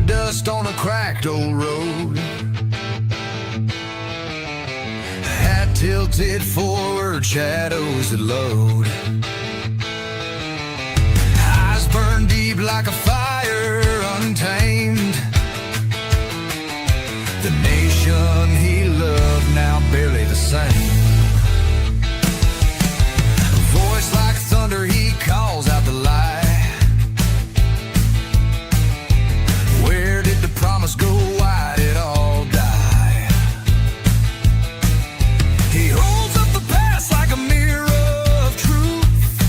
dust on a cracked old road. Hat tilted forward, shadows that load. Eyes burn deep like a fire untamed. The nation he loved now barely the same. A voice like thunder, he calls out the lie. Where did the promise go? Why did all die? He holds up the past like a mirror of truth.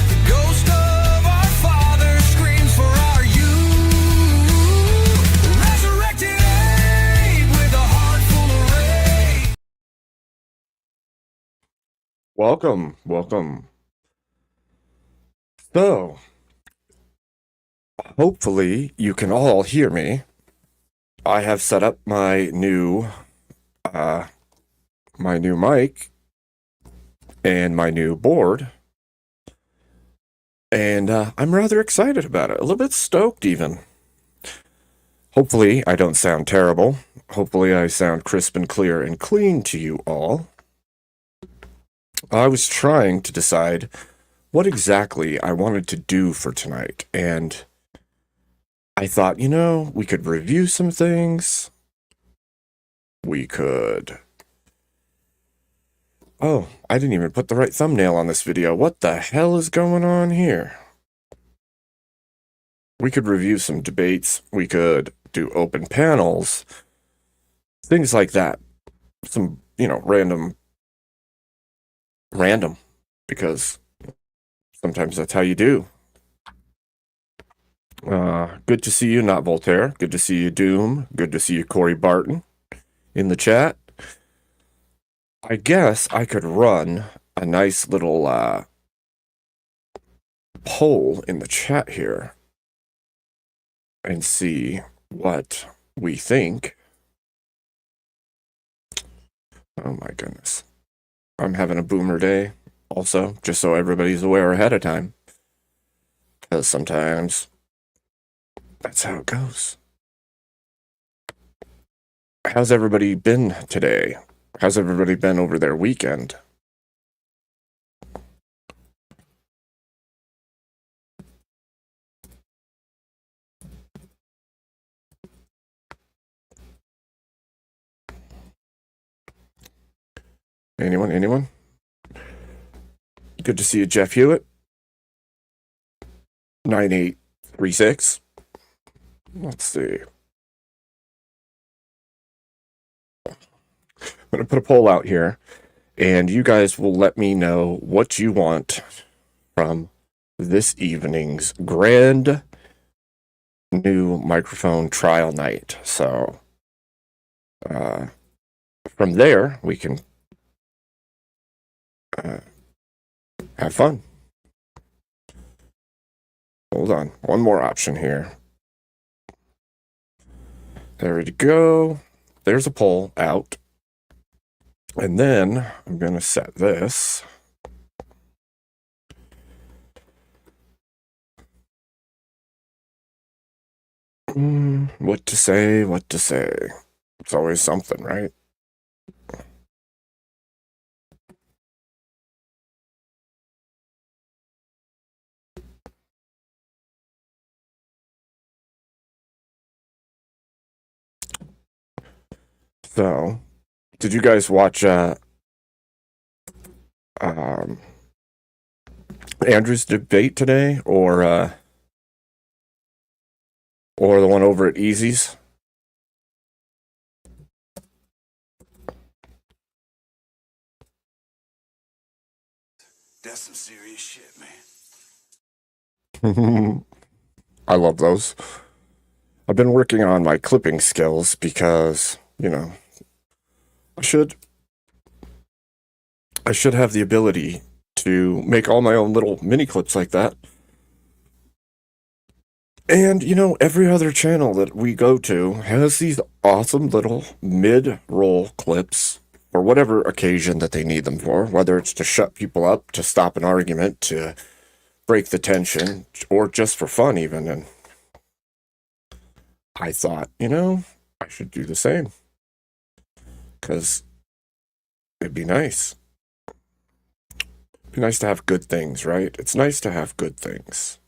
The ghost of our father screams for our youth. Resurrected Abe with a heart full of rage. Welcome. So, hopefully you can all hear me. I have set up my new mic and my new board, and I'm rather excited about it. A little bit stoked even. Hopefully I don't sound terrible. Hopefully I sound crisp and clear and clean to you all. I was trying to decide what exactly I wanted to do for tonight, and I thought, we could review some things. We could... Oh, I didn't even put the right thumbnail on this video. What the hell is going on here? We could review some debates. We could do open panels. Things like that. Some, random. Because sometimes that's how you do. Good to see you, Not Voltaire. Good to see you, Doom. Good to see you, Corey Barton, in the chat. I guess I could run a nice little poll in the chat here and see what we think. Oh my goodness. I'm having a boomer day also, just so everybody's aware ahead of time. Because sometimes that's how it goes. How's everybody been today? How's everybody been over their weekend? Anyone? Good to see you, Jeff Hewitt. 9836. Let's see. I'm going to put a poll out here, and you guys will let me know what you want from this evening's grand new microphone trial night. So, from there, we can have fun. Hold on. One more option here. There we go. There's a poll out. And then I'm going to set this. What to say? It's always something, right? So, did you guys watch Andrew's debate today, or the one over at Easy's? That's some serious shit, man. I love those. I've been working on my clipping skills because, I should have the ability to make all my own little mini clips like that. And, every other channel that we go to has these awesome little mid-roll clips for whatever occasion that they need them for, whether it's to shut people up, to stop an argument, to break the tension, or just for fun even. And I thought, you know, I should do the same because it'd be nice. It'd be nice to have good things, right? It's nice to have good things.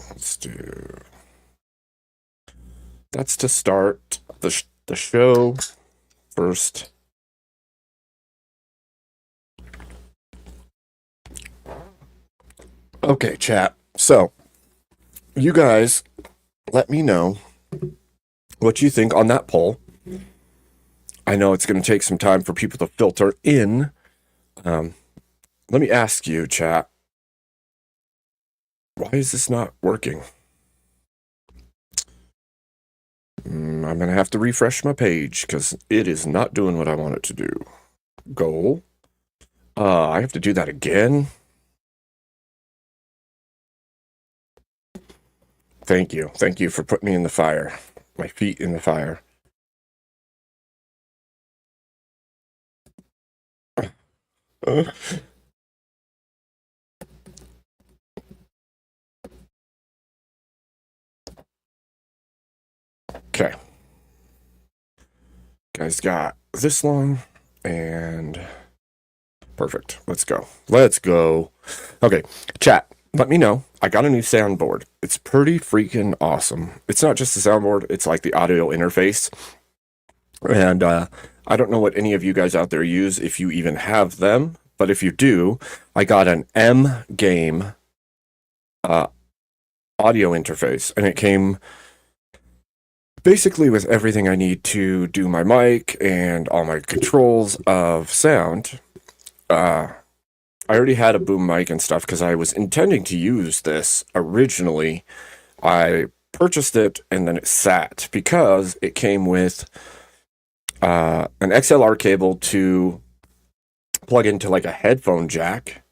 Let's do. That's to start the show first. Okay, chat. So, you guys let me know what you think on that poll. I know it's going to take some time for people to filter in. Let me ask you, chat. Why is this not working? I'm going to have to refresh my page because it is not doing what I want it to do. Goal. I have to do that again. Thank you. Thank you for putting me in the fire. My feet in the fire. Okay. Guys got this long and perfect. Let's go. Let's go. Okay, chat. Let me know. I got a new soundboard. It's pretty freaking awesome. It's not just the soundboard, it's like the audio interface. And I don't know what any of you guys out there use, if you even have them. But if you do, I got an M Game audio interface. And it came basically with everything I need to do my mic and all my controls of sound. I already had a boom mic and stuff because I was intending to use this originally. I purchased it and then it sat because it came with an XLR cable to plug into like a headphone jack.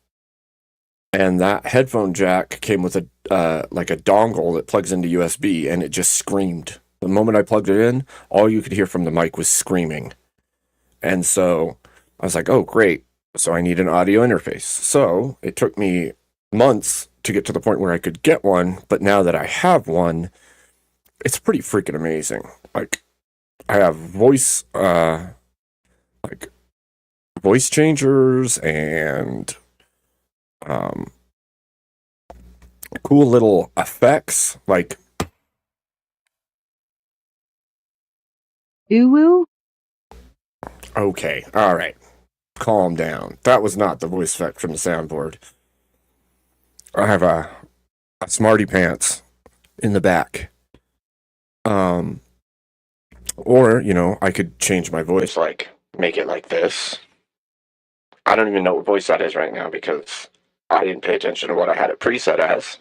And that headphone jack came with a like a dongle that plugs into USB, and it just screamed. The moment I plugged it in, all you could hear from the mic was screaming. And so I was like, oh, great. So I need an audio interface. So it took me months to get to the point where I could get one. But now that I have one, it's pretty freaking amazing. Like, I have voice changers and cool little effects. Like, Uwu? okay, all right. Calm down. That was not the voice effect from the soundboard. I have a smarty pants in the back. Or, you know, I could change my voice, like, make it like this. I don't even know what voice that is right now because I didn't pay attention to what I had it preset as.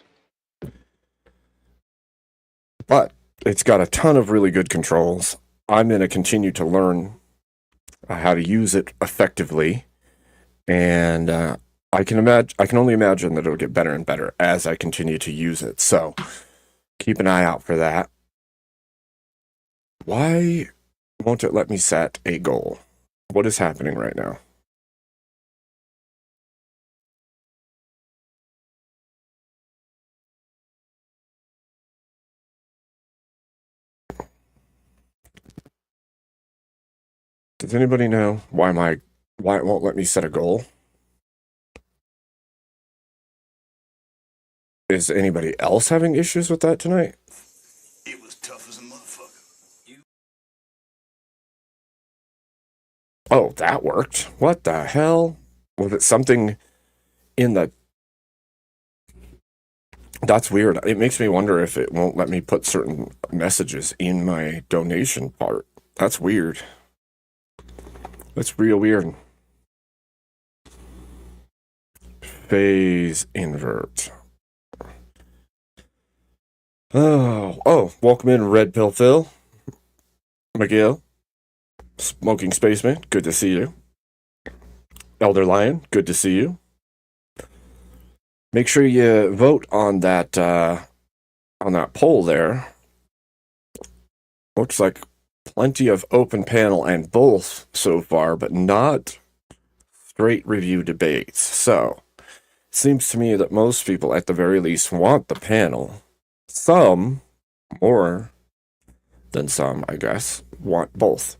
But it's got a ton of really good controls. I'm going to continue to learn how to use it effectively, and I can only imagine that it'll get better and better as I continue to use it. So keep an eye out for that. Why won't it let me set a goal? What is happening right now? Does anybody know why it won't let me set a goal? Is anybody else having issues with that tonight? It was tough as a motherfucker. Oh, that worked. What the hell? Was it something in the... That's weird. It makes me wonder if it won't let me put certain messages in my donation part. That's weird. That's real weird. Phase invert. Oh, welcome in, Red Pill Phil. Miguel. Smoking Spaceman, good to see you. Elder Lion, good to see you. Make sure you vote on that poll there. Looks like plenty of open panel and both so far, but not straight review debates. So, it seems to me that most people, at the very least, want the panel. Some, more than some, I guess, want both.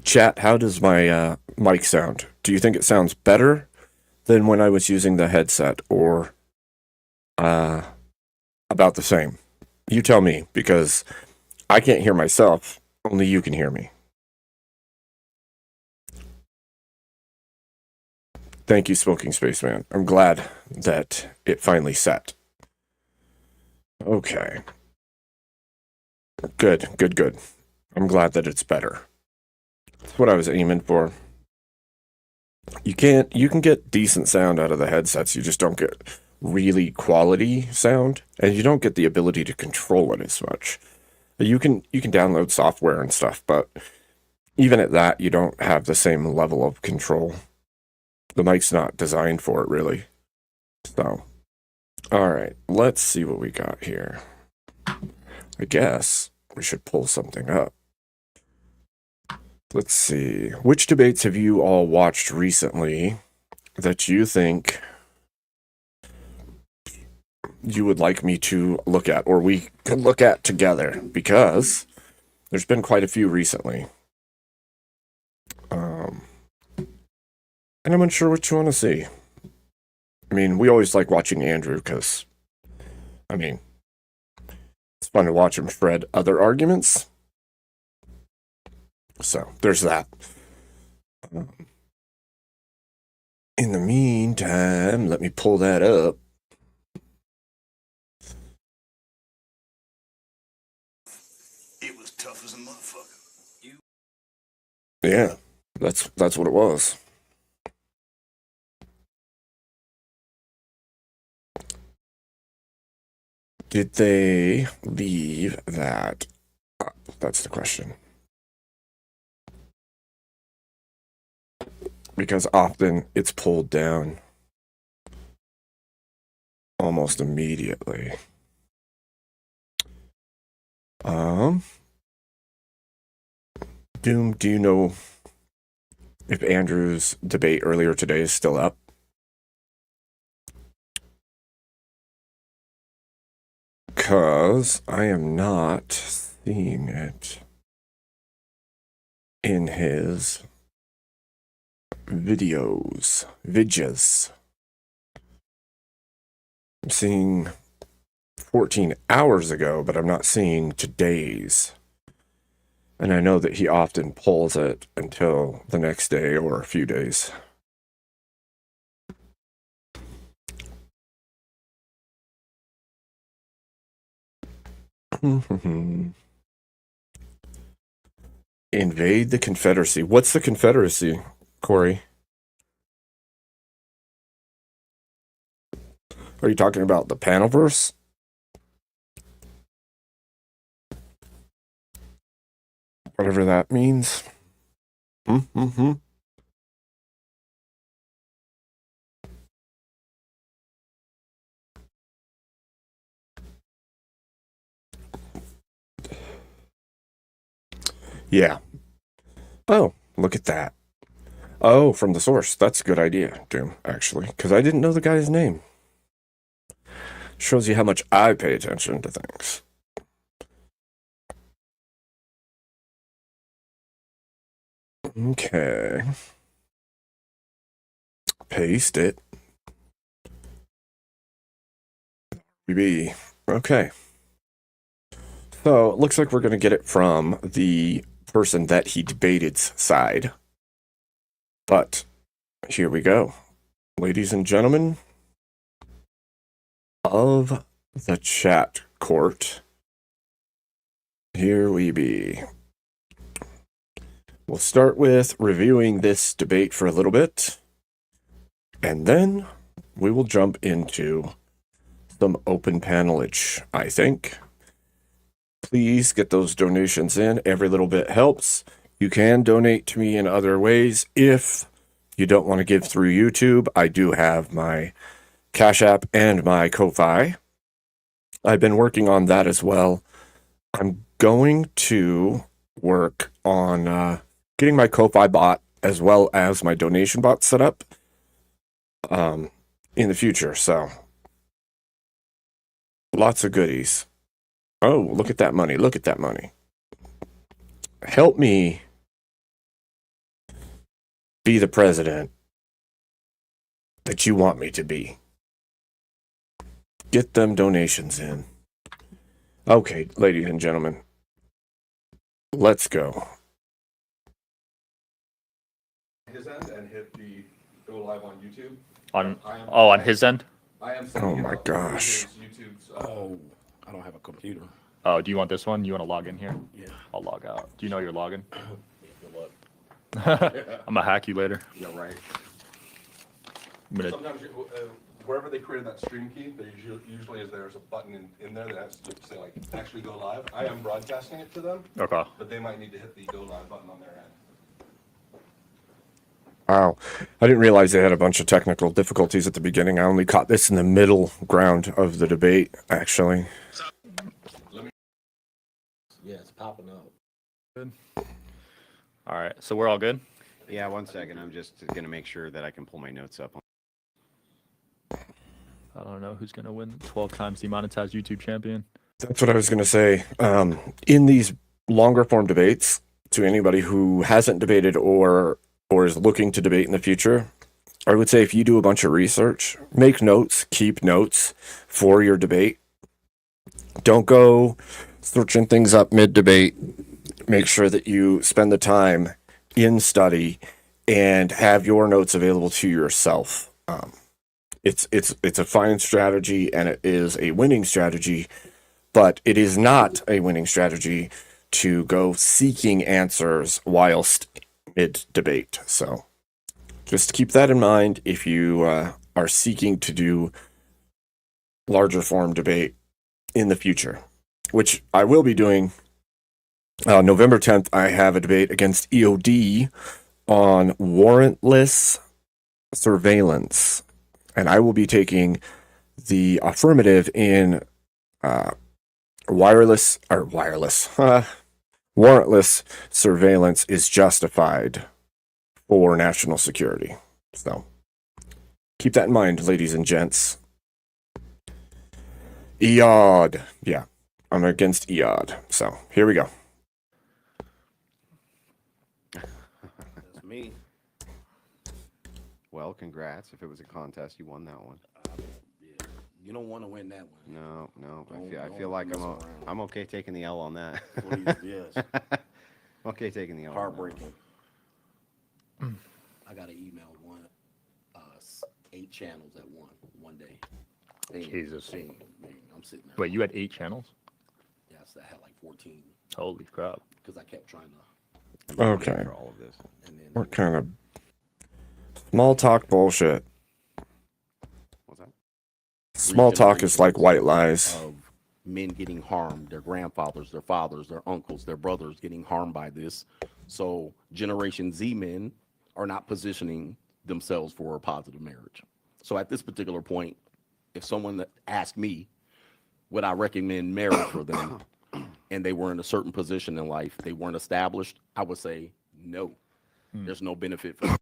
Chat, how does my mic sound? Do you think it sounds better than when I was using the headset, or about the same? You tell me, because I can't hear myself. Only you can hear me. Thank you, Smoking Spaceman. I'm glad that it finally set. Okay. Good, good, good. I'm glad that it's better. That's what I was aiming for. You can get decent sound out of the headsets, you just don't get really quality sound, and you don't get the ability to control it as much. You can download software and stuff, but even at that, you don't have the same level of control. The mic's not designed for it, really. So, all right, let's see what we got here. I guess we should pull something up. Let's see. Which debates have you all watched recently that you think you would like me to look at, or we could look at together? Because there's been quite a few recently. And I'm unsure what you want to see. I mean, we always like watching Andrew because, I mean, it's fun to watch him shred other arguments. So there's that. In the meantime, let me pull that up. It was tough as a motherfucker. Yeah, that's what it was. Did they leave that up? That's the question. Because often it's pulled down almost immediately. Doom, do you know if Andrew's debate earlier today is still up? Because I am not seeing it in his vidjas. I'm seeing 14 hours ago, but I'm not seeing today's. And I know that he often pulls it until the next day or a few days. Invade the Confederacy. What's the Confederacy, Corey? Are you talking about the Panelverse? Whatever that means. Yeah. Oh, look at that. Oh, from the source. That's a good idea, Doom, actually, because I didn't know the guy's name. Shows you how much I pay attention to things. Okay. Paste it. BB. Okay. So it looks like we're going to get it from the person that he debated's side. But here we go. Ladies and gentlemen of the chat court, here we be. We'll start with reviewing this debate for a little bit, and then we will jump into some open panelage, I think. Please get those donations in. Every little bit helps. You can donate to me in other ways. If you don't want to give through YouTube, I do have my Cash App and my Ko-Fi. I've been working on that as well. I'm going to work on getting my Ko-Fi bot as well as my donation bot set up. in the future. So lots of goodies. Oh, look at that money. Look at that money. Help me be the president that you want me to be. Get them donations in. Okay, ladies and gentlemen, let's go. His end and hit the go live on YouTube. On his end. I am Oh my gosh. YouTube's. Oh, I don't have a computer. Oh, do you want this one? You want to log in here? Yeah. I'll log out. Do you know your login? Good luck. I'm gonna hack you later. Yeah, right. I'm gonna, Sometimes wherever they created that stream key, there usually is there's a button in there that has to say like actually go live. I am broadcasting it to them, okay. but they might need to hit the go live button on their end. Wow. I didn't realize they had a bunch of technical difficulties at the beginning. I only caught this in the middle ground of the debate, actually. Yeah, it's popping up. Good. All right. So we're all good. Yeah, 1 second. I'm just gonna make sure that I can pull my notes up. I don't know who's gonna win. 12 times demonetized YouTube champion. That's what I was going to say. In these longer form debates, to anybody who hasn't debated or is looking to debate in the future, I would say if you do a bunch of research, make notes, keep notes for your debate. Don't go searching things up mid-debate. Make sure that you spend the time in study and have your notes available to yourself. It's a fine strategy and it is a winning strategy, but it is not a winning strategy to go seeking answers whilst mid-debate. So just keep that in mind if you are seeking to do larger form debate in the future, which I will be doing. November 10th, I have a debate against EOD on warrantless surveillance, and I will be taking the affirmative in warrantless surveillance is justified for national security. So keep that in mind, ladies and gents. EOD. Yeah, I'm against EOD. So here we go. That's me. Well, congrats. If it was a contest, you won that one. Yeah. You don't want to win that one. No. Don't- I don't feel like mess around. I'm okay taking the L on that. Please, yes. Okay taking the L. on that one. Heartbreaking. I got an email 8 channels at one day. Jesus. Man, I'm sitting there. Wait, you had 8 channels? Yes, I had like 14 Holy crap. because I kept trying to. I'm gonna Okay. wait For all of this. And then What kind of small talk bullshit? What's that? Small talk is like white lies. of men getting harmed, their grandfathers, their fathers, their uncles, their brothers getting harmed by this. So Generation Z men are not positioning themselves for a positive marriage. So at this particular point, if someone asked me, would I recommend marriage for them, and they were in a certain position in life, they weren't established, I would say no. There's no benefit for them.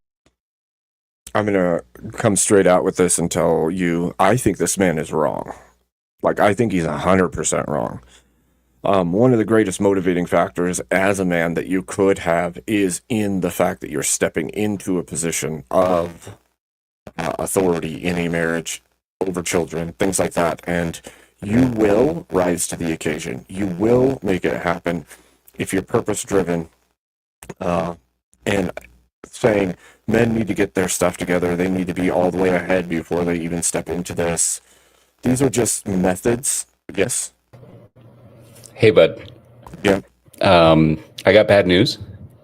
I'm gonna come straight out with this and tell you, I think this man is wrong. Like, I think he's 100% wrong. One of the greatest motivating factors as a man that you could have is in the fact that you're stepping into a position of authority in a marriage over children, things like that. And you will rise to the occasion. You will make it happen if you're purpose driven and saying men need to get their stuff together. They need to be all the way ahead before they even step into this. These are just methods. Yes. Hey, bud. Yeah. I got bad news.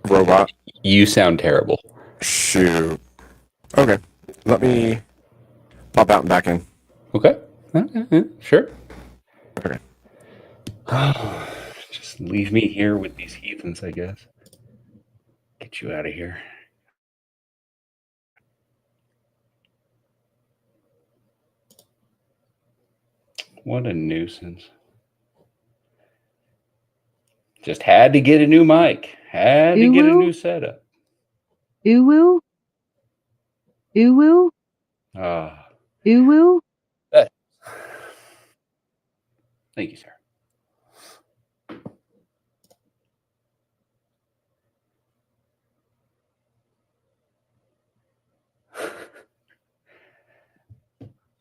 Robot. You sound terrible. Shoot. Okay. Let me pop out and back in. Okay. Yeah, sure. Okay. Just leave me here with these heathens, I guess. Get you out of here. What a nuisance. Just had to get a new mic. Had to get a new setup. Uwu? Uwu? Ah, Uwu? Thank you, sir.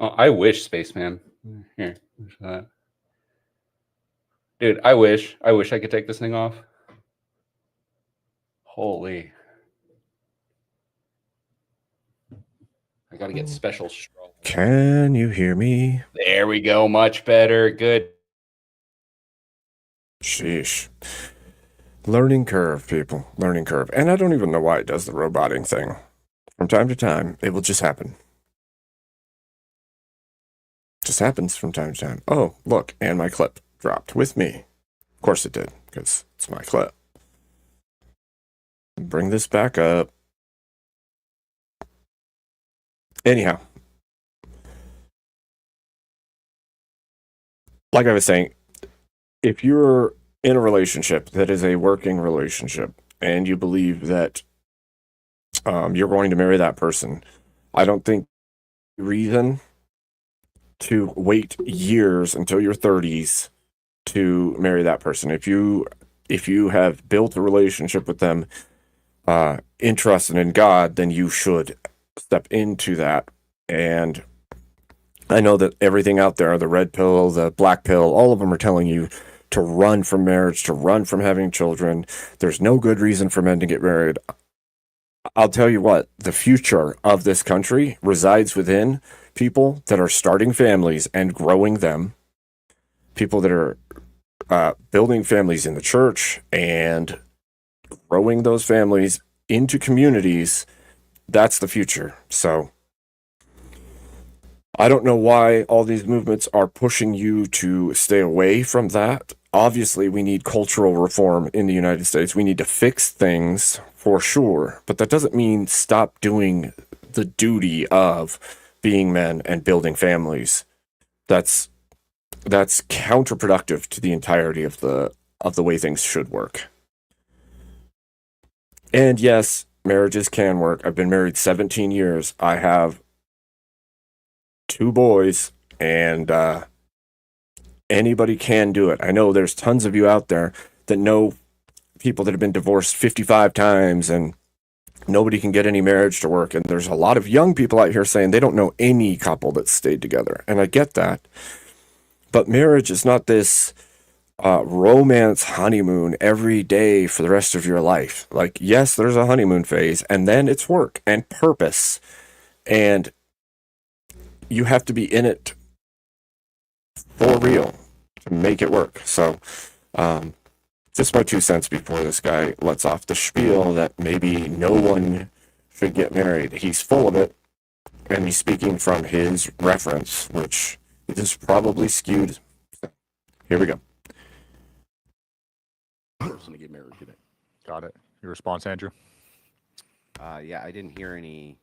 Oh, I wish, Spaceman. Here, dude. I wish I could take this thing off. Holy! I gotta get special straw. Can you hear me? There we go. Much better. Good. Sheesh. Learning curve, people. Learning curve. And I don't even know why it does the roboting thing. From time to time, it will just happen. Just happens from time to time. Oh, look, and my clip dropped with me. Of course it did, because it's my clip. Bring this back up. Anyhow. Like I was saying, if you're in a relationship that is a working relationship and you believe that you're going to marry that person, I don't think reason to wait years until your 30s to marry that person. If you have built a relationship with them interested in God, then you should step into that. And I know that everything out there, the red pill, the black pill, all of them are telling you to run from marriage, to run from having children. There's no good reason for men to get married. I'll tell you what, the future of this country resides within people that are starting families and growing them, people that are building families in the church and growing those families into communities. That's the future. So I don't know why all these movements are pushing you to stay away from that. Obviously, we need cultural reform in the United States. We need to fix things for sure, but that doesn't mean stop doing the duty of being men and building families. That's counterproductive to the entirety of the way things should work. And yes, marriages can work. I've been married 17 years. I have 2 boys, and anybody can do it. I know there's tons of you out there that know people that have been divorced 55 times and nobody can get any marriage to work. And there's a lot of young people out here saying they don't know any couple that stayed together. And I get that. But marriage is not this romance honeymoon every day for the rest of your life. Like, yes, there's a honeymoon phase, and then it's work and purpose. And you have to be in it for real to make it work. So, just my 2 cents before this guy lets off the spiel that maybe no one should get married. He's full of it, and he's speaking from his reference, which is probably skewed. Here we go. Person to get married today. Got it. Your response, Andrew? Yeah, I didn't hear any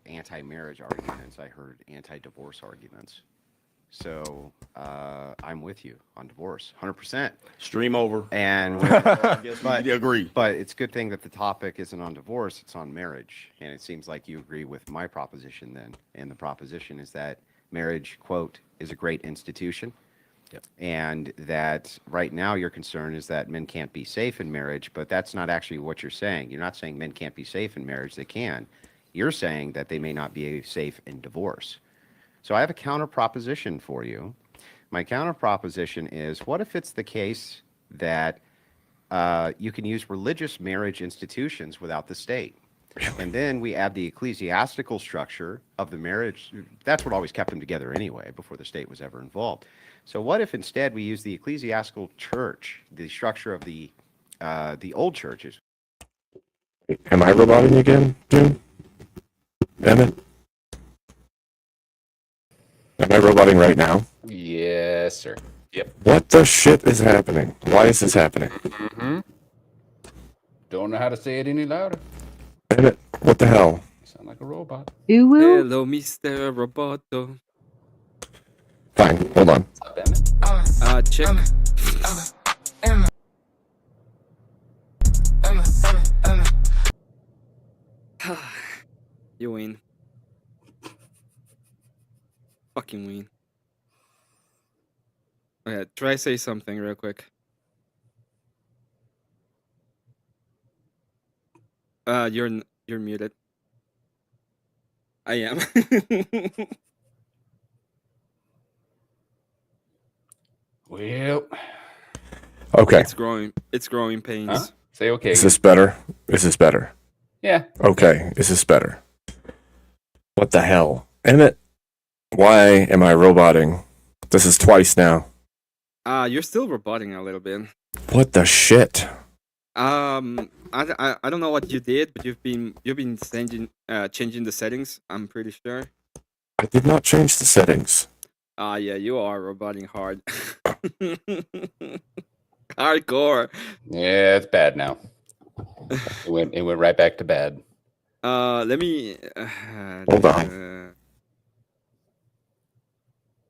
anti-marriage arguments. I heard anti-divorce arguments. So I'm with you on divorce, 100%. Stream over. And But you agree. But it's a good thing that the topic isn't on divorce, it's on marriage. And it seems like you agree with my proposition then. And the proposition is that marriage, quote, is a great institution. Yep. And that right now your concern is that men can't be safe in marriage, but that's not actually what you're saying. You're not saying men can't be safe in marriage. They can. You're saying that they may not be safe in divorce. So I have a counter proposition for you. My counter proposition is, what if it's the case that you can use religious marriage institutions without the state? And then we add the ecclesiastical structure of the marriage. That's what always kept them together anyway, before the state was ever involved. So what if instead we use the ecclesiastical church, the structure of the old churches? Am I roboting again, Jim? Emmett? Am I roboting right now? Yes, sir. Yep. What the shit is happening? Why is this happening? Mm-hmm. Don't know how to say it any louder. Emmett, what the hell? You sound like a robot. Uwu? Hello, Mr. Roboto. Fine, hold on. What's up, Emmett? Check. You win. fucking win. Okay, try say something real quick. You're muted. I am. Well, Okay. It's growing pains. huh? Say okay. Is again. this better? Is this better? Yeah. Okay. Is this better? What the hell? Emmett, why am I roboting? This is twice now. You're still roboting a little bit. What the shit? I don't know what you did, but you've been changing the settings. I'm pretty sure. I did not change the settings. Yeah, you are roboting hard. Hardcore. Yeah, it's bad now. It went right back to bad. Let me. Hold on.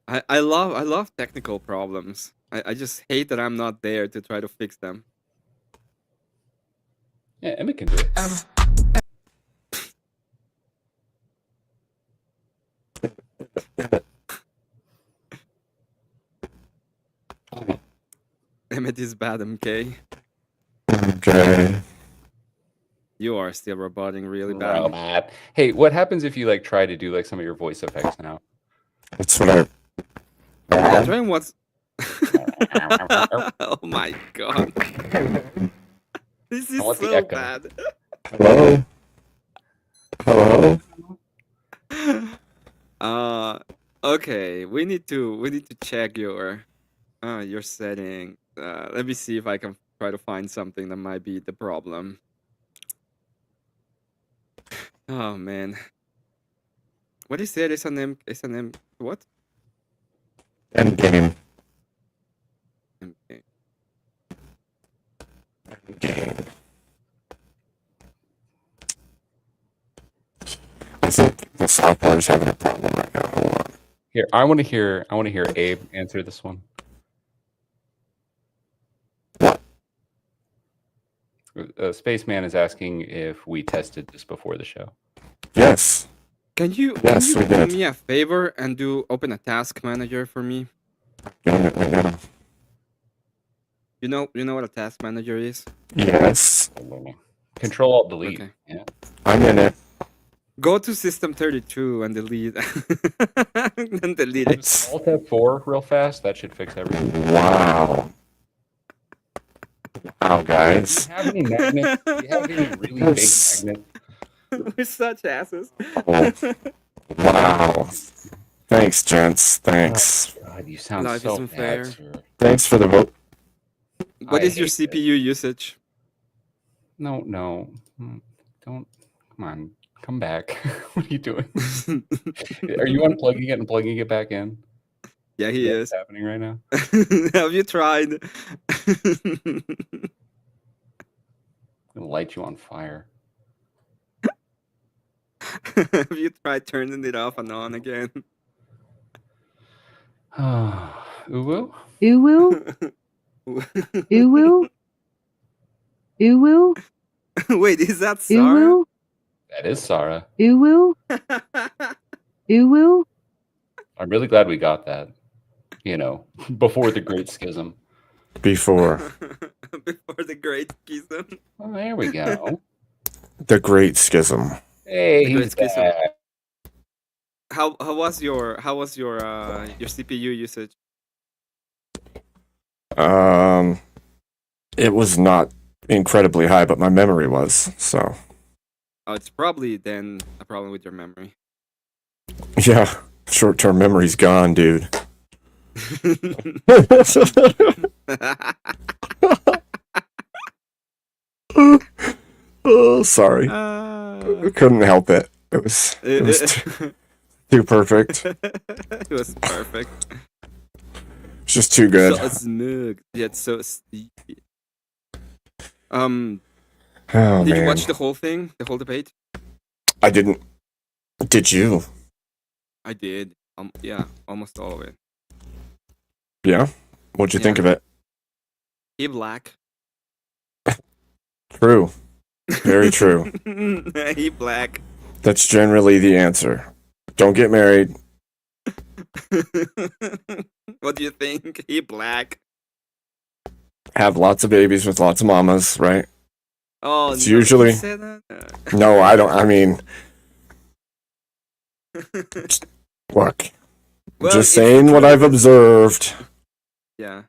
I love technical problems. I just hate that I'm not there to try to fix them. Yeah, Emmett can do it. Emmett is bad, MK. Okay. You are still roboting really bad. Robot. Hey, what happens if you like try to do like some of your voice effects now? That's what I. Try what's. Oh my god. This is I want the so echo. bad. Hello? Hello? Okay, we need to check your setting. Let me see if I can try to find something that might be the problem. Oh man. What is it? It's an M what? Endgame. Okay. Game. I think the software is having a problem right now. Hold on. Here, I want to hear Abe answer this one. What? Spaceman is asking if we tested this before the show. Yes. Can you Yes, we do did. me a favor and open a task manager for me? Doing it right now. You know what a task manager is? Yes. Control Alt Delete. Okay. Yeah. I'm in it. Go to system 32 and delete and delete it. Alt F4 real fast. That should fix everything. Wow. Wow, guys. Do you have any magnets? Do you have any really big Yes. magnets? We're such asses. Oh, wow. Thanks, gents. Thanks. God, you sound Life so isn't fair. bad, sir. Thanks for the vote. What I is your hate CPU usage? No. Don't. Come on. Come back. What are you doing? Are you unplugging it and plugging it back in? Yeah, he What's is. happening right now? Have you tried? It'll light you on fire. Have you tried turning it off and on again? Uwu? Uwu, uwu, uwu, Wait, is that Sarah? uwu, That is Sarah. uwu, uwu. I'm really glad we got that. You know, before the Great Schism. Before Before the Great Schism. Oh, there we go. the Great Schism. Hey, The Great he's Schism. back. How was your CPU usage? It was not incredibly high, but my memory was. So Oh, it's probably then a problem with your memory. yeah, short-term memory's gone, dude. Oh, sorry. I couldn't help it. It was too perfect. It was perfect. It's just too good. So smooth, yet so sleepy. Oh, Did you man. watch the whole thing, the whole debate? I didn't. Did you? I did. Yeah, almost all of it. Yeah? What'd you think of it? He black. True. Very true. He black. That's generally the answer. Don't get married. What do you think? He black. Have lots of babies with lots of mamas, right? Oh It's no, usually he said that. no. I don't. I mean, look. Well, Just it's saying what true I've because observed. yeah,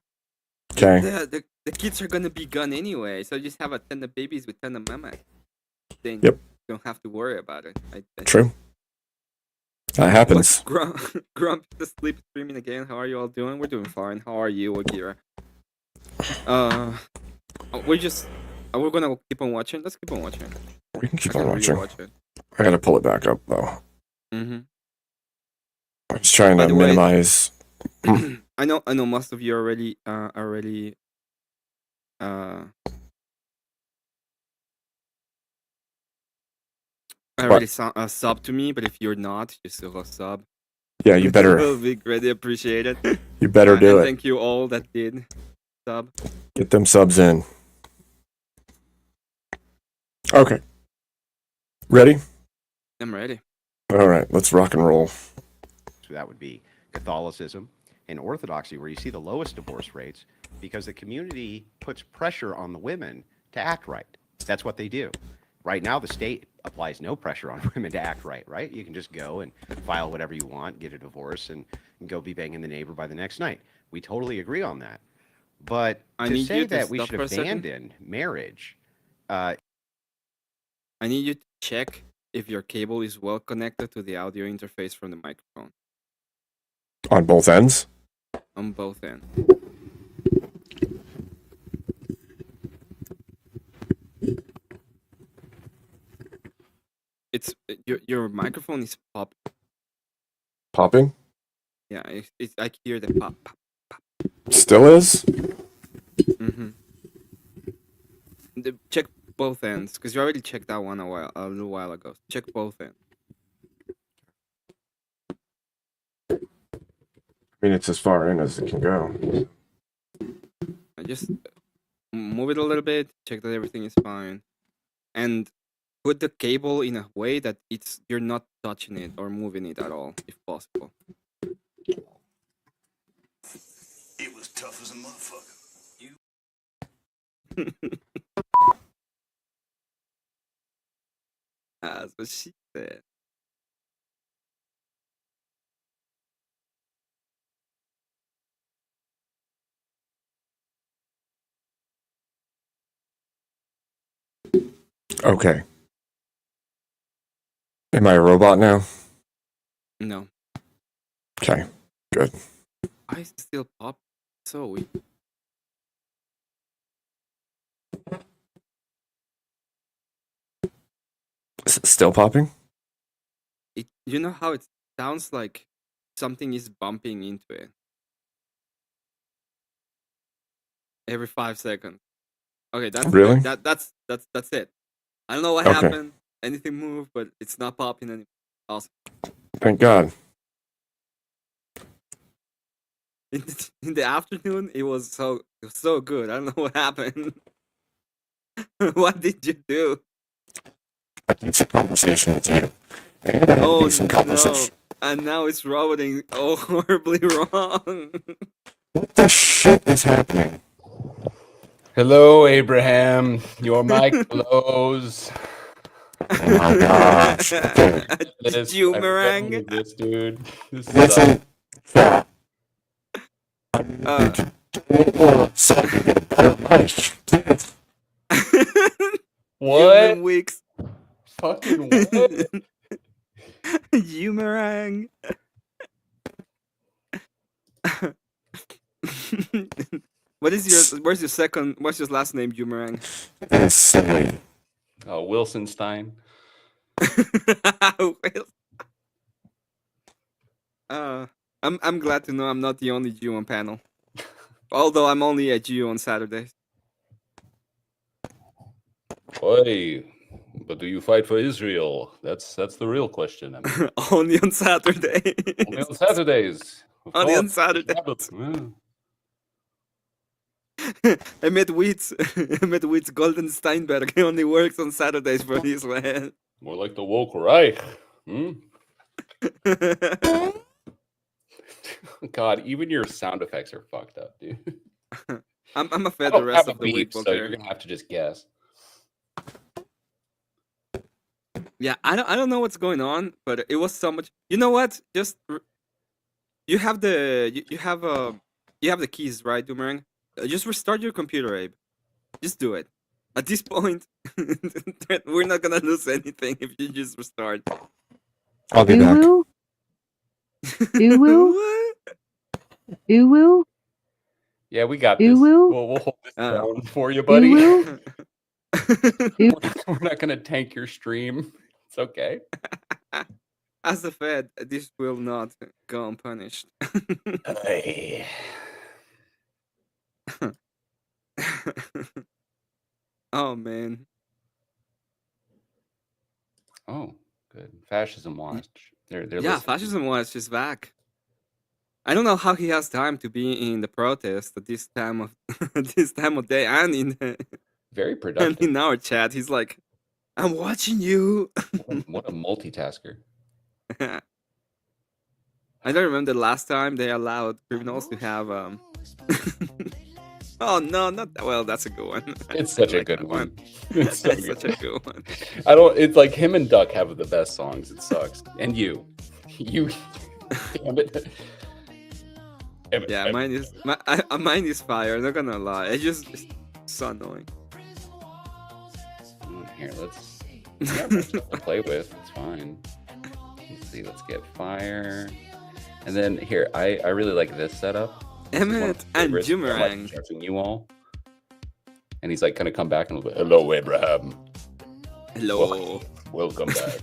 Okay. the kids are gonna be gone anyway, so just have a ton of babies with ton of mama. Then Yep. you don't have to worry about it. I True. That happens. Grump the sleep streaming again. How are you all doing? We're doing fine. How are you, Akira? We're just we're gonna keep on watching. Let's keep on watching. We can keep I on can watching. rewatch it. I gotta pull it back up though. Mm-hmm. I was trying By to the way, minimize. I know most of you already What? sub to me, but if you're not, you still a sub. Yeah, you It better. will be greatly appreciated. You better do and it. thank you all that did sub. Get them subs in. Okay. Ready? I'm ready. All right. Let's rock and roll. So that would be Catholicism and Orthodoxy, where you see the lowest divorce rates because the community puts pressure on the women to act right. That's what they do. Right now, the state applies no pressure on women to act right, right? You can just go and file whatever you want, get a divorce, and go be banging the neighbor by the next night. We totally agree on that. But I to need say you to that we stop should for a second. abandon marriage, I need you to check if your cable is well connected to the audio interface from the microphone On both ends? on both ends. It's your microphone is pop. Popping? Yeah, I hear the pop. Still is? Mm-hmm. Check both ends because you already checked that one a little while ago. Check both ends. I mean, it's as far in as it can go. I just move it a little bit. Check that everything is fine, and put the cable in a way that you're not touching it or moving it at all, if possible. It was tough as a motherfucker. That's what she said. Okay. Am I a robot now? No, Okay. Good. I still pop. So weak. Still popping? You know how it sounds like something is bumping into it every 5 seconds. Okay, that's Really? that's it. I don't know what Okay. happened. Anything moved, but it's not popping anymore. Awesome. Thank God. In the afternoon, it was so good. I don't know what happened. What did you do? I think it's a conversation with you. Oh no! And now it's rolling horribly wrong. What the shit is happening? Hello, Abraham. Your mic blows. Oh my gosh. Okay. This, Boomerang. I'm done with this, dude. This sucks. Listen. Yeah. Uh, So I can get a better life. What? Human weeks. Fucking what? Boomerang. What's your last name, Boomerang? It's silly. Oh, Wilson Stein. I'm glad to know I'm not the only Jew on panel. Although I'm only a Jew on Saturdays. Oi, but do you fight for Israel? That's the real question. I mean, Only on Saturday. only on Saturdays. Of Only on course. Saturdays. Yeah. I met Witz Golden Steinberg. He only works on Saturdays for Israel. More like the woke Reich. God, even your sound effects are fucked up, dude. I'm a I fed the don't rest have a of the week, beep, so you're Voltaire. gonna have to just guess. Yeah, I don't know what's going on, but it was so much. You know what? Just you have the you have the keys, right, Doomerang? Just restart your computer, Abe. Just do it. At this point, we're not gonna lose anything if you just restart. I'll be back. Uwu? Uwu? What? Uwu? Yeah, we got this. Uwu? We'll hold this Oh. down for you, buddy. Uwu? We're not gonna tank your stream. It's okay. As a Fed, this will not go unpunished. Hey. Oh man. Oh, good. Fascism watch. They're Yeah, listening. fascism watch is back. I don't know how he has time to be in the protest at this time of this time of day and in Very and productive. in our chat. He's like, I'm watching you. What a multitasker. I don't remember the last time they allowed criminals to have Oh no, not that. Well, that's a good one. It's such I a like good that one. It's so That's good. such a good one. I don't. It's like him and Duck have the best songs. It sucks. And you. Damn it. Damn it. Yeah, mine is fire. I'm not gonna lie. It's so annoying. Here, let's. We got more stuff to play with. It's fine. Let's see. Let's get fire. And then here, I really like this setup. This is one of Emmett my and favorites. I like Jumerang. introducing you all. And he's like gonna come back and be like, "Hello, Abraham. Hello. Welcome back."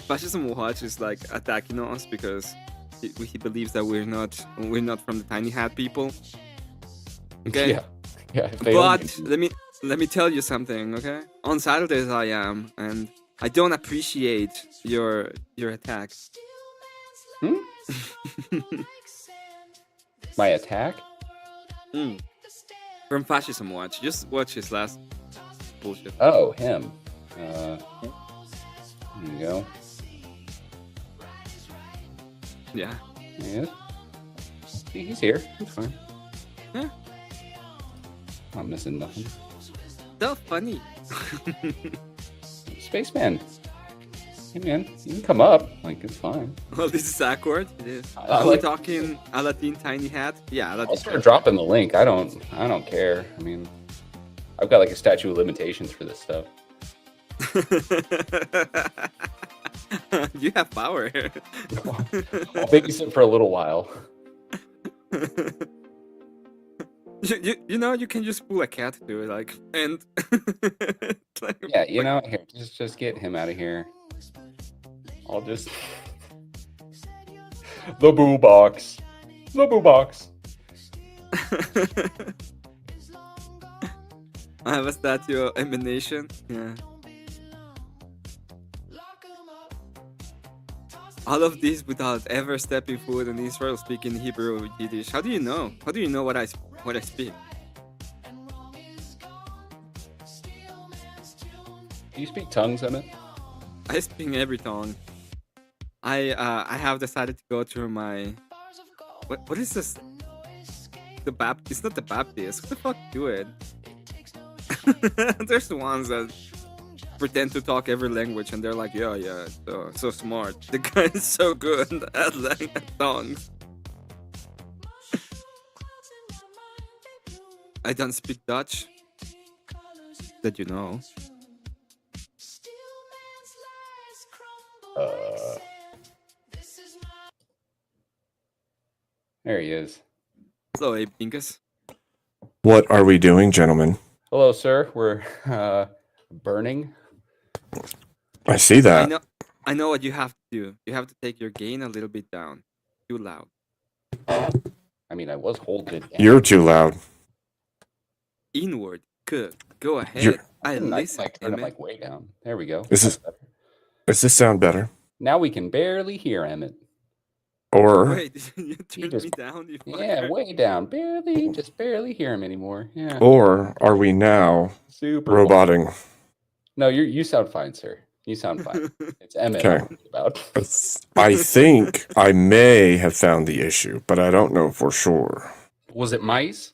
Fascism Watch is like attacking us because he believes that we're not from the tiny hat people. Okay. Yeah. Yeah. if they only But knew. let me tell you something, okay? On Saturdays I am, and I don't appreciate your attack. Hmm? My attack? Mm. From Fascism Watch. Just watch his last bullshit. Oh, him. There you go. Yeah. He is. See, he's here. He's fine. Yeah. Not missing nothing. So funny. Spaceman. Hey man, you can come up. Like, it's fine. Well, this is awkward. It is. I Are we like- talking Aladdin tiny hat? Yeah, I'll Aladdin. start dropping the link. I don't care. I mean, I've got like a statute of limitations for this stuff. You have power. I'll babysit for a little while. You know, you can just pull a cat to it, like, and like, Yeah, you know, here, just get him out of here. I'll just the boo box. The boo box. I have a statue of emanation. Yeah. All of this without ever stepping foot in Israel, speaking Hebrew or Yiddish. How do you know? How do you know what I speak? Do you speak tongues, Emmett? I speak every tongue. I have decided to go through my what is this? The Baptist? It's not the Baptist. What the fuck do it? There's the ones that pretend to talk every language and they're like, yeah, so smart. The guy is so good at tongues. I don't speak Dutch. That you know. There he is. Hello, Abe Dinkus. What are we doing, gentlemen? Hello, sir. We're burning. I see that. I know what you have to do. You have to take your gain a little bit down. Too loud. I mean, I was holding it down. You're too loud. Inward. Good. Go ahead. You're- I Turn listen. like turn it Emmett. like way down. There we go. Does this sound better? Now we can barely hear Emmett. Or Wait, you turned just- me down? You Yeah, fucker. way down. Barely, just barely hear him anymore. Yeah. or are we now Super roboting? No, you sound fine, sir. You sound fine. It's Emmett Okay. I'm worried about. I think I may have found the issue, but I don't know for sure. Was it mice?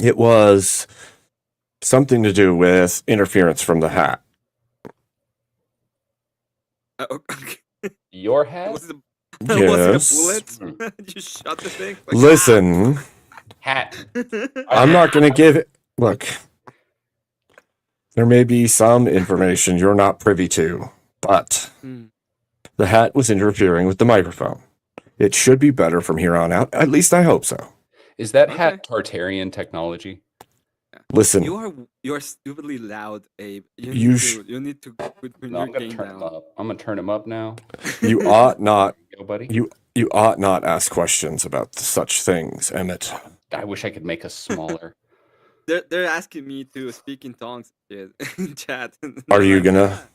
It was something to do with interference from the hat. Okay. Your hat? Was it was Yes. it a bullet? You shot the thing? Like, Listen, Hat. I'm not going to give it. Look, there may be some information you're not privy to, but Hmm. the hat was interfering with the microphone. It should be better from here on out. At least I hope so. Is that hat Tartarian technology? Listen, You're stupidly loud, Abe. You need to put No, your I'm gonna game turn him down. up. I'm gonna turn him up now. you ought not. Go, buddy. You ought not ask questions about such things, Emmett. I wish I could make us smaller. They're asking me to speak in tongues shit, in chat. Are you gonna?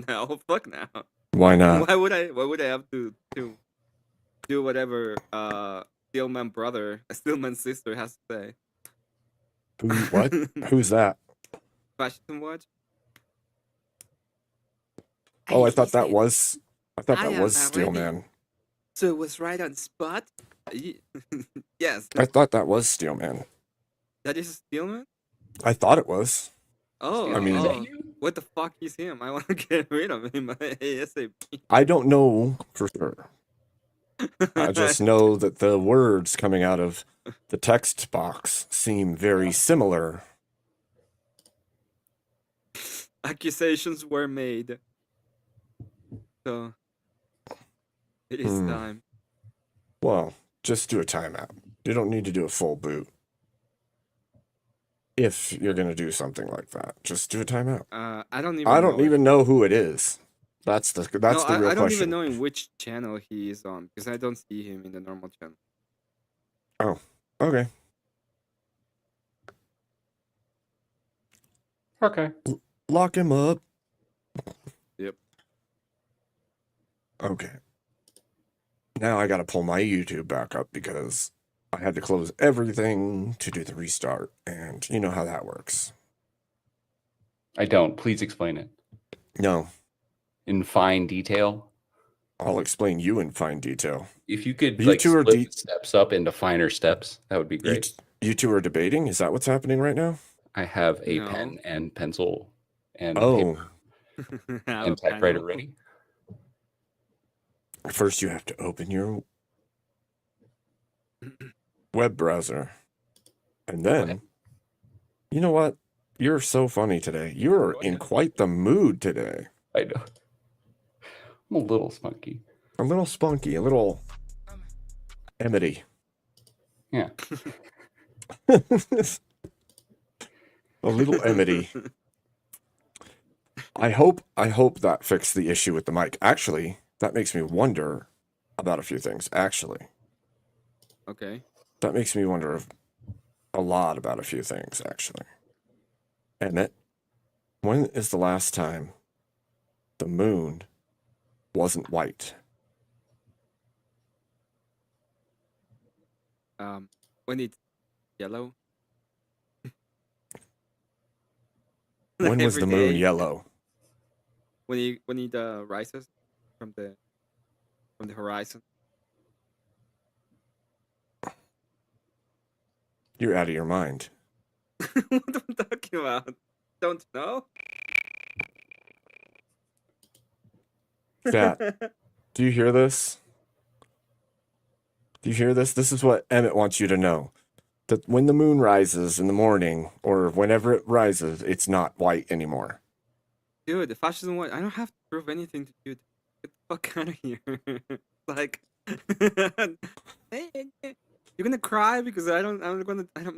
No, fuck no. Why not? Why would I have to do whatever Steelman brother, Steelman sister has to say? What? Who's that? Fashion watch? Oh, I thought that was. I thought I that am was not Steelman. So it was right on spot? Yes. I thought that was Steelman. That is Steelman? I thought it was. Oh, I mean- Is that oh. What the fuck is him? I want to get rid of him ASAP. I don't know for sure. I just know that the words coming out of the text box seem very similar. Accusations were made. So it is Hmm. time. Well, just do a timeout. You don't need to do a full boot. If you're gonna do something like that, just do a timeout. I don't even. I don't know even know who it is. That's the No, real I don't question. even know in which channel he is on because I don't see him in the normal channel. Oh, okay. Okay. Lock him up. Yep. Okay. Now I gotta pull my YouTube back up because I had to close everything to do the restart, and you know how that works. I don't. Please explain it No, in fine detail. I'll explain you in fine detail. If you could You like two are split de- the steps up into finer steps, that would be You, great. you two are debating? Is that what's happening right now? I have a No. pen and pencil and Oh, paper Have and a typewriter panel. ready. first you have to open your web browser. And then, you know what? You're so funny today. You're Go in ahead. quite the mood today. I know. I'm a little spunky. A little spunky, a little Emmety. Yeah. A little Emmety. I hope that fixed the issue with the mic. Actually, that makes me wonder about a few things. Actually, Okay. that makes me wonder a lot about a few things. Actually, Emmett, when is the last time the moon wasn't white? When it's yellow. When was Every the moon day. yellow? When it rises from the horizon. You're out of your mind. What am I talking about? Don't know. Chat, do you hear this? Do you hear this? This is what Emmett wants you to know. That when the moon rises in the morning, or whenever it rises, it's not white anymore. Dude, the fascism one. I don't have to prove anything to you. Get the fuck out of here. Like, you're gonna cry because I'm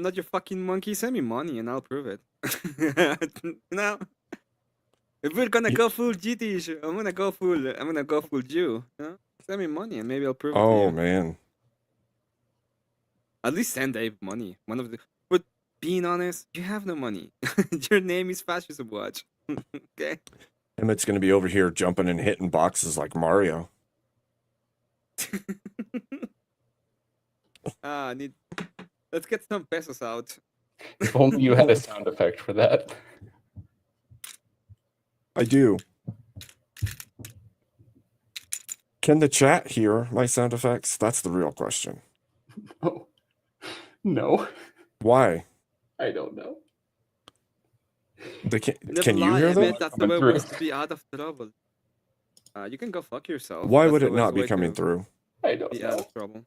not your fucking monkey. Send me money and I'll prove it. No. If we're gonna go full GT, I'm gonna go full Jew. You know? Send me money and maybe I'll prove it to Oh you. man. At least send Abe money. But being honest, you have no money. Your name is Fascism Watch. Okay. Emmett's gonna be over here jumping and hitting boxes like Mario. Let's get some pesos out. If only you had a sound effect for that. I do. Can the chat hear my sound effects? That's the real question. Oh, no, Why? I don't know. They can. Never Can you lie, hear them? Emmett. That's the Coming way through. ways to be out of trouble. You can go fuck yourself. Why That's would the it not best be way coming to through? I don't be out know. of trouble.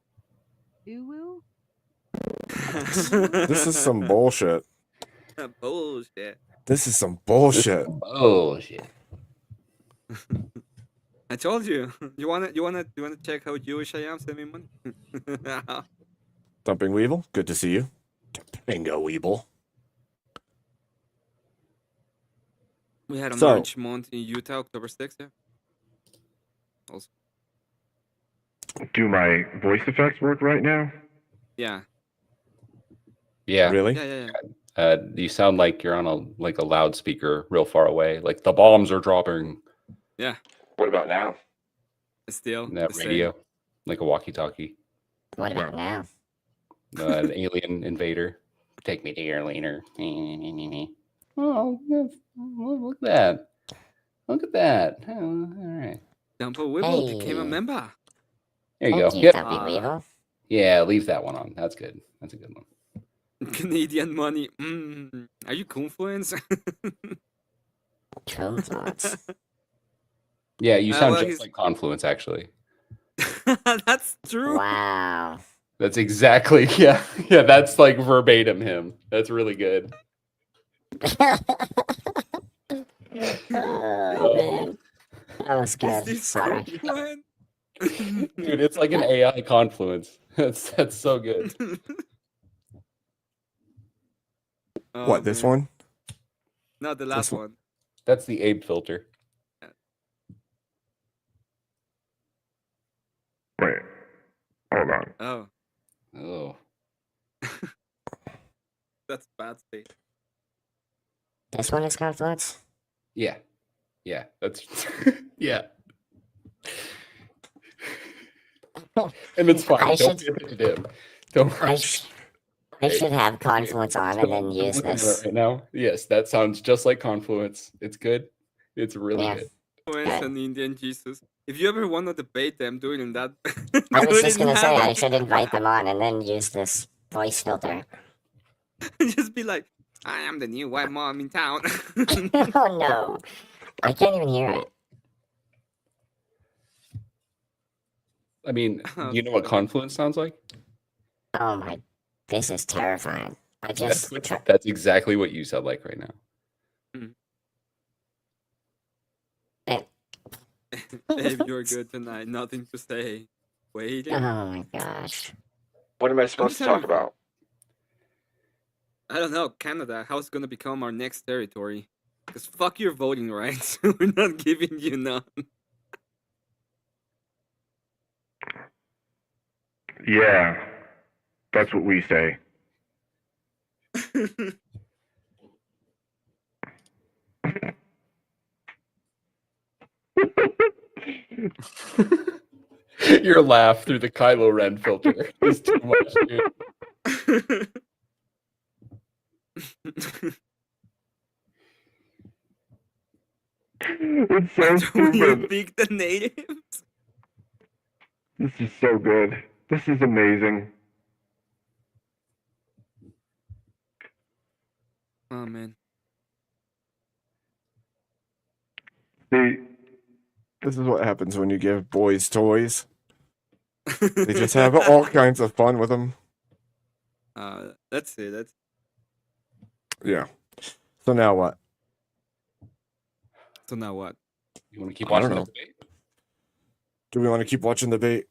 Uwu? This is some bullshit. Bullshit. This is some bullshit. Bullshit. I told you. You wanna check how Jewish I am? Send me money. Dumping Weevil, good to see you. Bingo Weevil. We had a So- March month in Utah, October 6th. Yeah. Also, Do my voice effects work right now? yeah. Yeah. Really? Yeah. You sound like you're on a loudspeaker real far away. Like the bombs are dropping. Yeah. What about now? Still That the same. radio, like a walkie-talkie. What about now? An alien invader. Take me to your leader. Oh, look at that. Look at that. Oh, all right. Dumpo Wibble became a Hey. member. There you go. Thank you, Yep. Dumpy Weevil. Yeah, leave that one on. That's good. That's a good one. Canadian money. Are you Confluence? Confluence. Yeah, you sound well, just he's- like Confluence, actually. That's true. Wow. That's exactly, yeah. Yeah, that's like verbatim him. That's really good. Oh, man. That was Is good. this Sorry. Confluence? Dude, it's like an AI Confluence. That's so good. Oh, What, this man. one? No, the last one? one. That's the Abe filter. Wait. Hold on. Oh, Oh. that's bad state. This one is Confluence? Yeah. Yeah. That's yeah. And it's fine. I Don't should- pay attention to him. Don't I should have Confluence on and then use Looking at it this. right now. Yes, that sounds just like Confluence. It's good. It's really Yeah. good. Confluence and Indian Jesus. If you ever want to debate them, do it in that. I do was it just in gonna say that. I should invite them on and then use this voice filter. Just be like, I am the new white mom in town. Oh no. I can't even hear it. I mean, do you know what Confluence sounds like? Oh my, this is terrifying. I That's, just, that's exactly what you sound like right now. If you're good tonight, nothing to say. Waiting. oh my gosh. What am I supposed to talk about? I don't know, Canada, how's gonna become our next territory? Because fuck your voting rights. We're not giving you none. Yeah. That's what we say. Your laugh through the Kylo Ren filter is too much, dude. It's so When you stupid. pick the natives. This is so good. This is amazing. Oh man. See, this is what happens when you give boys toys. They just have all kinds of fun with them. Let's see. That's Yeah. So now what? so now what? You want to keep I don't watching know. the debate? Do we want to keep watching the bait?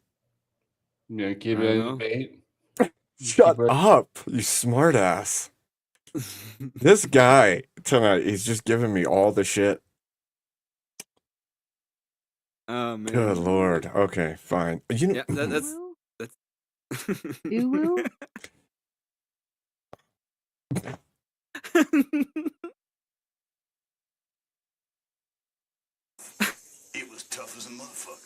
Yeah, keep I it don't in know. debate. Shut it- up, you smartass. This guy tonight, he's just giving me all the shit. Oh man. Good lord. Okay, fine. You know, Yeah, that's Uwu? It was tough as a motherfucker.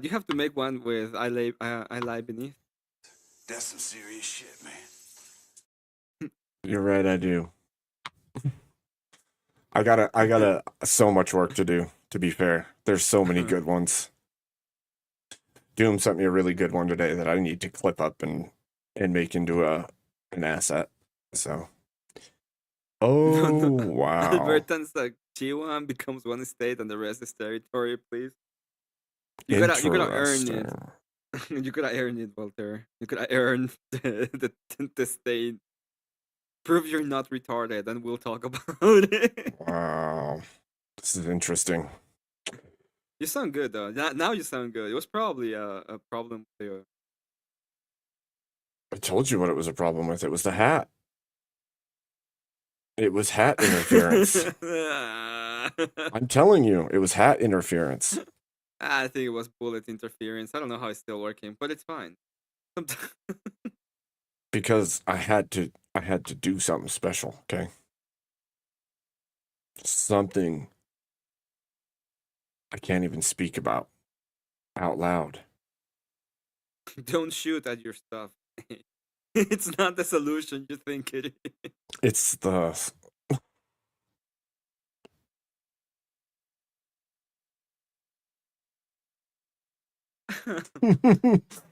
You have to make one with I lie beneath. That's some serious shit, man. you're right, I do. I gotta so much work to do, to be fair. There's so many good ones. Doom sent me a really good one today that I need to clip up and make into an asset. So No, oh no. wow. Albertan's like G1 becomes one state and the rest is territory, please. You gotta earn it. Interesting. You gotta earn it, Walter. You gotta earn the state. Prove you're not retarded, and we'll talk about it. Wow. This is interesting. You sound good though. Now you sound good. It was probably a problem with your I told you what it was a problem with. It was the hat. It was hat interference. I'm telling you, it was hat interference. I think it was bullet interference. I don't know how it's still working, but it's fine. Because I had to do something special, okay? Something I can't even speak about out loud. Don't shoot at your stuff. It's not the solution you think it is. It's the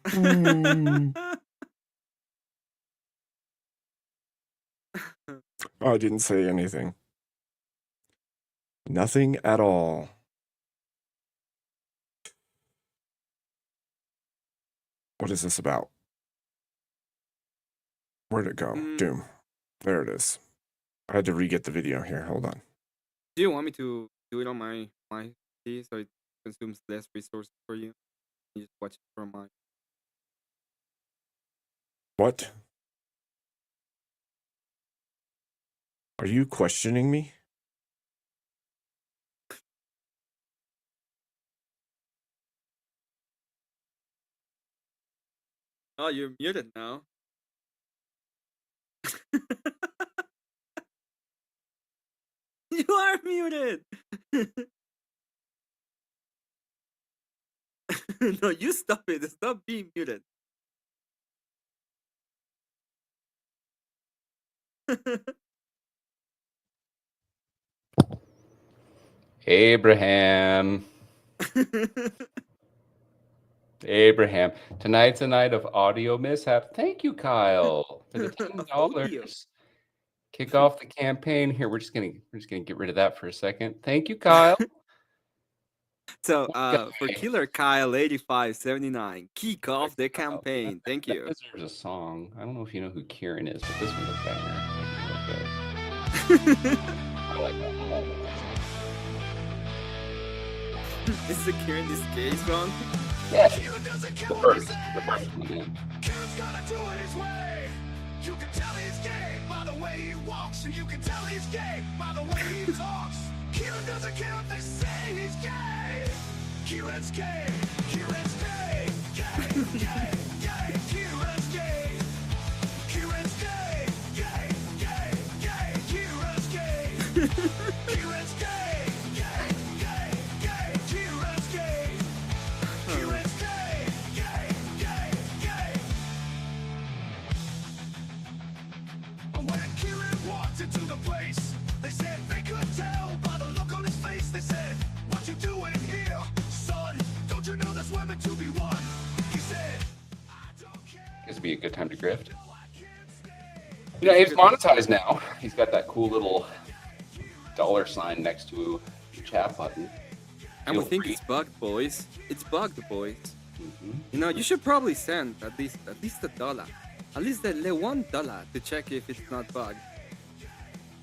Hmm. I didn't say anything. Nothing at all. What is this about? Where'd it go? Mm. Doom. There it is. I had to re-get the video here. Hold on. Do you want me to do it on my PC so it consumes less resources for you? You just watch it from my. What? Are you questioning me? Oh, you're muted now. You are muted. No, you stop it. Stop being muted. Abraham. Abraham. Tonight's a night of audio mishap. Thank you, Kyle, for the $10. Audio. Kick off the campaign here. We're just gonna get rid of that for a second. Thank you, Kyle. So, Guy. for Killer Kyle 8579, kick off the Kyle. campaign. Thank That you. deserves a song. I don't know if you know who Kieran is, but this one's a banger. Okay. I like that. I like that. Is the Kieran this gay song? Yeah. Kieran doesn't kill The him, first. he The said. first one, yeah. Kieran's gonna do it his way. You can tell he's gay by the way he walks, and you can tell he's gay by the way he talks. Kieran doesn't care if they say he's gay. Kieran's gay. Kieran's gay. Gay, gay, gay. Kieran's gay. Kieran's gay. Gay, gay, gay. Kieran's gay. Kieran's gay. Gay, gay, gay. Kieran's gay. Kieran's gay. Gay, gay, gay. When Kieran walked into the place, they said they could tell by the look on his face. They said, "What you doing here, son? Don't you know there's women to be won?" He said, "I don't care." This would be a good time to grift. You know, Abe's monetized now. He's got that cool little $sign next to the chat button. And we Feel think free. it's bugged, boys. It's bugged, boys. Mhm. You know, you should probably send at least $1. At least the $1 to check if it's not bugged.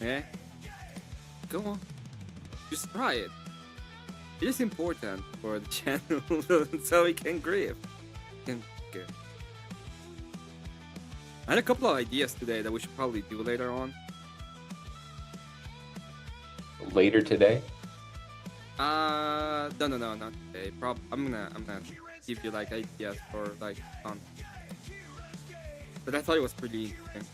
Yeah? Go on. Just try it. It is important for the channel so we can grieve. Good. I had a couple of ideas today that we should probably do later on. Later today. No, not today. I'm gonna give you like ideas for like fun. But I thought it was pretty interesting.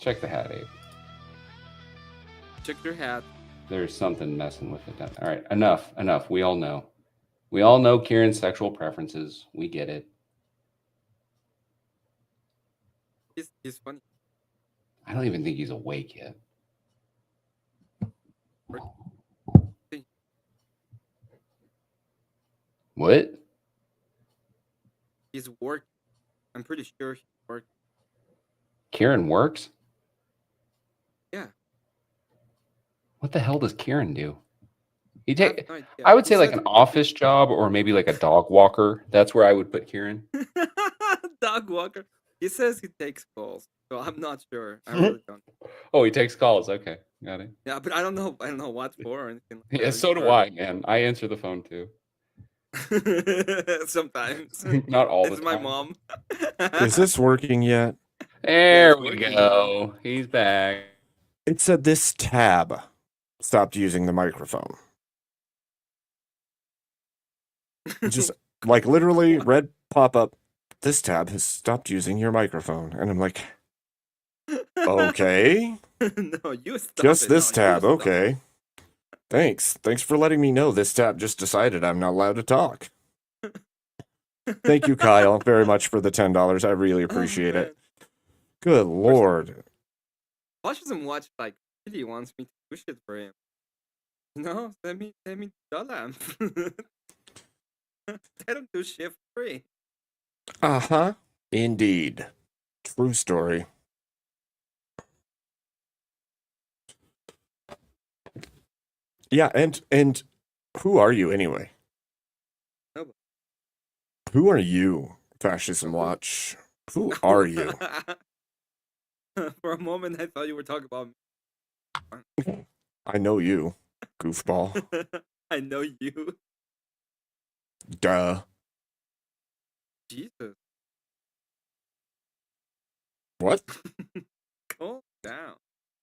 Check the hat, Abe. Check your hat. There's something messing with it. All right, enough. We all know. We all know Kieran's sexual preferences. We get it. He's funny. I don't even think he's awake yet. What? He's working. I'm pretty sure he's working. Kieran works? Yeah. What the hell does Kieran do? He I have take no idea. I would He say like said- an office job or maybe like a dog walker. That's where I would put Kieran. Dog walker. He says he takes calls, so I'm not sure. I really don't. Oh, he takes calls. Okay, got it. Yeah, but I don't know. I don't know what for or anything. Like Yeah, that. so do I, man. I answer the phone too. Sometimes. Not all the It's time. my mom. Is this working yet? There it's we working. go. He's back. It said this tab stopped using the microphone. Just like literally red pop up. This tab has stopped using your microphone. And I'm like, okay. No, you stop Just it. this No, you tab. stop. Okay. Thanks. Thanks for letting me know this tab just decided I'm not allowed to talk. Thank you, Kyle, very much for the $10. I really appreciate it. Good Lord. Watch doesn't watch like really wants me to push it for him. No, send me dollar. I don't do shit for free. Uh-huh. Indeed. True story. Yeah, and who are you anyway? Nobody. Who are you, Fascism Watch? Who are you? For a moment, I thought you were talking about me. I know you, goofball. I know you. Duh. Jesus. What? Calm down.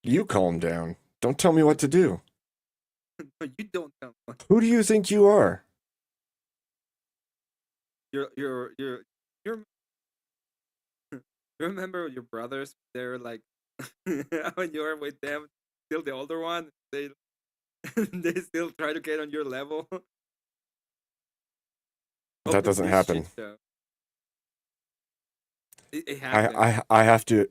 You calm down. Don't tell me what to do. No, you don't tell me. Who do you think you are? You're you remember your brothers? They're like when you're with them, still the older one. They they still try to get on your level. That doesn't happen. It happens. I have to.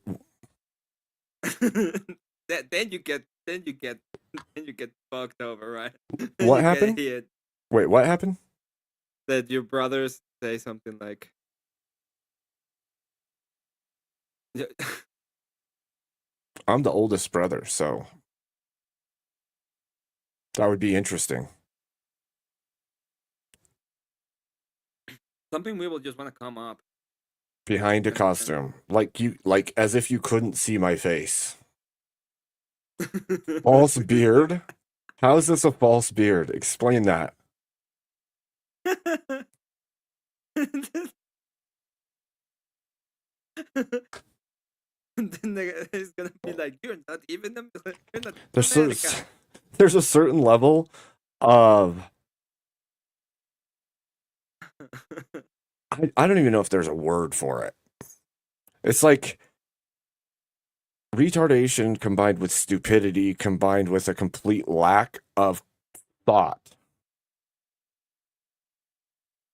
then you get fucked over, right? What You get happened? hit. Wait, what happened? That your brothers say something like, Yeah. I'm the oldest brother, so that would be interesting. something we will just want to come up. Behind a costume, like as if you couldn't see my face. False beard? How is this a false beard? Explain that. And then it's gonna be like, you're not even you're not There's America. there's a certain level of I don't even know if there's a word for it. It's like retardation combined with stupidity combined with a complete lack of thought.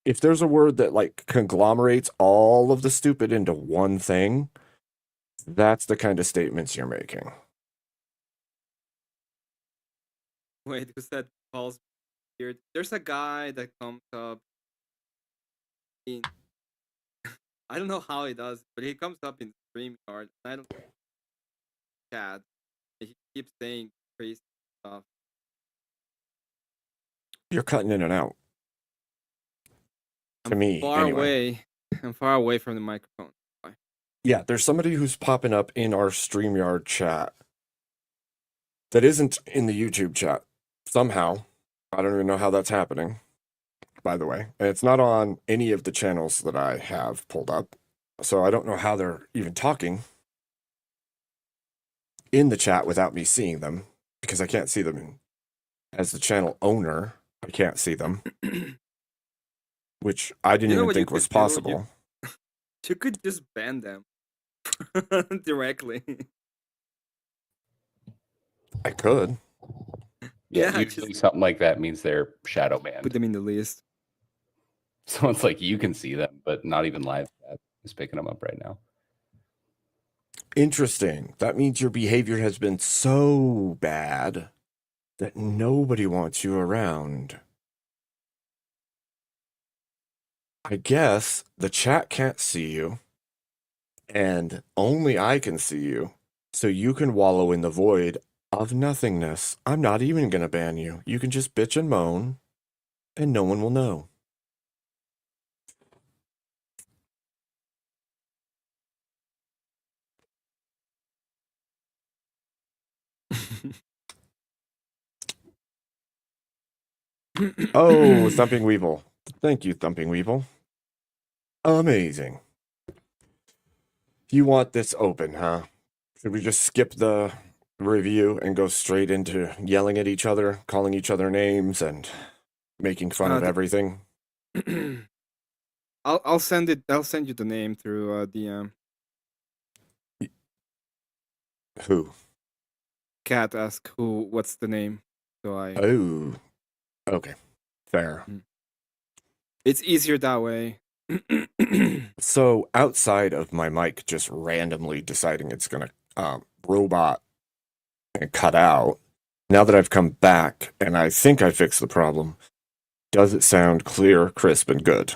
If there's a word that like conglomerates all of the stupid into one thing, that's the kind of statements you're making. Wait, who said Paul's beard? There's a guy that comes up in I don't know how he does, but he comes up in StreamYard. I don't chat. He keeps saying crazy stuff. You're cutting in and out. To me, Far anyway. away. I'm far away from the microphone. Yeah, there's somebody who's popping up in our StreamYard chat that isn't in the YouTube chat somehow. I don't even know how that's happening, by the way. And it's not on any of the channels that I have pulled up. So I don't know how they're even talking in the chat without me seeing them, because I can't see them as the channel owner. I can't see them, which I didn't You know even what you think was could do? possible. You could just ban them directly. I could. Yeah, Yeah, usually something like that means they're shadow Put banned. them in the list. So it's like you can see them, but not even live chat is picking them up right now. Interesting. That means your behavior has been so bad that nobody wants you around. I guess the chat can't see you, and only I can see you, so you can wallow in the void of nothingness. I'm not even going to ban you. You can just bitch and moan, and no one will know. Oh, Thumping Weevil. Thank you, Thumping Weevil. Amazing. You want this open, huh? Should we just skip the review and go straight into yelling at each other, calling each other names, and making fun of the- everything? I'll send it. I'll send you the name through DM. Who? Cat ask what's the name. So Oh, okay. Fair. it's easier that way. So outside of my mic just randomly deciding it's going to robot and cut out, now that I've come back and I think I fixed the problem, does it sound clear, crisp, and good?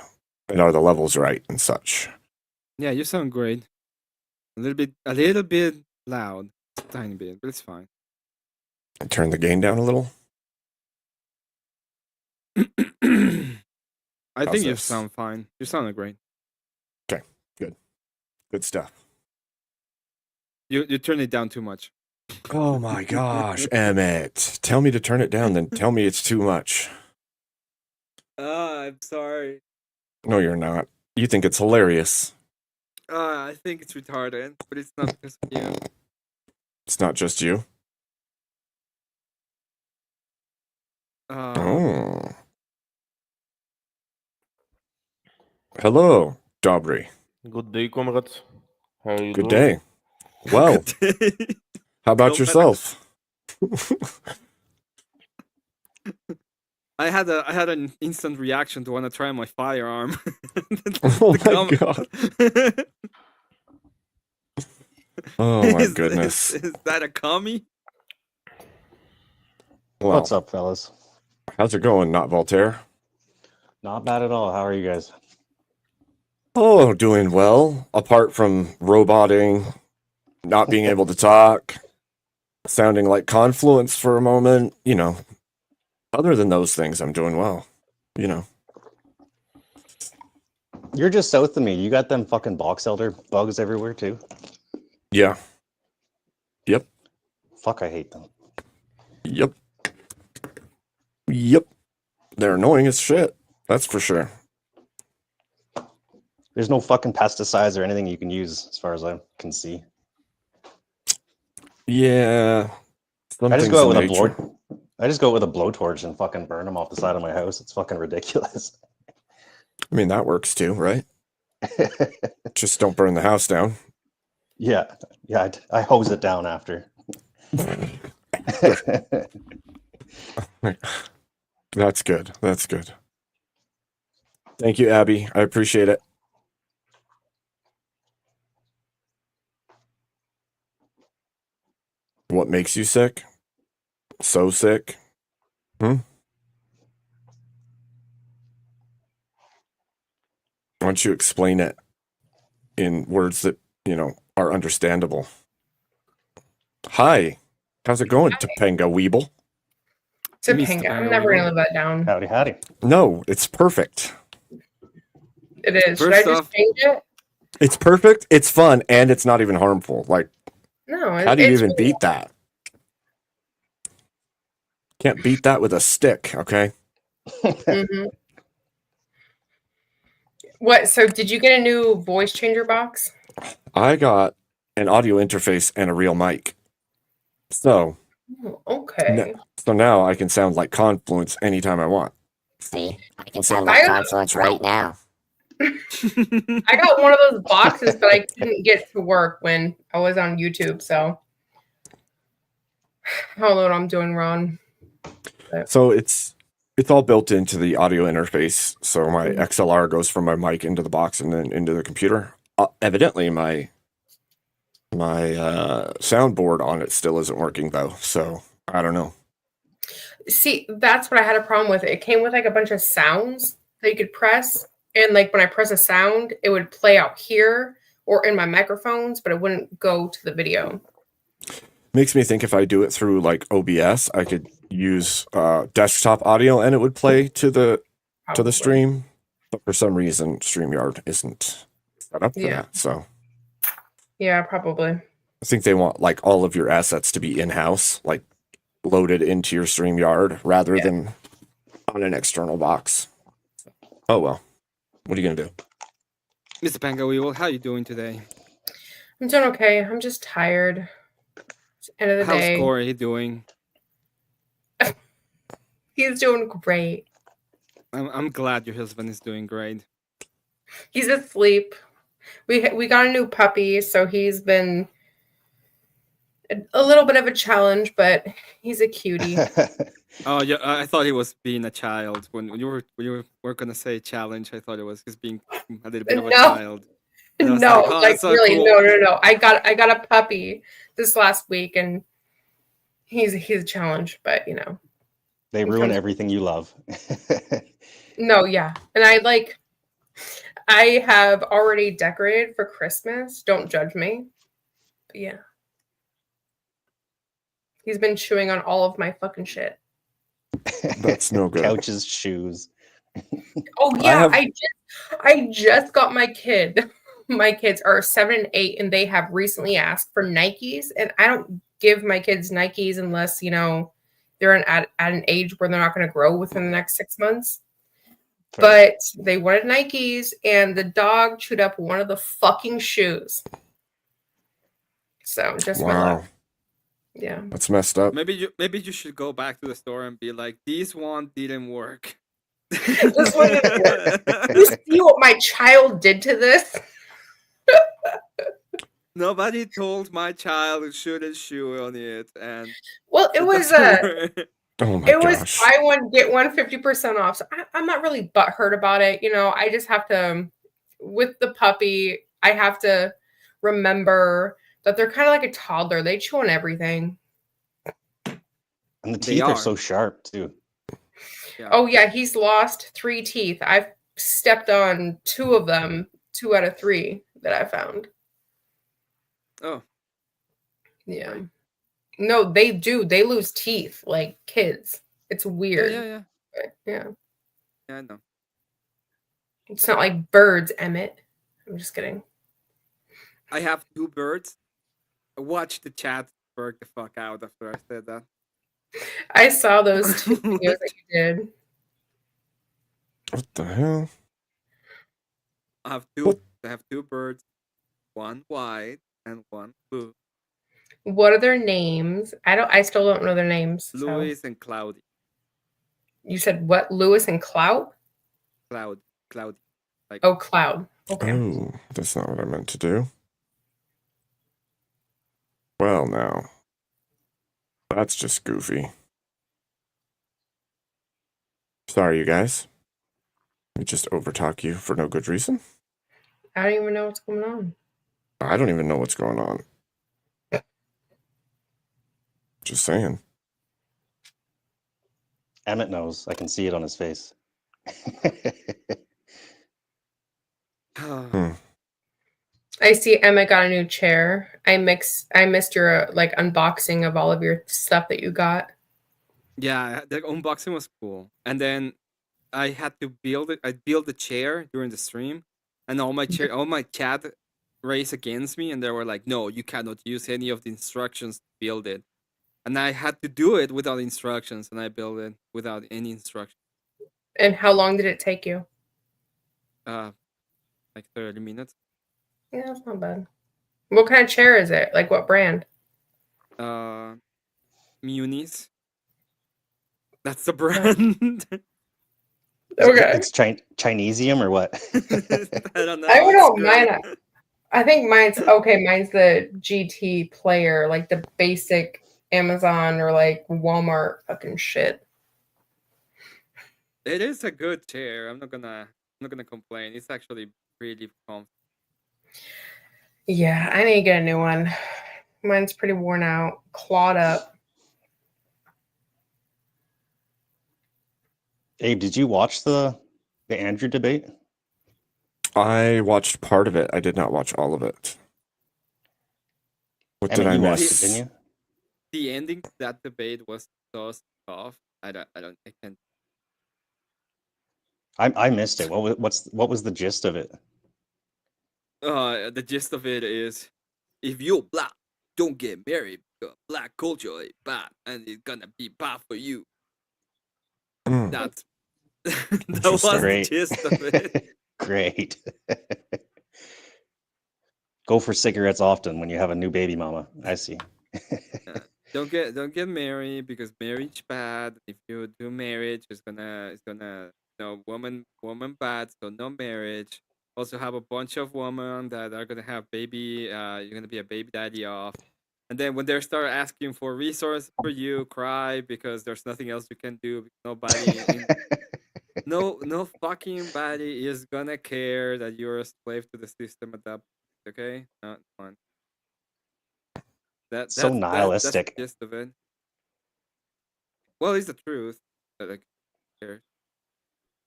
And are the levels right and such? Yeah, you sound great. A little bit loud, a tiny bit, but it's fine. Turn the gain down a little. I How's think you this? sound fine. You sounded great. Okay, good stuff. You turned it down too much. Oh my gosh, Emmett. Tell me to turn it down, then tell me it's too much. I'm sorry. No, you're not. You think it's hilarious. I think it's retarded, but it's not because of you. It's not just you. Oh. Hello, Dobry. Good day, comrades. How are you Good doing? day. Well, Good day. how about Comrades. yourself? I had an instant reaction to want to try my firearm. Oh my god. Oh my goodness. Is that a commie? Well, What's up, fellas? how's it going, Not Voltaire? Not bad at all. How are you guys? Oh, doing well. Apart from roboting, not being able to talk, sounding like Confluence for a moment, you know. Other than those things, I'm doing well. You know. You're just south of me. You got them fucking box elder bugs everywhere too. Yeah. Yep. Fuck, I hate them. Yep. Yep. They're annoying as shit. That's for sure. There's no fucking pesticides or anything you can use, as far as I can see. Yeah. I just go out with a blowtorch and fucking burn them off the side of my house. It's fucking ridiculous. I mean, that works too, right? Just don't burn the house down. Yeah, I hose it down after. That's good. That's good. Thank you, Abby. I appreciate it. What makes you sick? So sick? Why don't you explain it in words that, are understandable? Hi. How's it going, Topanga Weeble? Topanga. I'm never going to live that down. Howdy, howdy. No, it's perfect. It is. Should I just change it? It's perfect, it's fun, and it's not even harmful. Like, No. how do you even beat that? Can't beat that with a stick, okay? Mm-hmm. What? So, did you get a new voice changer box? I got an audio interface and a real mic. So, Okay. so now I can sound like Confluence anytime I want. See, I can sound like Confluence right now. I got one of those boxes, but I couldn't get to work when I was on YouTube. So, I don't know what I'm doing wrong. So it's all built into the audio interface. So my Mhm. XLR goes from my mic into the box and then into the computer. Evidently, my soundboard on it still isn't working though. So I don't know. See, that's what I had a problem with. It came with like a bunch of sounds that you could press, and like when I press a sound, it would play out here or in my microphones, but it wouldn't go to the video. Makes me think if I do it through like OBS, I could use desktop audio and it would play to the Probably. stream. But for some reason, StreamYard isn't set up for Yeah. that. So Yeah, probably. I think they want like all of your assets to be in-house, like loaded into your StreamYard rather than on an external box. Oh well. What are you gonna do? Mr. Pango Weevil, how you doing today? I'm doing okay. I'm just tired. It's the end of the How's day. Corey doing? He's doing great. I'm glad your husband is doing great. He's asleep. We got a new puppy, so he's been a little bit of a challenge, but he's a cutie. Oh yeah, I thought he was being a child when you were gonna say challenge. I thought it was just being a little bit of a child. And I was No, "Oh, like that's so really, cool." no. I got a puppy this last week, and he's a challenge, but you know. They ruin everything you love. No, yeah, and I have already decorated for Christmas. Don't judge me. But yeah, he's been chewing on all of my fucking shit. That's no good. Couches, shoes. Oh yeah, I just got my kid. My kids are 7 and 8, and they have recently asked for Nikes, and I don't give my kids Nikes unless they're at an age where they're not going to grow within the next 6 months. But they wanted Nikes, and the dog chewed up one of the fucking shoes. So just my luck. Yeah, that's messed up. Maybe you should go back to the store and be like, "This one didn't work." This one didn't work. You see what my child did to this? Nobody told my child to shoot a shoe on it, and well, it was oh my it was gosh. buy one get one 50% off. So I'm not really butthurt about it. I just have to, with the puppy, I have to remember that they're kind of like a toddler. They chew on everything. And the teeth are so sharp too. Yeah. Oh yeah, he's lost 3 teeth. I've stepped on 2 of them, 2 out of 3 that I found. Oh. Yeah. No, they do. They lose teeth like kids. It's weird. Yeah. But, yeah. Yeah, I know. It's not like birds, Emmett. I'm just kidding. I have 2 birds. Watch the chat work the fuck out after I said that. I saw those 2 videos that you did. What the hell? I have two birds, one white and one blue. What are their names? I still don't know their names. Louis and Cloudy. You said what? Lewis and Cloud? Cloudy. Like, oh, Cloud. Okay. Oh, that's not what I meant to do. Well, now. That's just goofy. Sorry, you guys. We just overtalk you for no good reason. I don't even know what's going on. I don't even know what's going on. Just saying. Emmett knows. I can see it on his face. I see Emma got a new chair. I missed your unboxing of all of your stuff that you got. Yeah, the unboxing was cool. And then I had to build it. I built the chair during the stream, and all my chat raised against me, and they were like, "No, you cannot use any of the instructions to build it." And I had to do it without instructions, and I built it without any instructions. And how long did it take you? Like 30 minutes. Yeah, that's not bad. What kind of chair is it? Like what brand? Munis. That's the brand. Okay. It's Chinesium or what? I don't know. I don't know. Mine. I think mine's okay. Mine's the GT player, like the basic Amazon or like Walmart fucking shit. It is a good chair. I'm not gonna complain. It's actually really comfortable. Yeah, I need to get a new one. Mine's pretty worn out, clawed up. Abe, did you watch the Andrew debate? I watched part of it. I did not watch all of it. What did I You watched miss? it, didn't you? The ending to that debate was so tough. I can't. I missed it. What was the gist of it? The gist of it is, if you're black, don't get married because black culture is bad and it's gonna be bad for you. That's that was the gist of it. Great. Go for cigarettes often when you have a new baby mama. I see. Don't get married because marriage bad. If you do marriage, it's gonna woman bad. So no marriage. Also have a bunch of women that are gonna have baby. You're gonna be a baby daddy off. And then when they start asking for resource for you, cry because there's nothing else you can do. No fucking body is gonna care that you're a slave to the system at that point. Okay, not fun. That's nihilistic. That's the gist of it. Well, it's the truth. Like,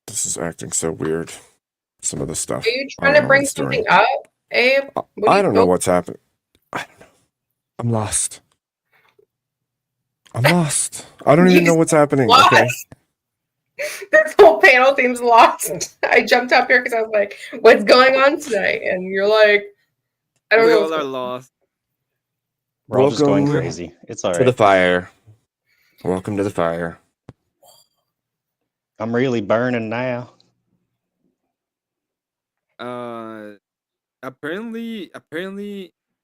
This is acting so weird. Some of the stuff. Are you trying to bring something up, Abe? I don't know what's happening. I don't know. I'm lost. I don't even know what's happening. Lost. Okay. This whole panel seems lost. I jumped up here because I was like, "What's going on tonight?" And you're like, "I don't know." We all are lost. We're all just going crazy. It's all right. To the fire. Welcome to the fire. I'm really burning now. Apparently,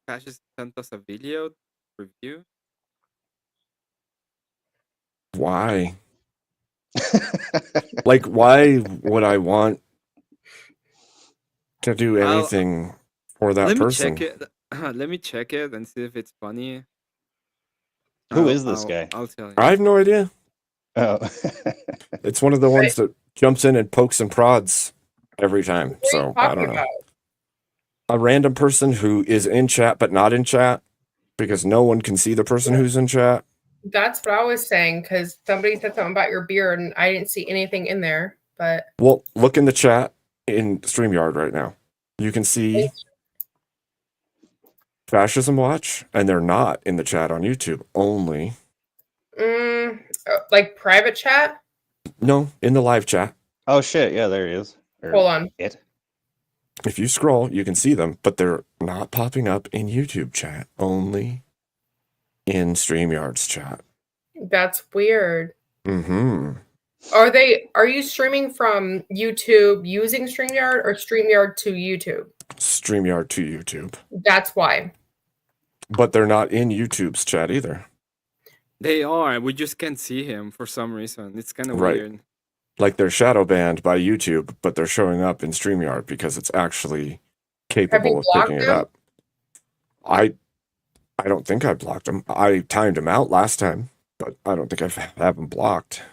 Cassius sent us a video review. Why? Like, why would I want to do anything for that person? Let me check it and see if it's funny. Who is this guy? I'll tell you. I have no idea. Oh. It's one of the ones that jumps in and pokes and prods every time. So I don't know. A random person who is in chat but not in chat because no one can see the person who's in chat. That's what I was saying because somebody said something about your beard and I didn't see anything in there. But Well, look in the chat in StreamYard right now. You can see Fascism Watch, and they're not in the chat on YouTube. Only like private chat. no in the live chat. Oh shit! Yeah, there he is. Hold on. If you scroll, you can see them, but they're not popping up in YouTube chat. Only in StreamYard's chat. That's weird. Mm-hmm. Are you streaming from YouTube using StreamYard or StreamYard to YouTube? StreamYard to YouTube. That's why. But they're not in YouTube's chat either. They are. We just can't see him for some reason. It's kind of Right. weird. Like they're shadow banned by YouTube, but they're showing up in StreamYard because it's actually capable of picking it up. I don't think I blocked him. I timed him out last time, but I don't think I have him blocked.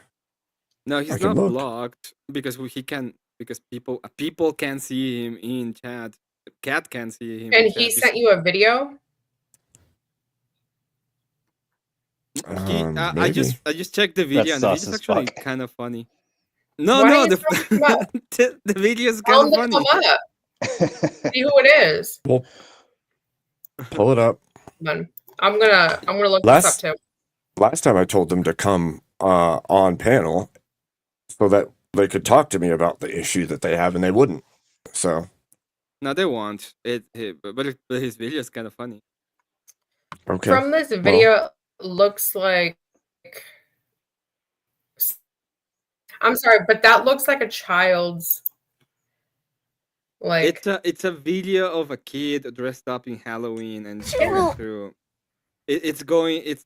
No, I he's can not look. blocked because people can see him in chat. Cat can see him. And in he chat. sent you a video? I just checked the video and the video's actually kind of funny. No, Why no, didn't you throw him up? the video's Tell kind of him to funny. come up. See who it is. Well, pull it up. I'm gonna look this up too. Last time I told them to come on panel so that they could talk to me about the issue that they have, and they wouldn't. So No, they won't. But his video is kind of funny. okay. From this video, it looks like. I'm sorry, but that looks like a child's. Like It's a video of a kid dressed up in Halloween and going through. It's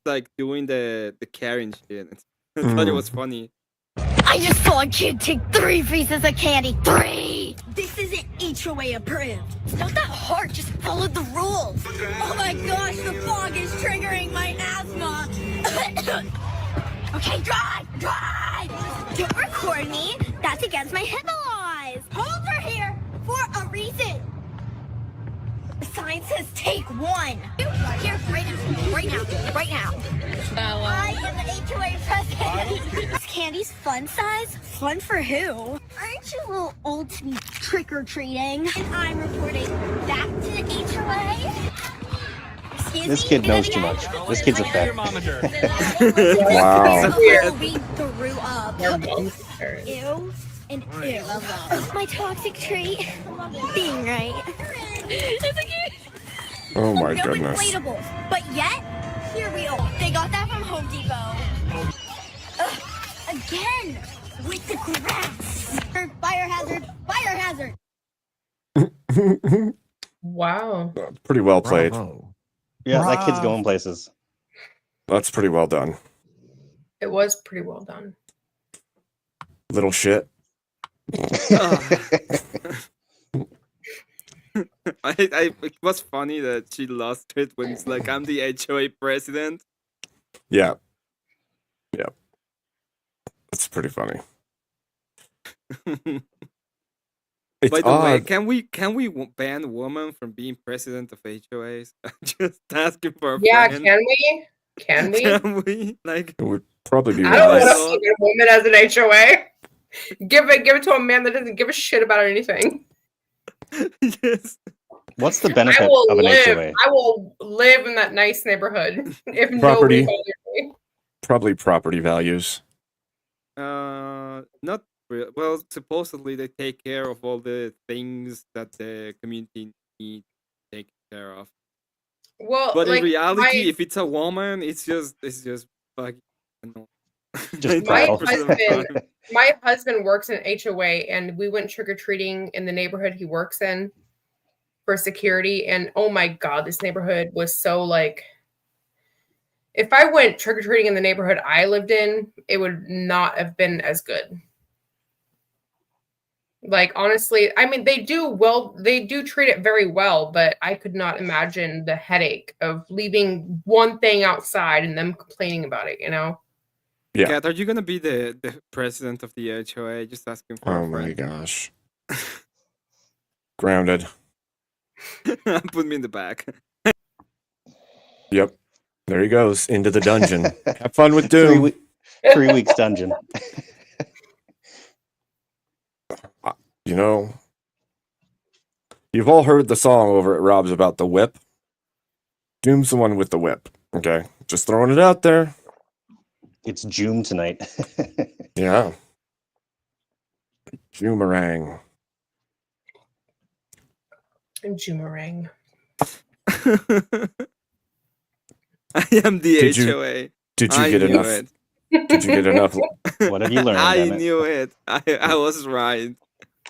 like doing the Karen shit. I thought it was funny. I just saw a kid take 3 pieces of candy. 3! This isn't HOA approved. It's not that hard, just follow the rules. Oh my gosh, the fog is triggering my asthma. Okay, drive! Don't record me. That's against my HIPAA laws. Hold her here for a reason. The sign says take one. Here, right now. I am the HOA president. Is Candy's fun size? Fun for who? Aren't you a little old to be trick-or-treating? And I'm reporting back to the HOA. This kid knows too much. This kid's a fed. Wow. We grew up. Ew and ew. My toxic trait, being right. It's like Oh my no goodness. inflatables, but yet here we are. They got that from Home Depot. Again with the grass. Fire hazard! Fire hazard! Wow. Pretty well played. Yeah, that kid's going places. That's pretty well done. It was pretty well done. Little shit. It was funny that she lost it when it's like, I'm the HOA president. Yeah. Yeah. That's pretty funny. It's By the way, odd. can we ban women from being president of HOAs? Just asking for a Yeah, friend. can we? Can we? Can we? Like, It would probably be I don't want nice. to see a woman as an HOA. Give it to a man that doesn't give a shit about anything. yes. What's the I benefit will of an live. HOA? I will live in that nice neighborhood if Property. nobody bothers me. Probably property values. Not real. Well, supposedly they take care of all the things that the community needs taken care of. Well, But like in reality, my, if it's a woman, it's just fucking annoying. Just my proud. husband, my husband works in an HOA, and we went trick or treating in the neighborhood he works in for security. And oh my god, this neighborhood was so like. If I went trick or treating in the neighborhood I lived in, it would not have been as good. Like honestly, I mean they do treat it very well, but I could not imagine the headache of leaving one thing outside and them complaining about it, you know? Yeah. Kat, are you gonna be the president of the HOA? Just asking for Oh a my friend. gosh. Grounded. Put me in the back. Yep. There he goes into the dungeon. Have fun with 3 Doom. 3 weeks dungeon. You know, you've all heard the song over at Rob's about the whip. Doom's the one with the whip. Okay, just throwing it out there. It's June tonight. Yeah. Joomerang. And Joomerang. I am the Did you- HOA. Did you I get knew enough? it. Did you get enough? What have you learned? I Emmett? knew it. I was right.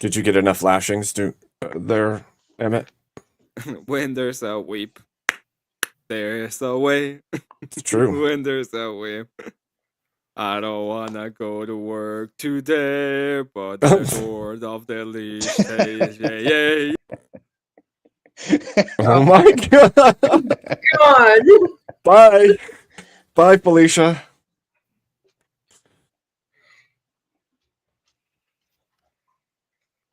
Did you get enough lashings there, Emmett? When there's a whip, there's a way. It's true. When there's a whip. I don't wanna go to work today, but the board of the league says yeah, yeah. Oh my god! God. Bye, bye, Felicia.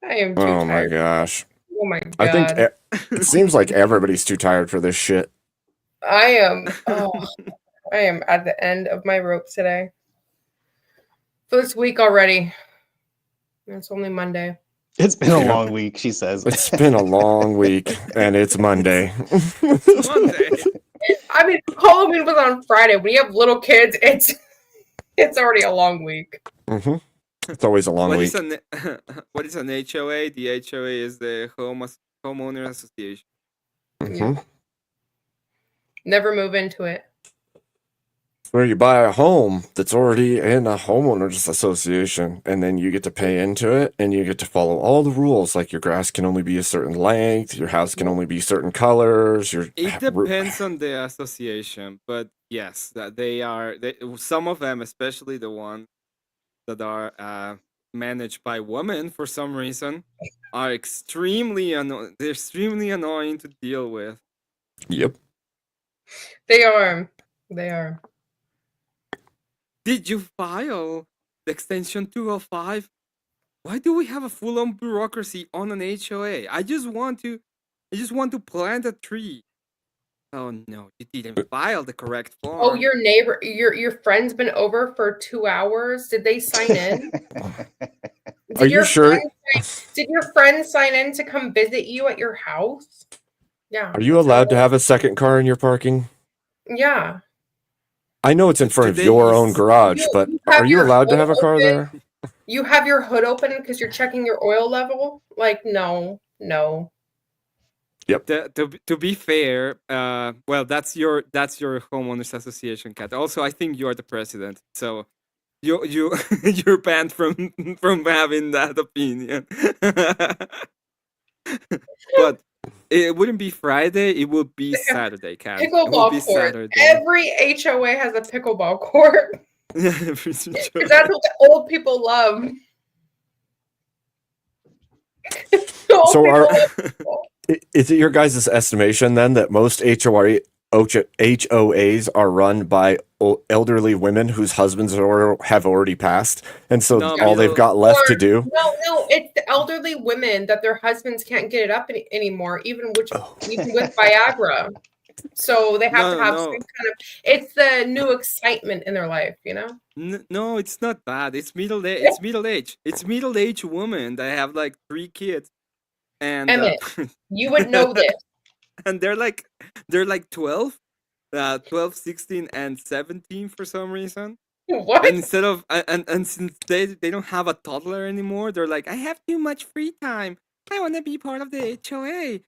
I am too Oh my tired. gosh! Oh my god. I think it seems like everybody's too tired for this shit. I am I am at the end of my rope today. For this week already. It's only Monday. It's been a Yeah. long week, she says. It's been a long week, and it's Monday. Monday. I mean, Halloween was on Friday. When you have little kids, it's already a long week. hmm It's always a long What week. is an what is an HOA? The HOA is the homeowner association. hmm Never move into it. Where you buy a home that's already in a homeowners association, and then you get to pay into it, and you get to follow all the rules. Like your grass can only be a certain length, your house can only be certain colors. It depends on the association, but yes, that some of them, especially the ones that are managed by women for some reason, are extremely annoying. They're extremely annoying to deal with. Yep. They are. They are. Did you file the extension 205? Why do we have a full-on bureaucracy on an HOA? I just want to plant a tree. Oh no, you didn't file the correct form. Oh, your neighbor, your friend's been over for 2 hours. Did they sign in? Are you sure? Did your friend sign in to come visit you at your house? Yeah. Are you allowed to have a second car in your parking? Yeah. I know it's in front of Today your is- own garage, but have are you your allowed to hood have a car open? there? You have your hood open because you're checking your oil level? Like, no. Yep. To be fair, well, that's your homeowners association, Kat. Also, I think you are the president, so you you're banned from having that opinion. But it wouldn't be Friday; it would be Saturday, Kat. It would Pickleball be court. Saturday. Every HOA has a pickleball court. Yeah, Because that's what the old people love. So is it your guys' estimation then that most HOAs are run by elderly women whose husbands have already passed, and so No, all they've got left to do? No, it's the elderly women that their husbands can't get it up anymore, even with Viagra. So they have to have some kind of. It's the new excitement in their life, you know. No, it's not that. It's middle age. It's middle age. It's middle-aged women that have like 3 kids, and Emmett, you would know this. And they're like 12, 16, and 17 for some reason. What? And instead of and since they don't have a toddler anymore, they're like, I have too much free time. I want to be part of the HOA.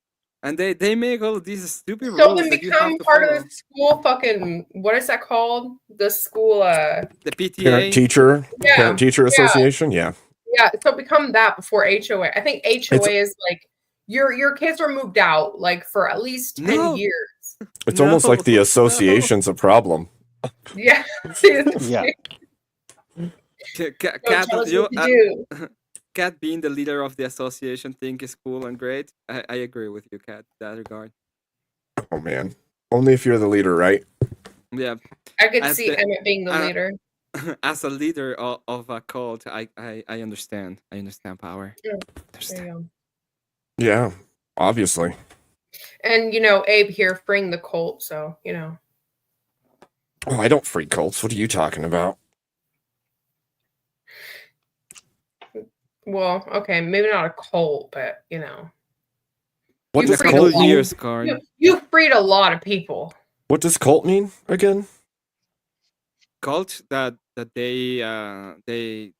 And they make all of these stupid So rules then that you have become to part follow. of the school fucking, what is that called? The school The PTA. Parent teacher association. Yeah. Yeah, so become that before HOA. I think HOA is like your kids were moved out like for at least 10 years. It's almost like the association's a problem. Yeah. Yeah. Kat, tell us what to do. Kat being the leader of the association think is cool and great. I agree with you, Kat, in that regard. Oh man. Only if you're the leader, right? Yeah. I could see Emmett being the leader. As a leader of a cult, I understand. I understand power. Yeah. There you go. Yeah, obviously. And you know, Abe here freeing the cult, so you know. Oh, I don't free cults. What are you talking about? Well, okay, maybe not a cult, but you know. What You does freed cult a lot- mean? Years, Card. You freed a lot of people. What does cult mean again? Cult that they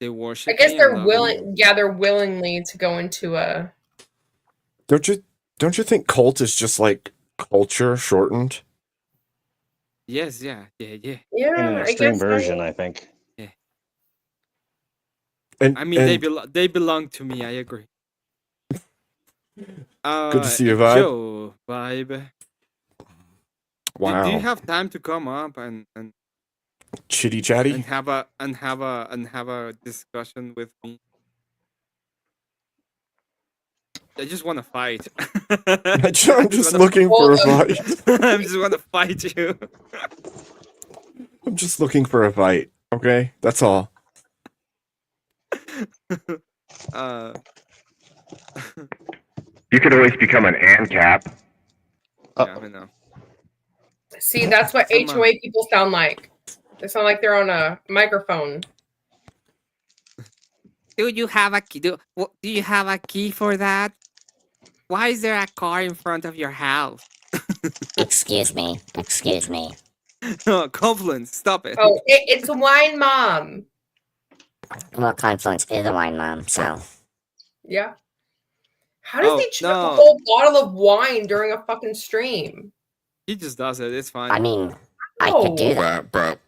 worship. I guess me and they're love willing. me. Yeah, they're willingly to go into a. Don't you think cult is just like culture shortened? Yes, yeah. Yeah, In an I extreme guess so. version, I think. Yeah. And I mean, they belong to me. I agree. Good to see you, Vibe. Joe, Vibe. Wow. Do you have time to come up and Chitty chatty? and have a discussion with me? I just want to fight. I'm just looking for a fight. I just want to fight you. I'm just looking for a fight. Okay, that's all. You could always become an ANCAP. Yeah, I know. See, that's what Come on. HOA people sound like. They sound like they're on a microphone. Do you have a key? Do you have a key for that? Why is there a car in front of your house? Excuse me. Excuse me. No, Confluence, stop it. Oh, it's a wine mom. Well, Confluence is a wine mom, so. Yeah. How does Oh, he chug no. a whole bottle of wine during a fucking stream? He just does it. It's fine. I mean, I could do Oh. that, but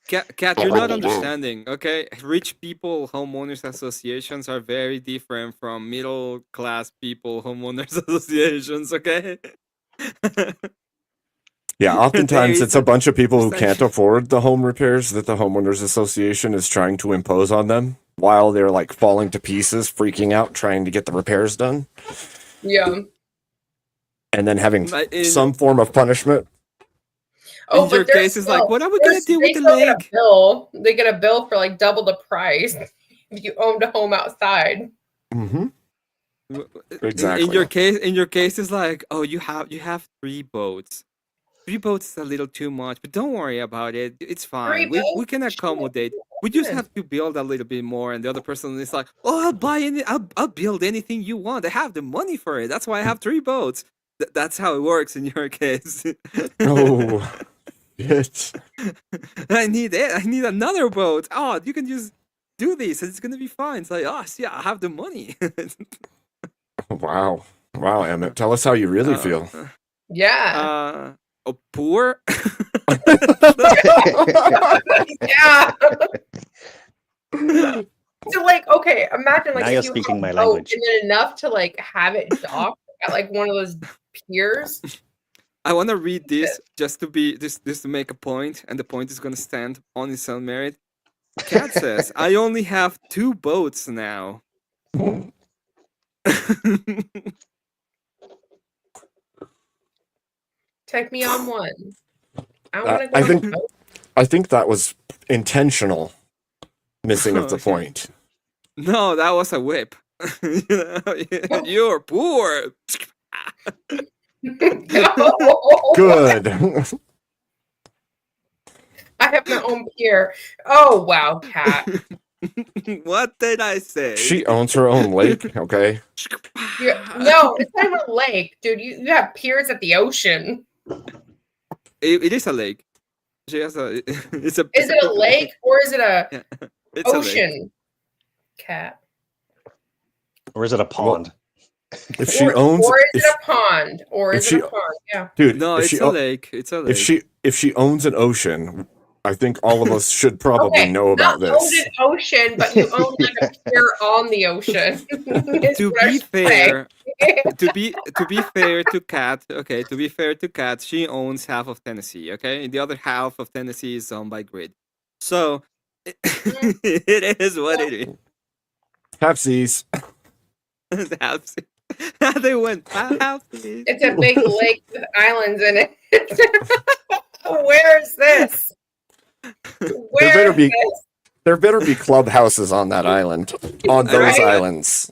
Kat, I you're not wouldn't do that. understanding, okay? Rich people homeowners associations are very different from middle class people homeowners associations, okay? Yeah, oftentimes There it's is a bunch of people who perception. can't afford the home repairs that the homeowners association is trying to impose on them while they're like falling to pieces, freaking out, trying to get the repairs done, Yeah. and then having But some form of punishment. Oh, In your but they're case, it's like, still, what are we gonna do they with the still get a lake? bill. They get a bill for like double the price if you owned a home outside. Mm-hmm. In your case, it's like, oh, you have 3 boats. 3 boats is a little too much, but don't worry about it. It's 3 fine. We boats? can accommodate. We just have to build a little bit more, and the other person is like, oh, I'll build anything you want. I have the money for it. That's why I have 3 boats. That's how it works in your case. Oh, shit. I need it. I need another boat. Oh, you can just do this. It's gonna be fine. It's like, oh, see, I have the money. Wow. Wow, Emmett. Tell us how you really feel. Yeah. Poor. Yeah. So like, okay, imagine like Now you're if you speaking have my a boat language. and then enough to like have it docked at like one of those piers. I want to read this just to be just to make a point, and the point is gonna stand on its own merit. Cat says, "I only have 2 boats now." Take me on one. I want to go I on think a boat. I think that was intentional missing of the point. No, that was a whip. You're poor. Good. I have my own pier. Oh wow, Cat. What did I say? She owns her own lake, okay? No, it's not even a lake, dude. You have piers at the ocean. It is a lake. She has a. It's a. Is it a lake or is it a It's a lake. ocean? Cat. Or is it a pond? If she owns, or is if, it a pond? Or if is she- it a pond? Yeah. dude, No, if it's she a o- lake. It's a lake. if she owns an ocean, I think all of us should probably Okay, know about not owned this. an ocean, but you own like a pier on the ocean. Is To what I be should fair, say. to be fair to Kat, okay, to be fair to Kat, she owns half of Tennessee, okay? And the other half of Tennessee is owned by Grid. So it is what it is. Halfsies. Halfsies. They went halfsies. It's a big lake with islands in it. Where is this? Where is this? There better be clubhouses on that island. On those Right? islands.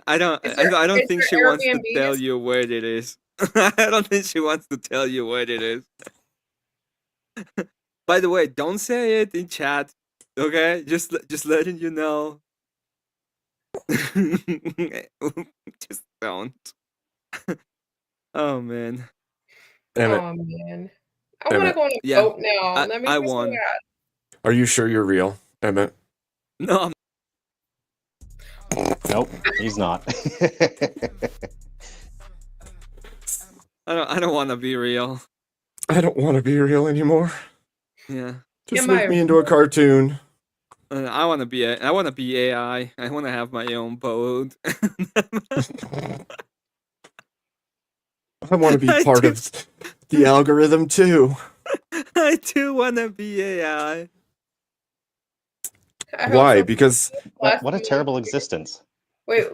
I don't is think there she wants to Airbnbs? tell you where it is. I don't think she wants to tell you what it is. By the way, don't say it in chat. Okay? Just letting you know. Just don't. Oh man. Emmett, Oh man. I want to Emmett. go on a Yeah, boat now. That makes I me so won. sad. Are you sure you're real, Emmett? No, I'm Nope, he's not. I don't want to be real. I don't want to be real anymore. Yeah. Just Am make I me into a cartoon. I want to be AI. I want to have my own boat. I want to be I part do. of the algorithm too. I do want to be AI. I hope Why? so. Because What a terrible existence. Wait,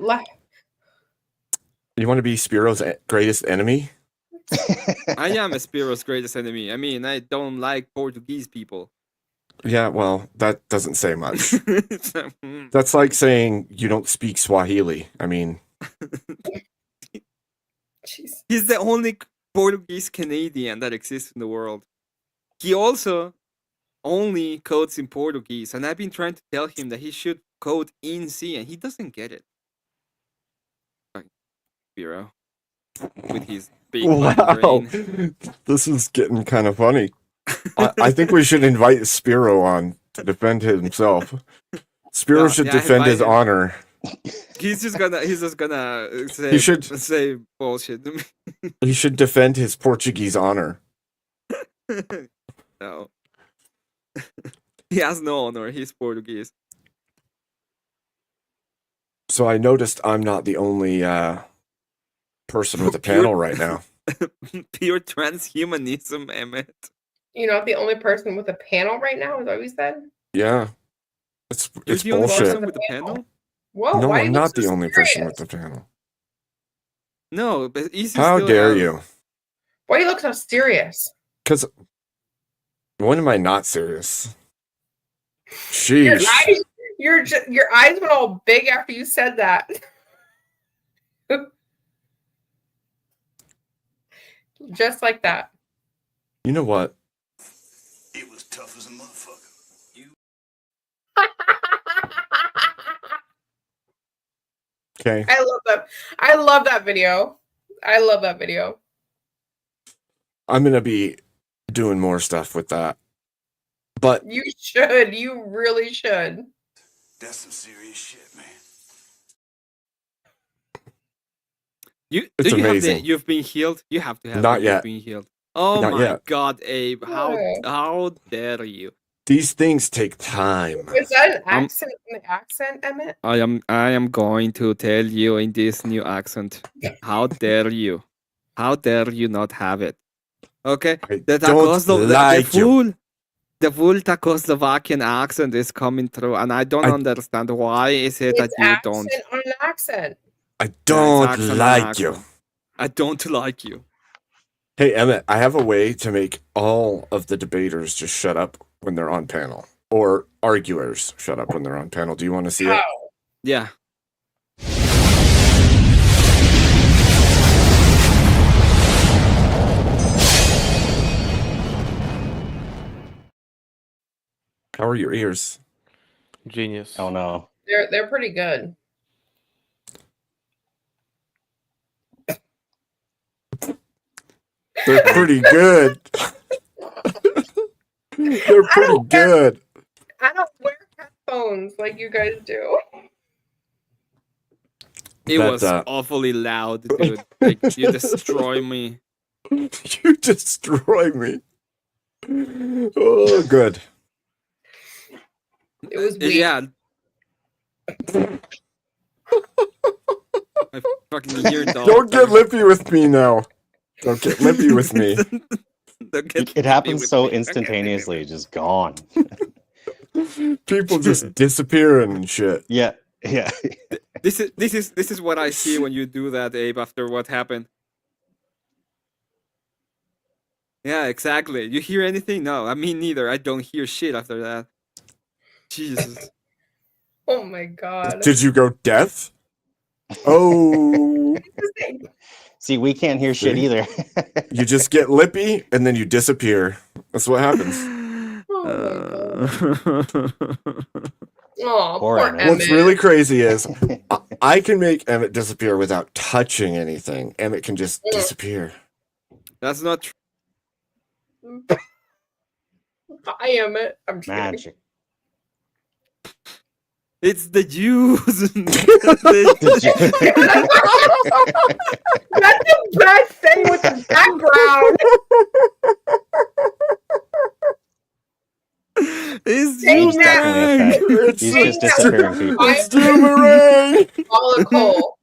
you want to be Spiro's greatest enemy? I am a Spiro's greatest enemy. I mean, I don't like Portuguese people. Yeah, well, that doesn't say much. So, That's like saying you don't speak Swahili. I mean, jeez. he's the only Portuguese Canadian that exists in the world. He also only codes in Portuguese, and I've been trying to tell him that he should code in C, and he doesn't get it. Like, Spiro, with his big fucking wow, brain. this is getting kind of funny. I think we should invite Spiro on to defend himself. Spiro No, should yeah, defend his invite him. honor. He's just gonna say, He should- say bullshit. He should defend his Portuguese honor. No. He has no honor. He's Portuguese. So I noticed I'm not the only person with a panel right now. Pure transhumanism, Emmett. You're not the only person with a panel right now, is that what you said? Yeah, it's You're it's the only person bullshit. with a panel? Whoa, No, why do I'm you look not so the only person with serious? the panel. No, but Easy How still dare has- you? Why do you look so serious? Because When am I not serious? Your Sheesh. eyes, your eyes went all big after you said that. Just like that. You know what? It was tough as a motherfucker. Okay. I love that. I love that video. I love that video. I'm gonna be doing more stuff with that. But You should. You really should. That's some serious shit, man. It's Do you have the amazing. you've been healed? You have to have Not the yet. you've been healed. Oh Not my yet. god, Abe. Yeah. How dare you? These things take time. Is that an accent? An accent, Emmett? I am going to tell you in this new accent. How dare you? How dare you not have it? Okay? The don't like you. The full Czechoslovakian accent is coming through, and I don't understand why is it that It's you accent don't. on an accent. I Yeah, it's don't accent on like you. accent. I don't like you. Hey Emmett, I have a way to make all of the debaters just shut up when they're on panel. Or arguers shut up when they're on panel. Do you want to see it? How? Yeah. How are your ears? Genius. Oh no. They're pretty good. They're pretty good. They're pretty good. I don't wear headphones like you guys do. It That, was awfully loud, dude. Like, you destroy me. You destroy me. Oh, good. It was weak. Yeah. My fucking ear dog. Don't get lippy with me now. Don't get lippy with me. It happens so instantaneously, just gone. People just disappearing and shit. Yeah, yeah. This is what I see when you do that, Abe, after what happened. Yeah, exactly. You hear anything? No, I mean neither. I don't hear shit after that. Jesus. Oh my god. Did you go deaf? Oh. See, we can't hear shit See? either. You just get lippy and then you disappear. That's what happens. Oh, Poor poor Emmett. Emmett. What's really crazy is I can make Emmett disappear without touching anything. Emmett can just disappear. That's not true. Hi, Emmett. I'm kidding. Magic. It's the Jews. That's the best thing with the background. It's He's definitely a pet. He's just disappearing people. It's Boomerang! Follicle.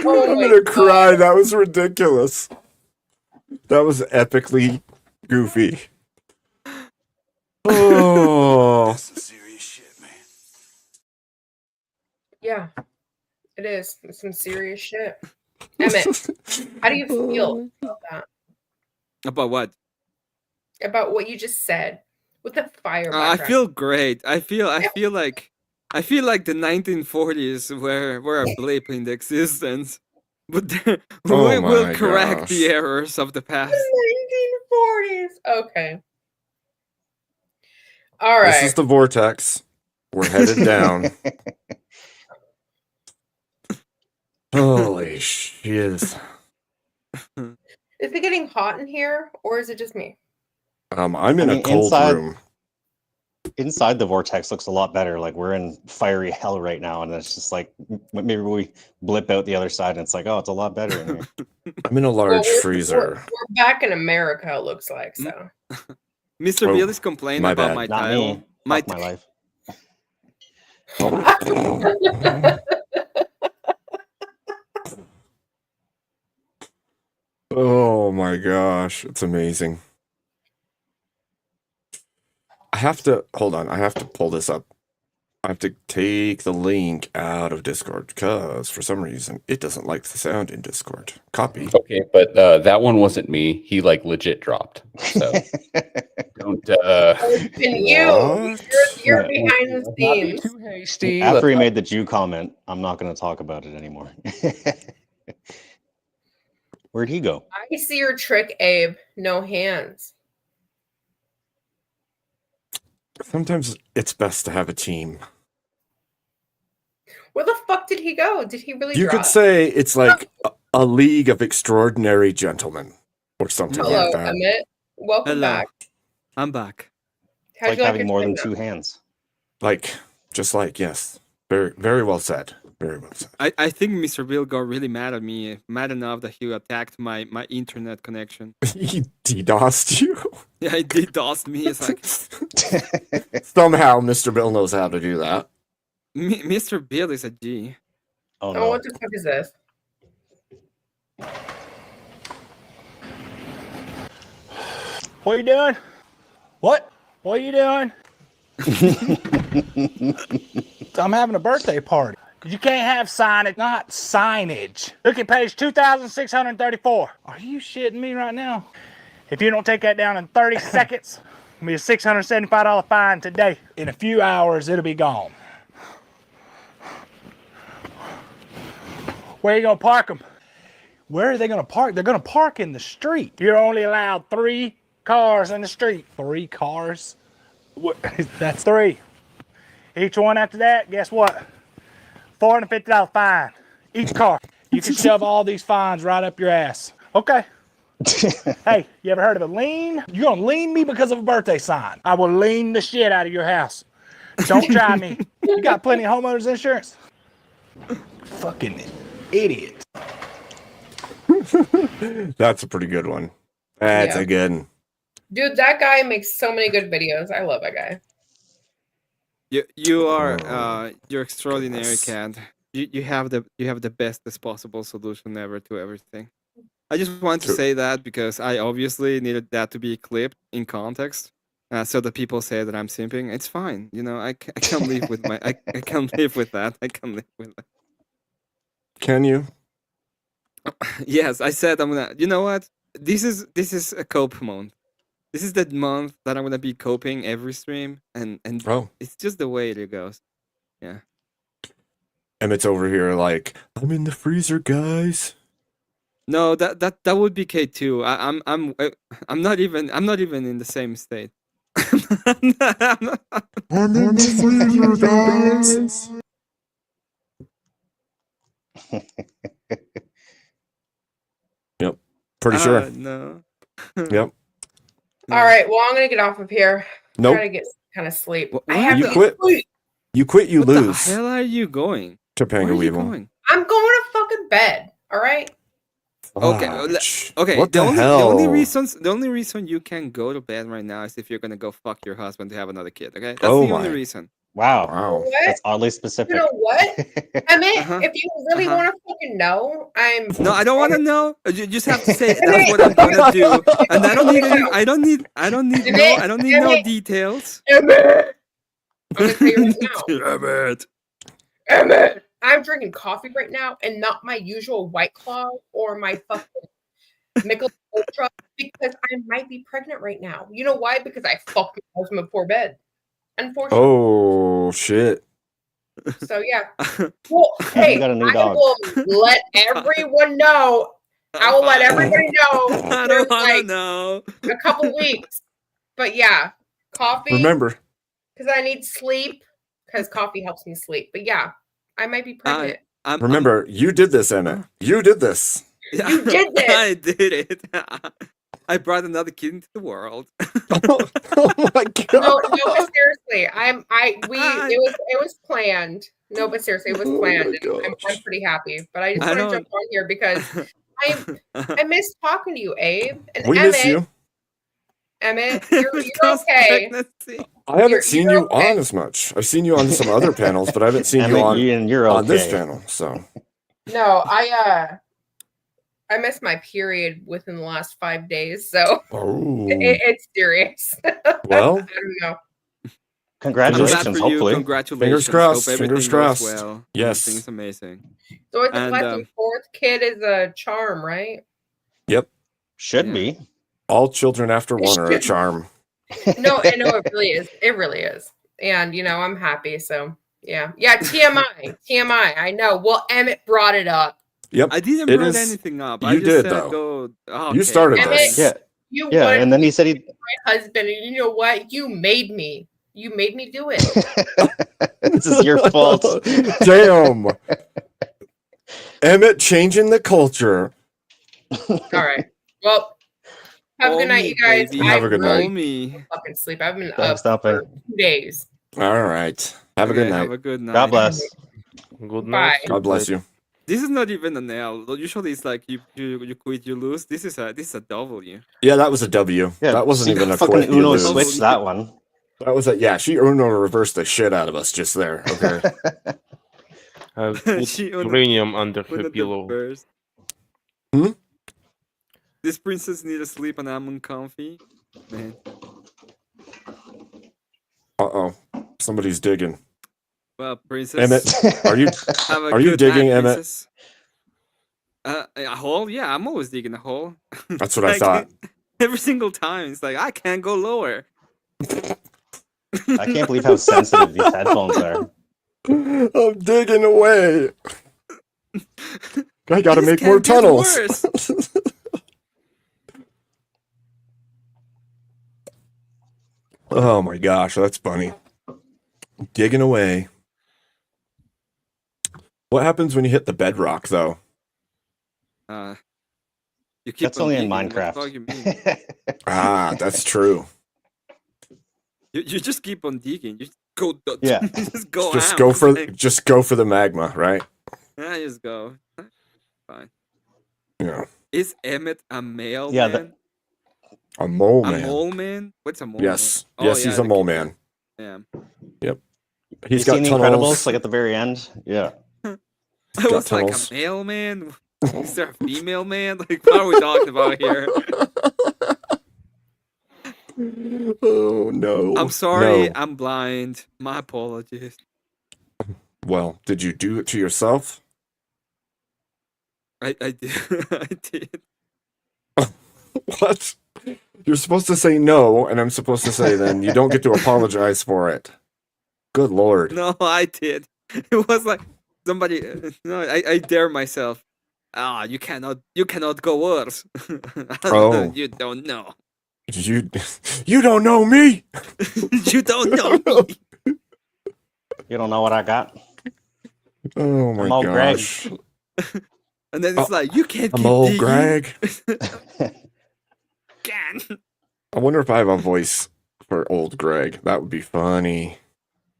Oh I'm my gonna God. cry. That was ridiculous. That was epically goofy. Oh. That's some serious shit, man. Yeah, it is. It's some serious shit. Emmett, how do you feel about that? About what? About what you just said with the fire I background? feel great. I feel like the 1940s were a blip in the existence, but Oh we will my correct gosh. the errors of the past. 1940s. Okay. All right. This is the vortex. We're headed down. Holy shit. Is it getting hot in here, or is it just me? I'm in a cold inside, room. Inside the vortex looks a lot better. Like we're in fiery hell right now, and it's just like maybe we blip out the other side, and it's like, oh, it's a lot better in here. I'm in a large freezer. We're back in America, it looks like. So. Mr. Oh, Bill is complaining my about bad. my Not title. me. Fuck my life. Oh my gosh, it's amazing. I have to hold on. I have to pull this up. I have to take the link out of Discord because for some reason it doesn't like the sound in Discord. Copy. Okay, but that one wasn't me. He like legit dropped. So don't. It's been you. What? You're behind the Let's not be scenes. too hasty. After Let's he not- made the Jew comment, I'm not going to talk about it anymore. Where'd he go? I see your trick, Abe. No hands. Sometimes it's best to have a team. Where the fuck did he go? Did he really You drop? could say it's like a league of extraordinary gentlemen or something Hello, like that. Emmett. Welcome Hello. back. I'm back. How'd Like you having your more time than now? 2 hands. Like, just like, yes. Very, very well said. Very well said. I think Mr. Bill got really mad at me, mad enough that he attacked my internet connection. He DDoSed you. Yeah, he did DOS me. It's like Somehow Mr. Bill knows how to do that. Mr. Bill is a G. Oh, Oh, no. what the fuck is this? What are you doing? What? What are you doing? I'm having a birthday party. Cause you can't have signage, not signage. Look at page 2,634. Are you shitting me right now? If you don't take that down in 30 seconds, it'll be a $675 fine today. In a few hours, it'll be gone. Where are you gonna park them? Where are they gonna park? They're gonna park in the street. You're only allowed 3 cars in the street. 3 cars? What? That's 3. Each one after that, guess what? $450 fine. Each car. You can shove all these fines right up your ass. Okay. Hey, you ever heard of a lien? You're gonna lien me because of a birthday sign. I will lien the shit out of your house. Don't try me. You got plenty of homeowners insurance? Fucking idiot. That's a pretty good one. That's Yeah. a good one. Dude, that guy makes so many good videos. I love that guy. You are you're extraordinary, Cat. You have the bestest possible solution ever to everything. I just want to say that because I obviously needed that to be clipped in context, so that people say that I'm simping. It's fine, you know. I can live with my I can live with that. I can live with that. Can you? Yes, I said I'm gonna. You know what? This is a cope month. This is the month that I'm gonna be coping every stream, and it's just the way it goes. Yeah. Emmett's over here like, I'm in the freezer, guys. No, that would be K2. I'm not even in the same state. I'm in the freezer, guys. Yep. Pretty sure. No. Yep. All right, well, I'm gonna get off of here. Nope. Try to get kind of sleep. I What? have You to quit. sleep. You quit, you What lose. the hell are you going? Topanga Where are you Weevil. going? I'm going to fucking bed. All right. Okay, Fudge. okay. What the only hell? the only reason you can go to bed right now is if you're gonna go fuck your husband to have another kid. Okay, that's Oh the only my. reason. Wow. Wow. What? That's oddly specific. You know what? Emmett, Uh-huh. if you really Uh-huh. want to fucking know, I'm. No, I don't want to know. You just have to say that's what I'm gonna do, and I don't need any. I don't need no details. Emmett. I'm gonna tell you right now. Emmett. Emmett. I'm drinking coffee right now, and not my usual White Claw or my fucking Michelob Ultra because I might be pregnant right now. You know why? Because I fucked my husband before bed. Unfortunately. Oh, shit. So yeah. Well, hey, got a new I dog. will let everyone know. I will let everybody know. I There's don't want to like know. a couple weeks. But yeah, coffee Remember, because I need sleep because coffee helps me sleep. But yeah, I might be pregnant. remember, you did this, Emmett. You did this. Yeah, You did this. I did it. I brought another kid into the world. Oh my god. No, but seriously, it was planned. No, but seriously, it was planned. And I'm pretty happy. But I just I want to don't- jump on here because I miss talking to you, Abe. And We Emmett, miss you. Emmett, you're okay. I haven't seen you're you on as much. I've seen you on some other panels, but I haven't seen you Emmett, you're on this okay. channel. So No, I missed my period within the last 5 days, so Oh. it's serious. Well. I don't know. Congratulations, I'm glad for hopefully. you. Congratulations. Fingers crossed. Hope everything Fingers goes crossed. well. Yes. Everything's amazing. So it's a And, blessing. Fourth kid is a charm, right? Yep. Should be. All children after one are a charm. No, I know it really is. It really is. And I'm happy. So yeah. TMI. TMI. I know. Well, Emmett brought it up. Yep. I didn't it bring is- anything up. You I just did, said though. go. Oh, You okay, started fine. this. Yeah. You Yeah, wanted and then he said he. my husband, and you know what? You made me. You made me do it. This is your fault. Damn. Emmett changing the culture. All right. Well, have a Call good night, me, you guys. baby. Have a good really night. Me. fucking sleep. I've been Thanks, up Dumpy. for 2 days. All right. Have a good night. Have a good night. God bless. Good Bye. night. God bless you. This is not even an L. Usually it's like you quit, you lose. This is a W. Yeah, that was a W. Yeah, that wasn't she even a fucking quit. you Uno lose. switched that one. That was she Uno reversed the shit out of us just there. Okay. I've put She uranium under One her of the pillow. first. Hmm? This princess need to sleep and I'm uncomfy. Man. Uh-oh. Somebody's digging. Well, princess. Emmett, are you Have a are you good digging, night, Emmett? princess. A hole? Yeah, I'm always digging a hole. That's what I thought. Every single time, it's like I can't go lower. I can't believe how sensitive these headphones are. I'm digging away. I gotta This make more can't get tunnels. worse. Oh my gosh, that's funny. Digging away. What happens when you hit the bedrock, though? You keep That's on only in digging, what the Minecraft. fuck you mean? Ah, that's true. You just keep on digging. You just go. Yeah. just go. Just out. go for Like, just go for the magma, right? yeah, just go. Fine. Yeah. Is Emmett a male Yeah, man? A mole A man. mole man? What's a mole Yes. man? Yes, he's a mole man. Yeah. Yep. You He's got seen The tunnels. Incredibles, like at the very end? Yeah. I got was like tunnels. a male man. Is there a female man? Like, what are we talking about here? Oh no. I'm sorry. No. I'm blind. My apologies. Well, did you do it to yourself? I did. I did. What? You're supposed to say no, and I'm supposed to say then you don't get to apologize for it. Good lord. No, I did. It was like somebody. No, I dare myself. Ah, you cannot go worse. Oh. You don't know. You don't know me. You don't know me. You don't know what I got? Oh my I'm all Greg. gosh. And then it's like you can't. I'm keep old digging. Greg. Can. I wonder if I have a voice for old Greg. That would be funny.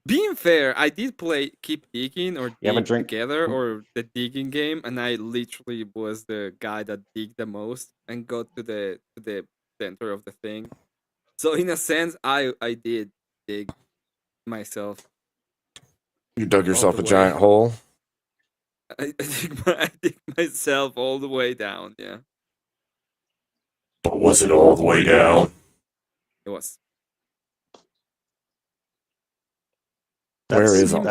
Being fair, I did play Keep Digging or You have a Dig drink? Together or the digging game, and I literally was the guy that digged the most and got to the center of the thing. So in a sense, I did dig myself. You dug yourself the a giant way. hole. I dig myself all the way down. Yeah, But was it all the way down? it was. Where is it?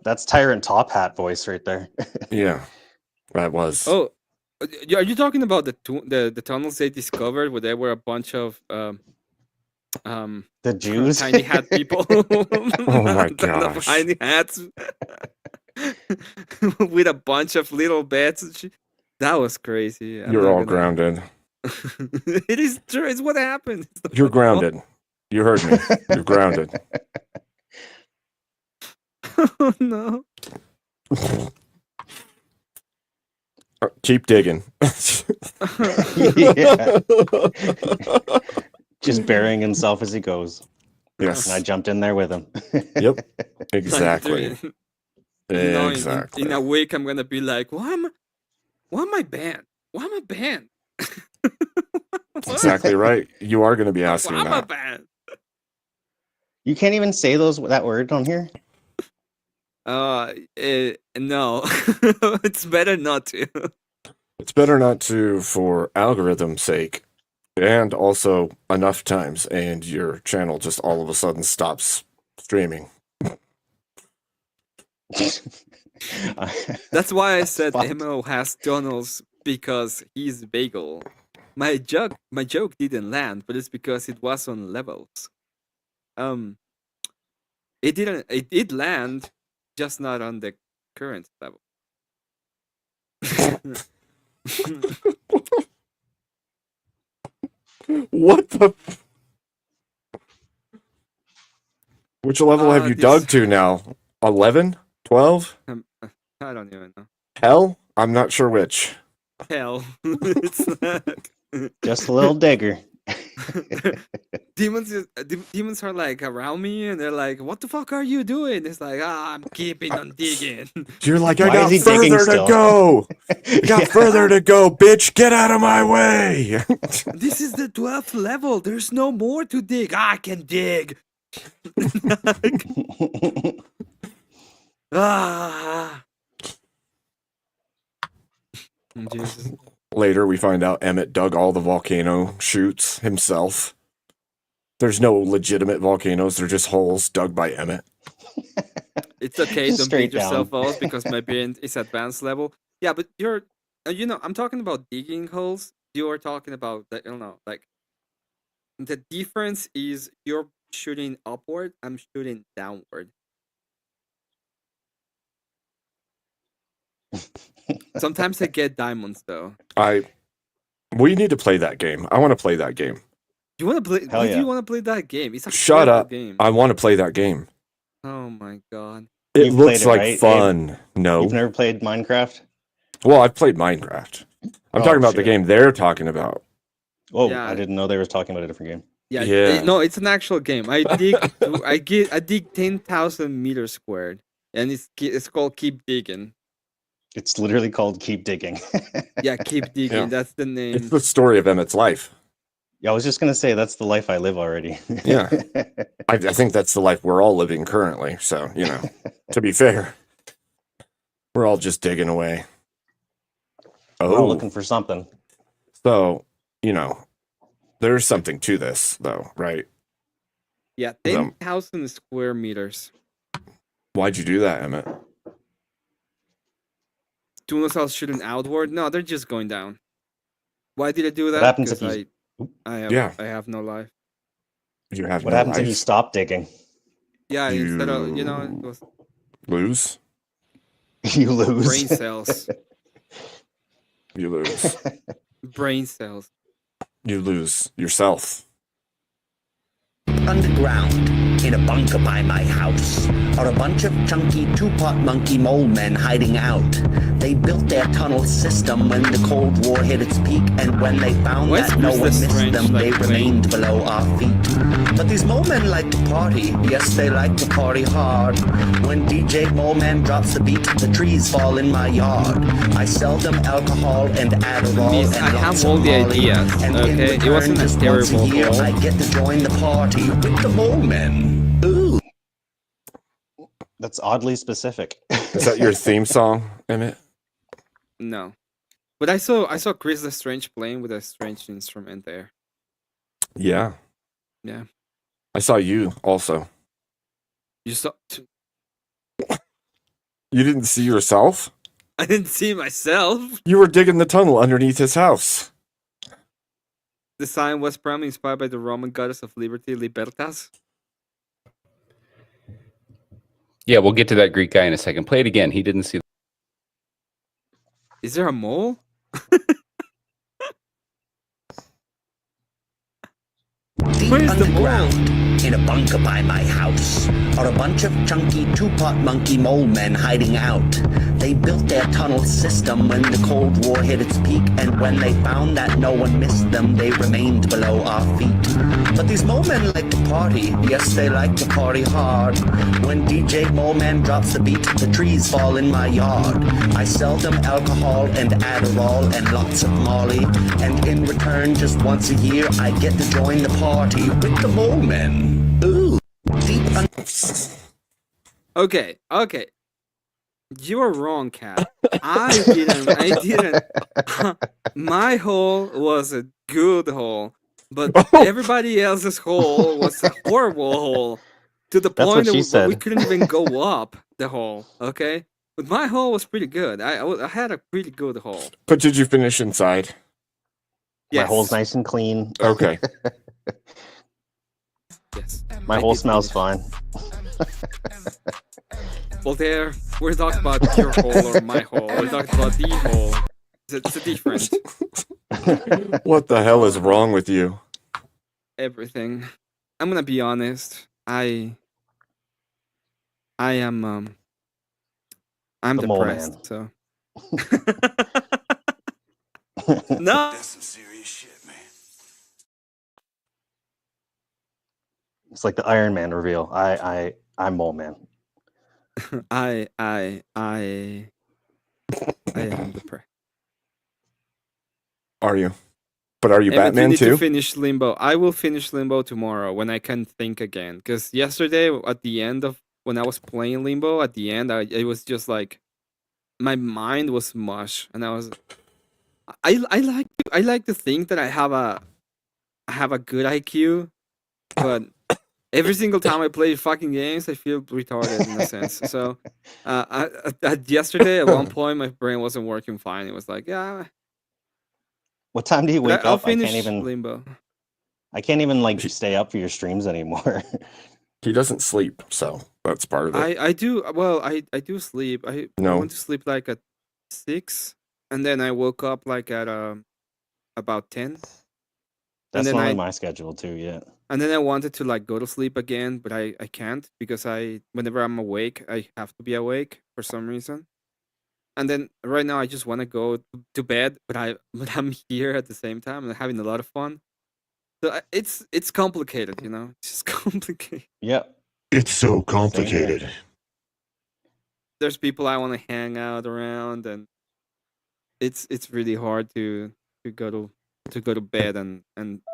That's Tyrant Top Hat voice right there. Yeah, that was. Oh, are you talking about the tunnels they discovered where there were a bunch of The Jews. tiny hat people? Oh my Ton of gosh. tiny hats with a bunch of little beds. And shit. That was crazy. I'm You're not all gonna- grounded. It is true. It's what happened. It's You're not- grounded. You heard me. You're grounded. Oh no. Keep digging. Yeah. Just burying himself as he goes. Yes. And I jumped in there with him. Yep. Exactly. You know, Exactly. in a week, I'm gonna be like, why am I banned? Why am I banned? That's exactly right. You are going to be asking Why am I that. banned? You can't even say that word on here. No, it's better not to. It's better not to for algorithm's sake, and also enough times, and your channel just all of a sudden stops streaming. That's why I said Fuck. Mo has tunnels because he's bagel. My joke didn't land, but it's because it was on levels. It did land, just not on the current level. What the? Which level have you dug to now? 11? 12? I don't even know. Hell? I'm not sure which. Hell, it's like Just a little digger. demons are like around me, and they're like, "What the fuck are you doing?" It's like, I'm keeping on digging. You're like, I Why got is he digging further to still? go. I got further to go, bitch. Get out of my way. This is the 12th level. There's no more to dig. I can dig. Ah. Jesus. Later, we find out Emmett dug all the volcano chutes himself. There's no legitimate volcanoes. They're just holes dug by Emmett. It's okay, Just don't straight beat yourself down. up because my brain is advanced level. Yeah, but you're, I'm talking about digging holes. You're talking about, I don't know, like, the difference is you're shooting upward, I'm shooting downward. Sometimes I get diamonds, though. We need to play that game. I want to play that game. You want to play? Hell Why do yeah. you want to play that game? It's a Shut horrible up. game. I want to play that game. Oh my god. It You've looks played it, like right, Abe? fun. No. You've never played Minecraft? Well, I've played Minecraft. I'm Oh, talking about the shit. game they're talking about. Oh, Yeah. I didn't know they were talking about a different game. Yeah, Yeah. no, it's an actual game. I dig 10,000 meters squared, and it's called Keep Digging. It's literally called Keep Digging. Yeah, Keep Digging. Yeah. That's the It's name. the story of Emmett's life. Yeah, I was just gonna say that's the life I live already. Yeah. I think that's the life we're all living currently. So, to be fair, we're all just digging away. We're all Oh, looking for something. so, there's something to this, though, right? Yeah, Um, 10,000 square meters. Why'd you do that, Emmett? Tunnels are shooting outward. No, they're just going down. Why did I do that? What happens if Because you Yeah. I have no life. You have What no happens if life. you stop digging? Yeah, instead of it You was lose? You lose. brain cells. You lose. Brain cells. You lose yourself. Underground, in a bunker by my house, are a bunch of chunky two-pot monkey mole men hiding out. They built their tunnel system when the Cold War hit its peak, and when they found Why is that no Chris one this missed strange, them, they like, remained below our feet. But these mole men like to party, yes, they like to party hard. When DJ Mole Man drops the beat, the trees fall in my yard. I sell them alcohol and Adderall Miss, and I have lots all of the Molly. ideas, And in okay? It return, wasn't a just once a terrible year, goal. I get to join the party with the mole men. Ooh. That's oddly specific. Is that your theme song, Emmett? No. But I saw Chris the Strange playing with a strange instrument there. Yeah. Yeah. I saw you also. You saw You didn't see yourself? I didn't see myself. You were digging the tunnel underneath his house. The sign was probably inspired by the Roman goddess of liberty, Libertas. Yeah, we'll get to that Greek guy in a second. Play it again. He didn't see. Is there a mole? Deep Where's the underground, in a bunker by my house, are a bunch of chunky two-pot monkey mole men hiding out. They built their tunnel system when the Cold War hit its peak, and when they found that no one missed them, they remained below our feet. But these mole men like to party, yes, they like to party hard. When DJ Mole Man drops the beat, the trees fall in my yard. I sell them alcohol and Adderall and lots of Molly, and in return, just once a year, I get to join the party with the mole men. Ooh. Deep Okay. You are wrong, Cat. I didn't. My hole was a good hole, but everybody else's hole was a horrible hole. to the That's point what she that we said. couldn't even go up the hole. Okay, but my hole was pretty good. I had a pretty good hole. But did you finish inside? My hole's Yes. nice and clean. Okay. Yes. My I hole did smells finish. fine. Well, there we're talking about your hole or my hole. We're talking about the hole. It's a different What the hell is wrong with you? everything. I'm gonna be honest. I am I'm The mole depressed. man. So no. That's some serious shit, man. It's like the Iron Man reveal. I'm Mole Man. I am depressed. Are you? But are you Emmett, Batman you need to too? finish Limbo. I will finish Limbo tomorrow when I can think again. Because yesterday, at the end of when I was playing Limbo, at the end, it was just like my mind was mush, and I was. I like to think that I have a good IQ, but every single time I play fucking games, I feel retarded in a sense. So, yesterday at one point, my brain wasn't working fine. It was like, yeah. What time do you wake I'll up? I can't finish even. Limbo. I can't even like stay up for your streams anymore. He doesn't sleep, so that's part of it. I do well. I do sleep. I No. went to sleep like at 6, and then I woke up like at about 10. That's then normally I my schedule too. Yeah. and then I wanted to like go to sleep again, but I can't because whenever I'm awake, I have to be awake for some reason. And then right now I just want to go to bed, but I'm here at the same time and having a lot of fun. So it's complicated, you know. It's just complicated. Yep. It's so Same here. complicated. There's people I want to hang out around, and it's really hard to go to bed and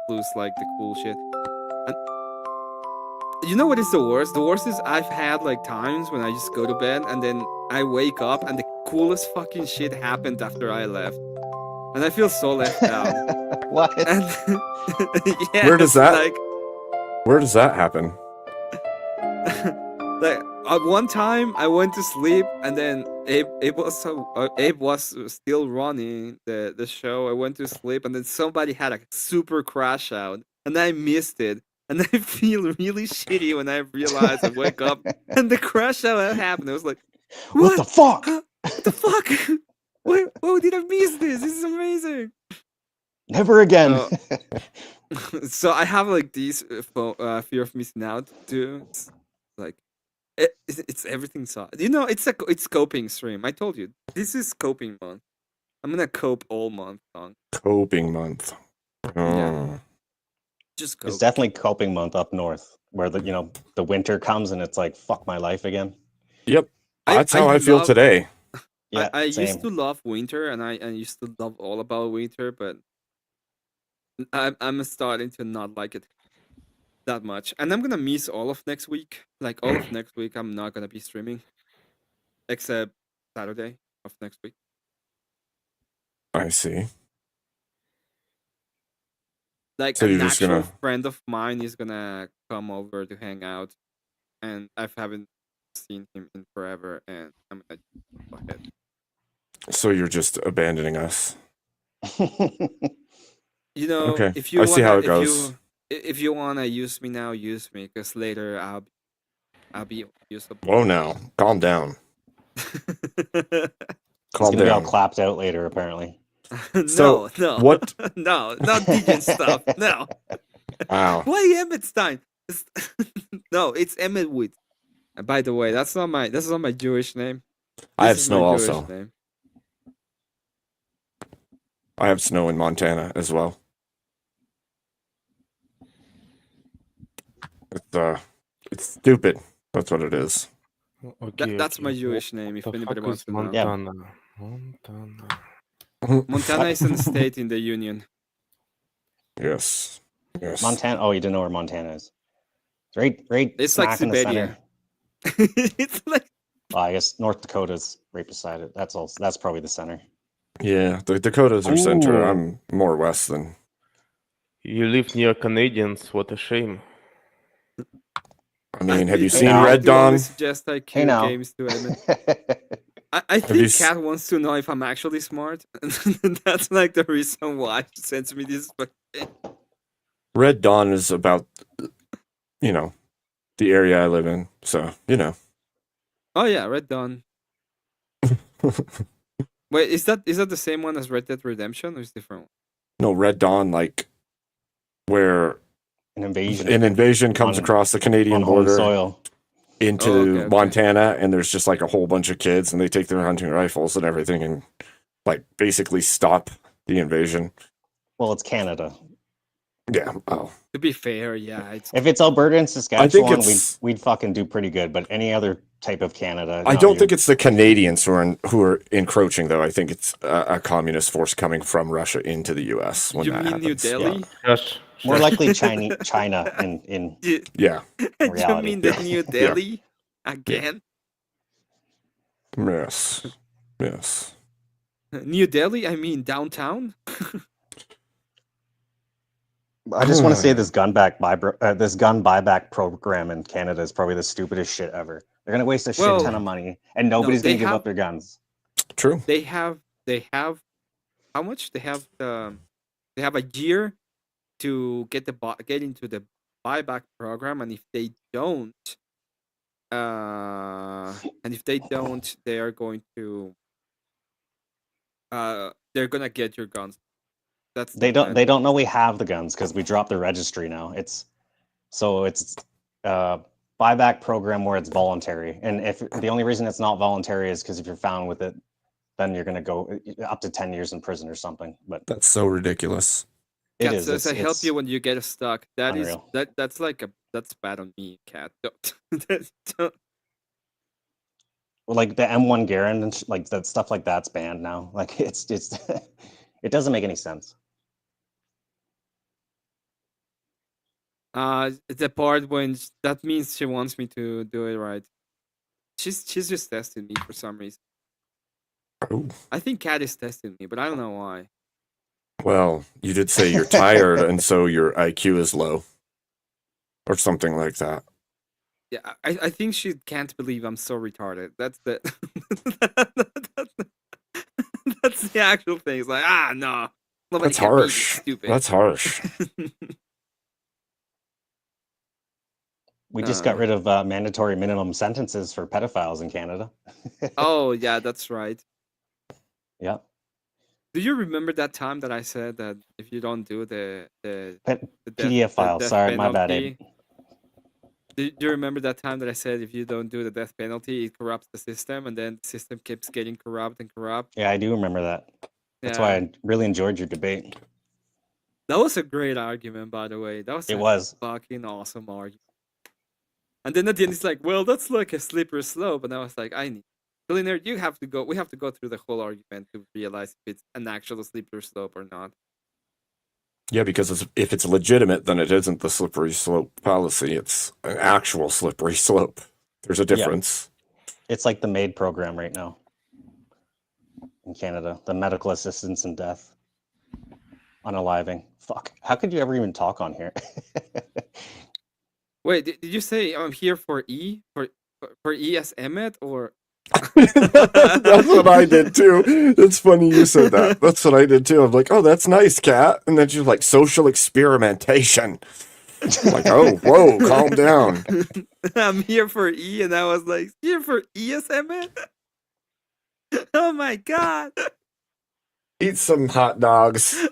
lose like the cool shit. And you know what is the worst? The worst is I've had like times when I just go to bed and then I wake up and the coolest fucking shit happened after I left, and I feel so left out. What? And yeah, Where does that? like Where does that happen? like at one time I went to sleep and then Abe was still running the show. I went to sleep and then somebody had a super crash out and I missed it. And I feel really shitty when I realize I wake up and the crash out happened. I was like, What the fuck? What the fuck? Why did I miss this? This is amazing. Never again. So I have like these fear of missing out too. It's like it's everything. So you know, it's coping stream. I told you this is coping month. I'm gonna cope all month long. Coping month. Yeah. Just cope. It's definitely coping month up north, where the winter comes and it's like fuck my life again. Yep. That's how I feel today. Yeah, I same. used to love winter, and I used to love all about winter, but I'm starting to not like it that much, and I'm gonna miss all of next week. Like all of next week, I'm not gonna be streaming, except Saturday of next week. I see. Like So an you're just actual gonna- friend of mine is gonna come over to hang out, and I haven't seen him in forever, and I'm gonna go ahead. So you're just abandoning us. You know, Okay, if you I see wanna, how it goes. if you wanna use me now, use me, because later I'll be usable. Whoa, now, calm down. It's Calm gonna be all down. clapped out later, apparently. No, what- no, not Deacon stuff. No. Wow. Why Emmett Stein? No, it's Emmett Wood. And by the way, that's not my Jewish name. I have This is snow my Jewish also. name. I have snow in Montana as well. It's stupid. That's what it is. That's my Jewish name. If anybody wants to know. Montana? Montana is a state in the Union. Yes. Yes. Montana. Oh, you didn't know where Montana is. It's right It's smack like in the Siberia. center. It's like. Well, I guess North Dakota's right beside it. That's probably the center. Yeah, the Dakotas are center. Ooh. I'm more west than. You live near Canadians. What a shame. I mean, have you I seen now. Red do only Dawn? suggest Hey IQ now. games to Emmett. I you think s- Kat wants to know if I'm actually smart. That's like the reason why she sends me this. Red Dawn is about, you know, the area I live in. So, you know. Oh yeah, Red Dawn. Wait, is that the same one as Red Dead Redemption or is it different? No, Red Dawn, like where An invasion. an invasion comes on- across the Canadian on home border soil. into Oh, okay, okay. Montana, and there's just like a whole bunch of kids, and they take their hunting rifles and everything, and like basically stop the invasion. Well, it's Canada. Yeah. Oh, To be fair, yeah, it's If it's Alberta and Saskatchewan, it's- we'd fucking do pretty good. But any other type of Canada, I no, don't you- think it's the Canadians who are encroaching, though. I think it's a communist force coming from Russia into the U.S. when you that mean New happens. Delhi? Just more likely China in Yeah. You reality. mean the Yeah. New Delhi again? Yes. Yes. New Delhi? I mean downtown. I just want to say this gun buyback program in Canada is probably the stupidest shit ever. They're gonna waste a shit ton of money, and nobody's they gonna give have- up their guns. True. They have how much? They have a year to get into the buyback program, and if they don't, they are going to they're gonna get your guns. That's They don't know we have the guns because we dropped the registry now. It's buyback program where it's voluntary, and if the only reason it's not voluntary is because if you're found with it, then you're gonna go up to 10 years in prison or something. But That's so ridiculous. it Cat is. says I help It's you when you get stuck. unreal. That's bad on me, Cat. like the M1 Garand and like that stuff like that's banned now. Like it's it doesn't make any sense. The part when that means she wants me to do it right. She's just testing me for some reason. Oh. I think Cat is testing me, but I don't know why. Well, you did say you're tired, and so your IQ is low, or something like that. Yeah, I think she can't believe I'm so retarded. That's the that's the actual thing. It's like no, nobody That's can be this harsh. stupid. That's harsh. We just got rid of mandatory minimum sentences for pedophiles in Canada. Oh yeah, that's right. Yeah. Do you remember that time that I said that if you don't do the PDF file. death Sorry, my bad, Abe. Do you remember that time that I said if you don't do the death penalty, it corrupts the system, and then the system keeps getting corrupt and corrupt? Yeah, I do remember that. That's why I really enjoyed your debate. That was a great argument, by the way. That was It a was. fucking awesome argument. And then at the end, it's like, well, that's like a slippery slope. And I was like, Billionaire, we have to go through the whole argument to realize if it's an actual slippery slope or not. Yeah, because if it's legitimate, then it isn't the slippery slope policy. It's an actual slippery slope. There's a difference. Yeah. It's like the MAID program right now in Canada, the medical assistance in death, unaliving. Fuck. How could you ever even talk on here? Wait, did you say I'm here for for E as Emmett or? That's what I did too. It's funny you said that. That's what I did too. I'm like, oh, that's nice, Cat. And then she's like, social experimentation. I'm like, oh, whoa, calm down. I'm here for E, and I was like, here for E as Emmett? Oh my god. Eat some hot dogs.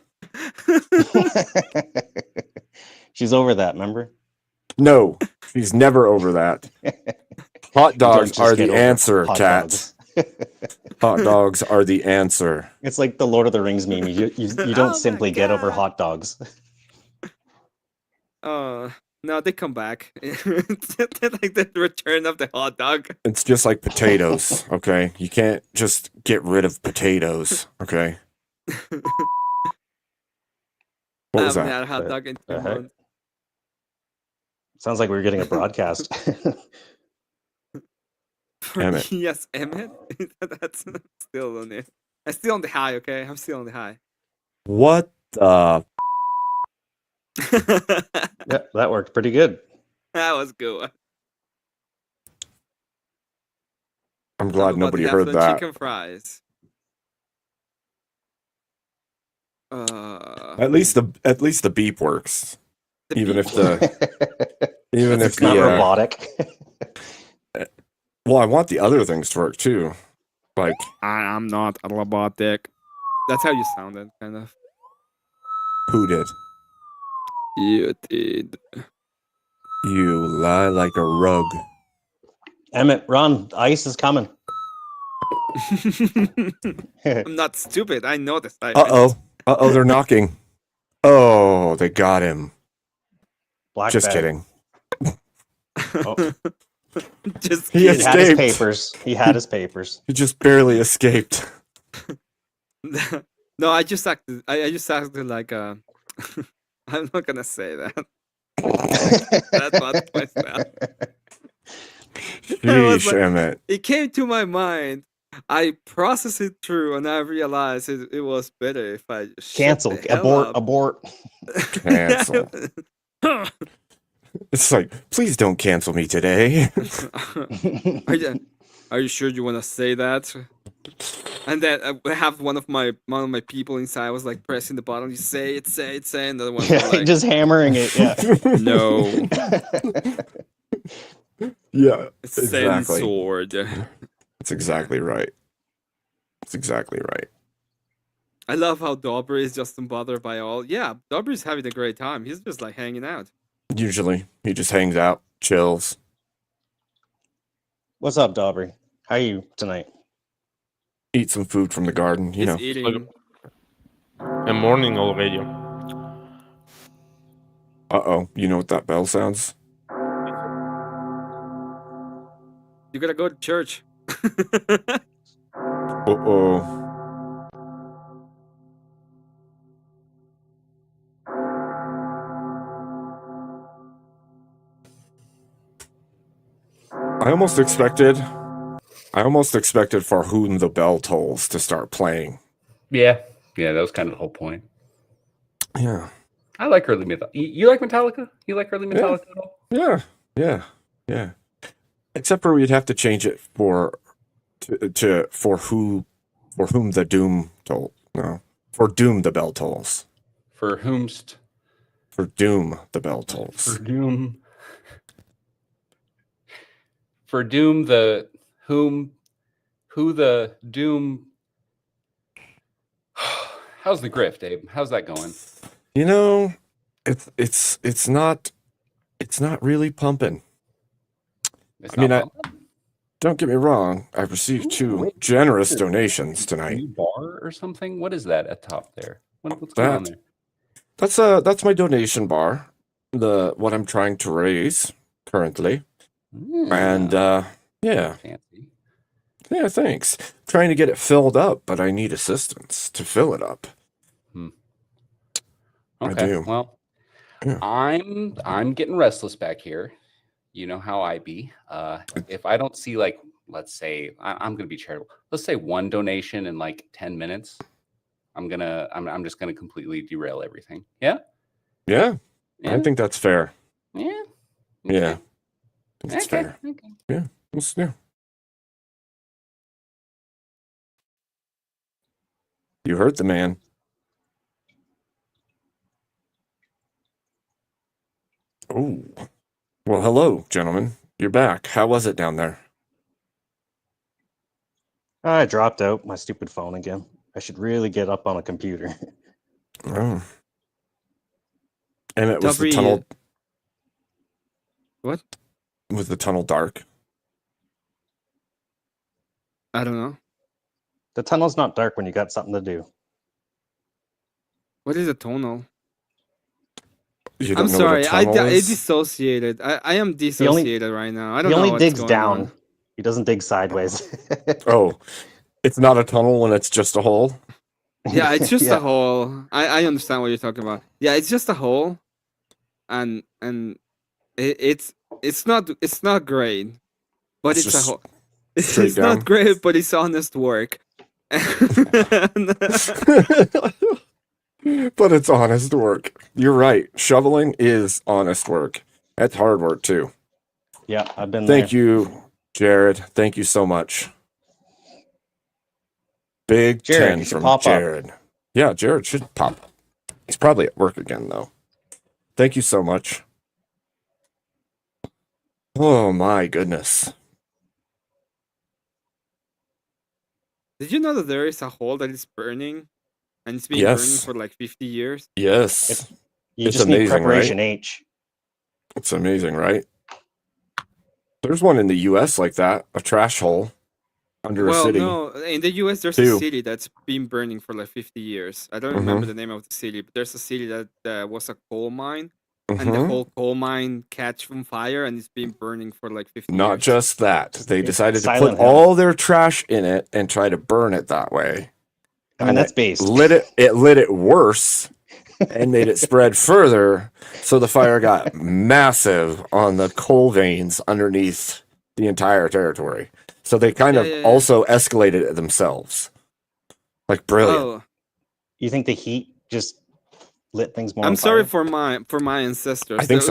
She's over that, remember? No, she's never over that. Hot dogs just are get the over answer, hot Cat. dogs. Hot dogs are the answer. It's like the Lord of the Rings meme. You don't simply get over hot dogs. No, they come back. They're like the return of the hot dog. It's just like potatoes, okay? You can't just get rid of potatoes, okay? What was I haven't that? had a hot dog in 2 months. Sounds like we were getting a broadcast. Emmett. Yes, Emmett. That's still on it. I'm still on the high, okay? I'm still on the high. What the? Yeah, that worked pretty good. That was good. I'm How glad about nobody half heard the that. chicken fries? At least the beep works. Even if the even if It's not the robotic. well, I want the other things to work too. Like I'm not a robotic. That's how you sounded, kind of. who did? You did. You lie like a rug. Emmett, run! Ice is coming. I'm not stupid. I know this. They're knocking. Oh, they got him. Black Just bag. kidding. Oh. Just He He had his escaped. papers. He had his papers. He just barely escaped. No, I just acted. I just acted like I'm not gonna say that. That's not my style. Sheesh, Emmett. It came to my mind. I processed it through, and I realized it was better if I just shut Cancel. the hell Abort. up. Abort. Cancel. It's like, please don't cancel me today. Are you sure you want to say that? And then I have one of my people inside was like pressing the button. You say it, and the other one was like Just hammering it. Yeah. no. Yeah, It's exactly. censored. That's exactly right. That's exactly right. I love how Dobry is just unbothered by all. Yeah, Dobry's having a great time. He's just like hanging out. Usually, he just hangs out, chills. What's up, Dobry? How are you tonight? Eat some food from the garden, you know. He's eating. A morning already. Uh-oh, you know what that bell sounds? You gotta go to church. Uh-oh. I almost expected For Whom the Bell Tolls to start playing. Yeah, that was kind of the whole point. Yeah. I like early Metallica. You like Metallica? You like early Metallica at all? Yeah. Except for we'd have to change it for whom the doom toll. No, for doom the bell tolls. For whomst? For doom the bell tolls. For doom. For doom the whom, who the doom. How's the grift, Abe? How's that going? You know, it's not really pumping. Don't get me wrong. I've received two generous donations tonight. New bar or something? What is that at top there? What's going on there? That's my donation bar. What I'm trying to raise currently. And yeah. Fancy. Yeah, thanks. Trying to get it filled up, but I need assistance to fill it up. I Okay. do. Well, Yeah. I'm getting restless back here. You know how I be. If I don't see, like, let's say I'm gonna be charitable. Let's say one donation in like 10 minutes. I'm just gonna completely derail everything. Yeah? Yeah. Yeah? I think that's fair. Yeah. Yeah. I think it's Okay. fair. Okay. Yeah. Yeah. You heard the man. Oh. Well, hello, gentlemen. You're back. How was it down there? I dropped out my stupid phone again. I should really get up on a computer. Oh. And it was the Dobry, tunnel. What? Was the tunnel dark? I don't know. The tunnel's not dark when you got something to do. What is a tunnel? You I'm don't know what a sorry. I tunnel is? dissociated. I am dissociated right now. I don't He know only what's digs going down. on. He doesn't dig sideways. Oh, it's not a tunnel when it's just a hole? Yeah, it's just Yeah. a hole. I understand what you're talking about. Yeah, it's just a hole, and it's not great, but It's it's a just hole. straight It's down? not great, but it's honest work. But it's honest work. You're right. Shoveling is honest work. That's hard work too. Yeah, I've been Thank there. you, Jared. Thank you so much. Big Jared, 10 you should from pop up. Jared. Yeah, Jared should pop. He's probably at work again, though. Thank you so much. Oh, my goodness. Did you know that there is a hole that is burning, and it's been burning Yes. for like 50 years? Yes. You It's just need amazing, preparation right? H. It's amazing, right? There's one in the US like that, a trash hole under a Well, city. no, in the US, there's a Too. city that's been burning for like 50 years. I don't Mm-hmm. remember the name of the city, but there's a city that was a coal mine, and the Mm-hmm. whole coal mine catch on fire, and it's been burning for like 50 Not years. just that. They decided to Silent put Hill. all their trash in it and try to burn it that way. I mean, And that's it based. lit it worse and made it spread further. So the fire got massive on the coal veins underneath the entire territory. So they kind of Yeah. also escalated it themselves. Like brilliant. Oh, You think the heat just lit things more I'm on sorry fire? for my ancestors. I think It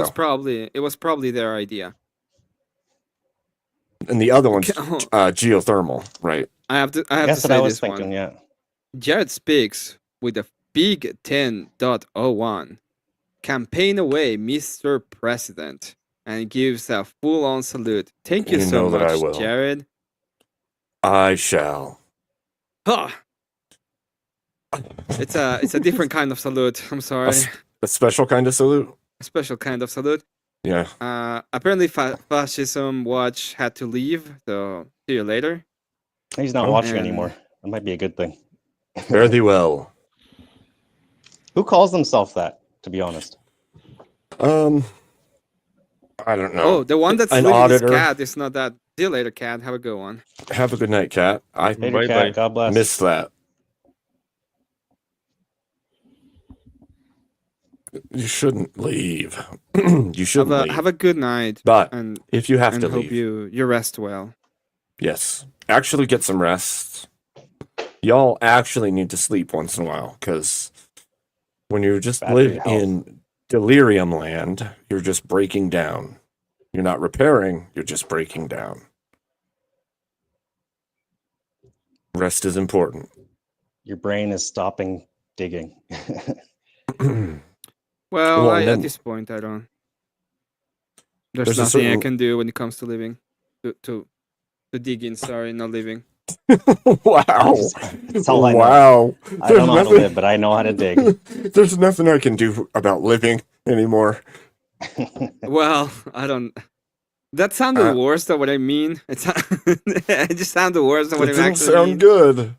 was so. probably their idea. And the other one's Okay, geothermal, right? I have to That's what say I was this thinking, one. yeah. Jared speaks with a big 10.01. Campaign away, Mr. President, and gives a full-on salute. Thank you You so know that I much, will. Jared. I shall. Huh. It's a different kind of salute. I'm sorry. A special kind of salute? A special kind of salute. Yeah. Apparently, Fascism Watch had to leave, so see you later. He's not Oh. watching And- anymore. That might be a good thing. Fare thee well. Who calls themselves that, to be honest? I don't know. Oh, the one that's An leaving his auditor. cat is not that. See you later, cat. Have a good one. Have a good night, Cat. I Later, Bye-bye. cat. God bless. missed that. You shouldn't leave. You shouldn't leave. Have a good night. But and if you have and to hope leave, you rest well. yes, actually get some rest. Y'all actually need to sleep once in a while, because when you just Bad for live your health. in delirium land, you're just breaking down. You're not repairing, you're just breaking down. Rest is important. Your brain is stopping digging. Well, Well, then- at this point, I don't. There's There's a nothing I certain- can do when it comes to living. To dig in. Sorry, not living. Wow. That's all I know. Wow. I don't know how to live, but I know how to dig. There's nothing I can do about living anymore. Well, I don't. That sounded worse than what I mean. It just sounded worse than It what I didn't actually sound mean. good.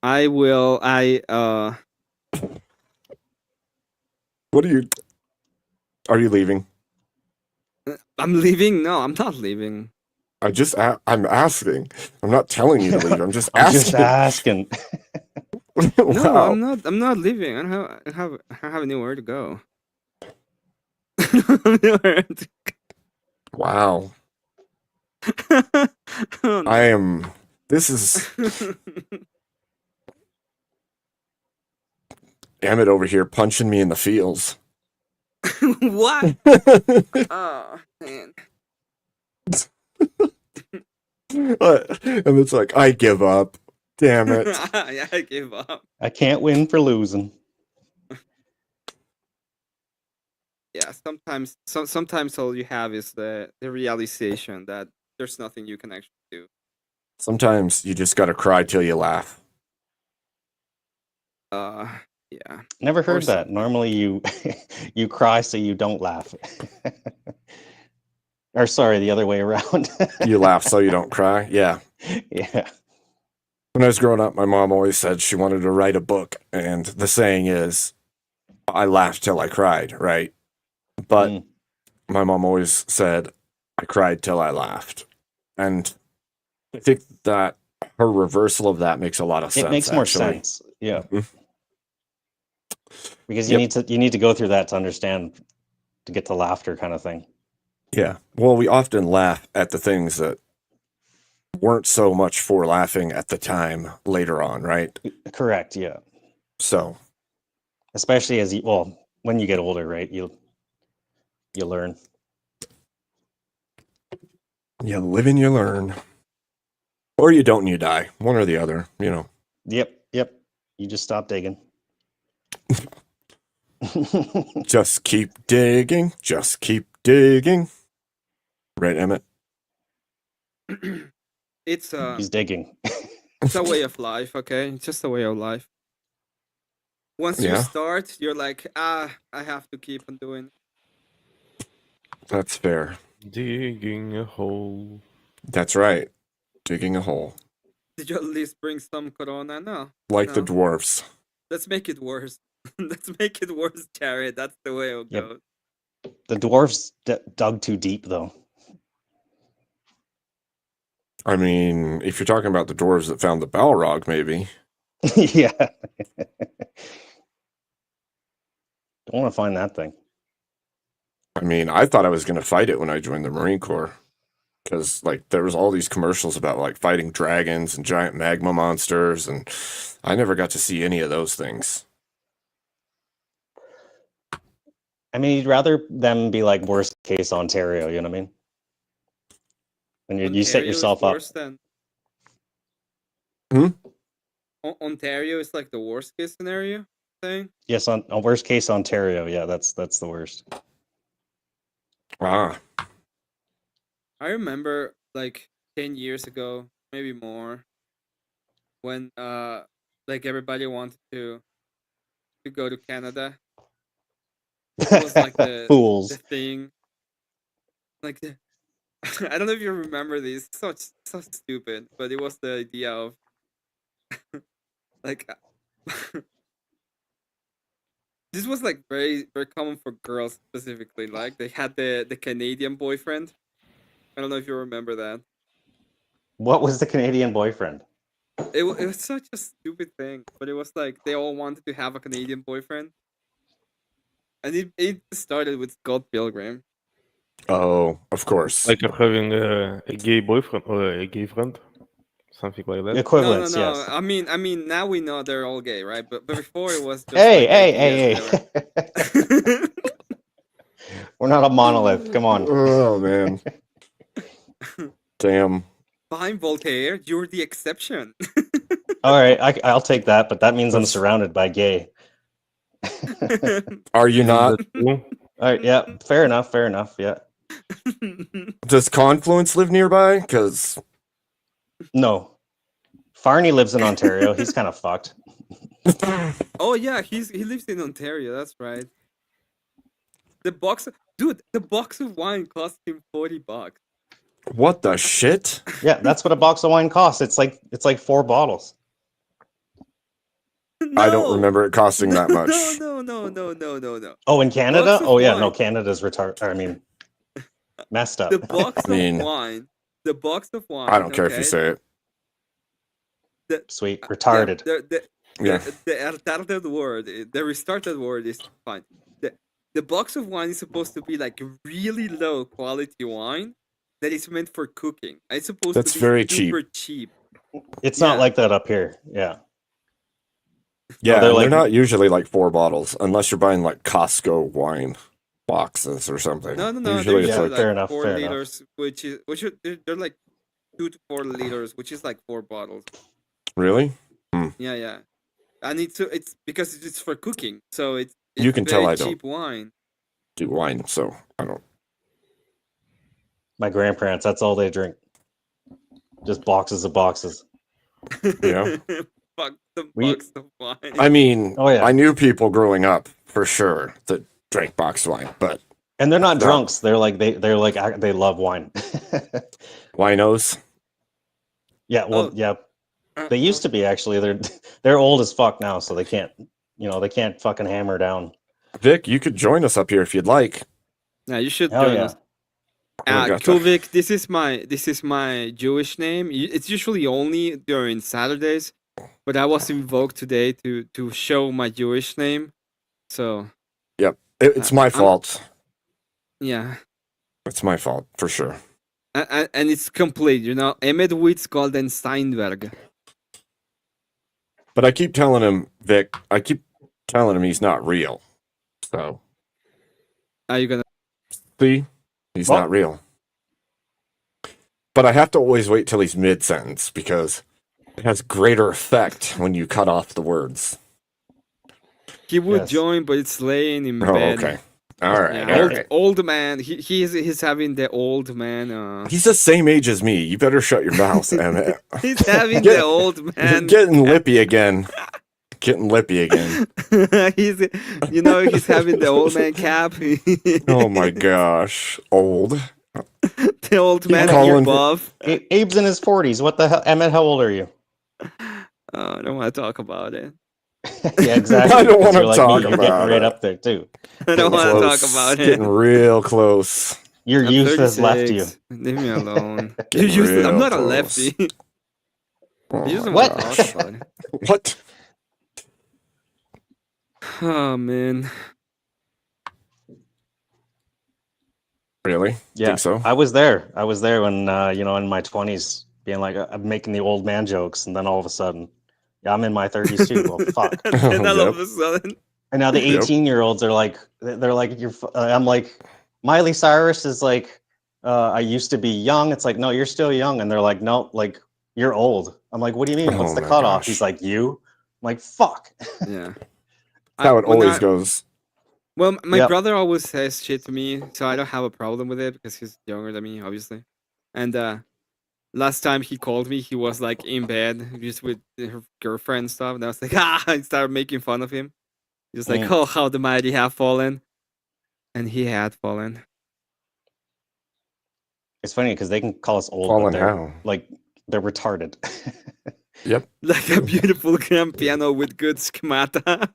I will. What are you leaving? I'm leaving. No, I'm not leaving. I'm asking. I'm not telling you to leave. I'm just I'm asking. just asking. No, Wow. I'm not leaving. I don't have anywhere to go. Nowhere to Wow. go. I am. This is Emmett over here punching me in the feels. What? Oh man. And it's like, I give up. Damn it. Yeah, I gave up. I can't win for losing. Yeah, sometimes all you have is the realization that there's nothing you can actually do. Sometimes you just gotta cry till you laugh. Yeah. Never heard Or that. Normally you you cry so you don't laugh. Or sorry, the other way around. You laugh so you don't cry. Yeah. Yeah. When I was growing up, my mom always said she wanted to write a book, and the saying is, I laughed till I cried, right? But my mom always said, I cried till I laughed. And I think that her reversal of that makes a lot of sense. It makes more actually. sense. Yeah. Mhm. Because you need to go through that to understand, to get to laughter kind of thing. Yeah. Well, we often laugh at the things that weren't so much for laughing at the time later on, right? Correct, yeah. So, Especially when you get older, right? You learn. you live and you learn. Or you don't and you die. One or the other, you know. Yep. You just stop digging. Just keep digging. Just keep digging. Right, Emmett? It's He's digging. it's a way of life, okay? It's just a way of life. Once you Yeah. start, you're like, I have to keep on doing. That's fair. Digging a hole. That's right. Digging a hole. Did you at least bring some Corona? No. Like the no. dwarfs. Let's make it worse. Let's make it worse, Jared. That's the way it'll Yep. go. The dwarves dug too deep, though. I mean, if you're talking about the dwarves that found the Balrog, maybe. Yeah. Don't want to find that thing. I mean, I thought I was going to fight it when I joined the Marine Corps. Because, like, there was all these commercials about, like, fighting dragons and giant magma monsters, and I never got to see any of those things. I mean, you'd rather them be like worst case Ontario, you know what I mean? And you set Ontario is yourself up. worse than Hmm? Ontario is like the worst case scenario thing. Yes, on worst case Ontario. Yeah, that's the worst. Ah. I remember like 10 years ago, maybe more, when like everybody wanted to go to Canada. It was like the Fools. thing. Like I don't know if you remember this. So stupid, but it was the idea of like this was like very common for girls specifically. Like they had the Canadian boyfriend. I don't know if you remember that. What was the Canadian boyfriend? It was such a stupid thing, but it was like they all wanted to have a Canadian boyfriend, and it started with Scott Pilgrim. Oh, of course. Like of having a gay boyfriend or a gay friend, something like that. Equivalents, No. yes. I mean, now we know they're all gay, right? But before it was just Hey, like hey. We're not a monolith. Come on. Oh, man. Damn. Fine, Voltaire, you're the exception. All right, I'll take that, but that means I'm surrounded by gay. Are you not? All right, yeah, fair enough, yeah. Does Confluence live nearby? Because No. Farney lives in Ontario. He's kind of fucked. Oh yeah, he lives in Ontario. That's right. The box of wine cost him $40. What the shit? Yeah, that's what a box of wine costs. It's like 4 bottles. I don't remember it costing that much. No. Oh, in Canada? Box of Oh yeah, wine. no, Canada's retarded. I mean, messed up. The box I mean, of wine. The box of wine. I don't care if you okay? say it. Sweet, retarded. The Yeah. retarded word, the restarted word is fine. The box of wine is supposed to be like really low quality wine that is meant for cooking. It's supposed That's to be very cheap. super cheap. It's not like that up here. Yeah. Yeah, they're and like- they're not usually like 4 bottles, unless you're buying like Costco wine boxes or something. No. Usually They're it's like, fair enough, 4 fair enough. liters, they're like 2 to 4 liters, which is like 4 bottles. really? Yeah. And it's because it's for cooking, so it's You can very tell I cheap don't wine. do wine, so I don't. My grandparents, that's all they drink. Just boxes of boxes. Yeah. Fuck the We- box of wine. I mean, Oh, yeah. I knew people growing up for sure that drank box wine, but And they're not No. drunks. They're like they love wine. winos. Yeah, well, Oh. yeah. They used to be actually. They're old as fuck now, so they can't fucking hammer down. Vic, you could join us up here if you'd like. Yeah, you should Hell join yeah. us. We got Kulvik, this is my Jewish name. It's usually only during Saturdays, but I was invoked today to show my Jewish name. So Yep. It's my fault. yeah, It's my fault for sure. and it's complete. Emmet Witz Golden Steinberg. But I keep telling him, Vic, he's not real. So, Are you gonna? see, he's Well- not real. But I have to always wait till he's mid-sentence because it has greater effect when you cut off the words. He would Yes. join, but it's laying in Oh, bed. okay. All right. Yeah, all old, right. old man. He's having the old man. He's the same age as me. You better shut your mouth, Emmett. He's having Get- the old man. Getting lippy again. Getting lippy again. He's having the old man cap. Oh my gosh. Old. The old man calling- ear buff. Abe's in his 40s. What the hell? Emmett, how old are you? I don't want to talk about it. Yeah, exactly. I don't because wanna you're like talk me, you're getting about right it. up there too. I don't want to talk Close. about it. Getting real close. Your I'm youth has left 36. you. Leave me alone. Getting I'm real not a close. lefty. Oh You just my don't want to gosh. talk about it. What? Oh man. Really? Yeah, Think so? I was there. I was there when in my 20s, being like, I'm making the old man jokes, and then all of a sudden, yeah, I'm in my 30s too. Well, fuck. And all Yep. of a sudden, And now the Yep. 18-year-olds are like, they're like, I'm like, Miley Cyrus is like, I used to be young. It's like, no, you're still young. And they're like, no, like, you're old. I'm like, what do you mean? What's Oh the my cutoff? gosh. He's like, you? I'm like, fuck. yeah. How it when always I- goes. Well, my Yep. brother always says shit to me, so I don't have a problem with it because he's younger than me, obviously. And last time he called me, he was like in bed just with her girlfriend and stuff, and I was like, I started making fun of him. He was like, oh, how the mighty have fallen, and he had fallen. It's funny because they can call us old, Fallen but they're how? like, they're retarded. Yep. Like a beautiful grand piano with good schemata.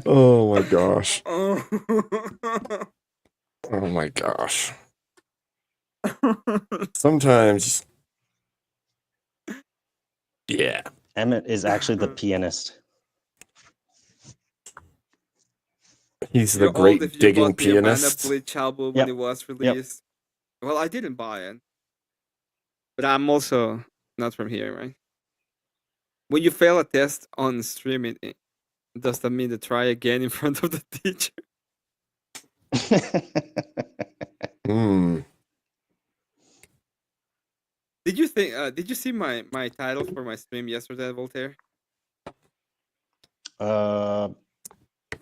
Oh my gosh. Oh. Oh my gosh. Sometimes. Yeah. Emmett is actually the pianist. He's the You're old great if you digging bought the Amanda pianist. Bleach album Yep. when it was released. Well, I didn't buy it. But I'm also not from here, right? When you fail a test on streaming, does that mean to try again in front of the teacher? Hmm. Did you think? Did you see my title for my stream yesterday, Voltaire?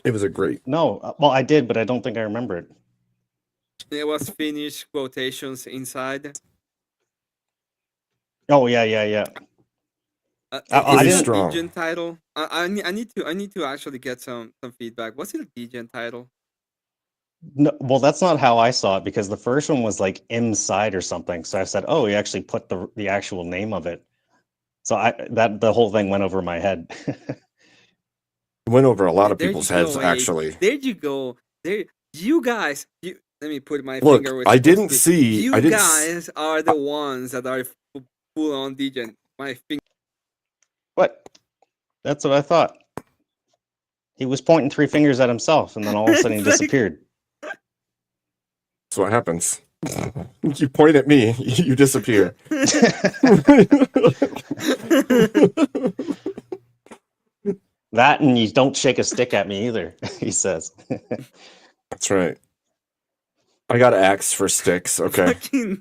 It was a great. No, well, I did, but I don't think I remember it. It was Finnish quotations inside. Oh yeah. I Is didn't- it a strong. degen title? I need to actually get some feedback. Was it a degen title? No, well, that's not how I saw it because the first one was like inside or something. So I said, "Oh, he actually put the actual name of it." So the whole thing went over my head. It went over a lot of There you people's go, heads, Abe. actually. There you go. There, you guys. Let me put my Look, finger. Where I it's supposed didn't to be. see- You I didn't s- guys are the ones that are full on degen. My finger. What? That's what I thought. He was pointing 3 fingers at himself, and then all of a sudden he It's like- disappeared. That's what happens. You point at me, you disappear. That and you don't shake a stick at me either, he says. That's right. I got axe for sticks, okay. Fucking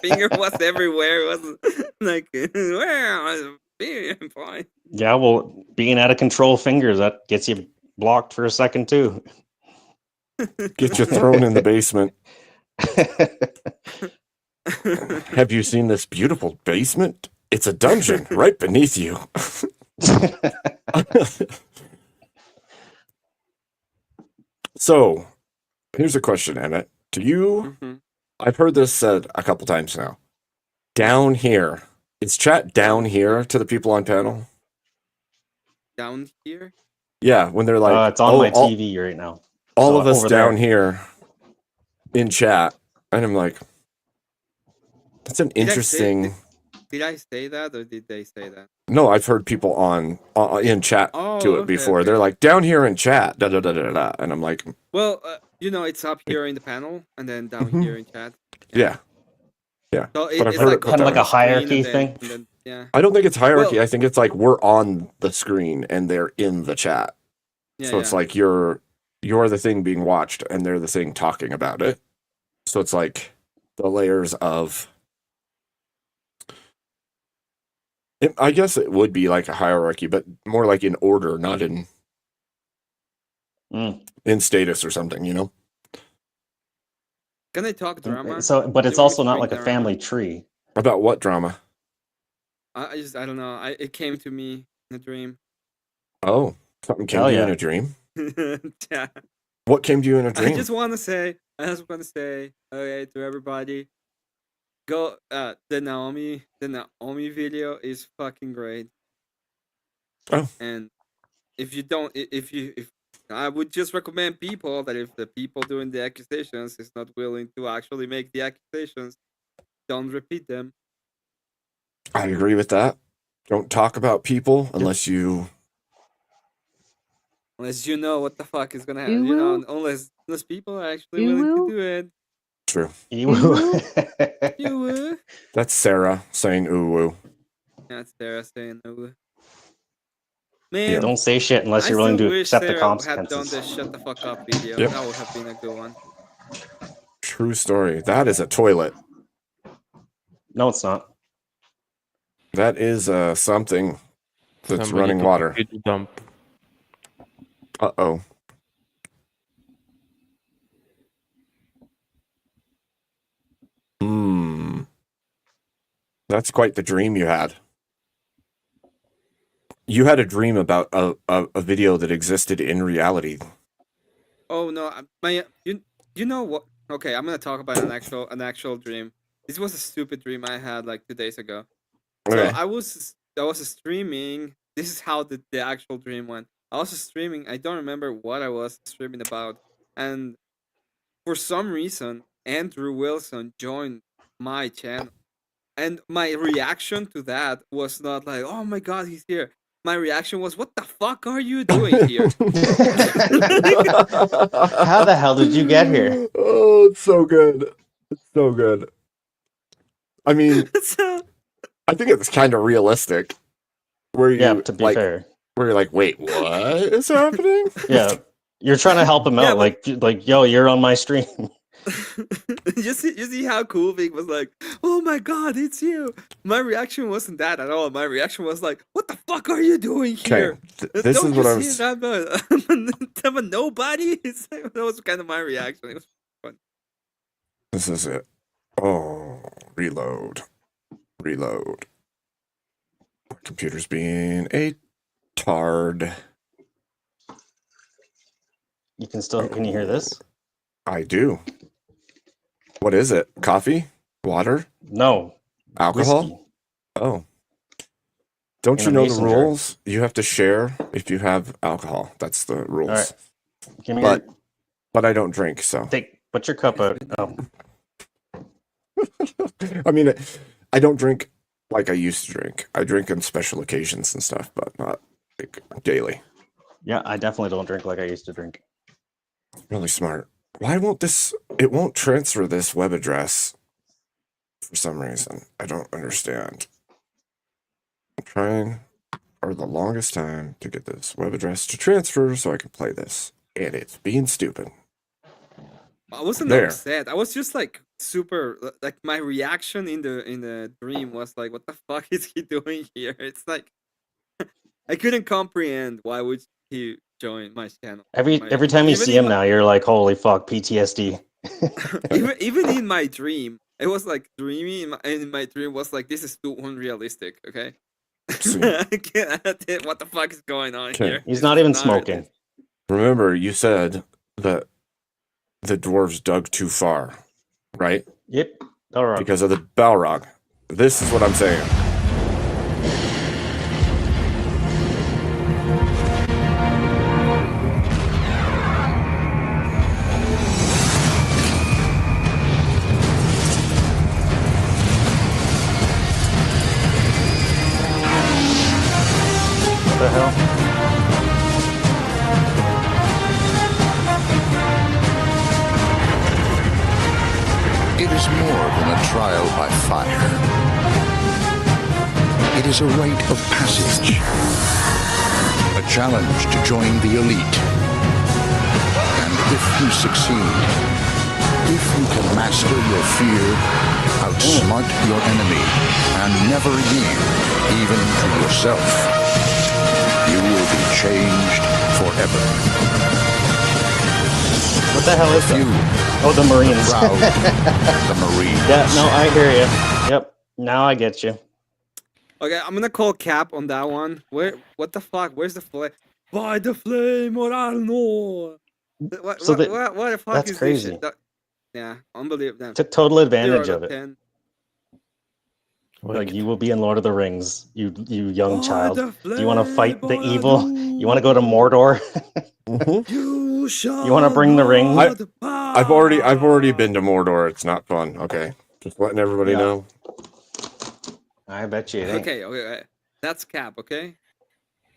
finger was everywhere. It was like, where? I'm fine. Yeah, well, being out of control fingers, that gets you blocked for a second too. Get you thrown in the basement. Have you seen this beautiful basement? It's a dungeon right beneath you. So, here's a question, Emmett. Do you, Mhm. I've heard this said a couple times now. Down here. Is chat down here to the people on panel? Down here? Yeah, when they're like, It's on "Oh, my all- TV right now. all So, of us over down there. here in chat. And I'm like, that's an Did I say- interesting. Did I say that or did they say that? No, I've heard people on in chat Oh, do it okay, before. okay. They're like, down here in chat, da da da da da, and I'm like, Well, it's up here in the panel and then down Mhm. here in chat. yeah. So But I've it's heard like it put kind of that like a way. screen hierarchy and then- thing. and then- yeah. I don't think it's hierarchy. Well- I think it's like we're on the screen and they're in the chat. Yeah, So it's yeah. like you're the thing being watched and they're the thing talking about it. So it's like the layers of. I guess it would be like a hierarchy, but more like in order, not in status or something, you know? Can I talk drama? So, but it's You want me also to not bring like a drama? family tree. About what drama? I don't know. It came to me in a dream. Oh, something came Hell to you yeah. in a dream? Yeah. What came to you in a dream? I just want to say, okay, to everybody, go. The Naomi video is fucking great. Oh. And if you don't, if I would just recommend people that if the people doing the accusations is not willing to actually make the accusations, don't repeat them. I agree with that. Don't talk about people unless you. Unless you know what the fuck is gonna happen, you know, unless people are actually willing to do it. True. You will. That's Sarah saying ooh woo. That's Sarah saying no. Man, Yeah. Don't say shit unless you're I willing still to wish accept the Sarah had done consequences. the shut the fuck up video. Yep. That would have been a good one. True story. That is a toilet. No, it's not. That is something that's Somebody running took a water. huge dump. Uh-oh. That's quite the dream you had. You had a dream about a video that existed in reality. Oh no, you know what? Okay, I'm gonna talk about an actual dream. This was a stupid dream I had like 2 days ago. Okay. So I was streaming. This is how the actual dream went. I was streaming. I don't remember what I was streaming about, and for some reason, Andrew Wilson joined my channel, and my reaction to that was not like, "Oh my god, he's here." My reaction was, "What the fuck are you doing here?" How the hell did you get here? Oh, it's so good. It's so good. I mean, I think it's kind of realistic. Where you, Yeah, to be like, fair. where you're like, wait, what is happening? Yeah, you're trying to help him out. Like, yo, you're on my stream. you see how cool Vic was like, "Oh my god, it's you." My reaction wasn't that at all. My reaction was like, "What the fuck are you doing here?" This Don't is you what I see was. I'm a nobody. That was kind of my reaction. It was fun. This is it. Oh, reload. Reload. My computer's being a tard. You can still. Can you hear this? I do. What is it? Coffee? Water? No. Alcohol? Whiskey. Oh. Don't In you a know the mason jar. rules? You have to share if you have alcohol. That's the rules. All right. Give me But I don't drink, so. put your cup out. Oh. I mean, I don't drink like I used to drink. I drink on special occasions and stuff, but not like daily. Yeah, I definitely don't drink like I used to drink. Really smart. Why won't this? It won't transfer this web address for some reason. I don't understand. I'm trying for the longest time to get this web address to transfer so I can play this, and it's being stupid. I wasn't There. upset. I was just like super. Like my reaction in the dream was like, "What the fuck is he doing here?" It's like I couldn't comprehend why would he join my channel. Every My- time you even see in him now, you're like, holy fuck, PTSD. even in my dream, it was like dreamy. In my dream was like, this is too unrealistic. Okay, what the fuck is going on Okay. here? He's not even smoking. Remember, you said that the dwarves dug too far, right? Yep. All right. Because of the Balrog. This is what I'm saying. What the hell? It is more than a trial by fire. It is a rite of passage. A challenge to join the elite. And if you succeed, If you can master your fear, outsmart your enemy, and never yield, even to yourself, you will be changed forever. What the hell is that? You, Oh, the Marines. proud, the Marines. Yeah, no, I hear you. Yep, now I get you. Okay, I'm gonna call cap on that one. What the fuck? Where's the flame? By the flame, or I don't know. What So what the fuck that's is crazy. this shit? Yeah, unbelievable. Took total 0 advantage out of it. 10. Like, you will be in Lord of the Rings, you young By child. the Do you want to fight the flame, evil? You want to go to Mordor? You shall You want to bring the ring? I've already been to Mordor. It's not fun. Okay, just letting everybody Yeah. know. I bet you it ain't. Okay. That's cap, okay?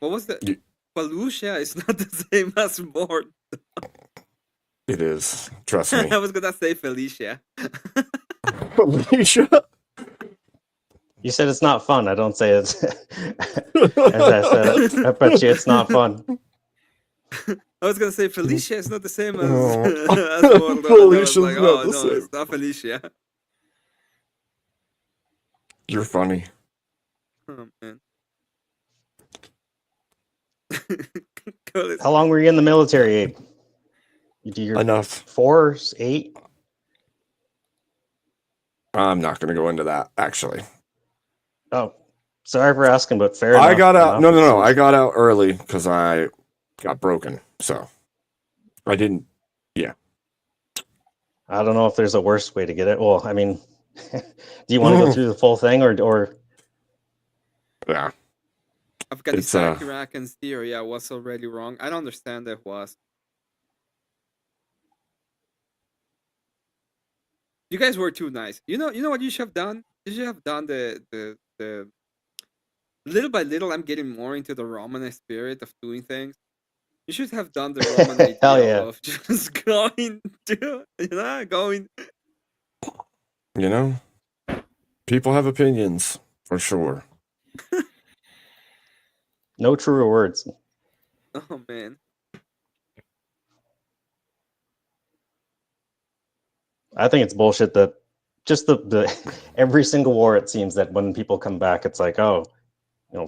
What was the Felucia is not the same as Mord. It is. Trust me. I was gonna say Felicia. Felicia. You said it's not fun. I don't say it's. As I said it, I bet you it's not fun. I was gonna say Felicia is not the same as, Oh. as Mordor. Felicia's Like, not oh the no, same. it's not Felicia. You're funny. Oh man. How long were you in the military, Abe? You do your Enough. 4, 8? I'm not going to go into that, actually. Oh, sorry for asking, but fair enough. I got out. enough. No. I got out early because I got broken. So I didn't. Yeah. I don't know if there's a worse way to get it. Well, I mean, do you want to go through the full thing or? Yeah. Afghanistan theory, was already wrong. I don't understand that was. You guys were too nice. You know what you should have done? You should have done the little by little. I'm getting more into the Roman spirit of doing things. You should have done the Roman idea Hell yeah. of just going to, going. You know, people have opinions for sure. No truer words. Oh man. I think it's bullshit that just the every single war, it seems that when people come back, it's like, oh,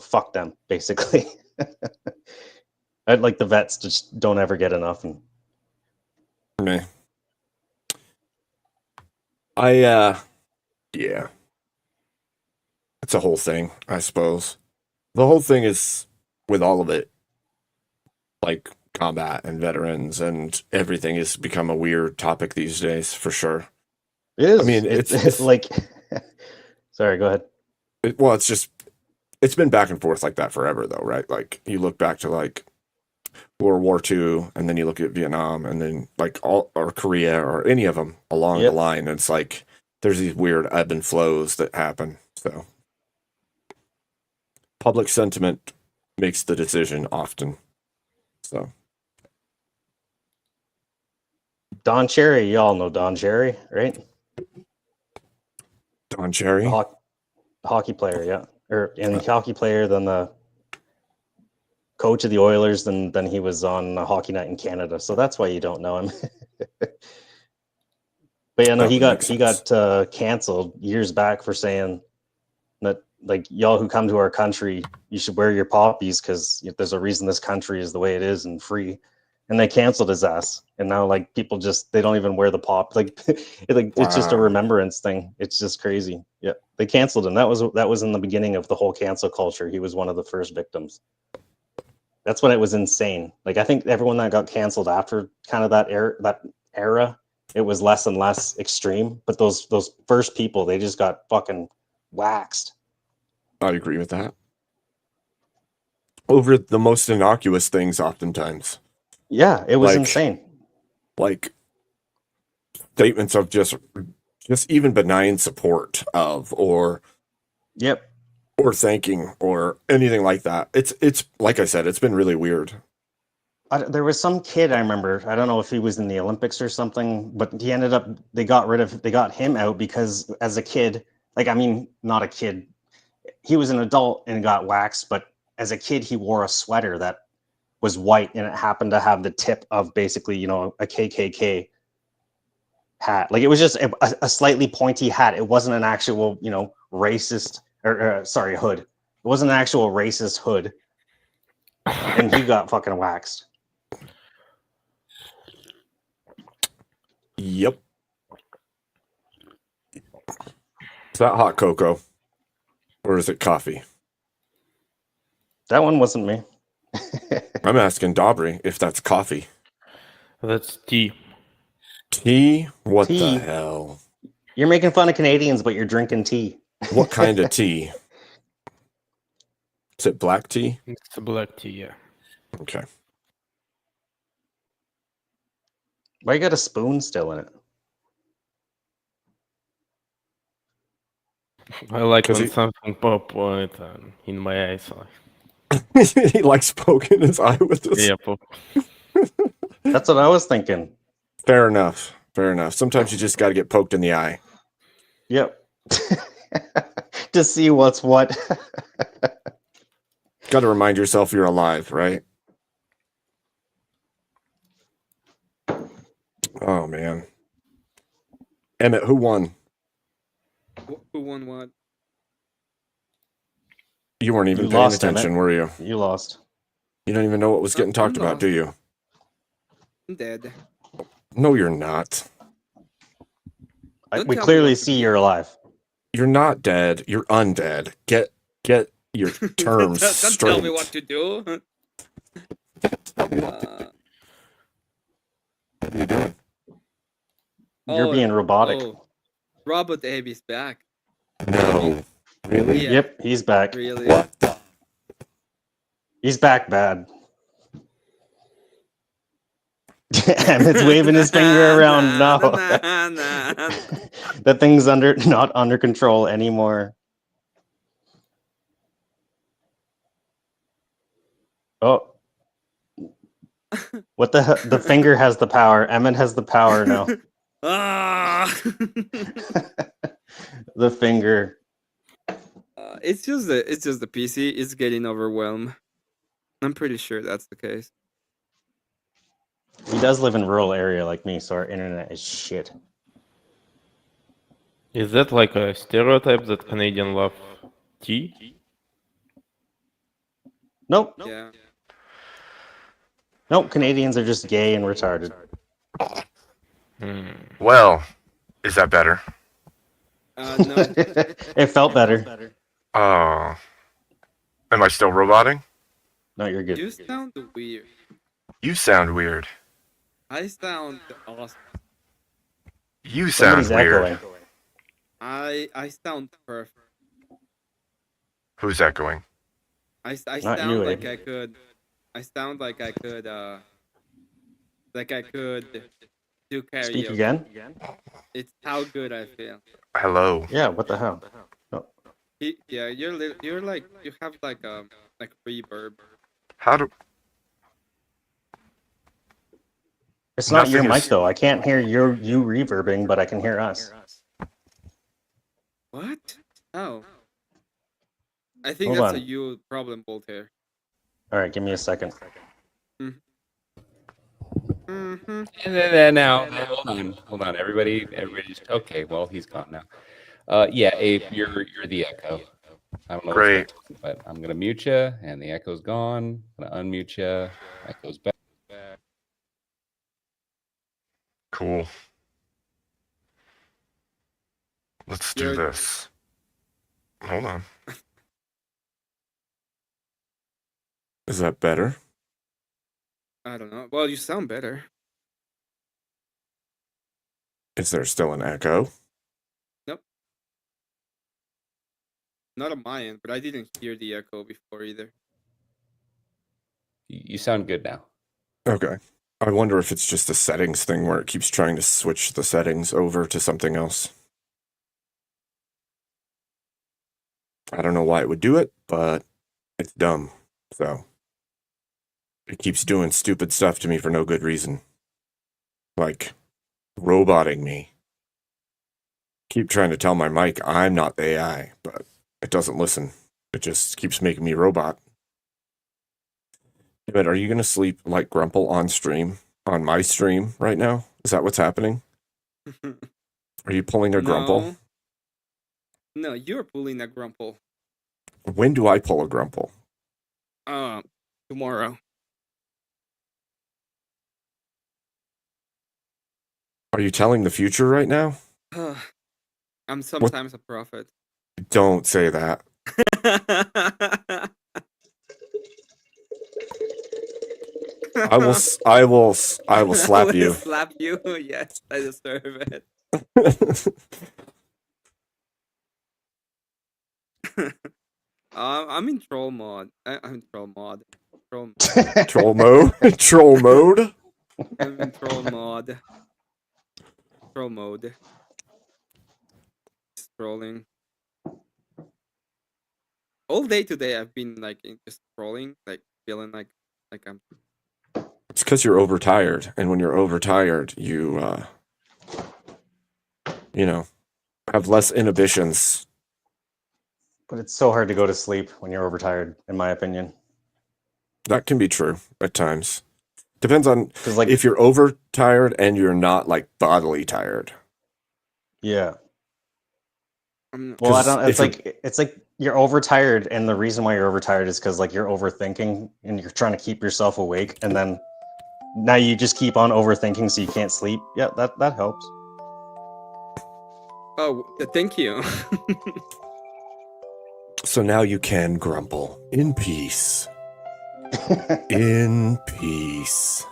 fuck them, basically. Like the vets just don't ever get enough. And Me. Yeah. It's a whole thing, I suppose. The whole thing is, with all of it, like combat and veterans and everything has become a weird topic these days, for sure. it is. I mean, it's like. Sorry, go ahead. It's been back and forth like that forever, though, right? Like, you look back to, like, World War II, and then you look at Vietnam, and then, like, or Korea, or any of them along the line, and it's like, there's these weird ebb and flows that happen, so. Public sentiment makes the decision often, so. Don Cherry, y'all know Don Cherry, right? Don Cherry? Hockey player, yeah. Hockey player, then the coach of the Oilers, then he was on Hockey Night in Canada. So that's why you don't know him. But yeah, no, he got canceled years back for saying that, like, y'all who come to our country, you should wear your poppies because there's a reason this country is the way it is and free. And they canceled his ass. And now, like, people they don't even wear the pop. Like, it's just a remembrance thing. It's just crazy. Yeah, they canceled him. That was in the beginning of the whole cancel culture. He was one of the first victims. That's when it was insane. Like, I think everyone that got canceled after kind of that era, it was less and less extreme. But those first people, they just got fucking waxed. I agree with that. Over the most innocuous things, oftentimes. Yeah, it was insane. Like statements of just even benign support of, or or thanking, or anything like that. It's like I said, it's been really weird. There was some kid I remember. I don't know if he was in the Olympics or something, but he ended up. They got him out because as a kid, like, I mean, not a kid. He was an adult and got waxed, but as a kid, he wore a sweater that was white and it happened to have the tip of basically, a KKK hat. Like it was just a slightly pointy hat. It wasn't an actual, racist or sorry, hood. It wasn't an actual racist hood. And he got fucking waxed. Yep. Is that hot cocoa? Or is it coffee? That one wasn't me. I'm asking Dobry if that's coffee. That's tea. Tea? What Tea. the hell? You're making fun of Canadians, but you're drinking tea. What kind of tea? Is it black tea? It's the black tea, yeah. Okay. Why you got a spoon still in it? I like 'Cause when he- something pop in my eyes. He likes poking his eye with this. Yeah, pop. That's what I was thinking. Fair enough. Fair enough. Sometimes you just got to get poked in the eye. Yep. To see what's what. Got to remind yourself you're alive, right? Oh, man. Emmett, who won? Who won what? You weren't even You paying lost, attention, Emmett. were you? You lost. You don't even know what was getting talked about, do you? I'm dead. No, you're not. Don't We tell me clearly what to see you're alive. You're not dead. You're undead. Get your terms Don't straight. tell me what to do. What are you doing? You're being robotic. Robot Abe is back. No. Really? Yeah. Yep, he's back. Really? What? He's back bad. Emmett's waving his finger around. No. The thing's not under control anymore. Oh. What the finger has the power. Emmett has the power now. Ah! The finger. It's just the PC. It's getting overwhelmed. I'm pretty sure that's the case. He does live in a rural area like me, so our internet is shit. Is that like a stereotype that Canadian love tea? Nope. Yeah. Nope, Canadians are just gay and retarded. Well, is that better? No. It felt better. Oh. Am I still roboting? No, you're good. You sound weird. You sound weird. I sound awesome. You Somebody's sound weird. echoing. I sound perfect. Who's echoing? I Not sound you, like Abe. I could. I sound like I could. Do karaoke. Speak again? It's how good I feel. Hello. Yeah, what the hell? Yeah, you're like you have like reverb. How do... It's not your Nothing mic is- though. I can't hear you reverbing, but I can hear us. What? Oh. I think Hold that's on. a you problem, Voltaire. All right, give me a second. Mm-hmm. And then now, hold on, everybody, just okay. Well, he's gone now. Yeah, Abe, you're the echo. I don't know. Great. But I'm gonna mute you, and the echo's gone. I'm gonna unmute you. Echo's back. Cool. Let's do this. Hold on. Is that better? I don't know. Well, you sound better. Is there still an echo? Nope. Not on my end, but I didn't hear the echo before either. You sound good now. Okay. I wonder if it's just a settings thing where it keeps trying to switch the settings over to something else. I don't know why it would do it, but it's dumb. So it keeps doing stupid stuff to me for no good reason. Like roboting me. Keep trying to tell my mic I'm not the AI, but it doesn't listen. It just keeps making me robot. But are you going to sleep like Grumple on stream? On my stream right now? Is that what's happening? Are you pulling a grumple? No. No, you're pulling a grumple. When do I pull a grumple? Tomorrow. Are you telling the future right now? I'm sometimes a prophet. Don't say that. I will slap will you. slap you. Yes, I deserve it. I'm in troll mode. I'm in troll mode. Troll mode. Troll mode. I'm in troll mode. Troll mode. Just trolling. All day today, I've been like just trolling, like feeling like I'm. It's because you're overtired, and when you're overtired, you have less inhibitions. But it's so hard to go to sleep when you're overtired, in my opinion. That can be true at times. Depends on like if you're overtired and you're not like bodily tired. Yeah. Well, I don't. It's like you're overtired, and the reason why you're overtired is because like you're overthinking and you're trying to keep yourself awake, and then now you just keep on overthinking, so you can't sleep. Yeah, that helps. Oh, thank you. So now you can grumble in peace. In peace.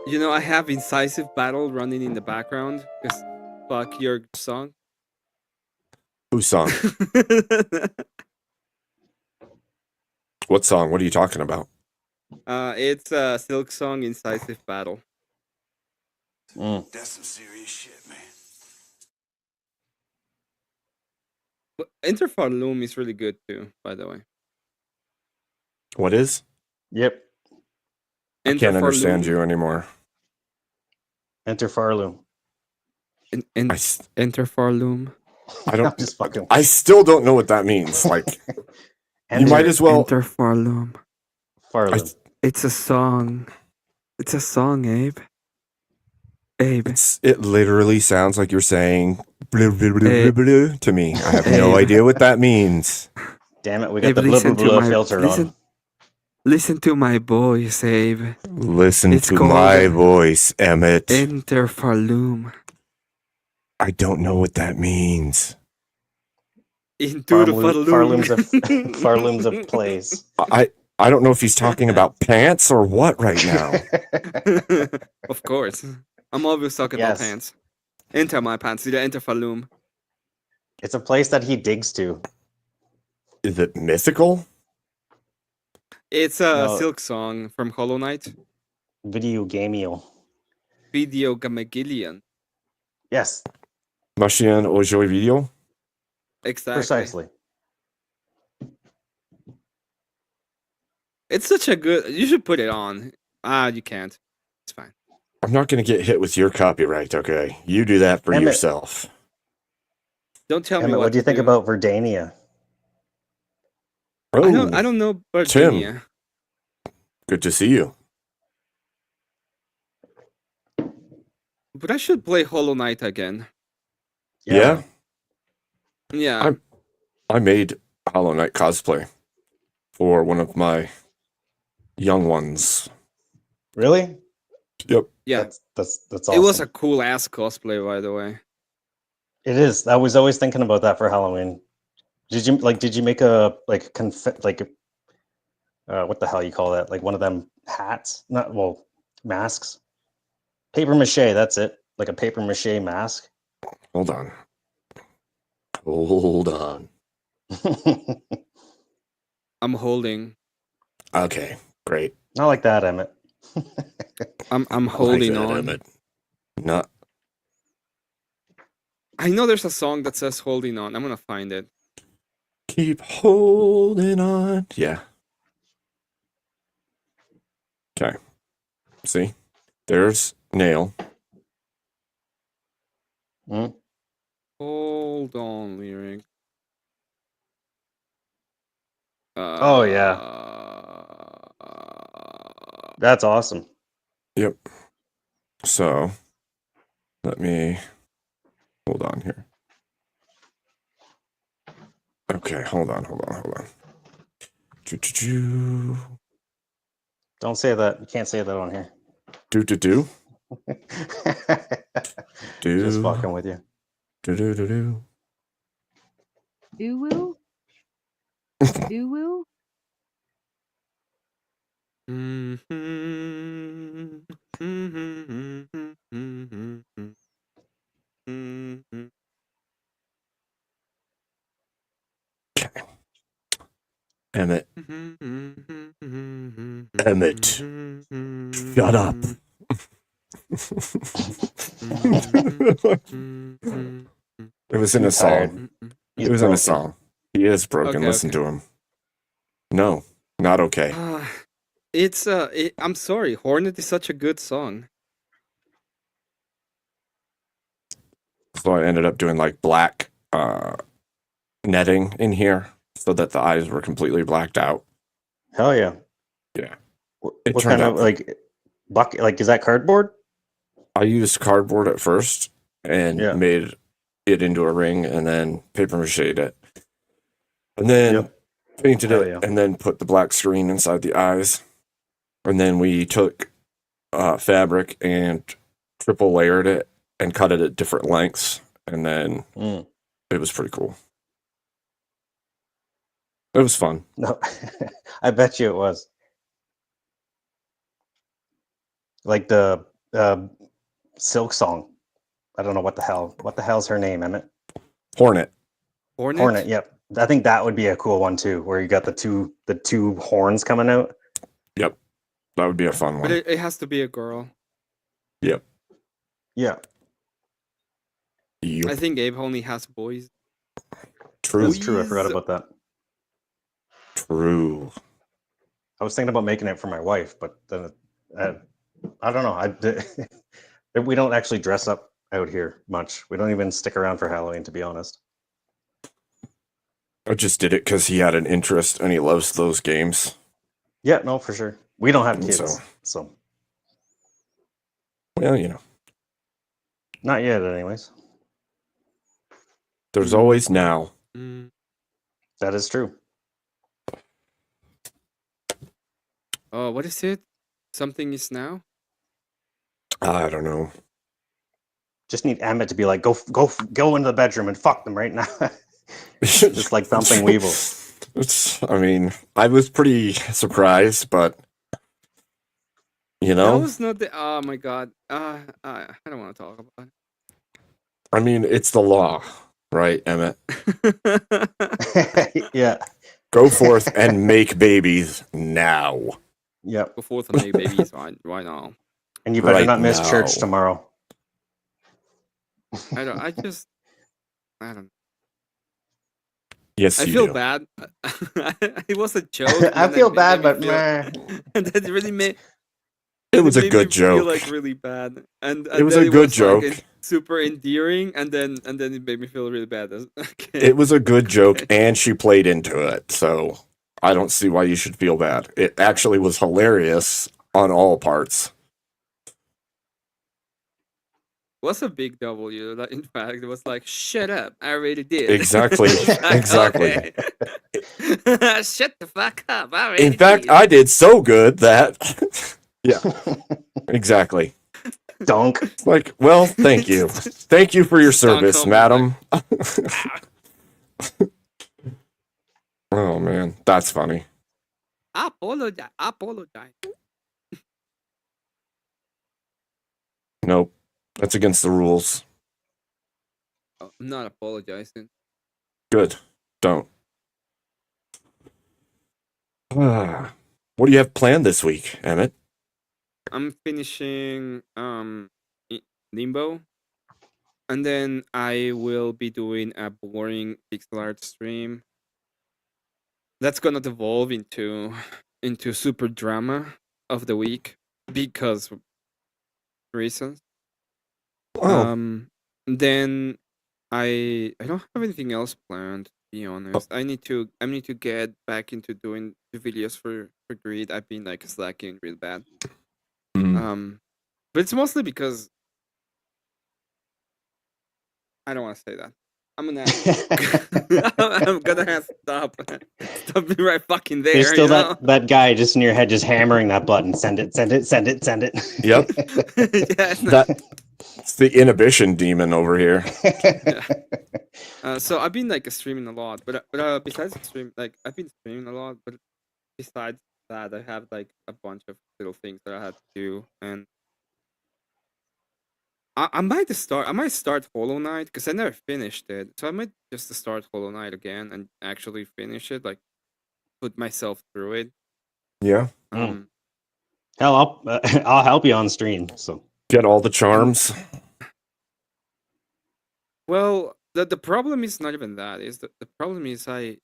You know, I have Incisive Battle running in the background because fuck your song. Whose song? What song? What are you talking about? It's Silk Song Incisive Battle. That's some serious shit, man. But Interfarloom is really good too, by the way. What is? Yep. I can't understand you anymore. Interfarloom. Interfarloom. I don't. I'm just fucking. I still don't know what that means. Like, you might as well. Interfarloom. Farloom. It's a song. It's a song, Abe. Abe. It literally sounds like you're saying blah, blah, blah, blah, blah, to me. I have no Abe. idea what that means. Damn it, we got the blah blah blah filter on. Listen to my voice, Abe. Listen to my voice, Emmett. Interfarloom. I don't know what that means. Into the Farloom. Farlooms of plays. I don't know if he's talking about pants or what right now. Of course. I'm always talking about pants. Enter my pants. Did I enter Farloom? It's a place that he digs to. Is it mythical? It's a Silk Song from Hollow Knight. Video Gameo. Video Gamegillion. Yes. Machine au jeu video? Exactly. Precisely. It's such a good. You should put it on. You can't. It's fine. I'm not going to get hit with your copyright, okay? You do that for Emmett. yourself. Don't tell Emmett, me what do you think about Verdania? Oh, I don't know Tim. Virginia. Good to see you. But I should play Hollow Knight again. Yeah? Yeah. I made Hollow Knight cosplay for one of my young ones. Really? Yep. Yeah. That's awesome. It was a cool ass cosplay, by the way. It is. I was always thinking about that for Halloween. Did you make a what the hell you call that? Like one of them hats? Masks. Paper mache, that's it. Like a paper mache mask. Hold on. Hold on. I'm holding. Okay, great. Not like that, Emmett. I'm holding that, on. Emmett. Not. I know there's a song that says holding on. I'm gonna find it. Keep holding on. Yeah. Okay. See? There's Nail. Hold on, lyric. Oh yeah. That's awesome. Yep. So, let me Okay, hold on. Do. Don't say that. You can't say that on here. Do. Just fucking with you. Do. Doo-woo? Doo-woo? Emmett. Shut up. It was in a song. It was in a song. He is broken. Okay, Listen okay. to him. No, not okay. I'm sorry. Hornet is such a good song. So I ended up doing like black netting in here so that the eyes were completely blacked out. Hell yeah. Yeah. What turned kind of out- like bucket? Like, is that cardboard? I used cardboard at first and Yeah. made it into a ring and then paper mache'd it. And then painted Hell it yeah. and then put the black screen inside the eyes. And then we took fabric and triple layered it and cut it at different lengths. And then it was pretty cool. It was fun. No, I bet you it was. Like the Silk song. I don't know what the hell. What the hell's her name, Emmett? Hornet. Hornet. Yep. I think that would be a cool one too, where you got the two horns coming out. Yep. That would be a fun But one. it has to be a girl. Yep. Yeah. I think Abe only has boys. True. That's true. I forgot about that. True. I was thinking about making it for my wife, but then I don't know. We don't actually dress up out here much. We don't even stick around for Halloween, to be honest. I just did it because he had an interest and he loves those games. Yeah, no, for sure. We don't have And kids, so well, you know, not yet, anyways. there's always now. That is true. Oh, what is it? Something is now? I don't know. Just need Emmett to be like, go into the bedroom and fuck them right now. Just like thumping Weevil. I mean, I was pretty surprised, but you That know, was not the. Oh my god. I don't want to talk about I mean, it's the law, right, Emmett? Yeah. Go forth and make babies now. Yep. Go forth and make babies right now. And you better Right not miss now. church tomorrow. I don't. Yes, I you feel do. bad. It was a joke. I and then feel it bad, made but me meh. and then it really made. It was a made good me feel joke. like really bad, and It was then a good like, joke. super endearing, and then it made me feel really bad. Okay. It was a good joke, and she played into it, so I don't see why you should feel bad. It actually was hilarious on all parts. Was a big W. That in fact it was like, shut up, I already did. Exactly. Like, Exactly. okay. Shut the fuck up. I already In fact, did. I did so good that yeah. Exactly. Donk. Like, well, thank you. Thank you for your service, home, madam. Oh man, that's funny. I apologize. Nope. That's against the rules. Oh, I'm not apologizing. Good. Don't. What do you have planned this week, Emmett? I'm finishing Limbo, and then I will be doing a boring pixel art stream. That's gonna devolve into super drama of the week because of reasons. Oh. Then I don't have anything else planned. To be honest, I need to get back into doing the videos for Greed. I've been like slacking real bad. But it's mostly because I don't want to say that. I'm gonna I'm gonna have to stop me right fucking there. There's still you know? that guy just in your head, just hammering that button. Send it, send it, send it, send it. Yep. Yeah, it's not- It's the inhibition demon over here. So I've been like streaming a lot, but besides stream, like I've been streaming a lot, but besides that, I have like a bunch of little things that I had to do, and I might start Hollow Knight because I never finished it, so I might just start Hollow Knight again and actually finish it, like put myself through it. Yeah. Hell, I'll help you on stream. So get all the charms. Well, the problem is not even that. Is the problem is I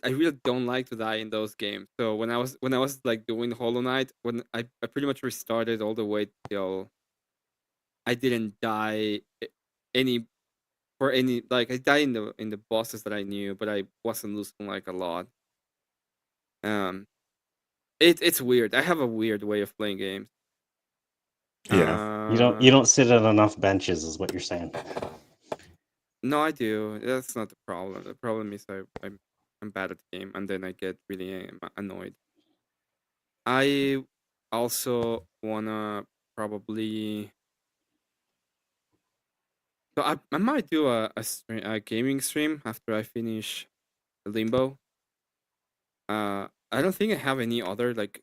really don't like to die in those games. So when I was like doing Hollow Knight, when I pretty much restarted all the way till I didn't die any like I died in the bosses that I knew, but I wasn't losing like a lot. It's weird. I have a weird way of playing games. Yeah. you don't sit at enough benches, is what you're saying. No, I do. That's not the problem. The problem is I'm bad at the game, and then I get really annoyed. I also wanna probably. So I might do a gaming stream after I finish Limbo. I don't think I have any other like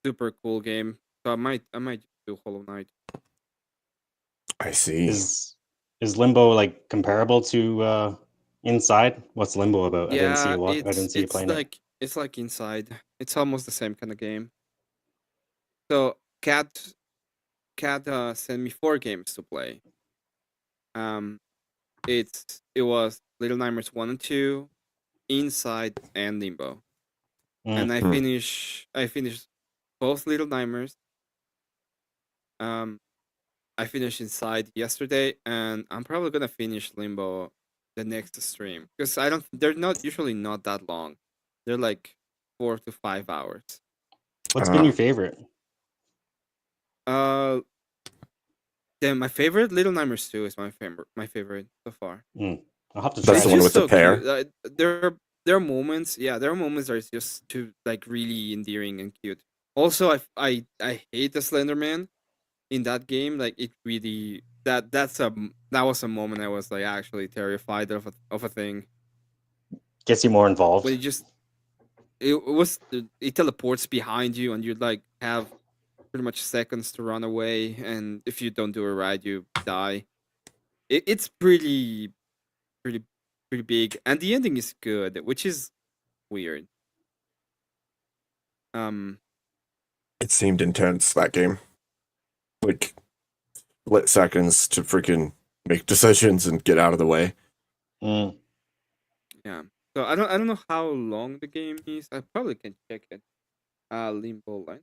super cool game, so I might do Hollow Knight. I see. Is Limbo like comparable to Inside? What's Limbo about? I didn't see Yeah, you. I didn't see you it's playing it. like it's like Inside. It's almost the same kind of game. So Cat sent me 4 games to play. It was Little Nightmares 1 and 2, Inside, and Limbo. And I finished both Little Nightmares. I finished Inside yesterday, and I'm probably gonna finish Limbo the next stream because they're not usually not that long. They're like 4 to 5 hours. What's been your favorite? Then my favorite Little Nightmares 2 is my favorite so far. I'll have to try. That's the one with the pair. Cute. There are moments, there are moments that are just too like really endearing and cute. Also, I hate the Slender Man in that game. Like it really that was a moment I was like actually terrified of a thing. Gets you more involved. When it teleports behind you and you like have pretty much seconds to run away, and if you don't do it right, you die. It's pretty big, and the ending is good, which is weird. It seemed intense, that game. Like split seconds to freaking make decisions and get out of the way. Yeah. So I don't know how long the game is. I probably can check it. Limbo Line.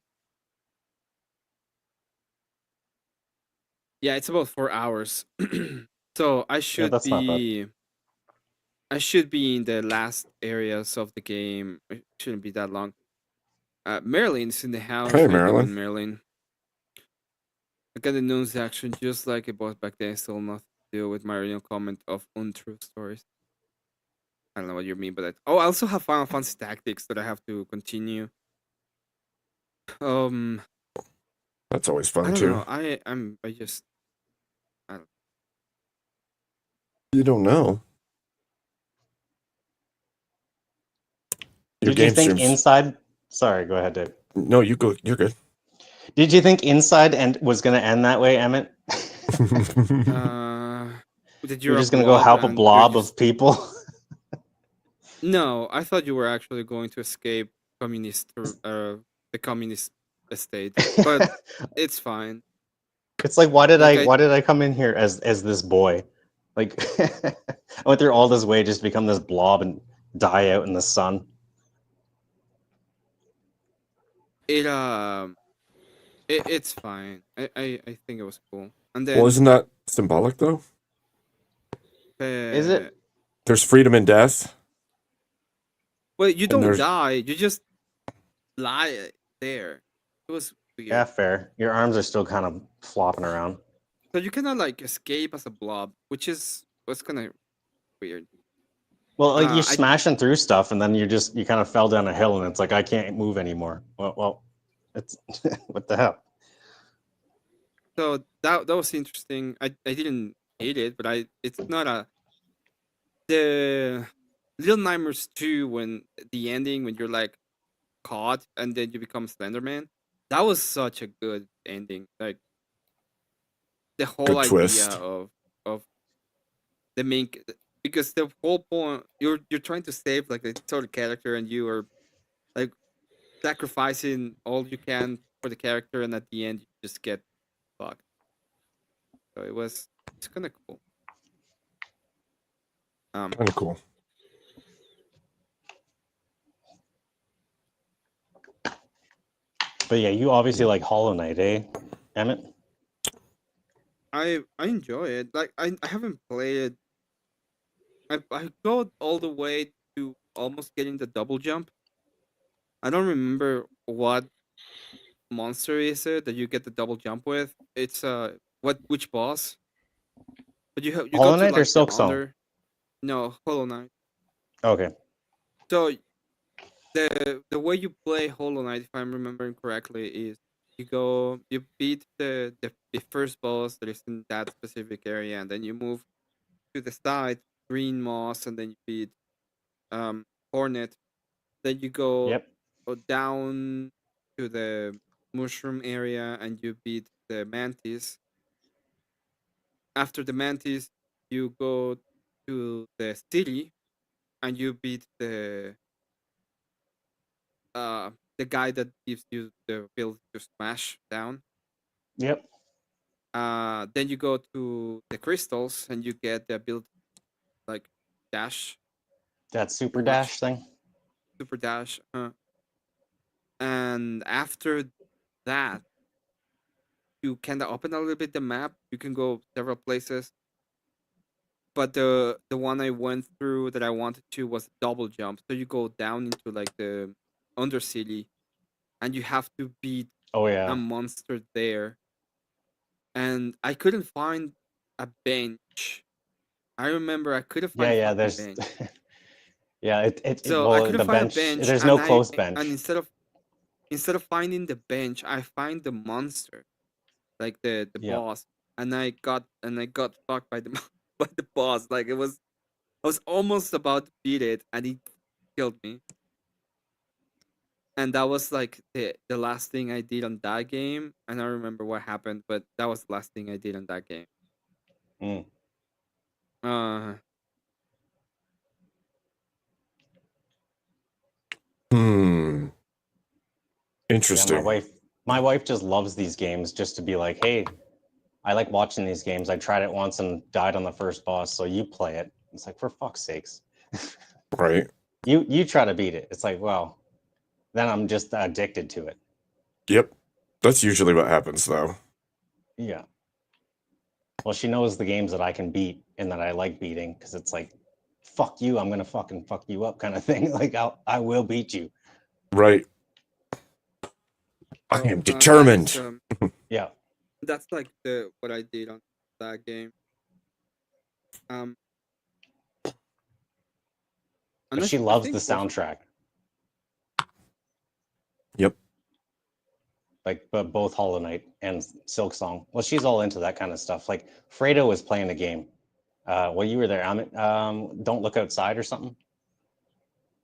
Yeah, it's about 4 hours. So I should that's not bad. be in the last areas of the game. It shouldn't be that long. Marilyn's in the house. Hey, How you Marilyn. doing, Marilyn? I got the news action just like it was back then. Still nothing to do with my original comment of untrue stories. I don't know what you mean by that. Oh, I also have Final Fantasy Tactics that I have to continue. That's always I fun don't too. know. I just You don't know. Your Did you game think streams. Inside? Sorry, go ahead, Dave. No, you go. You're good. Did you think Inside was going to end that way, Emmett? did You're just going to go help a blob of people? No, I thought you were actually going to escape the communist estate, but it's fine. It's like, why did Like, why did I come in here as this boy? Like, I went through all this way just to become this blob and die out in the sun. It's fine. I think it was cool. And then Well, isn't that symbolic though? is it? There's freedom in death. Well, you And don't there's- die. You just lie there. It was weird. Yeah, fair. Your arms are still kind of flopping around. So you cannot like escape as a blob, which was kind of weird. Well, like you're I smashing through stuff, and then you kind of fell down a hill, and it's like I can't move anymore. Well, it's what the hell? so that was interesting. I didn't hate it, but it's not a the Little Nightmares 2 when the ending when you're like caught and then you become Slenderman. That was such a good ending. Like the whole Good idea twist. of the main because the whole point you're trying to save like the total character and you are like sacrificing all you can for the character and at the end you just get fucked. So it's kind of cool. Kind of cool. But yeah, you obviously like Hollow Knight, eh, Emmett? I enjoy it. Like I haven't played it. I go all the way to almost getting the double jump. I don't remember what monster is it that you get the double jump with. It's which boss? But you go Hollow to Knight or like the Silksong? under. No, Hollow Knight. Okay. So the way you play Hollow Knight, if I'm remembering correctly, is you beat the first boss that is in that specific area, and then you move to the side, Green Moss, and then you beat Hornet. Then you go down to the mushroom area and you beat the Mantis. After the Mantis, you go to the city and you beat the guy that gives you the ability to smash down. Yep. Then you go to the crystals and you get the ability like dash. That super pretty much. dash thing. Super dash. And after that, you kind of open a little bit the map. You can go several places. But the one I went through that I wanted to was double jump. So you go down into like the undercity, and you have to beat Oh a yeah. monster there. And I couldn't find a bench. I remember I couldn't find a Yeah, fucking there's bench. yeah, So I well couldn't the find a bench bench, there's no and close bench. instead of finding the bench, I find the monster, like the Yep. boss, and I got fucked by the by the boss. Like I was almost about to beat it, and he killed me. And that was like the last thing I did on that game. I don't remember what happened, but that was the last thing I did on that game. Mm. Interesting. Yeah, my wife just loves these games just to be like, hey, I like watching these games. I tried it once and died on the first boss, so you play it. It's like, for fuck's sakes. Right. You try to beat it. It's like, well, then I'm just addicted to it. Yep. That's usually what happens, though. Yeah. Well, she knows the games that I can beat and that I like beating because it's like, fuck you, I'm gonna fucking fuck you up kind of thing. Like I will beat you. Right. I am That determined. is, Yeah. that's like what I did on that game. But she loves the soundtrack. Yep. Like, but both Hollow Knight and Silksong. Well, she's all into that kind of stuff. Like Fredo was playing a game. Well, you were there. Don't Look Outside or something.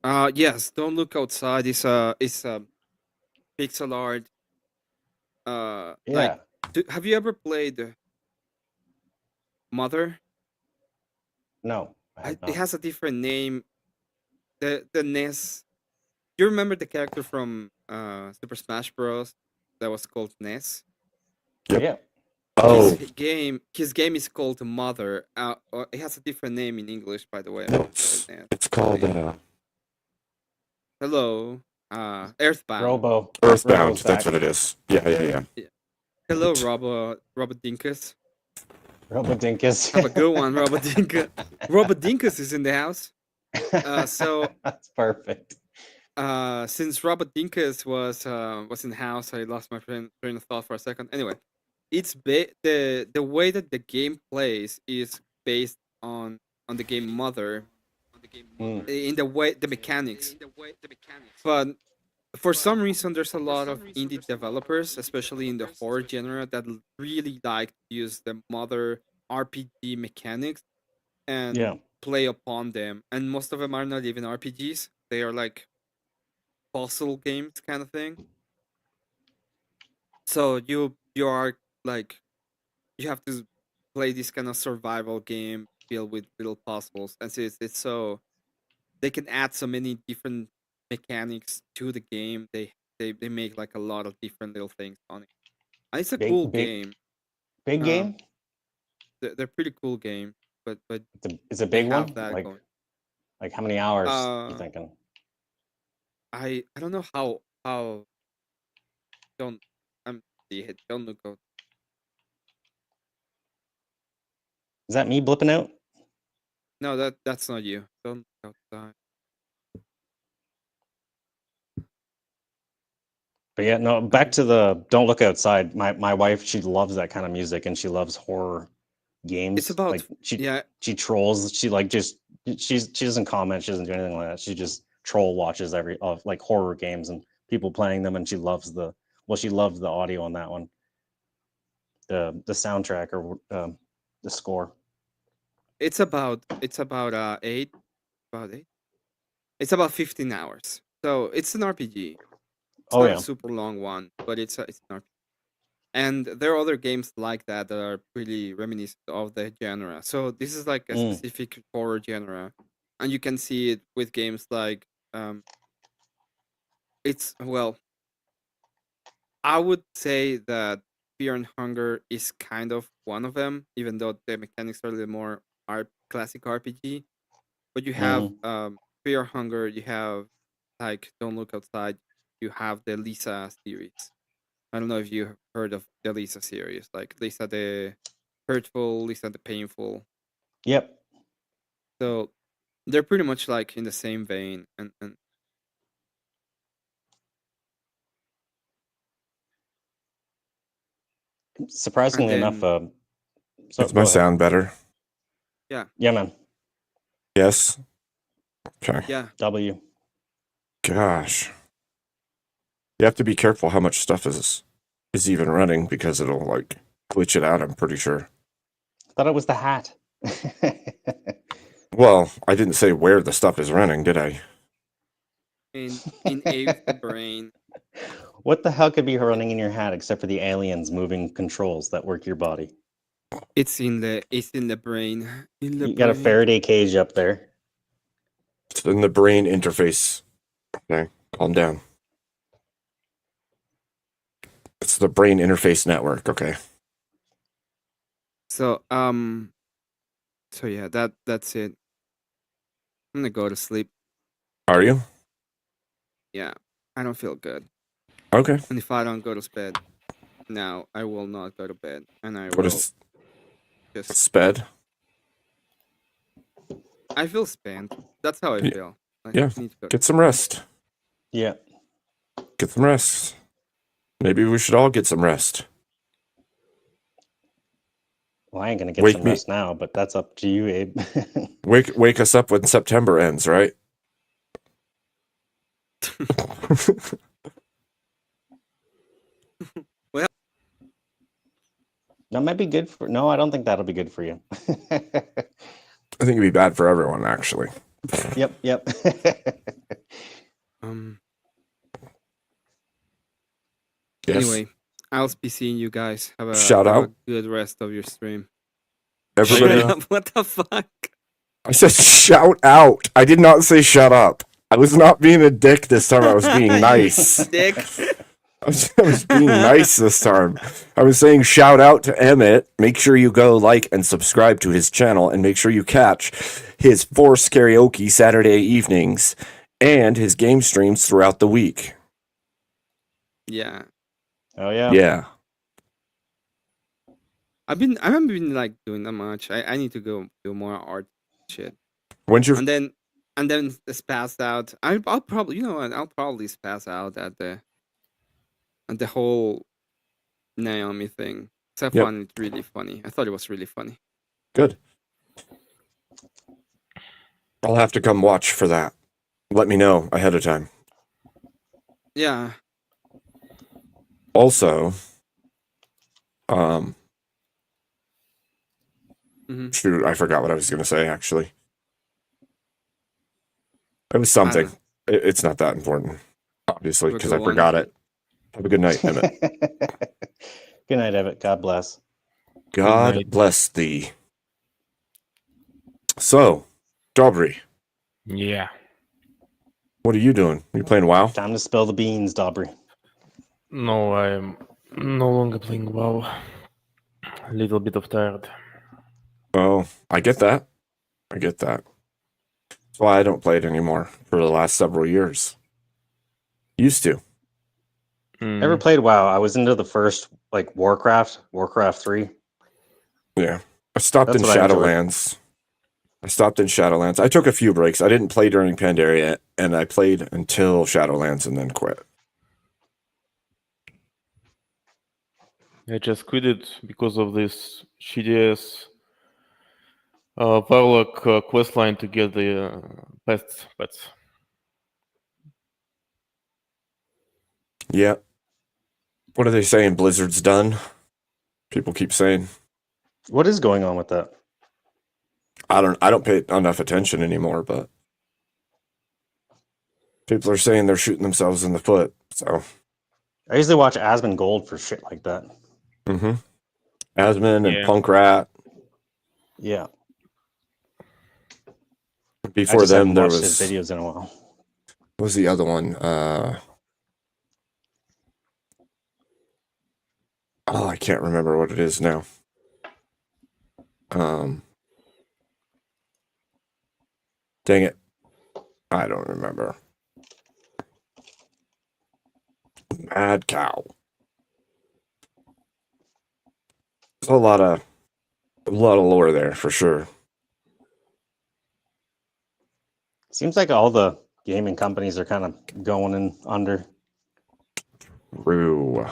Yes, Don't Look Outside is a pixel art. Yeah. Have you ever played Mother? No, it has a different name. The NES. You remember the character from Super Smash Bros. That was called NES? Yep. Yeah. Oh. His game is called Mother. It has a different name in English, by the way. It's called Hello, Earthbound. Earthbound. That's what it is. Yeah. Hello, Robodinkus. Robodinkus. Have a good one, Robodinkus. Robodinkus is in the house. So that's perfect. Since Robodinkus was in the house, I lost my train of thought for a second. Anyway, the way that the game plays is based on the game Mother in the way the mechanics. But for some reason, there's a lot of indie developers, especially in the horror genre, that really like to use the Mother RPG mechanics and Yeah. play upon them. And most of them are not even RPGs; they are like puzzle games kind of thing. So you are like you have to play this kind of survival game filled with little puzzles, and since it's so they can add so many different mechanics to the game. They make like a lot of different little things on it. And it's a cool game. Big game. They're pretty cool game, but It's a they big have one. that going. Like how many hours you Uh, thinking? I don't know how don't I'm see it don't look out. Is that me blipping out? No, that's not you. Don't look outside. But yeah, no. Back to the don't look outside. My wife, she loves that kind of music, and she loves horror games. It's about like yeah. she trolls. She like just she doesn't comment. She doesn't do anything like that. She just troll watches every of like horror games and people playing them, and she loves she loved the audio on that one. The soundtrack or the score. It's about 8 about 8. It's about 15 hours. So it's an RPG. It's Oh not a yeah. super long one, but it's an RPG. And there are other games like that that are pretty reminiscent of the genre. So this is like a specific horror genre, and you can see it with games like it's well, I would say that Fear and Hunger is kind of one of them, even though the mechanics are a little more classic RPG. But you have Fear Hunger, you have like Don't Look Outside, you have the Lisa series. I don't know if you have heard of the Lisa series, like Lisa the Hurtful, Lisa the Painful. Yep. So they're pretty much like in the same vein, and Surprisingly enough, then so Is my go ahead. sound better? yeah, Yeah, man. Yes. Okay. yeah. W. Gosh. You have to be careful how much stuff is even running because it'll like glitch it out, I'm pretty sure. Thought it was the hat. Well, I didn't say where the stuff is running, did I? in Abe's the brain. What the hell could be running in your hat except for the aliens moving controls that work your body? It's in the brain. In the You got a brain. Faraday cage up there. It's in the brain interface. Okay, calm down. It's the brain interface network, okay. So so yeah, that's it. I'm gonna go to sleep. Are you? Yeah, I don't feel good. Okay. And if I don't go to bed now, I will not go to bed, and I What will is just sped? I feel spent. That's how I Yeah. feel. I Yeah. need to go. Get some rest. Yeah. Get some rest. Maybe we should all get some rest. Well, I ain't gonna get Wake some me- rest now, but that's up to you, Abe. Wake us up when September ends, right? Well, that might be good for. No, I don't think that'll be good for you. I think it'd be bad for everyone, actually. Yep. Yes. Anyway, I'll be seeing you guys. Have a Shout have out. a good rest of your stream. Everybody. Shut up, what the fuck? I said shout out. I did not say shut up. I was not being a dick this time. I was being nice. Dick. I was being nice this time. I was saying shout out to Emmett. Make sure you go like and subscribe to his channel, and make sure you catch his Force Karaoke Saturday evenings and his game streams throughout the week. Yeah. Oh yeah. Yeah. I haven't been like doing that much. I need to go do more art shit. When's your and then spaz out. I'll probably I'll probably spaz out at the whole Naomi thing. Have Yep. fun. It's really funny. I thought it was really funny. Good. I'll have to come watch for that. Let me know ahead of time. Yeah. Also, Mhm. shoot, I forgot what I was going to say, actually. It was something. It's not that important, obviously, Have a because good I one. forgot it. Have a good night, Emmett. Good night, Evan. God bless. God night. bless thee. So, Dobry, Yeah. what are you doing? You playing WoW? Time to spill the beans, Dobry. No, I'm no longer playing WoW. A little bit of tired. Oh, I get that. I get that. That's why I don't play it anymore for the last several years. Used to. Never played WoW. I was into the first Warcraft 3. Yeah. I stopped That's in what I enjoyed. Shadowlands. I took a few breaks. I didn't play during Pandaria, and I played until Shadowlands and then quit. I just quit it because of this shitty Warlock questline to get the pets. Yeah. What are they saying? Blizzard's done? People keep saying. What is going on with that? I don't pay enough attention anymore, but people are saying they're shooting themselves in the foot. So I usually watch Asmongold for shit like that. Asmon and Yeah. Punk Rat. Yeah. Before I just them, haven't there watched was his videos in a while. what was the other one? I can't remember what it is now. Dang it. I don't remember. Mad Cow. There's a lot of lore there for sure. Seems like all the gaming companies are kind of going in under. True.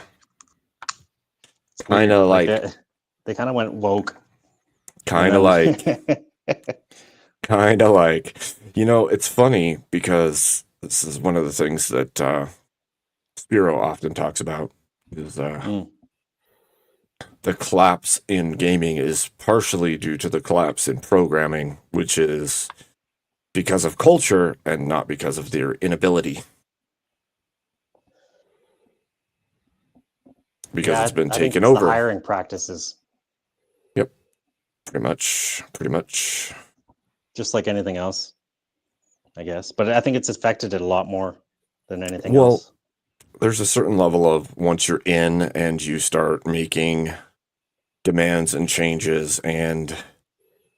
It's Kind weird. of like they kind of went woke. kind of like it's funny because this is one of the things that Spiro often talks about is the collapse in gaming is partially due to the collapse in programming, which is because of culture and not because of their inability. Because it's been I think taken it's over. the hiring practices. Yep. Pretty much. Just like anything else, I guess. But I think it's affected it a lot more than anything Well, else. there's a certain level of once you're in and you start making demands and changes and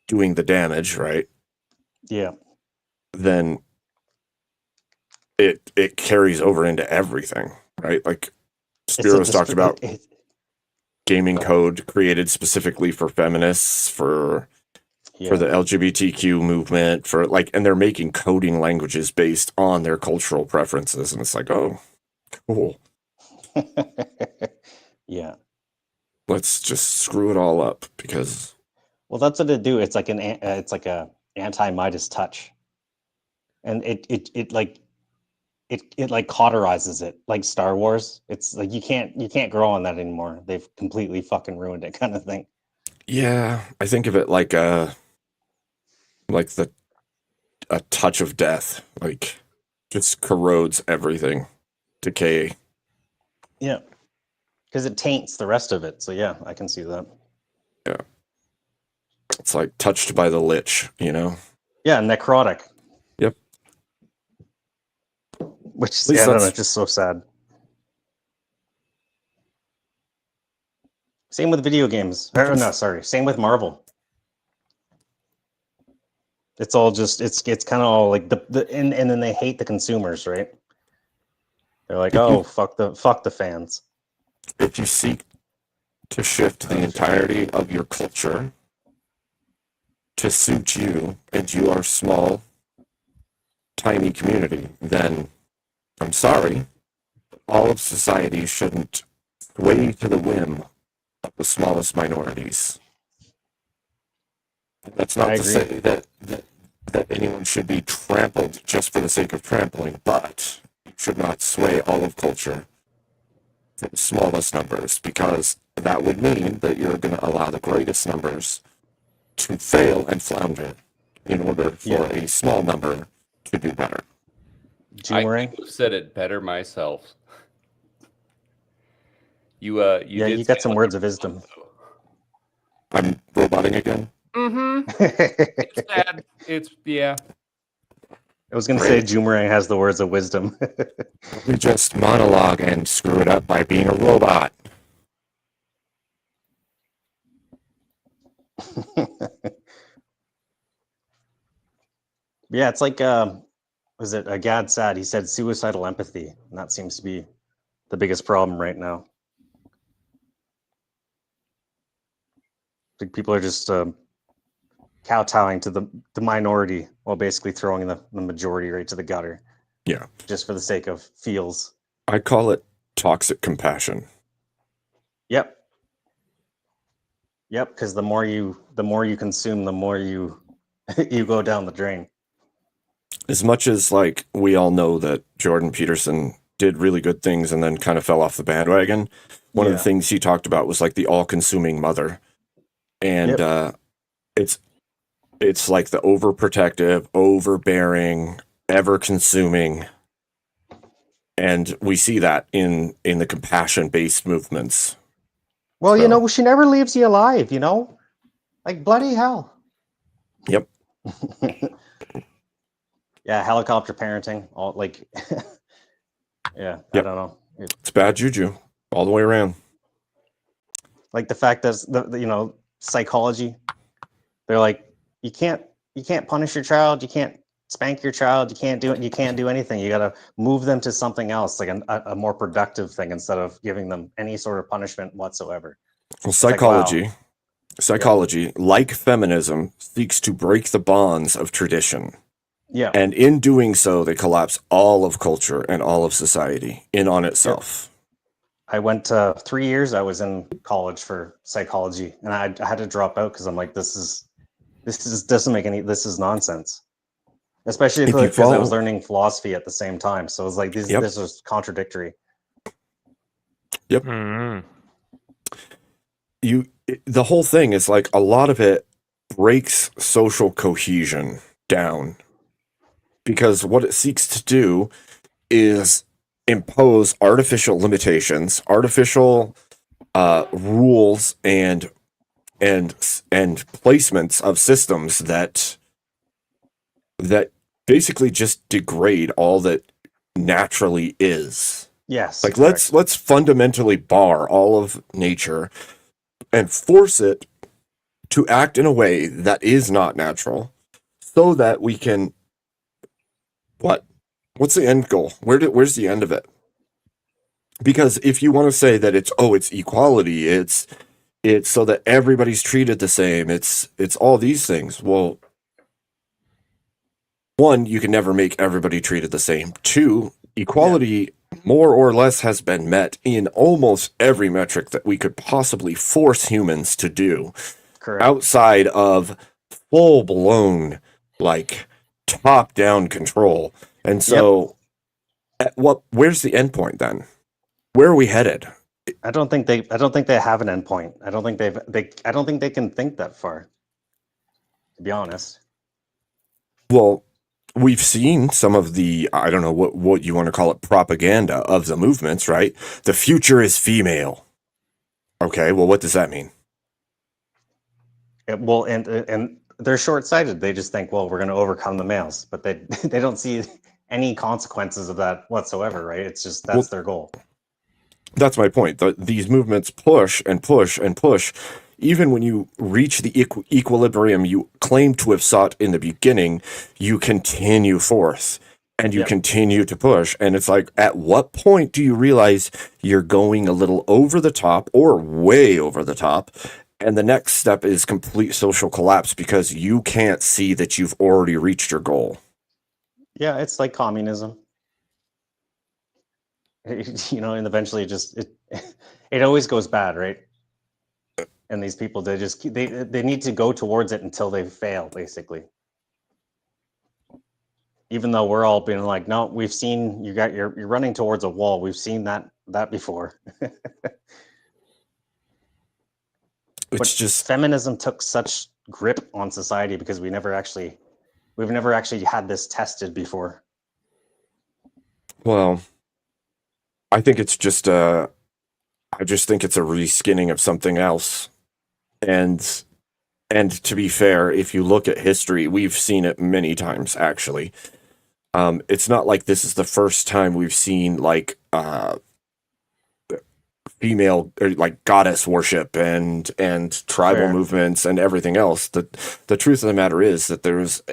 doing the damage, right? Yeah. Then it carries over into everything, right? Like Spiro's talked about gaming code created specifically for feminists, for the LGBTQ movement, and they're making coding languages based on their cultural preferences, and it's like, oh, cool. Yeah. Let's just screw it all up because. Well, that's what they do. It's like a anti-Midas touch, and it cauterizes it like Star Wars. It's like you can't grow on that anymore. They've completely fucking ruined it, kind of thing. Yeah, I think of it like a touch of death, like just corrodes everything, decay. Yeah, because it taints the rest of it. So yeah, I can see that. Yeah, it's like touched by the lich, you know. Yeah, necrotic. Yep. Which is, I don't know, just so sad. Same with video games. No, sorry. Same with Marvel. It's all just it's kind of all like and then they hate the consumers, right? They're like, oh, fuck the fans. If you seek to shift the entirety of your culture to suit you, and you are small, tiny community, then I'm sorry, all of society shouldn't sway to the whim of the smallest minorities. That's not I to agree. say that anyone should be trampled just for the sake of trampling, but you should not sway all of culture for the smallest numbers, because that would mean that you're going to allow the greatest numbers to fail and flounder in order for a small number to do better. I could have said it better myself. You Yeah, did you say got some like words of wisdom. I'm roboting again. Mm-hmm. It's bad. It's yeah. I was going to say Jumerang has the words of wisdom. We just monologue and screw it up by being a robot. Yeah, it's like was it Gad said? He said suicidal empathy, and that seems to be the biggest problem right now. I think people are just kowtowing to the minority while basically throwing the majority right to the gutter. Yeah. Just for the sake of feels. I call it toxic compassion. Yep. Yep, because the more you consume, the more you you go down the drain. As much as like we all know that Jordan Peterson did really good things and then kind of fell off the bandwagon, one of the things he talked about was like the all-consuming mother. And it's like the overprotective, overbearing, ever-consuming. And we see that in the compassion-based movements. Well, she never leaves you alive, like bloody hell. Yep. Yeah, helicopter parenting, all like, yeah, I don't know. It's bad juju all the way around. Like the fact that the psychology, they're like, you can't punish your child, you can't spank your child, you can't do anything. You got to move them to something else, like a more productive thing, instead of giving them any sort of punishment whatsoever. Well, It's like, wow. psychology, like feminism, seeks to break the bonds of tradition. Yeah. And in doing so, they collapse all of culture and all of society in on itself. I went 3 years. I was in college for psychology, and I had to drop out because I'm like, this doesn't make any. This is nonsense. Especially because I was learning philosophy at the same time, so it was like this was contradictory. Yep. The whole thing is like a lot of it breaks social cohesion down, because what it seeks to do is impose artificial limitations, artificial rules, and placements of systems that basically just degrade all that naturally is. Yes. Like let's fundamentally bar all of nature and force it to act in a way that is not natural, so that we can what's the end goal? Where's the end of it? Because if you want to say that it's equality, it's so that everybody's treated the same, it's all these things. Well, one, you can never make everybody treated the same. Two, equality more or less has been met in almost every metric that we could possibly force humans to do. Correct. Outside of full-blown, like, top-down control. And so, where's the end point then? Where are we headed? I don't think they have an end point. I don't think I don't think they can think that far, to be honest. Well, we've seen some of the, I don't know what you want to call it, propaganda of the movements, right? The future is female. Okay, well, what does that mean? Well, and they're short-sighted. They just think, well, we're going to overcome the males, but they don't see any consequences of that whatsoever, right? It's just that's their goal. That's my point. These movements push and push and push. Even when you reach the equilibrium you claim to have sought in the beginning, you continue forth and you continue to push. And it's like, at what point do you realize you're going a little over the top or way over the top? And the next step is complete social collapse because you can't see that you've already reached your goal. Yeah, it's like communism. And eventually it always goes bad, right? And these people, they need to go towards it until they fail, basically. Even though we're all being like, no, we've seen you're running towards a wall. We've seen that before. But just feminism took such grip on society because we've never actually had this tested before. Well, I think it's just I just think it's a reskinning of something else. And to be fair, if you look at history, we've seen it many times actually. It's not like this is the first time we've seen like female or like goddess worship and tribal Fair. movements and everything else. The truth of the matter is that there's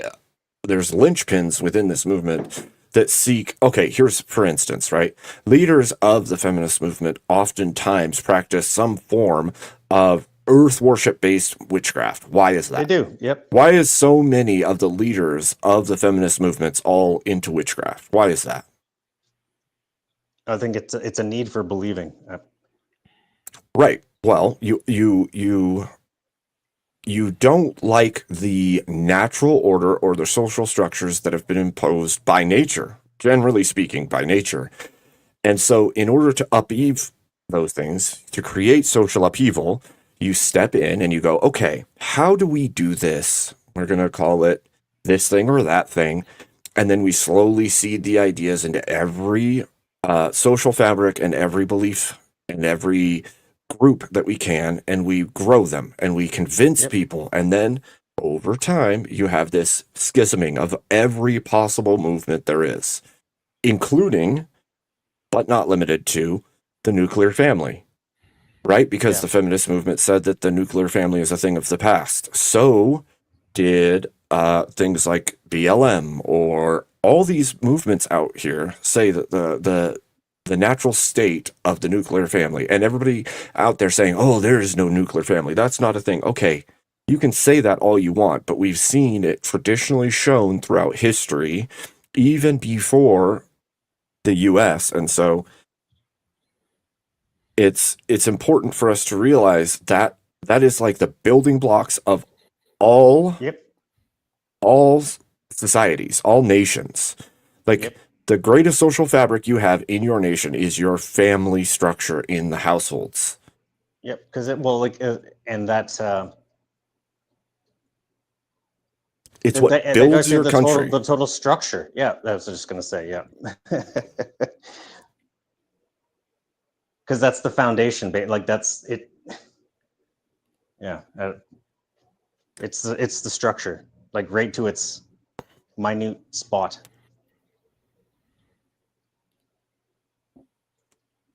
linchpins within this movement that seek, okay, here's for instance, right? Leaders of the feminist movement oftentimes practice some form of earth worship based witchcraft. Why is that? They do. Yep. Why is so many of the leaders of the feminist movements all into witchcraft? Why is that? I think it's a need for believing. Right. Well, you don't like the natural order or the social structures that have been imposed by nature, generally speaking, by nature. And so in order to upheave those things, to create social upheaval, you step in and you go, okay, how do we do this? We're going to call it this thing or that thing. And then we slowly seed the ideas into every social fabric and every belief and every group that we can, and we grow them and we convince people. And then over time, you have this schisming of every possible movement there is, including, but not limited to, the nuclear family. Right? Because the feminist movement said that the nuclear family is a thing of the past. So did things like BLM or all these movements out here say that the natural state of the nuclear family, and everybody out there saying, oh, there is no nuclear family. That's not a thing. Okay, you can say that all you want, but we've seen it traditionally shown throughout history, even before the US. And so it's important for us to realize that that is like the building blocks of all societies, all nations. Like the greatest social fabric you have in your nation is your family structure in the households. Yep, because and that's it's what builds your country. The total structure. Yeah, that's what I was just gonna say. Yeah. Because that's the foundation, like that's it. Yeah, it's the structure, like right to its minute spot.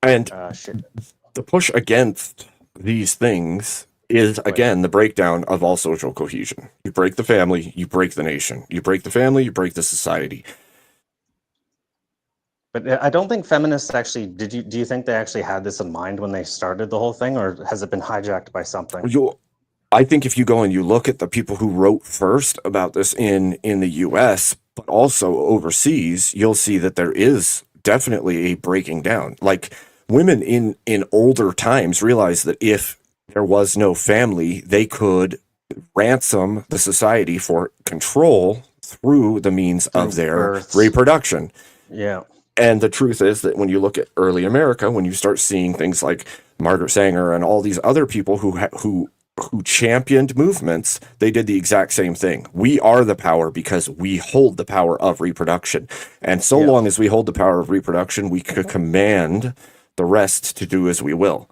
And the push against these things is again the breakdown of all social cohesion. You break the family, you break the nation. You break the family, you break the society. But I don't think feminists actually do you think they actually had this in mind when they started the whole thing, or has it been hijacked by something? I think if you go and you look at the people who wrote first about this in the US, but also overseas, you'll see that there is definitely a breaking down. Like women in older times realized that if there was no family, they could ransom the society for control through the means of their reproduction. Yeah. And the truth is that when you look at early America, when you start seeing things like Margaret Sanger and all these other people who championed movements, they did the exact same thing. We are the power because we hold the power of reproduction. And so long as we hold the power of reproduction, we could command the rest to do as we will.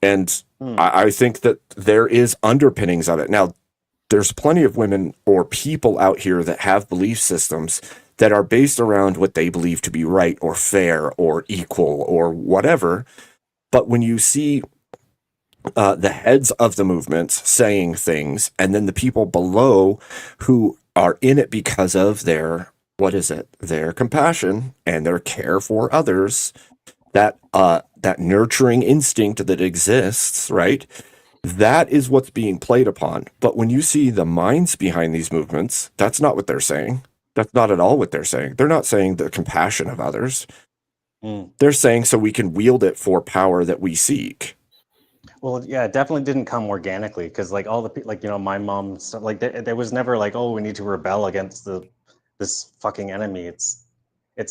And I think that there is underpinnings of it. Now, there's plenty of women or people out here that have belief systems that are based around what they believe to be right or fair or equal or whatever. But when you see the heads of the movements saying things, and then the people below who are in it because of their, their compassion and their care for others, that nurturing instinct that exists, right? That is what's being played upon. But when you see the minds behind these movements, that's not what they're saying. That's not at all what they're saying. They're not saying the compassion of others. They're saying so we can wield it for power that we seek. Well, yeah, it definitely didn't come organically because, like, all the people, like, my mom, stuff, like, there was never like, oh, we need to rebel against this fucking enemy. It's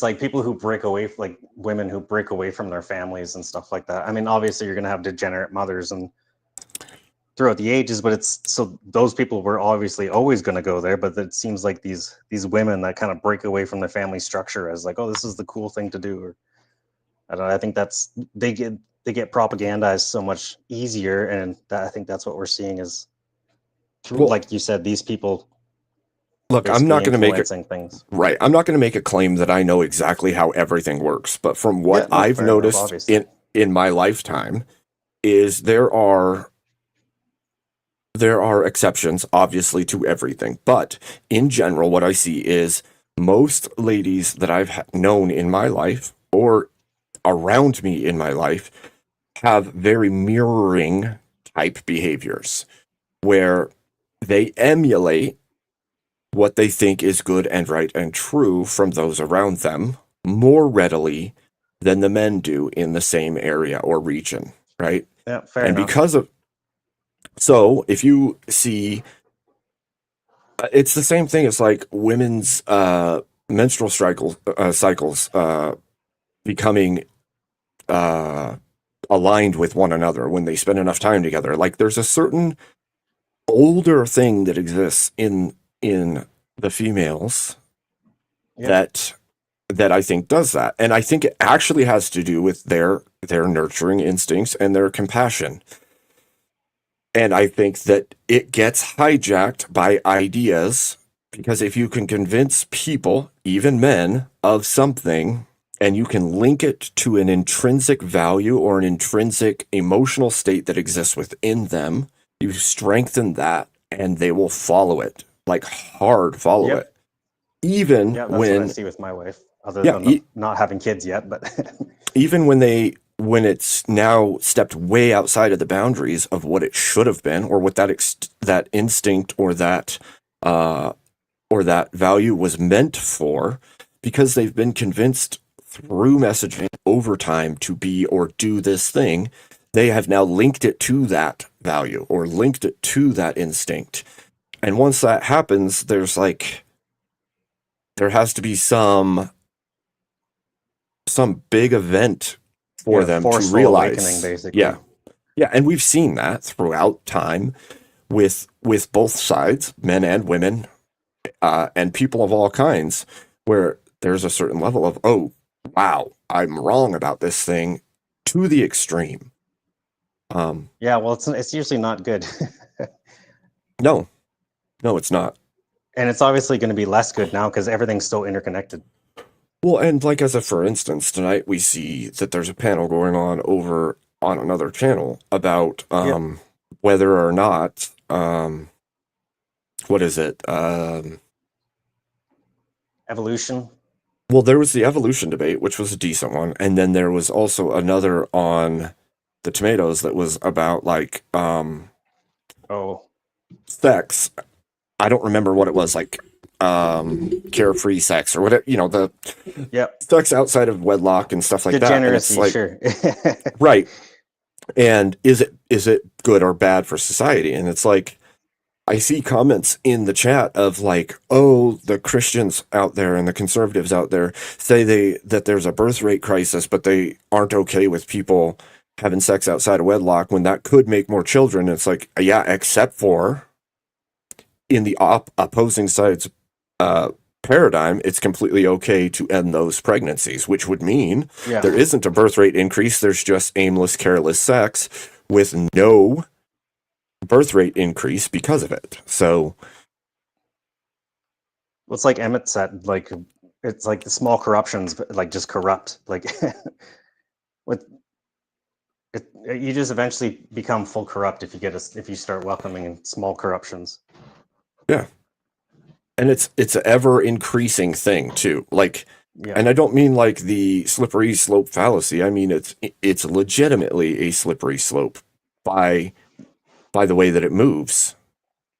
like people who break away, like women who break away from their families and stuff like that. I mean, obviously, you're gonna have degenerate mothers and throughout the ages, but it's so those people were obviously always going to go there. But it seems like these women that kind of break away from the family structure as like, oh, this is the cool thing to do, or I don't know. I think that's they get propagandized so much easier, and I think that's what we're seeing is through, Well, like you said, these people look, I'm basically not going to make it influencing things. right. I'm not going to make a claim that I know exactly how everything works, but from what Yeah, no, I've fair enough, noticed obviously. in my lifetime is there are exceptions, obviously, to everything. But in general, what I see is most ladies that I've known in my life or around me in my life have very mirroring type behaviors where they emulate what they think is good and right and true from those around them more readily than the men do in the same area or region, right? Yeah, fair And enough. because of so if you see it's the same thing as like women's menstrual cycles becoming aligned with one another when they spend enough time together. Like there's a certain older thing that exists in the females Yeah. that I think does that. And I think it actually has to do with their nurturing instincts and their compassion. And I think that it gets hijacked by ideas because if you can convince people, even men, of something, and you can link it to an intrinsic value or an intrinsic emotional state that exists within them, you strengthen that and they will follow it, like hard follow Yep. it. Even Yeah, that's what I when, see with my wife, other yeah, than not having kids yet, but even when it's now stepped way outside of the boundaries of what it should have been or what that instinct or that value was meant for, because they've been convinced through messaging over time to be or do this thing, they have now linked it to that value or linked it to that instinct. And once that happens, there has to be some big event for them to forceful realize. awakening, basically. Yeah, and we've seen that throughout time with both sides, men and women, and people of all kinds, where there's a certain level of, oh, wow, I'm wrong about this thing to the extreme. Yeah, well, it's usually not good. No, it's not. And it's obviously going to be less good now because everything's so interconnected. Well, and like as a for instance, tonight we see that there's a panel going on over on another channel about whether or not what is it? Evolution. Well, there was the evolution debate, which was a decent one, and then there was also another on the tomatoes that was about like sex. I don't remember what it was, like carefree sex or whatever, the sex outside of wedlock and stuff like that. And it's Degeneracy, like, sure. right. And is it good or bad for society? And it's like, I see comments in the chat of like, oh, the Christians out there and the conservatives out there say that there's a birth rate crisis, but they aren't okay with people having sex outside of wedlock when that could make more children. And it's like, yeah, except for in the opposing side's paradigm, it's completely okay to end those pregnancies, which would mean there isn't a birth rate increase. There's just aimless, careless sex with no birth rate increase because of it. So, well, it's like Emmett said, like it's like the small corruptions, like just corrupt. Like with it, you just eventually become full corrupt if you start welcoming small corruptions. Yeah. And it's an ever increasing thing too. Like, and I don't mean like the slippery slope fallacy. I mean, it's legitimately a slippery slope by the way that it moves.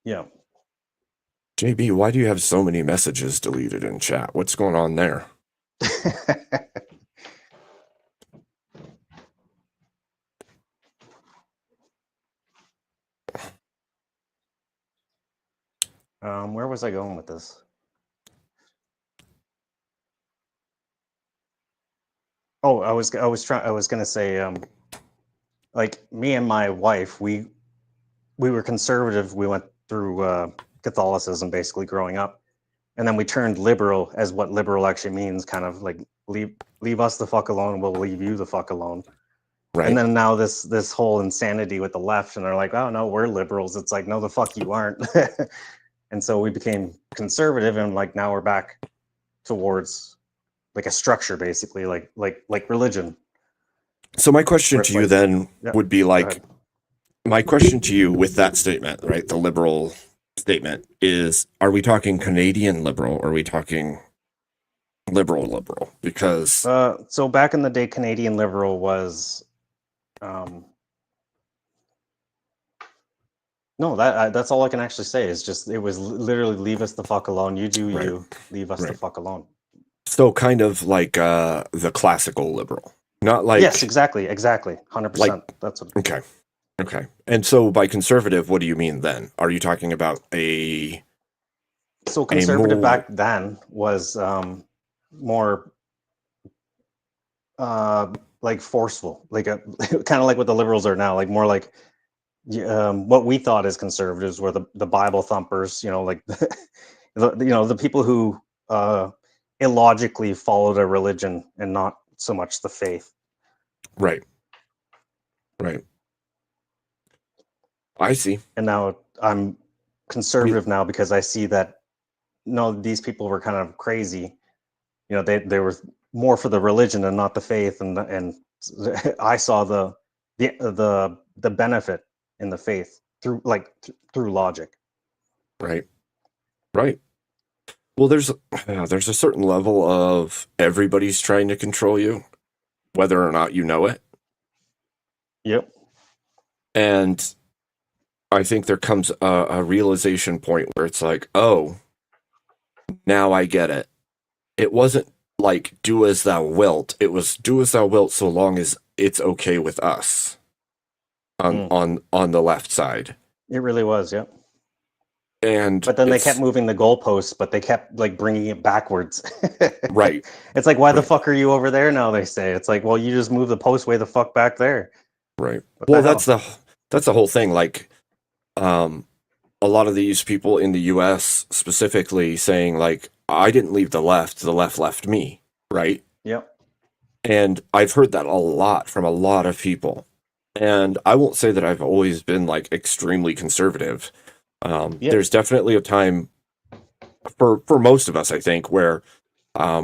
Yeah. JB, why do you have so many messages deleted in chat? What's going on there? Where was I going with this? Oh, I was gonna say, like me and my wife, we were conservative. We went through Catholicism basically growing up, and then we turned liberal, as what liberal actually means, kind of like leave us the fuck alone, we'll leave you the fuck alone. Right. And then now this whole insanity with the left, and they're like, oh no, we're liberals. It's like, no, the fuck you aren't. And so we became conservative, and like now we're back towards like a structure, basically, like religion. So my question Where to it's you like, then yeah, would be go like, ahead. my question to you with that statement, right? The liberal statement is, are we talking Canadian liberal or are we talking liberal? Because So back in the day, Canadian liberal was, no, that's all I can actually say is just it was literally leave us the fuck alone. You do Right. you, leave us the Right. fuck alone. so kind of like the classical liberal, not like Yes, exactly, 100%. like That's what. okay. And so by conservative, what do you mean then? Are you talking about a So conservative more back then was more like forceful, like a kind of like what the liberals are now, like more like what we thought as conservatives were the Bible thumpers, like the people who illogically followed a religion and not so much the faith. right? I see. And now I'm conservative now because I see that no, these people were kind of crazy. They were more for the religion and not the faith, and I saw the benefit in the faith through through logic. Right. Well, there's a certain level of everybody's trying to control you, whether or not you know it. Yep. And I think there comes a realization point where it's like, oh, now I get it. It wasn't like do as thou wilt. It was do as thou wilt so long as it's okay with us on the left side. It really was, yep. And but then they kept moving the goalposts, but they kept like bringing it backwards. Right. It's like, why the fuck are you over there now? They say it's like, well, you just move the post way the fuck back there. Right. What Well, the hell? that's the whole thing. Like, a lot of these people in the U.S. specifically saying like, I didn't leave the left left me. Right. Yep. And I've heard that a lot from a lot of people. And I won't say that I've always been like extremely conservative. There's definitely a time for most of us, I think, where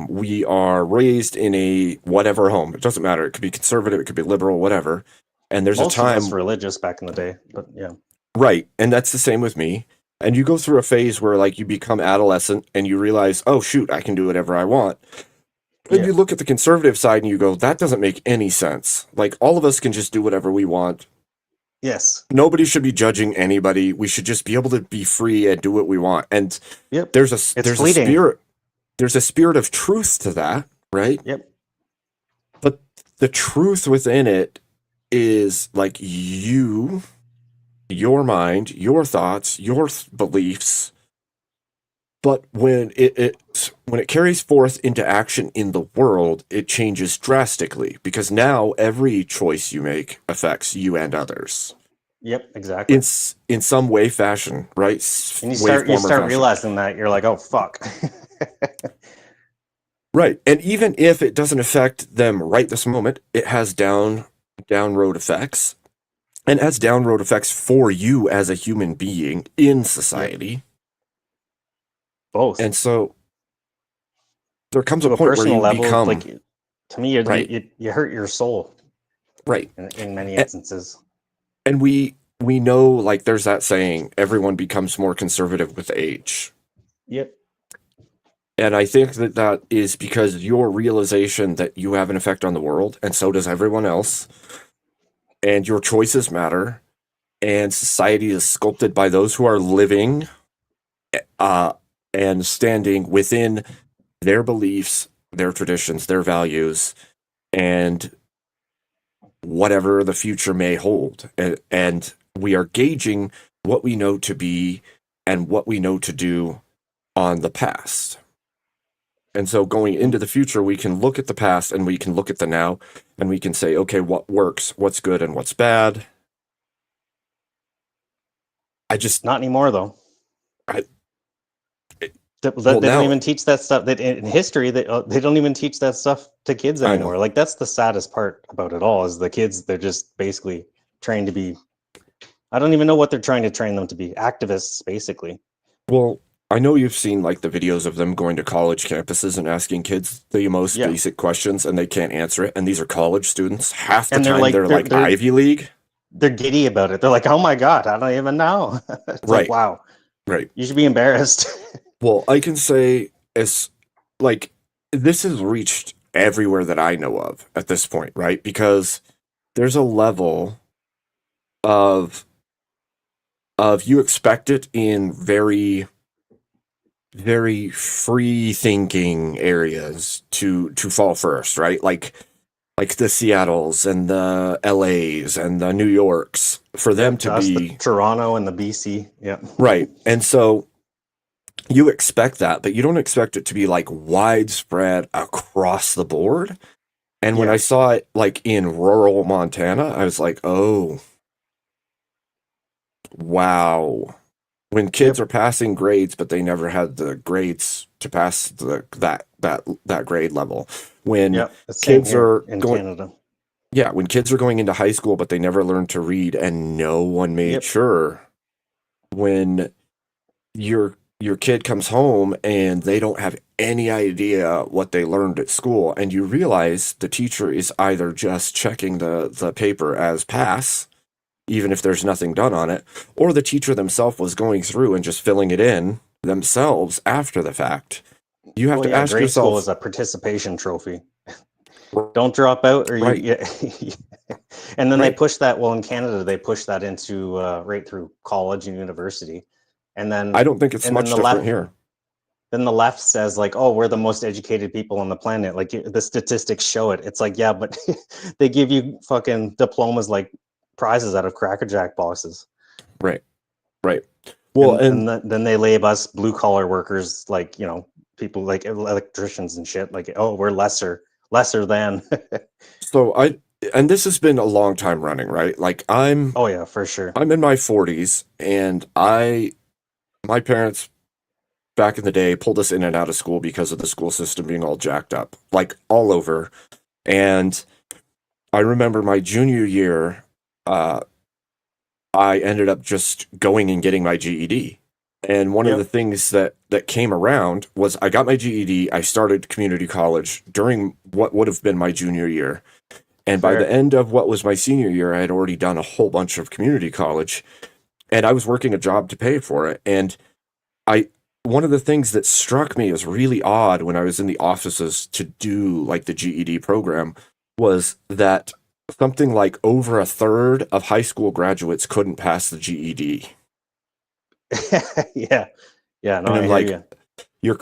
we are raised in a whatever home. It doesn't matter. It could be conservative, it could be liberal, whatever. And there's Most a time of us religious back in the day, but yeah. Right. And that's the same with me. And you go through a phase where like you become adolescent and you realize, oh shoot, I can do whatever I want. And you look at the conservative side and you go, that doesn't make any sense. Like all of us can just do whatever we want. Yes. Nobody should be judging anybody. We should just be able to be free and do what we want. And there's a spirit of truth to that, right? Yep. But the truth within it is like your mind, your thoughts, your beliefs. But when it carries forth into action in the world, it changes drastically because now every choice you make affects you and others. Yep, exactly. In some way, fashion, right? And you start realizing that you're like, oh fuck. Right. And even if it doesn't affect them right this moment, it has down road effects. And has down road effects for you as a human being in society. Both. And so there comes to a point where you level, become like to me, right. you hurt your soul. Right. In many instances. And we know, like, there's that saying, everyone becomes more conservative with age. Yep. And I think that is because your realization that you have an effect on the world, and so does everyone else, and your choices matter, and society is sculpted by those who are living and standing within their beliefs, their traditions, their values, and whatever the future may hold. And we are gauging what we know to be and what we know to do on the past. And so going into the future, we can look at the past and we can look at the now and we can say, okay, what works, what's good and what's bad. I just not anymore though. They well, don't now- even teach that stuff. That in history, they don't even teach that stuff to kids I know. anymore. Like that's the saddest part about it all. Is the kids, they're just basically trained to be. I don't even know what they're trying to train them to be. Activists, basically. Well, I know you've seen like the videos of them going to college campuses and asking kids the most Yeah. basic questions and they can't answer it. And these are college students. Half the And time they're like Ivy League. They're giddy about it. They're like, "Oh my god, I don't even know." It's Right. like, wow, Right. you should be embarrassed. Well, I can say as like this has reached everywhere that I know of at this point, right? Because there's a level of you expect it in very free thinking areas to fall first, right? Like the Seattles and the LAs and the New Yorks for them to us, be the Toronto and the BC. Yeah. right. And so you expect that, but you don't expect it to be like widespread across the board. And when I saw it like in rural Montana, I was like, oh, wow. When kids are passing grades, but they never had the grades to pass that grade level. When Yep, the same kids here are in going, Canada. yeah, when kids are going into high school, but they never learned to read, and no one made sure. When your kid comes home and they don't have any idea what they learned at school, and you realize the teacher is either just checking the paper as pass, even if there's nothing done on it, or the teacher themselves was going through and just filling it in themselves after the fact. You have to ask grade yourself, school is a participation trophy. Don't drop out, or you. Right. Yeah. And then they Right. push that. Well, in Canada, they push that into right through college and university, and then I don't think it's and then much the different left, here. Then the left says like, "Oh, we're the most educated people on the planet." Like the statistics show it. It's like, yeah, but they give you fucking diplomas like prizes out of Cracker Jack boxes. Right. Right. Well, then they label us blue collar workers, like, you know, people like electricians and shit. Like, oh, we're lesser than. so and this has been a long time running, right? Like Oh yeah, for sure. I'm in my 40s, and my parents back in the day pulled us in and out of school because of the school system being all jacked up, like all over. And I remember my junior year, I ended up just going and getting my GED. And one of the things that came around was I got my GED. I started community college during what would have been my junior year. And by Fair. the end of what was my senior year, I had already done a whole bunch of community college, and I was working a job to pay for it. And one of the things that struck me as really odd when I was in the offices to do like the GED program was that something like over a third of high school graduates couldn't pass the GED. Yeah. No, And I I'm hear like, you.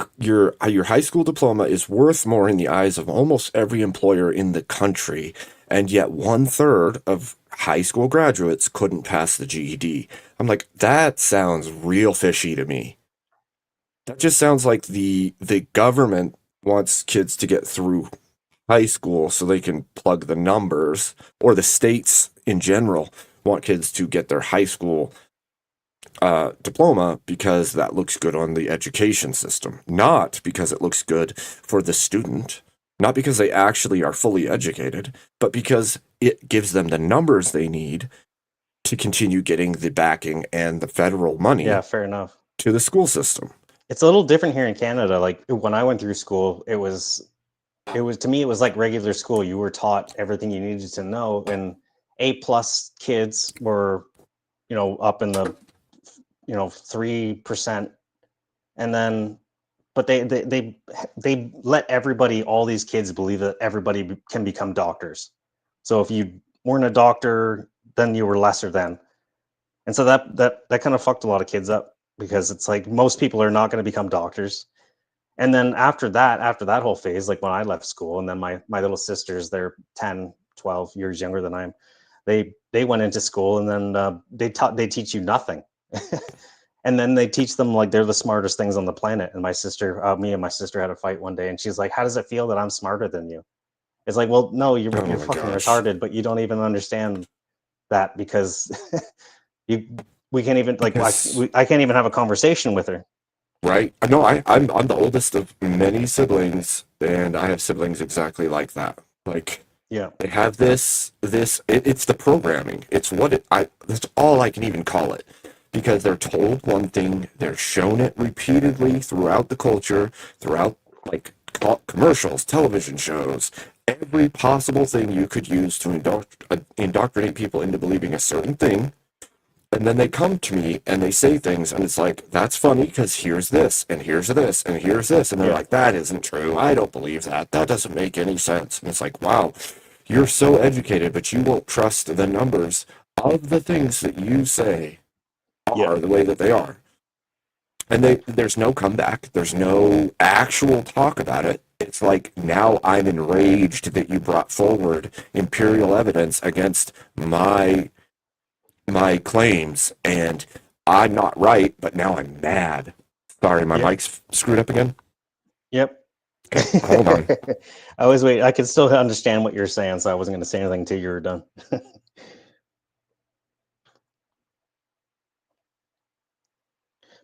your high school diploma is worth more in the eyes of almost every employer in the country, and yet 1/3 of high school graduates couldn't pass the GED. I'm like, that sounds real fishy to me. That just sounds like the government wants kids to get through high school so they can plug the numbers, or the states in general want kids to get their high school diploma because that looks good on the education system, not because it looks good for the student, not because they actually are fully educated, but because it gives them the numbers they need to continue getting the backing and the federal money Yeah, fair enough. to the school system. It's a little different here in Canada. Like when I went through school, it was to me, it was like regular school. You were taught everything you needed to know, and A+ kids were, you know, up in the, you know, 3%. And then, but they let everybody, all these kids, believe that everybody can become doctors. So if you weren't a doctor, then you were lesser than. And so that kind of fucked a lot of kids up, because it's like most people are not going to become doctors. And then after that whole phase, like when I left school, and then my little sisters, they're 10, 12 years younger than I am. They went into school, and then they teach you nothing. And then they teach them like they're the smartest things on the planet. And me and my sister had a fight one day, and she's like, "How does it feel that I'm smarter than you?" It's like, well, no, you're Oh my fucking gosh. retarded, but you don't even understand that because we can't even like I can't even have a conversation with her. Right? No, I'm the oldest of many siblings, and I have siblings exactly like that. Like, Yeah. they have it's the programming. It's that's all I can even call it. Because they're told one thing, they're shown it repeatedly throughout the culture, throughout like commercials, television shows, every possible thing you could use to indoctrinate people into believing a certain thing. And then they come to me and they say things, and it's like, that's funny because here's this, and here's this, and here's this. And they're like, that isn't true. I don't believe that. That doesn't make any sense. And it's like, wow, you're so educated, but you won't trust the numbers of the things that you say are the way that they are. And there's no comeback. There's no actual talk about it. It's like, now I'm enraged that you brought forward imperial evidence against my claims, and I'm not right, but now I'm mad. Sorry, my mic's screwed up again. Yep. Okay, hold on. I always wait. I can still understand what you're saying, so I wasn't going to say anything until you were done.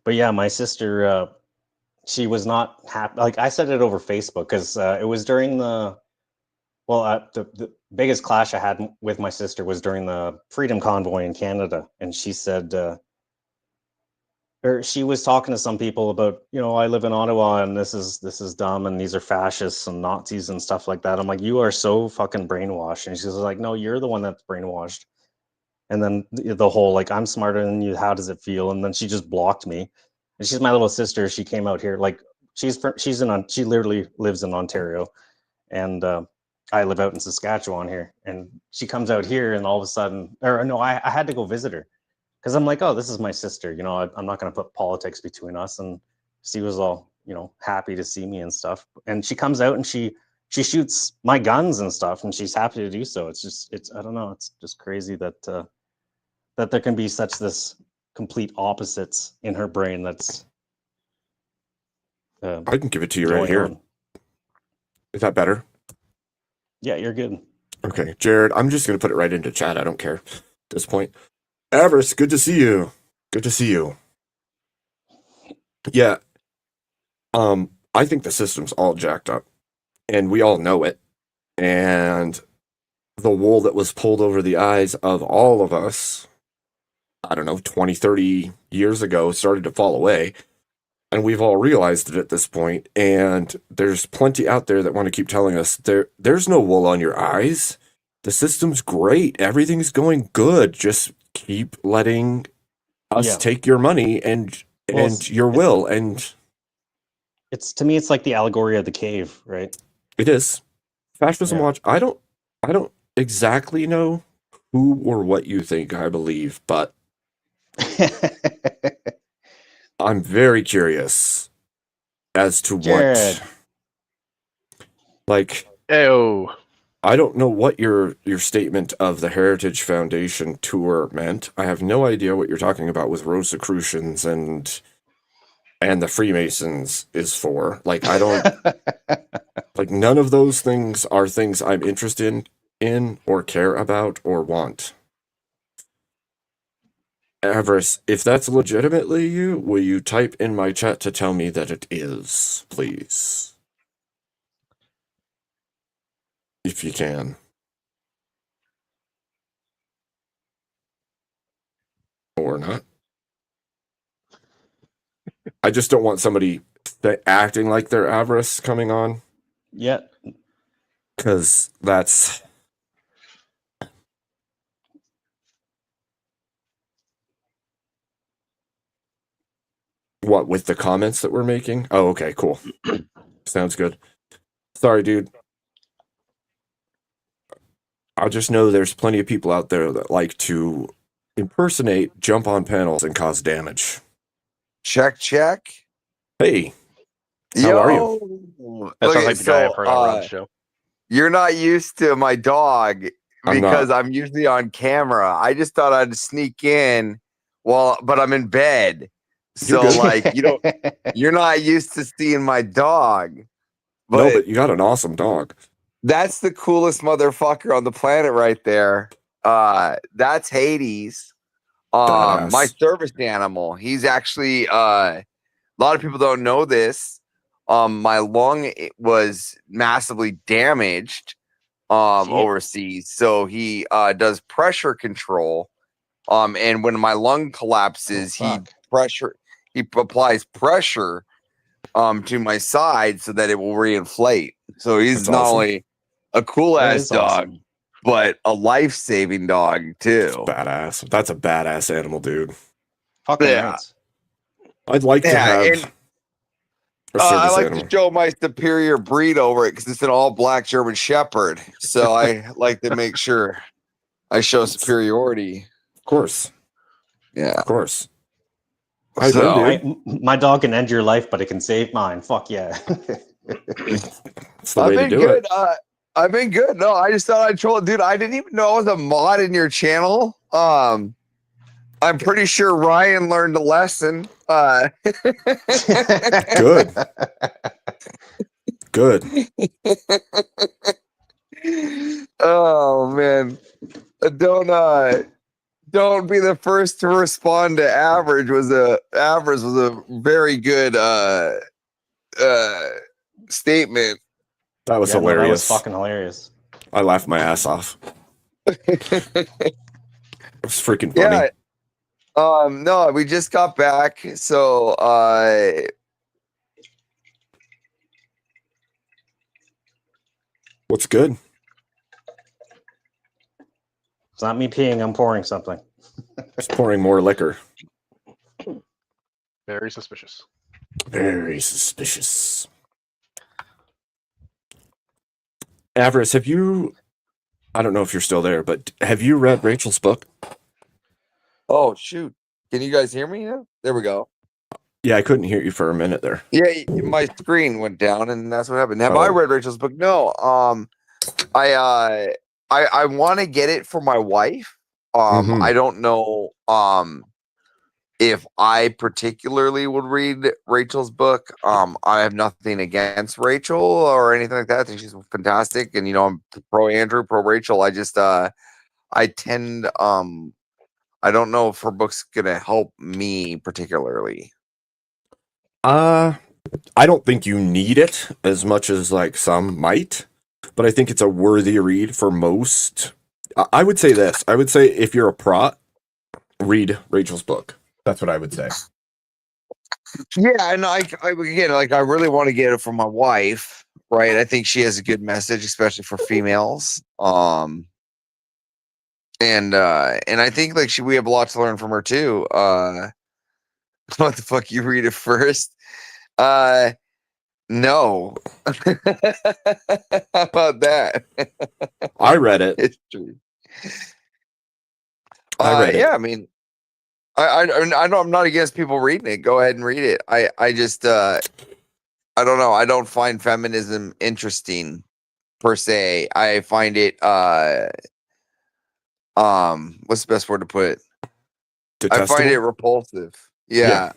But yeah, my sister, she was not happy. Like, I said it over Facebook because it was during the biggest clash I had with my sister was during the Freedom Convoy in Canada, and she said, or she was talking to some people about, I live in Ottawa and this is dumb and these are fascists and Nazis and stuff like that. I'm like, you are so fucking brainwashed. And she's like, no, you're the one that's brainwashed. And then the whole like, I'm smarter than you. How does it feel? And then she just blocked me. And she's my little sister. She came out here like she literally lives in Ontario, and I live out in Saskatchewan here. And she comes out here, and all of a sudden, or no, I had to go visit her because I'm like, oh, this is my sister. I'm not going to put politics between us. And she was all, happy to see me and stuff. And she comes out and she shoots my guns and stuff, and she's happy to do so. I don't know. It's just crazy that that there can be this complete opposites in her brain. That's I can give it to you right here. Is that better? Yeah, you're good. Okay, Jared, I'm just going to put it right into chat. I don't care at this point. Avarice, good to see you. Good to see you. Yeah. I think the system's all jacked up, and we all know it. And the wool that was pulled over the eyes of all of us, I don't know, 20, 30 years ago started to fall away. And we've all realized it at this point. And there's plenty out there that want to keep telling us there's no wool on your eyes. The system's great. Everything's going good. Just keep letting us take your money and your will. And to me, it's like the allegory of the cave, right? It is. Fascism Watch. I don't exactly know who or what you think I believe, but I'm very curious as to Jared. I don't know what your statement of the Heritage Foundation tour meant. I have no idea what you're talking about with Rosicrucians and the Freemasons is for. Like, I don't like, none of those things are things I'm interested in or care about or want. Avarice, if that's legitimately you, will you type in my chat to tell me that it is, please? If you can. Or not. I just don't want somebody acting like they're Avarice coming on. Yeah. Because that's... What, with the comments that we're making? Oh, okay, cool. Sounds good. Sorry, dude. I just know there's plenty of people out there that like to impersonate, jump on panels, and cause damage. Check. Hey. How are you? That sounds like the guy I've heard on Ron's show. You're not used to my dog because I'm usually on camera. I just thought I'd sneak in but I'm in bed. You're So good. like you're not used to seeing my dog. No, but you got an awesome dog. That's the coolest motherfucker on the planet right there. That's Hades. My Badass. service animal. He's actually a lot of people don't know this. My lung was massively damaged overseas. So he does pressure control. And when my lung collapses, he applies pressure to my side so that it will reinflate. So he's That's not awesome. only a cool That ass is dog, awesome. but a life saving dog too. Badass. That's a badass animal, dude. Fucking Yeah. rights. I'd like to Yeah, have and a I service like animal. to show my superior breed over it because it's an all black German Shepherd. So I like to make sure I show superiority. Of course. Yeah. Of course. How you So been, dude? My dog can end your life, but it can save mine. Fuck yeah. It's the I've way to been do good. it. I've been good. No, I just thought I'd troll it. Dude, I didn't even know I was a mod in your channel. I'm pretty sure Ryan learned a lesson. Good. Good. Oh man. Don't be the first to respond to average was a very good statement. That was Yeah, no, that was hilarious. fucking hilarious. I laughed my ass off. It was freaking funny. Yeah. No, we just got back. So What's good? It's not me peeing, I'm pouring something. Just pouring more liquor. Very suspicious. Very suspicious. Avarice, have you... I don't know if you're still there, but have you read Rachel's book? oh shoot. Can you guys hear me now? There we go. Yeah, I couldn't hear you for a minute there. Yeah, my screen went down and that's what happened. Have I Oh. read Rachel's book? No. I want to get it for my wife. Mhm. I don't know if I particularly would read Rachel's book. I have nothing against Rachel or anything like that. I think she's fantastic, and I'm pro Andrew, pro Rachel. I just I tend I don't know if her book's gonna help me particularly. I don't think you need it as much as like some might, but I think it's a worthy read for most. I would say this. I would say if you're a prot, read Rachel's book. That's what I would say. Yeah, and I again, like I really want to get it from my wife, right? I think she has a good message, especially for females. And I think like we have a lot to learn from her too. What the fuck? You read it first? No. How about that? I read it. History. I read it. Yeah, I mean, I know I'm not against people reading it. Go ahead and read it. I just I don't know. I don't find feminism interesting per se. I find it what's the best word to put it? I find it repulsive. Yeah.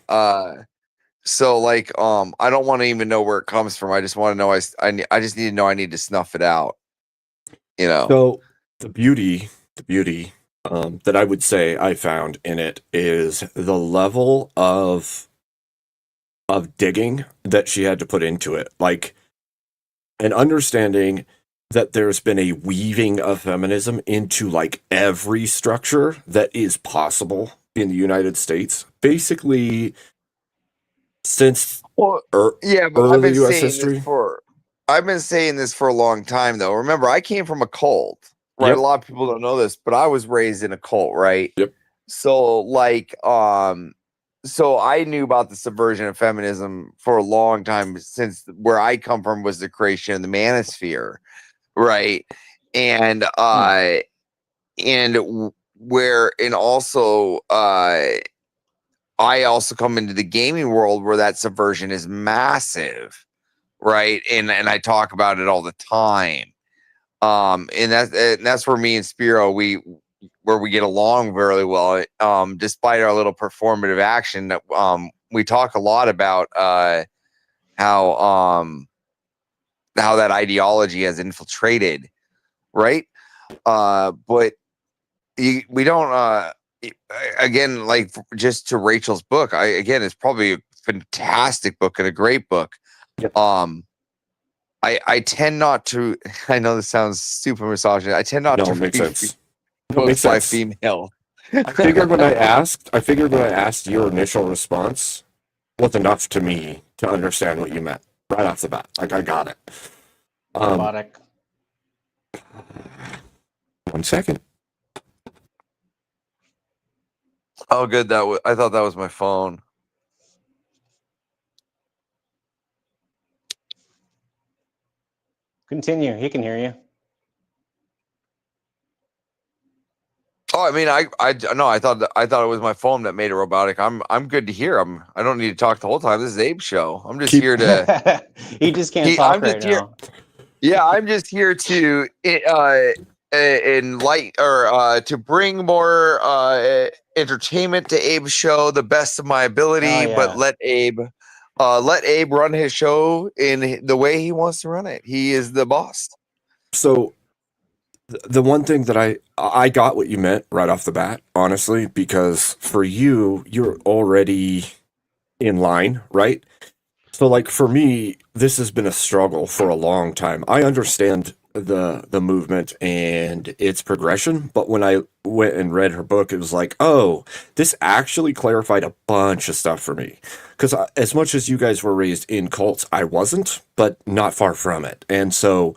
So like I don't want to even know where it comes from. I just want to know I just need to know I need to snuff it out. So the beauty that I would say I found in it is the level of digging that she had to put into it. Like an understanding that there's been a weaving of feminism into like every structure that is possible in the United States. Basically since yeah, but early US history. I've been saying this for a long time though. Remember, I came from a cult, right? Yep. A lot of people don't know this, but I was raised in a cult, right? Yep. So like so I knew about the subversion of feminism for a long time, since where I come from was the creation of the manosphere, right? And also I also come into the gaming world where that subversion is massive, right? And I talk about it all the time. And that's where me and Spiro we get along very well. Despite our little performative action that we talk a lot about how that ideology has infiltrated, right? But we don't. Again, like just to Rachel's book, again, it's probably a fantastic book and a great book. I tend not to. I know this sounds super misogynist. I tend not No, to it makes read sense. No, it books makes by sense. female. I figured when I asked, your initial response was enough to me to understand what you meant right off the bat. Like I got it. Robotic. 1 second. Oh, good. I thought that was my phone. Continue. He can hear you. Oh, I mean, no, I thought it was my phone that made it robotic. I'm good to hear. I don't need to talk the whole time. This is Abe's show. I'm just here to. He just can't talk I'm right just here. now. Yeah, I'm just here to enlighten or to bring more entertainment to Abe's show, the best of my ability. Oh, yeah. But let Abe run his show in the way he wants to run it. He is the boss. So the one thing that I got what you meant right off the bat, honestly, because for you, you're already in line, right? So like for me, this has been a struggle for a long time. I understand the movement and its progression, but when I went and read her book, it was like, oh, this actually clarified a bunch of stuff for me. Because as much as you guys were raised in cults, I wasn't, but not far from it. And so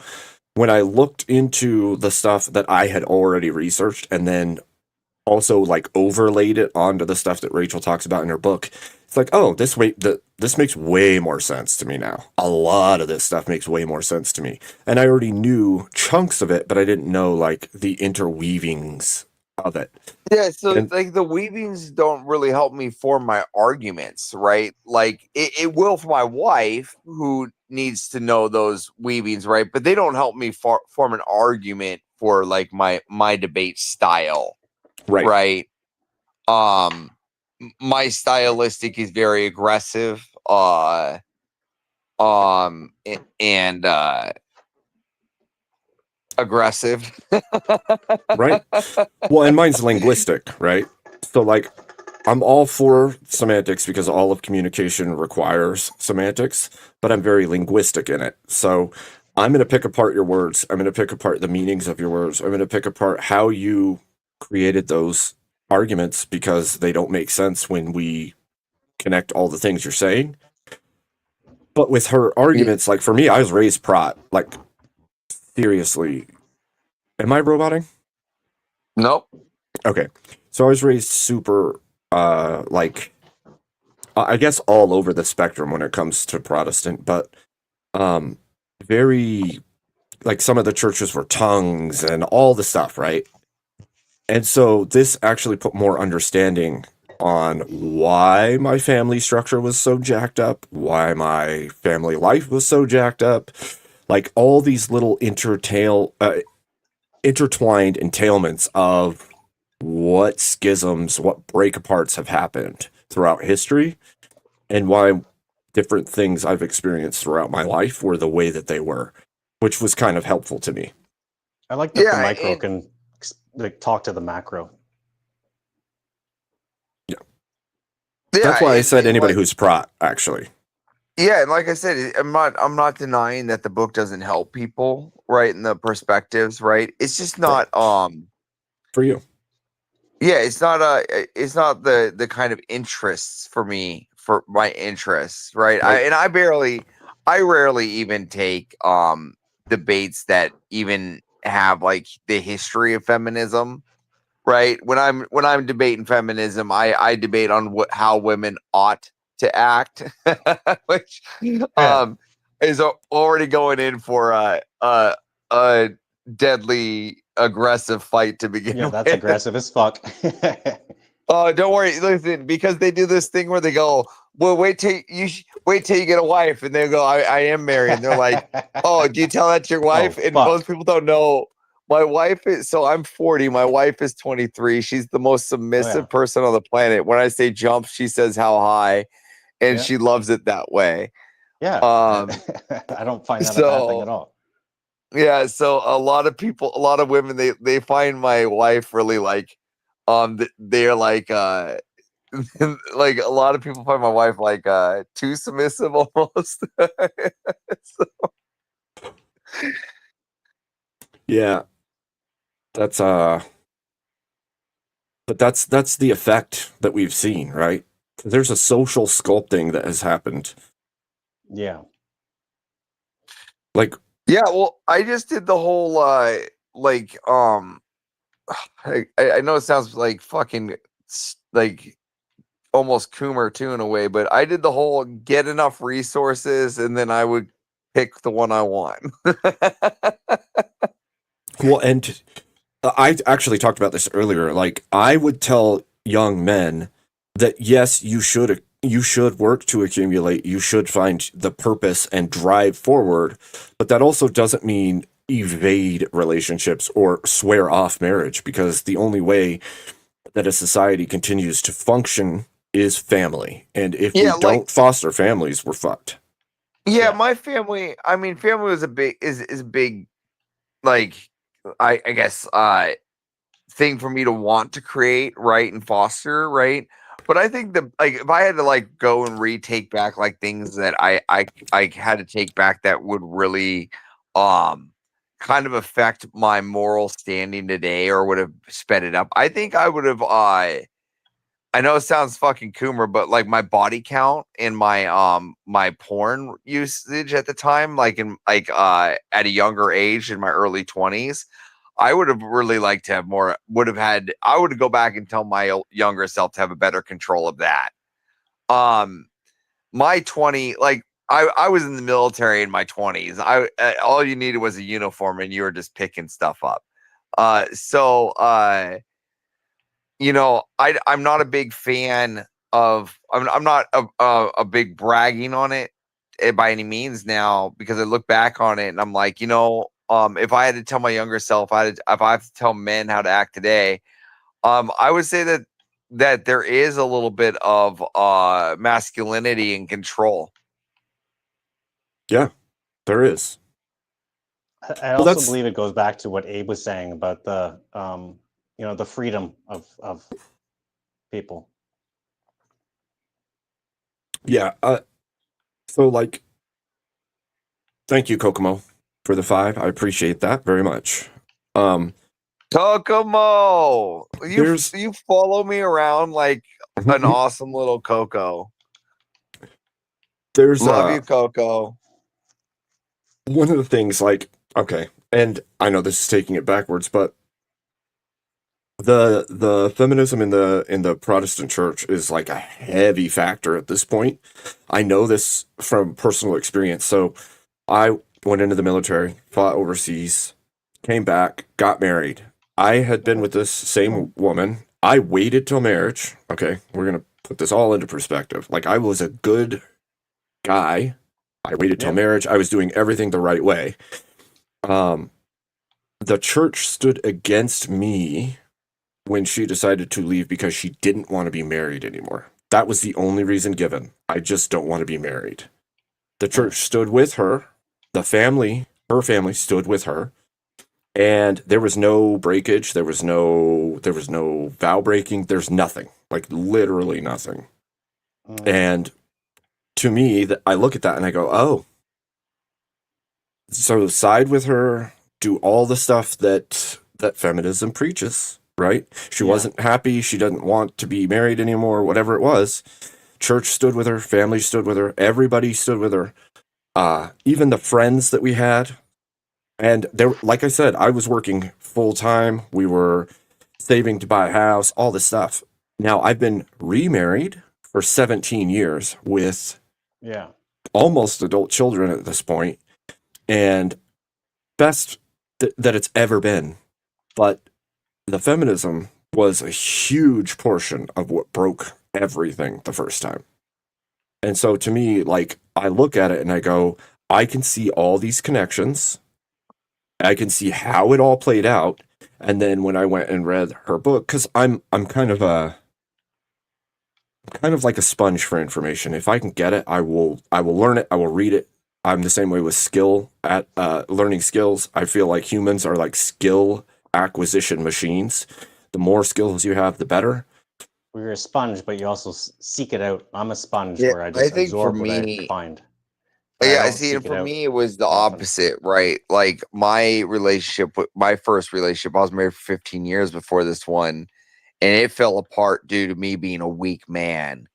when I looked into the stuff that I had already researched and then also like overlaid it onto the stuff that Rachel talks about in her book, it's like, oh, this makes way more sense to me now. A lot of this stuff makes way more sense to me. And I already knew chunks of it, but I didn't know like the interweavings of it. Yeah, so And- like the weavings don't really help me form my arguments, right? Like it will for my wife who needs to know those weavings, right? But they don't help me form an argument for like my debate style, right? My stylistic is very aggressive, and aggressive, Right? Well, and mine's linguistic, right? So like I'm all for semantics because all of communication requires semantics, but I'm very linguistic in it. So I'm going to pick apart your words. I'm going to pick apart the meanings of your words. I'm going to pick apart how you created those arguments because they don't make sense when we connect all the things you're saying. But with her arguments, like for me, I was raised prot. Like seriously, am I roboting? Nope. Okay. So I was raised super, like, I guess all over the spectrum when it comes to Protestant, but very, like, some of the churches were tongues and all the stuff, right? And so this actually put more understanding on why my family structure was so jacked up, why my family life was so jacked up, like all these little intertwined entailments of what schisms, what break aparts have happened throughout history, and why different things I've experienced throughout my life were the way that they were, which was kind of helpful to me. I like that the micro can like talk to the macro. That's why I said anybody who's prot, actually. Yeah, and like I said, I'm not denying that the book doesn't help people, right? In the perspectives, right? It's just not for you. Yeah, it's not the kind of interests for me, for my interests, right? Right. I rarely even take debates that even have like the history of feminism, right? When I'm debating feminism, I debate on how women ought to act, which is already going in for a deadly aggressive fight to begin Yeah, with. that's aggressive as fuck. Oh, don't worry. Listen, because they do this thing where they go, "Well, wait till you get a wife," and they go, "I am married." And they're like, "Oh, do you tell that to your wife?" And fuck. most people don't know. My wife is so I'm 40. My wife is 23. She's the most submissive person on the planet. When I say jump, she says how high, and Yeah. she loves it that way. Yeah. Um, I don't find that a bad thing at all. Yeah, so a lot of people, a lot of women, they find my wife really like, they're like, like a lot of people find my wife like too submissive almost. So, Yeah, that's but that's the effect that we've seen, right? There's a social sculpting that has happened. Yeah. Like, yeah, well, I just did the whole like I know it sounds like fucking like almost Coomer too in a way, but I did the whole get enough resources and then I would pick the one I want. well, and I actually talked about this earlier. Like, I would tell young men that yes, you should work to accumulate. You should find the purpose and drive forward, but that also doesn't mean evade relationships or swear off marriage, because the only way that a society continues to function is family. And if we Yeah, don't like foster families, we're fucked. yeah, my family, I mean, family was a big is a big like I guess thing for me to want to create, right, and foster, right? But I think the like if I had to like go and retake back like things that I had to take back that would really kind of affect my moral standing today or would have sped it up. I think I would have I know it sounds fucking Coomer, but like my body count and my porn usage at the time, like in like at a younger age in my early 20s, I would have really liked to have more. I would go back and tell my younger self to have a better control of that. My 20, like I was in the military in my 20s. All you needed was a uniform and you were just picking stuff up. You know, I'm not a big fan of. I'm not a big bragging on it by any means now, because I look back on it and I'm like, you know, if I had to tell my younger self, if I have to tell men how to act today, I would say that there is a little bit of masculinity and control. Yeah, there is. I also believe it goes back to what Abe was saying about the the freedom of people. Yeah. So like, thank you, Kokomo, for the 5. I appreciate that very much. Kokomo, you follow me around like an awesome little Coco. There's Love you, Coco. One of the things, like, okay, and I know this is taking it backwards, but the feminism in the Protestant church is like a heavy factor at this point. I know this from personal experience. So I went into the military, fought overseas, came back, got married. I had been with this same woman. I waited till marriage. Okay, we're gonna put this all into perspective. Like, I was a good guy. I waited till marriage. I was doing everything the right way. The church stood against me when she decided to leave because she didn't want to be married anymore. That was the only reason given. I just don't want to be married. The church stood with her. The family, her family stood with her. And there was no breakage. There was no vow breaking. There's nothing. Like, literally nothing. And to me, I look at that and I go, oh, so side with her, do all the stuff that feminism preaches, right? She wasn't happy. She doesn't want to be married anymore, whatever it was. Church stood with her. Family stood with her. Everybody stood with her. Even the friends that we had. And there, like I said, I was working full time. We were saving to buy a house, all this stuff. Now, I've been remarried for 17 years with almost adult children at this point, and best that it's ever been. But the feminism was a huge portion of what broke everything the first time. And so to me, like, I look at it and I go, I can see all these connections. I can see how it all played out. And then when I went and read her book, because I'm kind of kind of like a sponge for information. If I can get it, I will learn it. I will read it. I'm the same way with skill at learning skills. I feel like humans are like skill acquisition machines. The more skills you have, the better. Well, you're a sponge, but you also seek it out. I'm a sponge Yeah, where I I just think for absorb what I me, find. But I yeah, I don't see. And seek it for out me, it was the often. opposite, right? Like my relationship with my first relationship, I was married for 15 years before this one, and it fell apart due to me being a weak man,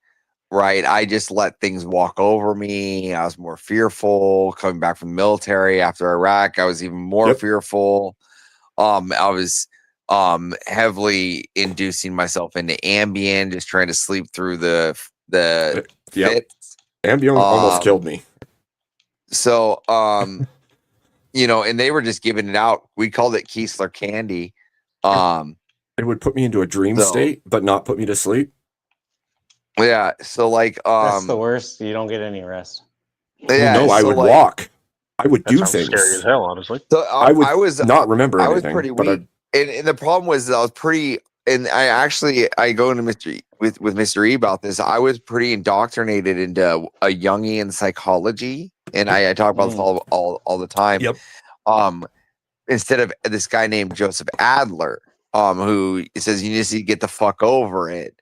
right? I just let things walk over me. I was more fearful coming back from the military after Iraq. I was even more Yep. fearful. I was heavily inducing myself into Ambien, just trying to sleep through the Yep. fits. Ambien almost killed me. So, and they were just giving it out. We called it Keesler candy. It would put me into a dream So- state, but not put me to sleep. Yeah. So like, That's the worst. You don't get any rest. yeah. No, I so, would like- walk. I would That do sounds things. scary as hell, honestly. So I would I was not remember I was anything, pretty but weak, and the problem was that I was pretty. And I go into with Mr. E about this. I was pretty indoctrinated into a Jungian psychology, and I talk about this all the time. Yep. Instead of this guy named Joseph Adler, who says you just need to get the fuck over it.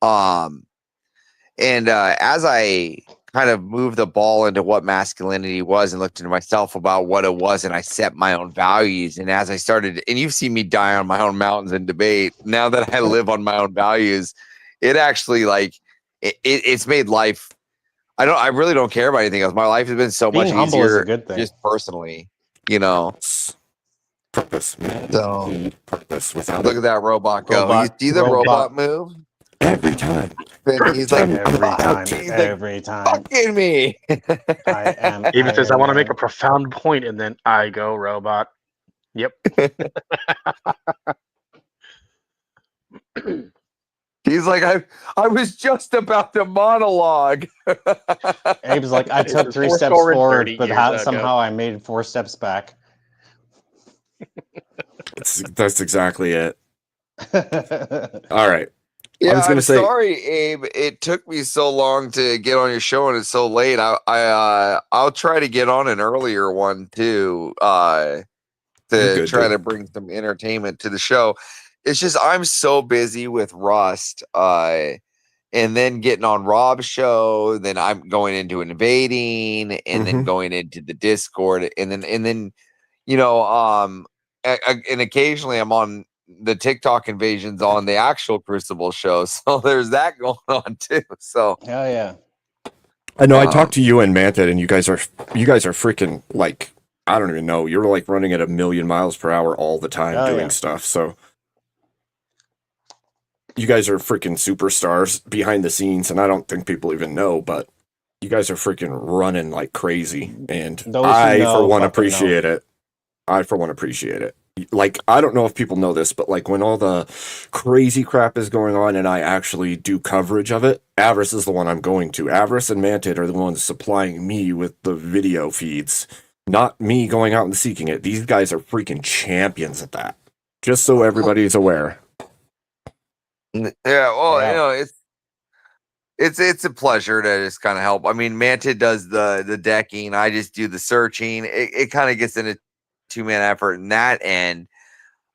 And as I kind of moved the ball into what masculinity was and looked into myself about what it was, and I set my own values. And as I started, and you've seen me die on my own mountains and debate. Now that I live on my own values, it actually it's made life. I really don't care about anything else. My life has been so Being much humble easier, is a good thing. just personally, Purpose. So Purpose. Without look at that robot go. You Robot- see the robot- robot move? every time. And he's like, Every time. fucking me. I am. Even says, I Iron want to make a Man. profound point, and then I go robot. Yep. He's like, I was just about to monologue. Abe's like, I took 3 steps forward, but somehow I made 4 steps back. That's exactly it. All right. Yeah, I was gonna I'm say, sorry, Abe. It took me so long to get on your show, and it's so late. I'll try to get on an earlier one too, You're to good, try dude. to bring some entertainment to the show. It's just I'm so busy with Rust, and then getting on Rob's show. Then I'm going into invading, and then going into the Discord, and then and occasionally I'm on the TikTok invasions on the actual Crucible show. So there's that going on too. So hell yeah. I know. I talked to you and Mantid, and you guys are freaking like, I don't even know. You're like running at 1,000,000 miles per hour all the time doing stuff. So you guys are freaking superstars behind the scenes, and I don't think people even know, but you guys are freaking running like crazy, and Those who I know, for one fucking appreciate it. I for one appreciate it. Like, I don't know if people know this, but like when all the crazy crap is going on and I actually do coverage of it, Avarice is the one I'm going to. Avarice and Mantid are the ones supplying me with the video feeds, not me going out and seeking it. These guys are freaking champions at that. Just so everybody's aware. yeah, well, it's a pleasure to just kind of help. I mean, Mantid does the decking, I just do the searching. It kind of gets into 2-man effort in that end.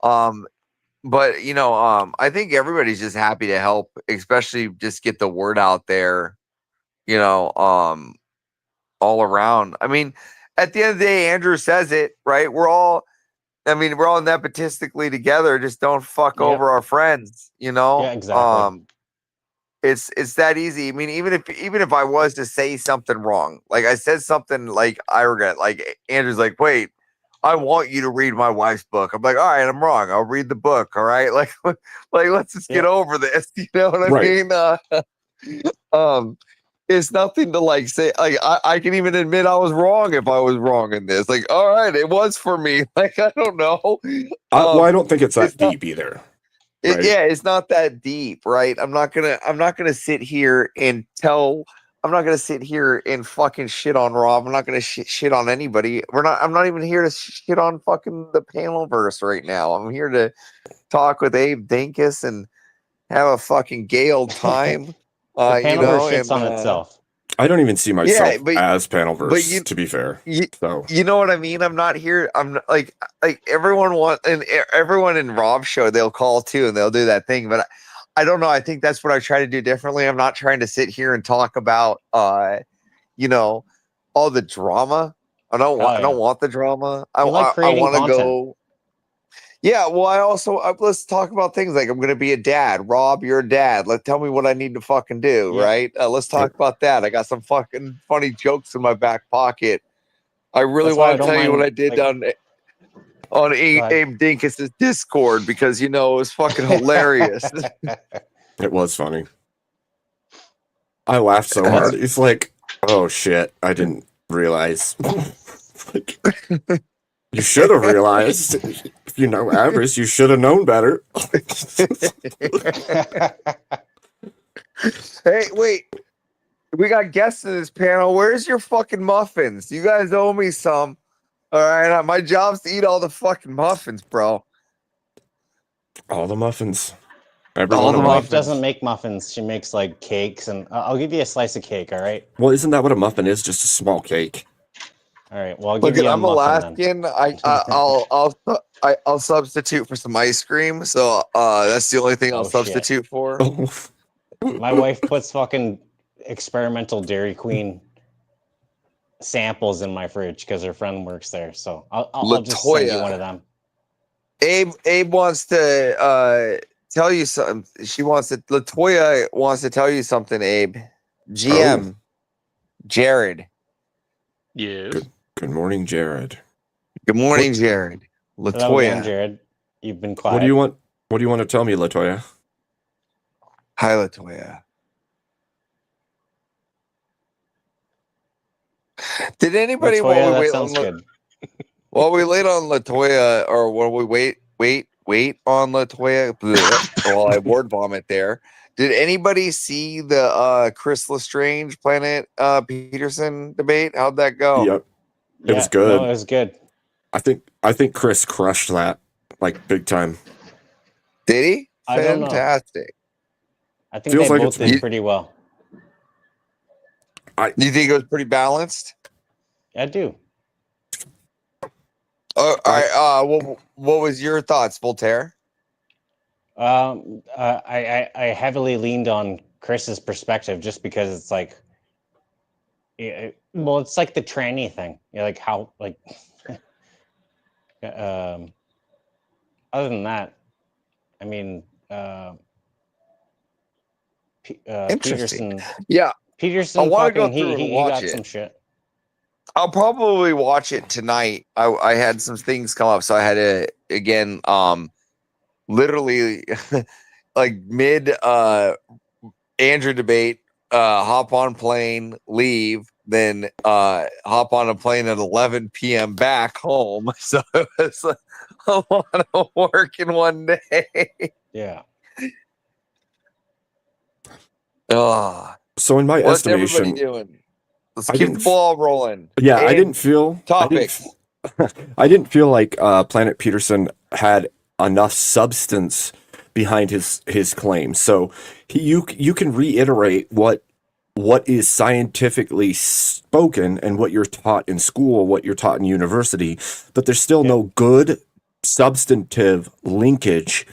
But I think everybody's just happy to help, especially just get the word out there, all around. I mean, at the end of the day, Andrew says it, right? We're all nepotistically together. Just don't fuck over our friends, Yeah, exactly. It's that easy. I mean, even if I was to say something wrong, like I said something like I regret, like Andrew's like, wait, I want you to read my wife's book. I'm like, all right, I'm wrong. I'll read the book. All right. Like let's just get over this. You know what I mean? It's nothing to like say, like, I can even admit I was wrong if I was wrong in this. Like, all right, it was for me. Like, I don't know. Well, I don't think it's that deep either. Right? Yeah, it's not that deep, right? I'm not gonna sit here and I'm not gonna sit here and fucking shit on Rob. I'm not gonna shit on anybody. I'm not even here to shit on fucking the panel verse right now. I'm here to talk with Abe Dinkus and have a fucking gay old time. You Panelverse know, shits and on itself. I don't even see myself but as Panelverse, you to be fair. you, So you know what I mean? I'm not here. I'm not, like everyone everyone in Rob's show, they'll call too and they'll do that thing. But I don't know. I think that's what I try to do differently. I'm not trying to sit here and talk about you know, all the drama. I don't want the drama. I creating want to content. go. Yeah, well, let's talk about things like I'm going to be a dad. Rob, you're a dad. Tell me what I need to fucking do, right? Let's talk about that. I got some fucking funny jokes in my back pocket. I really That's why I want to don't tell you what mind, I did like- on ahead. Abe Dinkus's Discord because it was fucking hilarious. it was funny. I laughed so hard. It's like, oh shit, I didn't realize. Like, you should have realized. If you know Average, you should have known better. Hey, wait. We got guests in this panel. Where's your fucking muffins? You guys owe me some. All right, my job's to eat all the fucking muffins, bro. All the muffins. My wife doesn't make muffins. She makes like cakes, and I'll give you a slice of cake. All right. Well, isn't that what a muffin is? Just a small cake. All right. Well, I'll Look, give you a I'm muffin then. Alaskan. I'll substitute for some ice cream. So that's the only thing I'll substitute for. My wife puts fucking experimental Dairy Queen samples in my fridge because her friend works there. So I'll just send you Latoya. one of them. Abe wants to tell you something. Latoya wants to tell you something, Abe. GM. Jared. Yes. Good morning, Jared. Good morning, Jared. Hello again, Latoya. Jared. You've been quiet. What do you want? What do you want to tell me, Latoya? Hi, Latoya. Did anybody Latoya, that sounds good. while we wait on Latoya, or while we wait on Latoya, while I word vomit there? Did anybody see the Chris Lestrange Planet Peterson debate? How'd that go? Yep. It was good. No, it was good. I think Chris crushed that like big time. Did he? I don't know. Fantastic. I think they both did pretty well. You think it was pretty balanced? I do. All right. What was your thoughts, Voltaire? I heavily leaned on Chris's perspective just because it's like, well, it's like the tranny thing. Like how, like, other than that, I mean, Interesting. Peterson. Yeah. Peterson. I want to go fucking, through and he watch got it. some shit. I'll probably watch it tonight. I had some things come up, so I had to again, literally, like mid Andrew debate, hop on plane, leave, then hop on a plane at 11 p.m. back home. So it was like a lot of work in one day. Yeah. So in my What's estimation, everybody doing? Let's I keep didn't the ball rolling. Yeah, I Abe, didn't feel topics. I didn't feel like Planet Peterson had enough substance behind his claims. So you can reiterate what is scientifically spoken and what you're taught in school, what you're taught in university, but there's still no good substantive linkage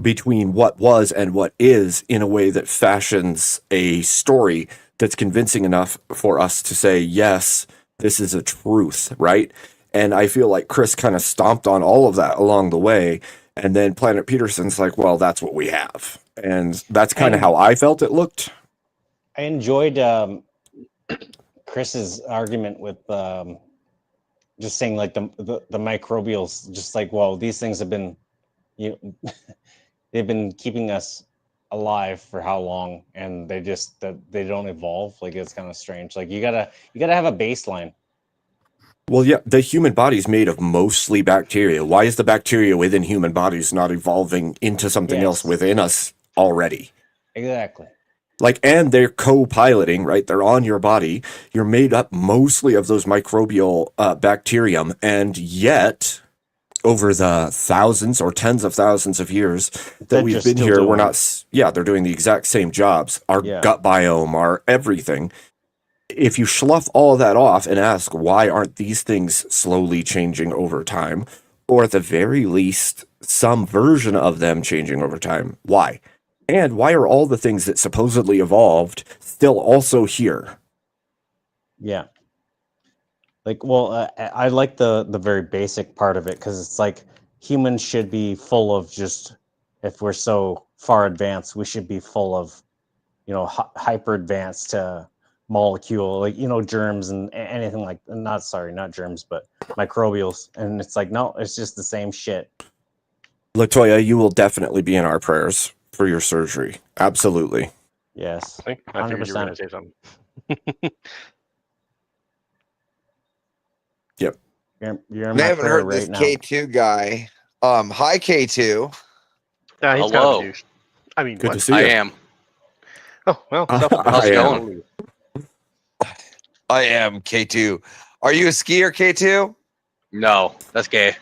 between what was and what is in a way that fashions a story that's convincing enough for us to say, yes, this is a truth, right? And I feel like Chris kind of stomped on all of that along the way. And then Planet Peterson's like, well, that's what we have. And that's kind of how I felt it looked. I enjoyed Chris's argument with just saying like the microbials, just like, well, these things have been, they've been keeping us alive for how long, and they don't evolve. Like, it's kind of strange. Like, you gotta have a baseline. Well, yeah, the human body is made of mostly bacteria. Why is the bacteria within human bodies not evolving into something else within us already? Exactly. Like, and they're co-piloting, right? They're on your body. You're made up mostly of those microbial bacterium, and yet over the thousands or tens of thousands of years that They're we've just been still here. We're doing not, yeah, they're doing the exact same jobs. Our Yeah. gut biome, our everything. If you slough all that off and ask, why aren't these things slowly changing over time? Or at the very least, some version of them changing over time. Why? And why are all the things that supposedly evolved still also here? Yeah. Like, well, I like the very basic part of it because it's like humans should be full of just, if we're so far advanced, we should be full of, hyper advanced molecule, like, germs and anything like, not germs, but microbials. And it's like, no, it's just the same shit. Latoya, you will definitely be in our prayers for your surgery. Absolutely. Yes. I figured you were going 100%. to say something. Yep. You're in I my haven't prayer heard this right now. K2 guy. Hi K2. He's kind of a douche. I mean, Good what? to see you. I am. Oh, well, How's it going? I am K2. Are you a skier, K2? No, that's gay.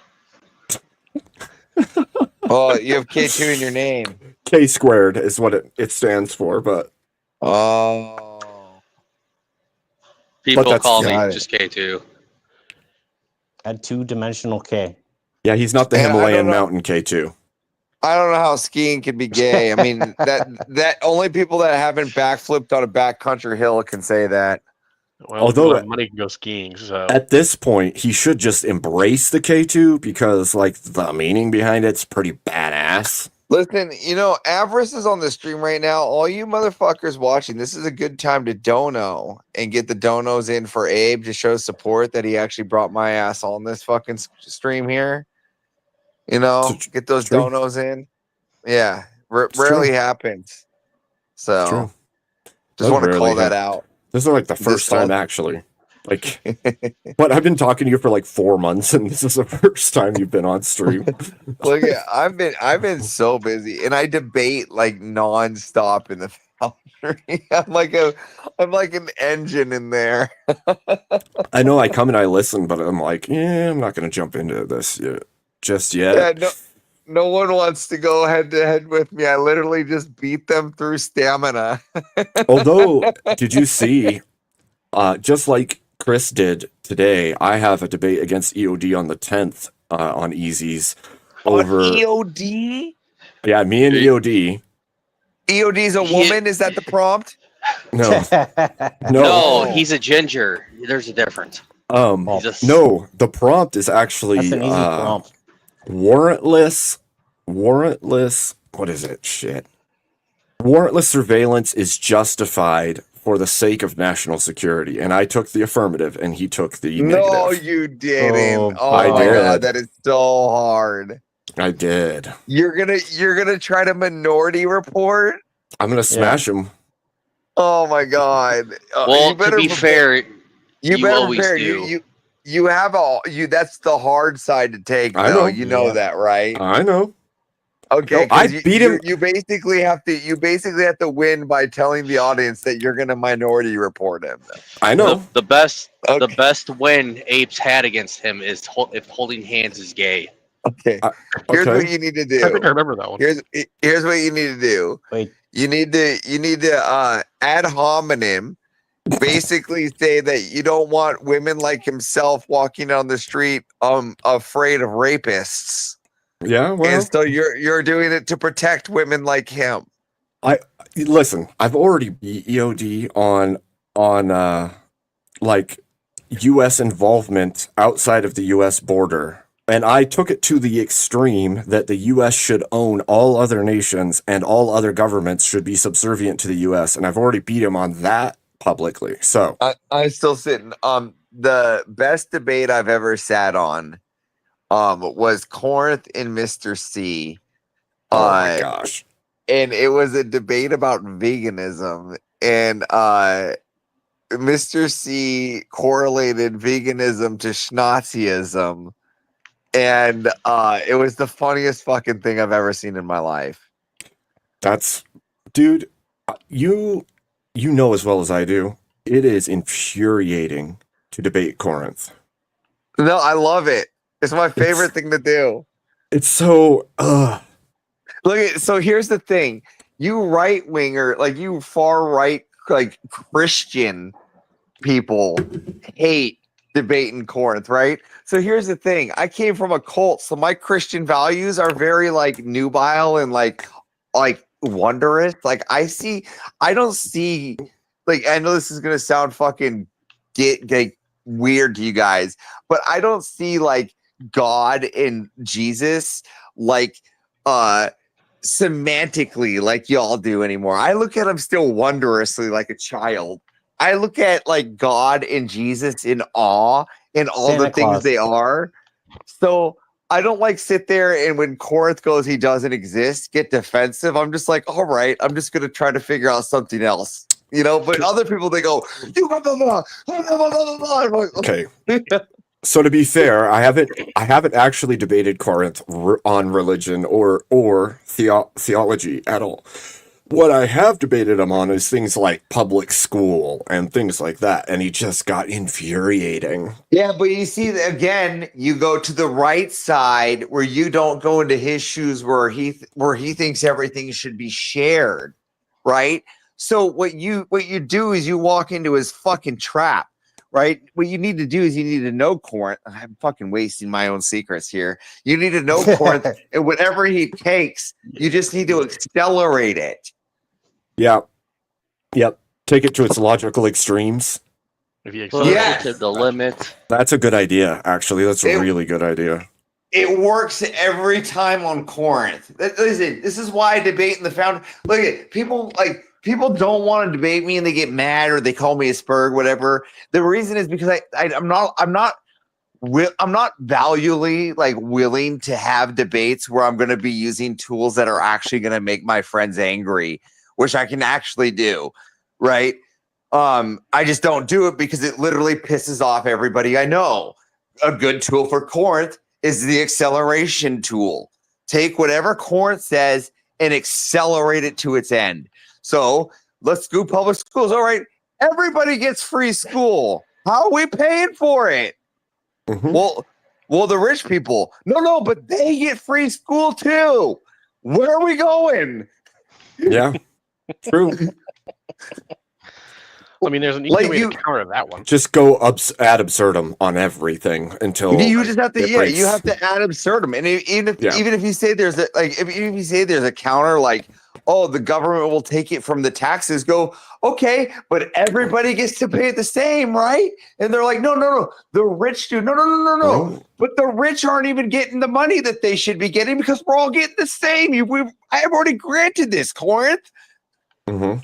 Oh, you have K2 in your name. K squared is what it stands for, but People that's- call me got it. just K2. Add 2-dimensional K. yeah, he's not the And I don't Himalayan know- mountain K2. I don't know how skiing can be gay. I mean, that only people that haven't backflipped on a backcountry hill can say that. Well, Although money can go skiing, so at this point, he should just embrace the K2 because, like, the meaning behind it's pretty badass. Listen, Avarice is on the stream right now. All you motherfuckers watching, this is a good time to dono and get the donos in for Abe to show support that he actually brought my ass on this fucking stream here. Get those true. donos in. Yeah, It's rarely true. happens. It's So, true. just Does want to rarely call that happen. out. This is like the This first time, call- actually. Like, but I've been talking to you for like 4 months, and this is the first time you've been on stream. Look, I've been so busy, and I debate like nonstop in the Foundry. I'm like an engine in there. I know I come and I listen, but I'm like, yeah, I'm not going to jump into this just yet. Yeah, no one wants to go head to head with me. I literally just beat them through stamina. Although, did you see, just like Chris did today, I have a debate against EOD on the 10th on Easies over EOD? Yeah, me and EOD. EOD's a woman? Is that the prompt? No. No, he's a ginger. There's a difference. No, the prompt is actually That's an easy prompt. warrantless, what is it? Shit. Warrantless surveillance is justified for the sake of national security. And I took the affirmative and he took the No, negative. you didn't. Oh, I my did. god, that is so hard. I did. You're gonna try to minority report? I'm gonna smash him. Oh my god. Well, to be fair, you you better always prepare. do. You have that's the hard side to take, I though. know. You know that, right? I know. Okay, No, I 'cause beat him. You basically have to win by telling the audience that you're gonna minority report him. I know. The best win Abe's had against him is if holding hands is gay. Okay. Here's what you need to do. I think I remember that one. Here's what you need to do. Wait. You need to ad hominem basically say that you don't want women like himself walking down the street afraid of rapists. Yeah, well, And so you're doing it to protect women like him. Listen, I've already beat EOD on like US involvement outside of the US border. And I took it to the extreme that the US should own all other nations and all other governments should be subservient to the US. And I've already beat him on that publicly. So I'm still sitting. The best debate I've ever sat on was Corinth and Mr. C. Oh my gosh. And it was a debate about veganism. And Mr. C correlated veganism to Schnazism. And it was the funniest fucking thing I've ever seen in my life. Dude, you know as well as I do, it is infuriating to debate Corinth. No, I love it. It's my favorite thing to do. It's so Look at so here's the thing. You right winger, like you far right like Christian people hate debating Corinth, right? So here's the thing. I came from a cult, so my Christian values are very like nubile and like wondrous. Like I don't see like I know this is gonna sound fucking get weird to you guys, but I don't see like God and Jesus like semantically like y'all do anymore. I look at him still wondrously like a child. I look at like God and Jesus in awe and all Santa the things Claus. they are. So I don't like sit there and when Corinth goes he doesn't exist, get defensive. I'm just like, all right, I'm just gonna try to figure out something else. You know, but other people they go, you blah, blah, blah, blah, blah, blah, blah. I'm like, okay. So to be fair, I haven't actually debated Corinth on religion or theology at all. What I have debated him on is things like public school and things like that, and he just got infuriating. Yeah, but you see, again, you go to the right side where you don't go into his shoes where he thinks everything should be shared, right? So what you do is you walk into his fucking trap, right? What you need to do is you need to know Corinth. I'm fucking wasting my own secrets here. You need to know Corinth, and whatever he takes, you just need to accelerate it. Yeah. Yep. Take it to its logical extremes. If you accelerate to the limit. That's a good idea, actually. That's a really good idea. It works every time on Corinth. Listen, this is why I debate in the founder. Look at people people don't want to debate me and they get mad or they call me a spurg, whatever. The reason is because I'm not valuably like willing to have debates where I'm going to be using tools that are actually going to make my friends angry, which I can actually do, right? I just don't do it because it literally pisses off everybody I know. A good tool for Corinth is the acceleration tool. Take whatever Corinth says and accelerate it to its end. So let's do public schools. All right, everybody gets free school. How are we paying for it? Mm-hmm. Well, the rich people. No, but they get free school too. Where are we going? Yeah, true. I mean, there's an easy way to counter that one. Just go ad absurdum on everything until You just have to, breaks. you have to ad absurdum, and even if you say there's a if you say there's a counter, like, oh, the government will take it from the taxes. Go, okay, but everybody gets to pay it the same, right? And they're like, no, the rich do. No. But the rich aren't even getting the money that they should be getting because we're all getting the same. I have already granted this, Corinth. Mm-hmm.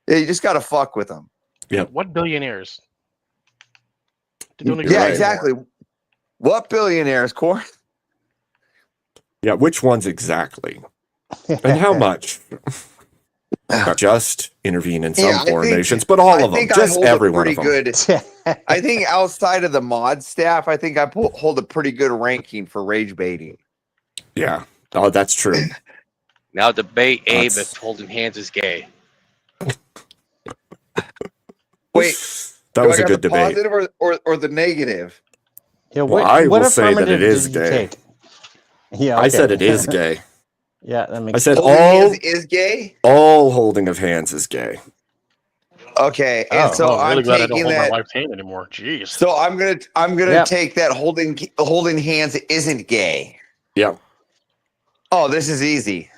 Yeah, you just got to fuck with them. Yeah. What billionaires? Yeah, exactly. What billionaires, Corinth? Yeah, which ones exactly? And how much? Not just intervene in some foreign nations, but all of them. Just every one of them. Good. I think outside of the mod staff, I think I hold a pretty good ranking for rage baiting. Yeah. Oh, that's true. Now debate Abe if holding hands is gay. Wait, that was a good the debate. Positive or the negative? Yeah, Well, I will say that it affirmative is did you gay. take? Yeah, I okay. said it is gay. Yeah, that makes I said Holding all hands is gay. All holding of hands is gay. Okay, and so I'm really I'm glad I don't taking hold my that. wife's hand anymore. Jeez. So I'm gonna Yep. take that holding hands isn't gay. Yeah. Oh, this is easy.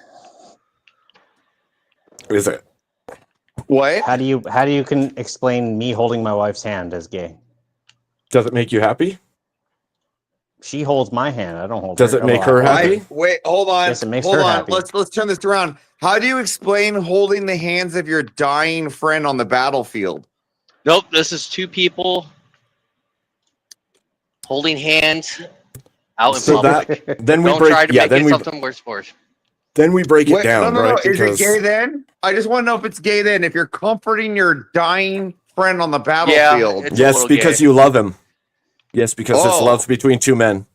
Is it? What? How do you can explain me holding my wife's hand as gay? Does it make you happy? She holds my hand. I don't hold. Does it make her happy? Wait, hold on. Yes, it makes hold her on. happy. Let's turn this around. How do you explain holding the hands of your dying friend on the battlefield? Nope, this is two people holding hands out in So public. then we Don't break. try to Yeah, make then it we something worse for it. then we break it Wait, down, no. right? Is it gay then? I just want to know if it's gay then. If you're comforting your dying friend on the battlefield. it's a yes, little because gay. you love him. Yes, because it's Oh. love between two men.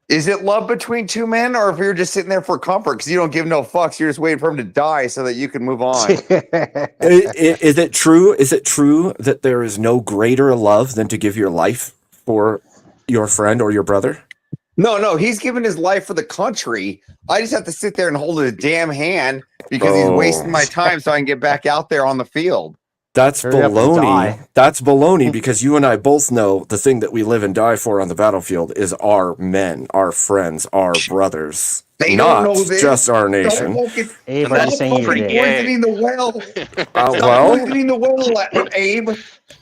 Is it love between two men, or if you're just sitting there for comfort because you don't give no fucks, you're just waiting for him to die so that you can move on? Is it true? Is it true that there is no greater love than to give your life for your friend or your brother? No, he's giving his life for the country. I just have to sit there and hold a damn hand because he's wasting my time so I can get back out there on the field. That's Hurry up and baloney. die. That's baloney because you and I both know the thing that we live and die for on the battlefield is our men, our friends, our brothers. They not don't know this. just our nation. Abe, are you saying you're gay? Poisoning the well. Stop well, poisoning the well, Abe.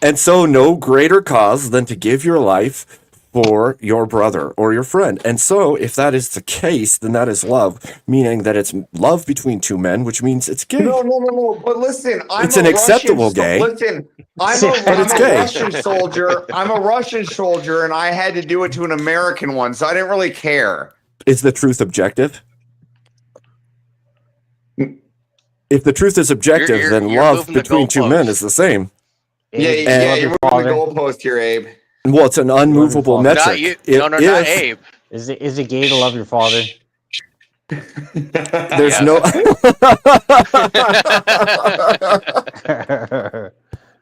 and so no greater cause than to give your life for your brother or your friend. And so if that is the case, then that is love, meaning that it's love between two men, which means it's gay. No. But listen, It's an acceptable gay. Listen, I'm But a it's gay. Russian soldier. I'm a Russian soldier, and I had to do it to an American one, so I didn't really care. Is the truth objective? If the truth is objective, then you're love moving the between two men is the same. Yeah, you're moving the goalpost here, Abe. Well, it's an unmovable metric. Not you. If- Not if Abe. Is it gay to love your father? There's no.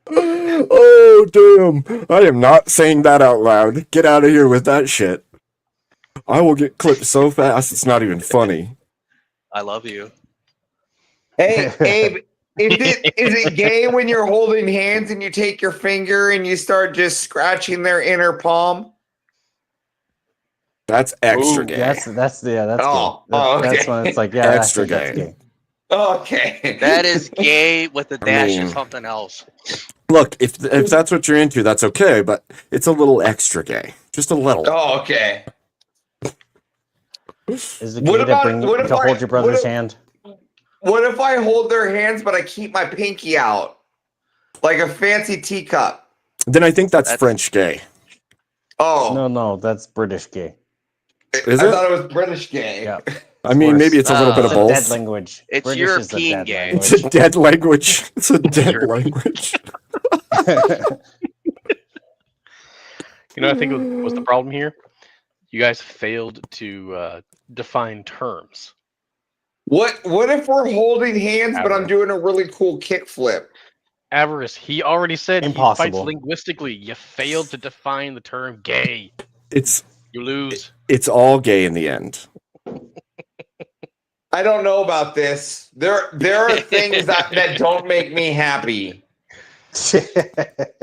Oh, damn. I am not saying that out loud. Get out of here with that shit. I will get clipped so fast, it's not even funny. I love you. Hey, Abe, is it gay when you're holding hands and you take your finger and you start just scratching their inner palm? That's extra Ooh, gay. That's Oh, gay. okay. That's when it's like, yeah, Extra that's gay. gay. Okay. That is gay with a dash mean- of something else. Look, if that's what you're into, that's okay, but it's a little extra gay. Just a little. Oh, okay. Is it What gay about- to bring what if to I- hold your brother's what if- hand? What if I hold their hands, but I keep my pinky out? Like a fancy teacup. Then I think that's French gay. Oh. No, that's British gay. Is I it? thought it was British gay. Yeah. I mean, maybe it's a little bit of It's a both. dead language. It's British is the European dead gay. language. It's a dead language. It's a dead language. You know, I think was the problem here. You guys failed to define terms. What if we're holding hands, but I'm doing a really cool kickflip? Avarice, he already said Impossible. he fights linguistically. You failed to define the term gay. It's You lose. it's all gay in the end. I don't know about this. There are things that don't make me happy.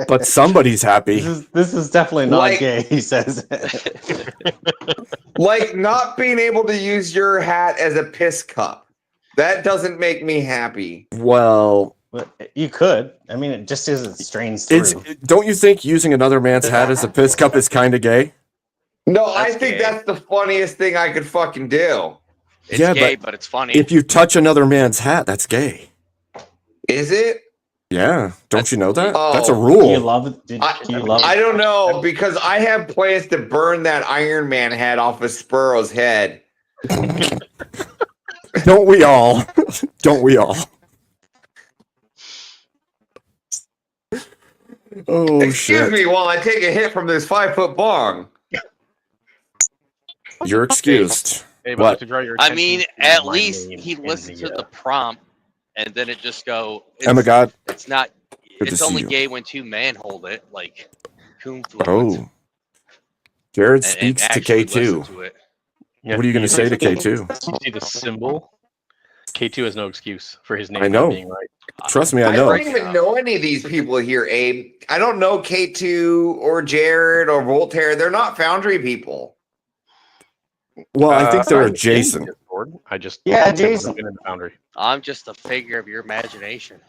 But somebody's happy. This is definitely not Like- gay, he says. Like not being able to use your hat as a piss cup. That doesn't make me happy. Well, You could. I mean, it just isn't strains through. it's don't you think using another man's hat as a piss cup is kind of gay? No, I That's think gay. that's the funniest thing I could fucking do. It's Yeah, gay, but it's funny. If you touch another man's hat, that's gay. Is it? Yeah, don't you know that? Oh. That's a Do you rule. love it? Do you love I don't know because I have plans to burn that Iron Man hat off of Sparrow's head. Don't we all? Don't we all? Oh Excuse shit! me while I take a hit from this 5-foot bong. You're excused. Hey, but What? to draw your I attention mean, to at my least name he in listened to the, the prompt, and then it just go. Oh my god. It's not. Good to It's see only you. gay when two men hold it. Like, coon fluence. Oh. Jared and speaks to actually K2. listen to it. Yeah, What are you going to say to see- K2? You see the symbol? K2 has no excuse for his name I know. not being right. Trust me, I I know. don't even know any of these people here, Abe. I don't know K2 or Jared or Voltaire. They're not Foundry people. Well, I think they're I'm in adjacent. Discord. I just Yeah, I've never Jason. been in the Foundry. I'm just a figure of your imagination.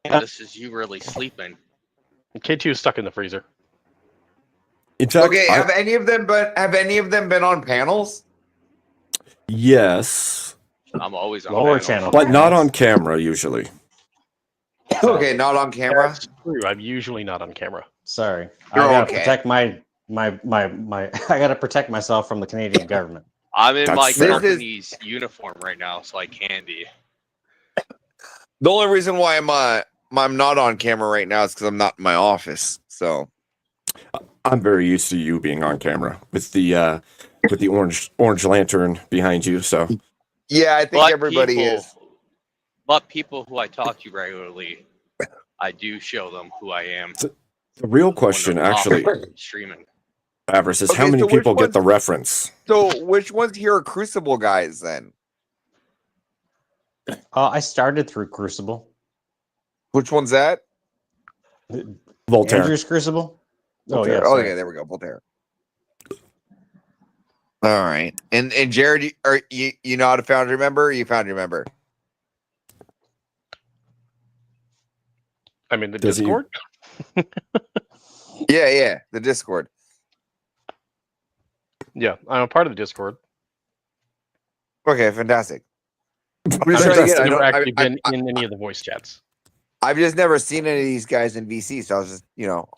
This is you really sleeping. K2 is stuck in the freezer. In fact, Okay, have any of them been on panels? yes, I'm always on Lower panel. channel. but not on camera usually. Okay, not on camera. That's true. I'm usually not on camera. Sorry. You're I gotta okay. protect my I gotta protect myself from the Canadian government. I'm in That's my fair. company's uniform right now, so I can be. The only reason why I'm not on camera right now is because I'm not in my office. So I'm very used to you being on camera with the orange lantern behind you. So yeah, I think But everybody people- is. But people who I talk to regularly, I do show them who I am. the real question, when I'm off actually, streaming. Avarice says, Okay, how many so which people get ones- the reference? So which ones here are Crucible guys then? I started through Crucible. Which one's that? Voltaire. Andrew's Crucible. Voltaire. Oh, yeah. Oh, Sorry. yeah, there we go. Voltaire. All right. And Jared, you know how to Foundry member? Or you Foundry member? I mean, the Does he- Discord. Yeah, the Discord. Yeah, I'm a part of the Discord. Okay, fantastic. I'm just I've trying to get. never actually been in any of the voice chats. I've just never seen any of these guys in VC, so I was just,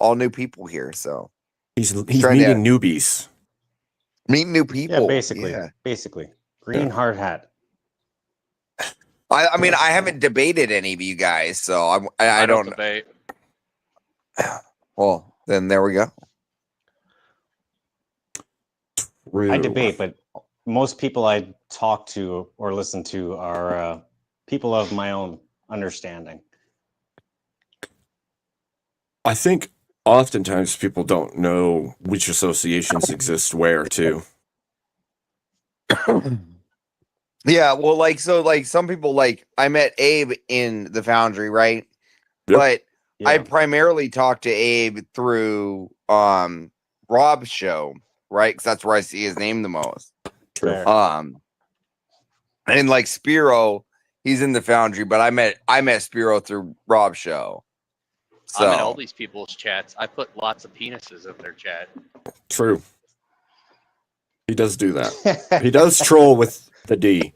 all new people here. So He's trying meeting newbies. meet new people. Yeah, basically. Yeah. Basically. Green hard hat. I mean, I haven't debated any of you guys, so I don't. debate. Well, then there we go. I debate, but most people I talk to or listen to are people of my own understanding. I think oftentimes people don't know which associations exist where, too. Yeah, well, some people I met Abe in the Foundry, right? Yep. But I primarily talked to Abe through Rob's show, right? Because that's where I see his name the most. True. And Spiro, he's in the Foundry, but I met Spiro through Rob's show. So I'm in all these people's chats. I put lots of penises in their chat. True. He does do that. He does troll with the D.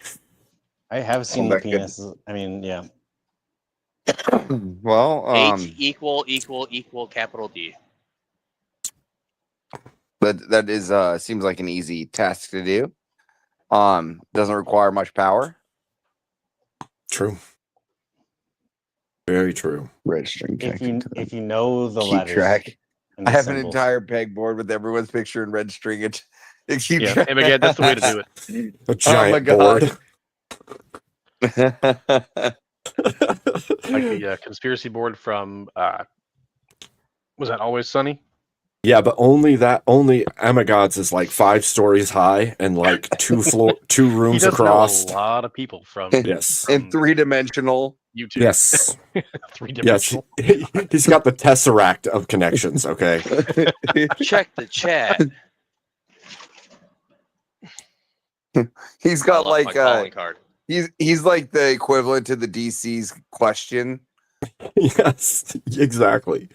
I have seen the penises. I mean, yeah. Well, H equal capital D. but that is seems like an easy task to do. Doesn't require much power. True. Very true. Registering. If you know the Keep letters. track. and the I have an symbols. entire pegboard with everyone's picture and registering it. Keep Yeah, track. and again, that's the way to do it. A giant board. Like the conspiracy board from was that Always Sunny? Yeah, but only Amagods is like 5 stories high and like 2 rooms He does across. know a lot of people from Yes. And 3-dimensional. YouTube. Yes. 3-dimensional. Yes. He's got the tesseract of connections, okay? Check the chat. He's got I left my calling card. he's like the equivalent to the DC's question. Yes, exactly.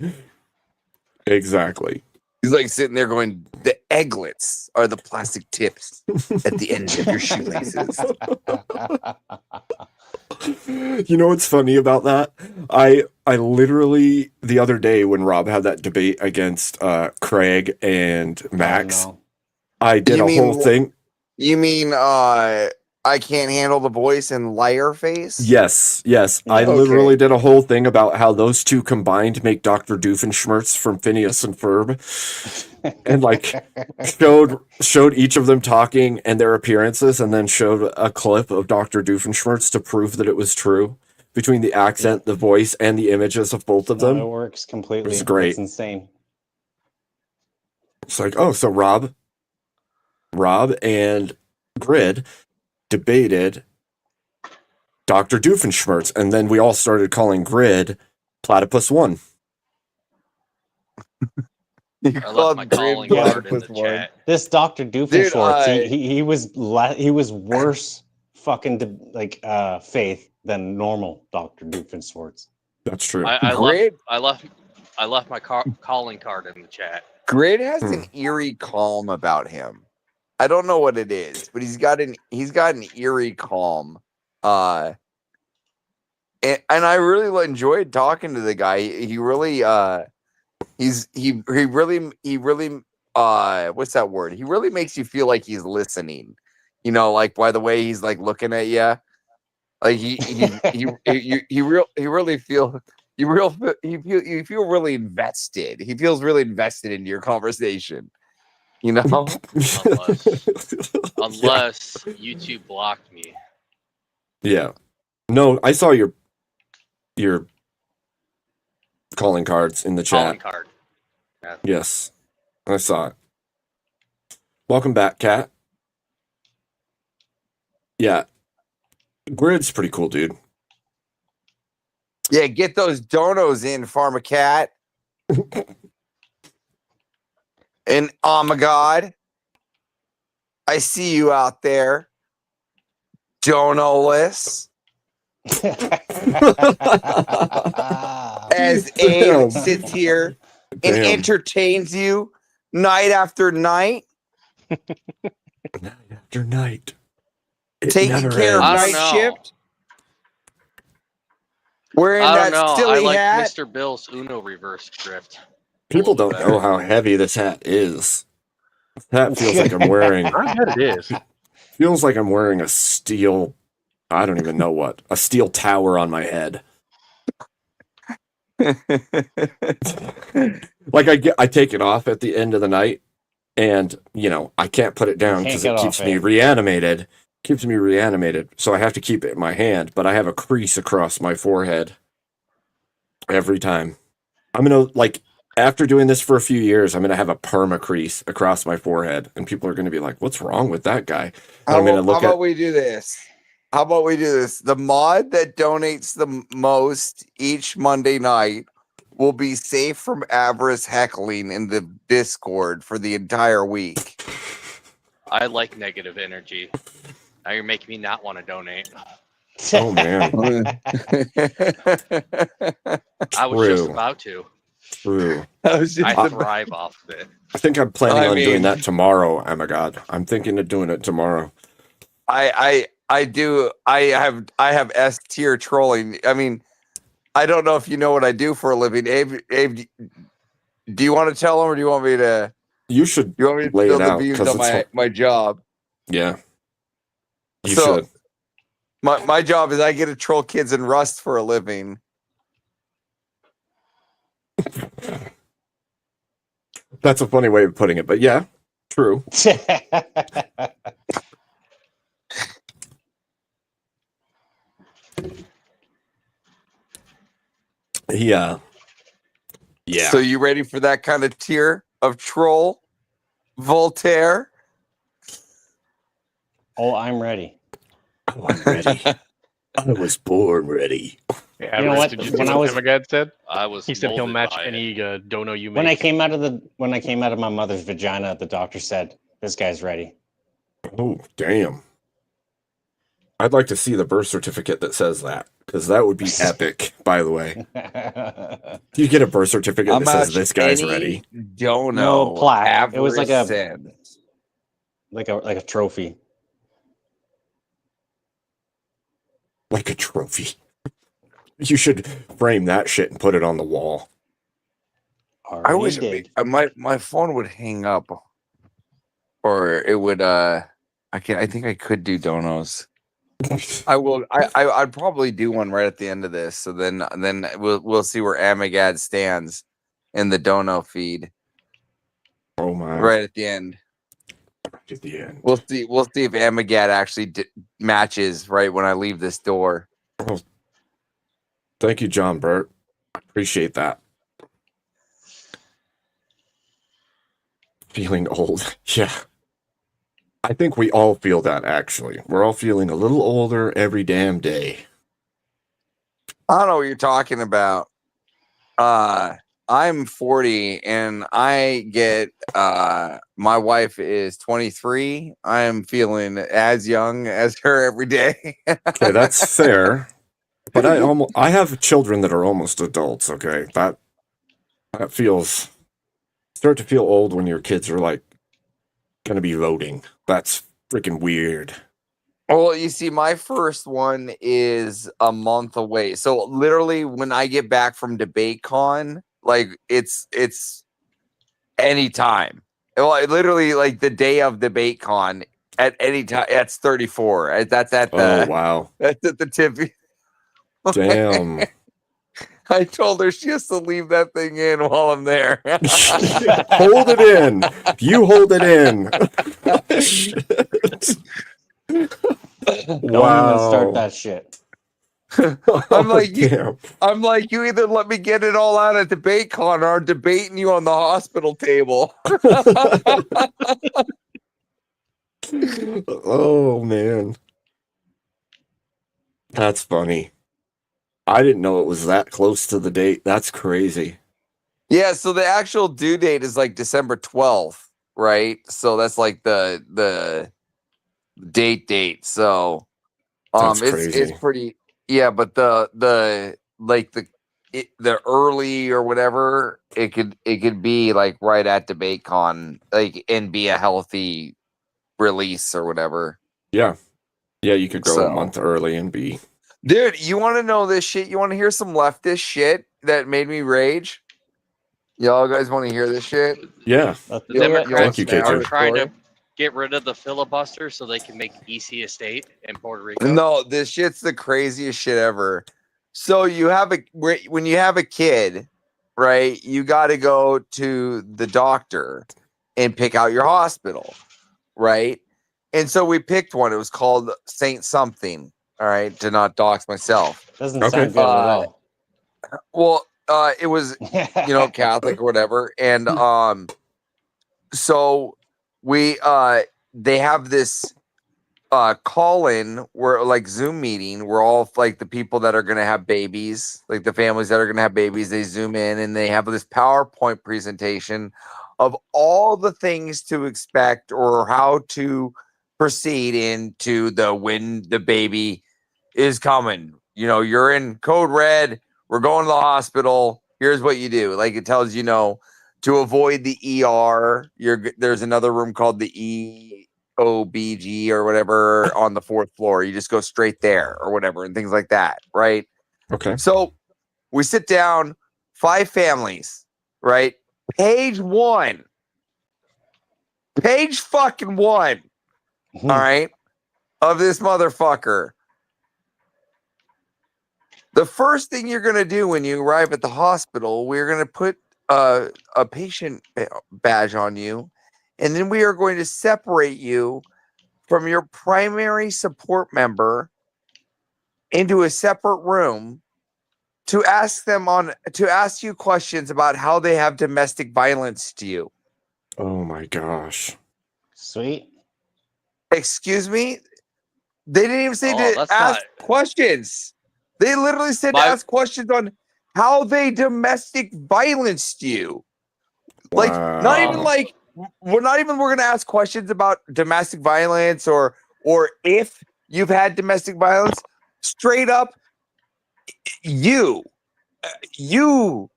Exactly. He's like sitting there going, the egglets are the plastic tips at the end of your shoelaces. You know what's funny about that? I literally the other day when Rob had that debate against Craig and Max, I did a whole thing. You mean I can't handle the voice and liar face? Yes. I literally did a whole thing about how those two combined make Dr. Doofenshmirtz from Phineas and Ferb. And showed each of them talking and their appearances, and then showed a clip of Dr. Doofenshmirtz to prove that it was true between the accent, the voice, and the images of both of them. It works completely. It was great. It's insane. It's like, oh, so Rob and Grid debated Dr. Doofenshmirtz, and then we all started calling Grid Platypus One. I left my calling card in the chat. This Dr. Doofenshmirtz, he was worse fucking Faith than normal Dr. Doofenshmirtz. That's true. I left my calling card in the chat. Grid has an eerie calm about him. I don't know what it is, but he's got an eerie calm. And I really enjoyed talking to the guy. He really he really what's that word? He really makes you feel like he's listening. You know, like by the way he's like looking at you. Like you feel really invested. He feels really invested in your conversation. You know, unless YouTube blocked me. Yeah. No, I saw your calling cards in the chat. Calling card. Yeah. Yes, I saw it. Welcome back, Cat. Yeah. Grid's pretty cool, dude. Yeah, get those donos in, Pharma Cat. And oh my God, I see you out there, donoless. As Abe sits here and entertains you night after night. Night after night. Taking care of I night don't know. shift. Wearing I don't that know. silly I like hat. Mr. Bill's Uno reverse drift. People don't know how heavy this hat is. This hat feels like I'm wearing. I bet it is. Feels like I'm wearing a steel. I don't even know what. A steel tower on my head. Like I take it off at the end of the night, and I can't put it down because it keeps me reanimated. Keeps me reanimated, so I have to keep it in my hand. But I have a crease across my forehead every time. I'm gonna after doing this for a few years, I'm gonna have a perma crease across my forehead, and people are gonna be like, "What's wrong with that guy?" How about we do this? How about we do this? The mod that donates the most each Monday night will be safe from avarice heckling in the Discord for the entire week. I like negative energy. Now you're making me not want to donate. Oh man. I was just about to. True. I thrive off of it. I think I'm planning on doing that tomorrow. Oh my God, I'm thinking of doing it tomorrow. I have S tier trolling. I mean, I don't know if you know what I do for a living. Abe, do you want to tell them, or do you want me to? You should. You want me to lay spill it the out, beans 'cause on it's my job? Yeah. You should. My job is I get to troll kids in Rust for a living. That's a funny way of putting it, but yeah, true. Yeah. So you ready for that kind of tier of troll? Voltaire? Oh, I'm ready. Oh, I'm ready. I was born ready. Yeah, You know what? Did you see When what I was- Emagad said? He said he'll molded match by any dono you make. When I came out of my mother's vagina, the doctor said, "This guy's ready." Oh, damn. I'd like to see the birth certificate that says that, because that would be epic, by the way. You get a birth certificate that says this guy's ready. Don't No know. plaque. It was like a Sense. like a trophy. Like a trophy. You should frame that shit and put it on the wall. I wish my phone would hang up, or it would. I think I could do donos. I will. I'd probably do one right at the end of this. So then we'll see where Amagad stands in the dono feed. Oh my! Right at the end. Right at the end. We'll see. We'll see if Amagad actually matches right when I leave this door. Oh, thank you, John Burt. Appreciate that. Feeling old. Yeah. I think we all feel that, actually. We're all feeling a little older every damn day. I don't know what you're talking about. I'm 40 and I get my wife is 23. I'm feeling as young as her every day. Okay, that's fair. But I have children that are almost adults, okay? That feels start to feel old when your kids are like gonna be voting. That's freaking weird. Well, you see, my first one is a month away. So literally when I get back from DebateCon, like it's anytime. Well, literally like the day of DebateCon at any time. That's 34. That's at the Oh wow. That's at the tip. Damn. I told her she has to leave that thing in while I'm there. Hold it in. You hold it in. Don't even start that shit. I'm like, you either let me get it all out at DebateCon or I'm debating you on the hospital table. Oh man, that's funny. I didn't know it was that close to the date. That's crazy. Yeah, so the actual due date is like December 12th, right? So that's like the date. So That's it's crazy. pretty, yeah, but the like the early or whatever, it could be like right at DebateCon, like, and be a healthy release or whatever. Yeah, yeah. You could go a So, month early and be. dude, you want to know this shit? You want to hear some leftist shit that made me rage? Y'all guys want to hear this shit? Yeah. The You want Democrats some part are of the trying story? to get rid of the filibuster so they can make EC a state in Puerto Rico. No, this shit's the craziest shit ever. So when you have a kid, right? You got to go to the doctor and pick out your hospital, right? And so we picked one. It was called Saint Something. All right, to not dox myself. Doesn't sound good at all. Well, it was Catholic or whatever, and so we they have this call in where, like, Zoom meeting where all like the people that are going to have babies, like the families that are going to have babies, they zoom in and they have this PowerPoint presentation of all the things to expect or how to proceed into when the baby is coming. You're in code red, we're going to the hospital, here's what you do. Like, it tells to avoid the ER, there's another room called the OBG or whatever on the 4th floor. You just go straight there or whatever, and things like that, right? Okay. So we sit down, 5 families, right? Page fucking 1, all right, of this motherfucker. The first thing you're going to do when you arrive at the hospital, we're going to put a patient badge on you, and then we are going to separate you from your primary support member into a separate room to ask you questions about how they have domestic violence to you. Oh my gosh. Sweet. Excuse me? They didn't even say to that's ask questions. They literally said to ask questions on how they domestic violence you. Like, not even like we're going to ask questions about domestic violence or if you've had domestic violence. Straight up, you've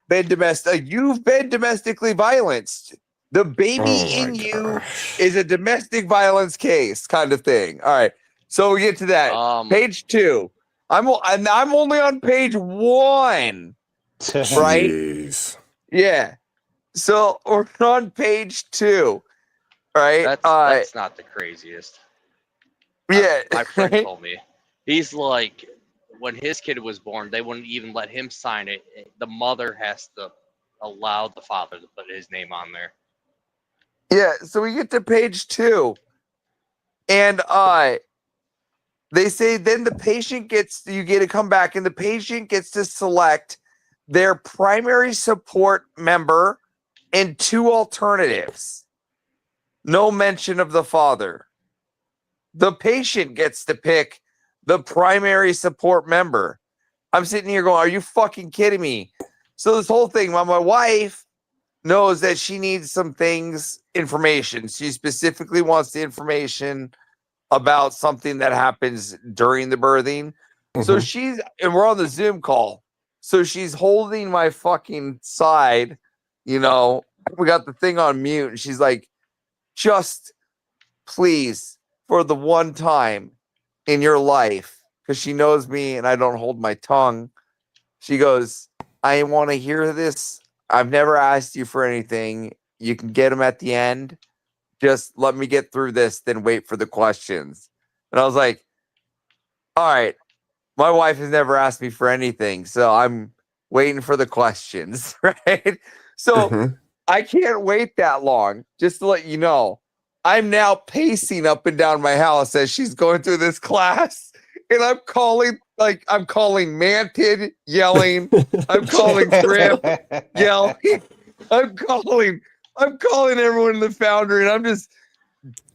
been domestically violenced. The baby in you is a domestic violence case, kind of thing. All right, so we get to that. Page 2. I'm only on page 1. Right? Jeez. Yeah. So we're on page 2. Right? That's not the craziest. Yeah. My friend told me. He's like, when his kid was born, they wouldn't even let him sign it. The mother has to allow the father to put his name on there. Yeah, so we get to page 2. And they say then you get to come back and the patient gets to select their primary support member and 2 alternatives. No mention of the father. The patient gets to pick the primary support member. I'm sitting here going, are you fucking kidding me? So this whole thing, my wife knows that she needs some information. She specifically wants the information about something that happens during the birthing. So and we're on the Zoom call. So she's holding my fucking side, we got the thing on mute, and she's like, just please, for the one time in your life, because she knows me and I don't hold my tongue, she goes, I want to hear this. I've never asked you for anything. You can get them at the end. Just let me get through this, then wait for the questions. And I was like, all right, my wife has never asked me for anything, so I'm waiting for the questions, right? So I can't wait that long. Just to let you know, I'm now pacing up and down my house as she's going through this class, and I'm calling Mantid, yelling. I'm calling Grip, yelling. I'm calling everyone in the Foundry, and I'm just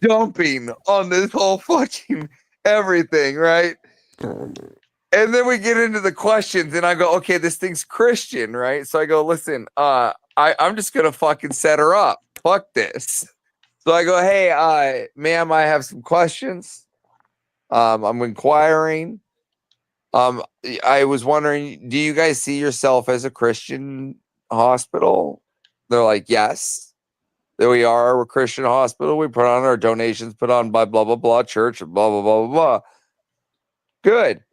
dumping on this whole fucking everything, right? And then we get into the questions, and I go, okay, this thing's Christian, right? So I go, listen, I'm just gonna fucking set her up. Fuck this. So I go, hey, ma'am, I have some questions. I'm inquiring. I was wondering, do you guys see yourself as a Christian hospital? They're like, yes. There we are. We're a Christian hospital. We put on our donations, put on by blah blah blah church, blah blah blah blah blah. Good.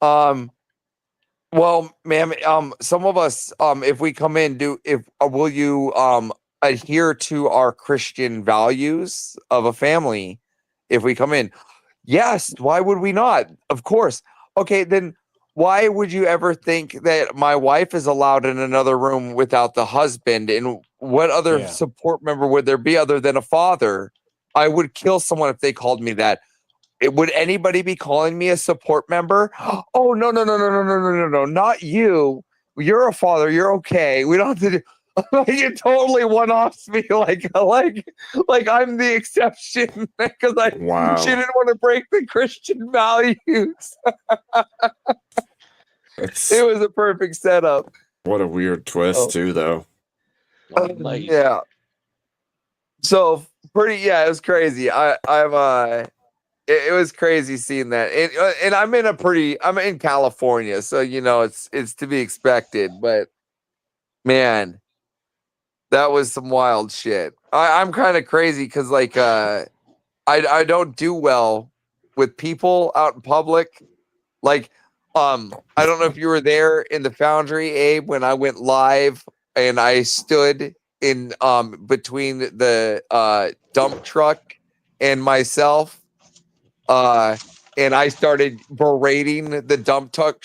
Well, ma'am, some of us, if we come in, will you adhere to our Christian values of a family if we come in? Yes, why would we not? Of course. Okay, then why would you ever think that my wife is allowed in another room without the husband? And what other Yeah. support member would there be other than a father? I would kill someone if they called me that. Would anybody be calling me a support member? Oh, no, no, no, no, no, no, no, no, no, not you. You're a father. You're okay. We don't have to do. You totally one-offs me like I'm the exception because Wow. she didn't want to break the Christian values. It was a perfect setup. What a weird twist, too, though. Yeah. So it was crazy. It was crazy seeing that, and I'm in California, so it's to be expected. But man, that was some wild shit. I'm kind of crazy because I don't do well with people out in public. Like, I don't know if you were there in the Foundry, Abe, when I went live and I stood in between the dump truck and myself. And I started berating the dump truck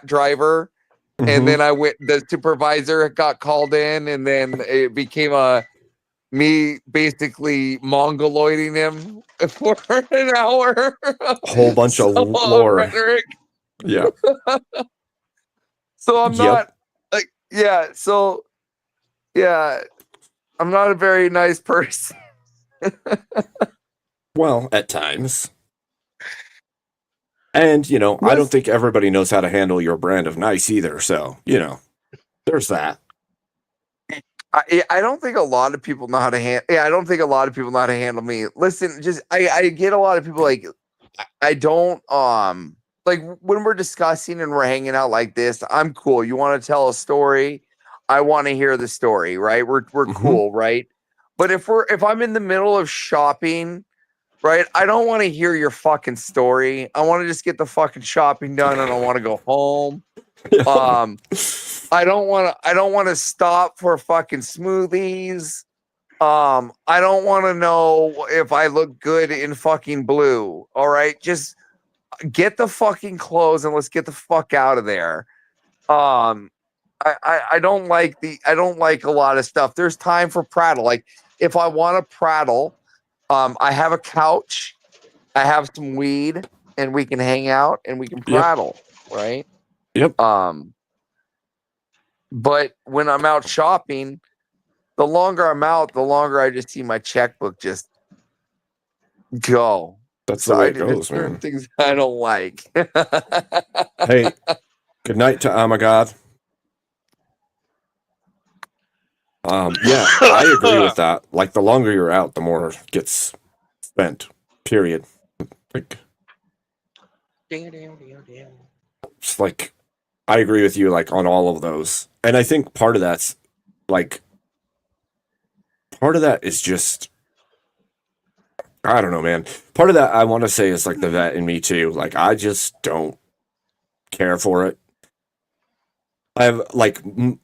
driver. And then the supervisor got called in, and then it became me basically mongoloiding him for an hour. A whole bunch of lore. Rhetoric. Yeah. So I'm not I'm not a very nice person. Well, at times. And, I don't think everybody knows how to handle your brand of nice either. So, there's that. I don't think a lot of people know how to handle. Yeah, I don't think a lot of people know how to handle me. Listen, I get a lot of people like I don't like when we're discussing and we're hanging out like this. I'm cool. You want to tell a story? I want to hear the story. Right? We're cool, right? But if I'm in the middle of shopping, right? I don't want to hear your fucking story. I want to just get the fucking shopping done and I want to go home. I don't want to stop for fucking smoothies. I don't want to know if I look good in fucking blue. All right, just get the fucking clothes and let's get the fuck out of there. I don't like a lot of stuff. There's time for prattle. Like if I want to prattle, I have a couch, I have some weed, and we can hang out and we can prattle, right? Yep. But when I'm out shopping, the longer I'm out, the longer I just see my checkbook just go. That's the way it goes, certain man. things I don't like. Hey, good night to Amagad. Yeah, I agree with that. Like, the longer you're out, the more gets spent. Period. Like, it's like, I agree with you, like, on all of those. And I think part of that is just, I don't know, man. Part of that I want to say is like the vet in me too. Like, I just don't care for it. I have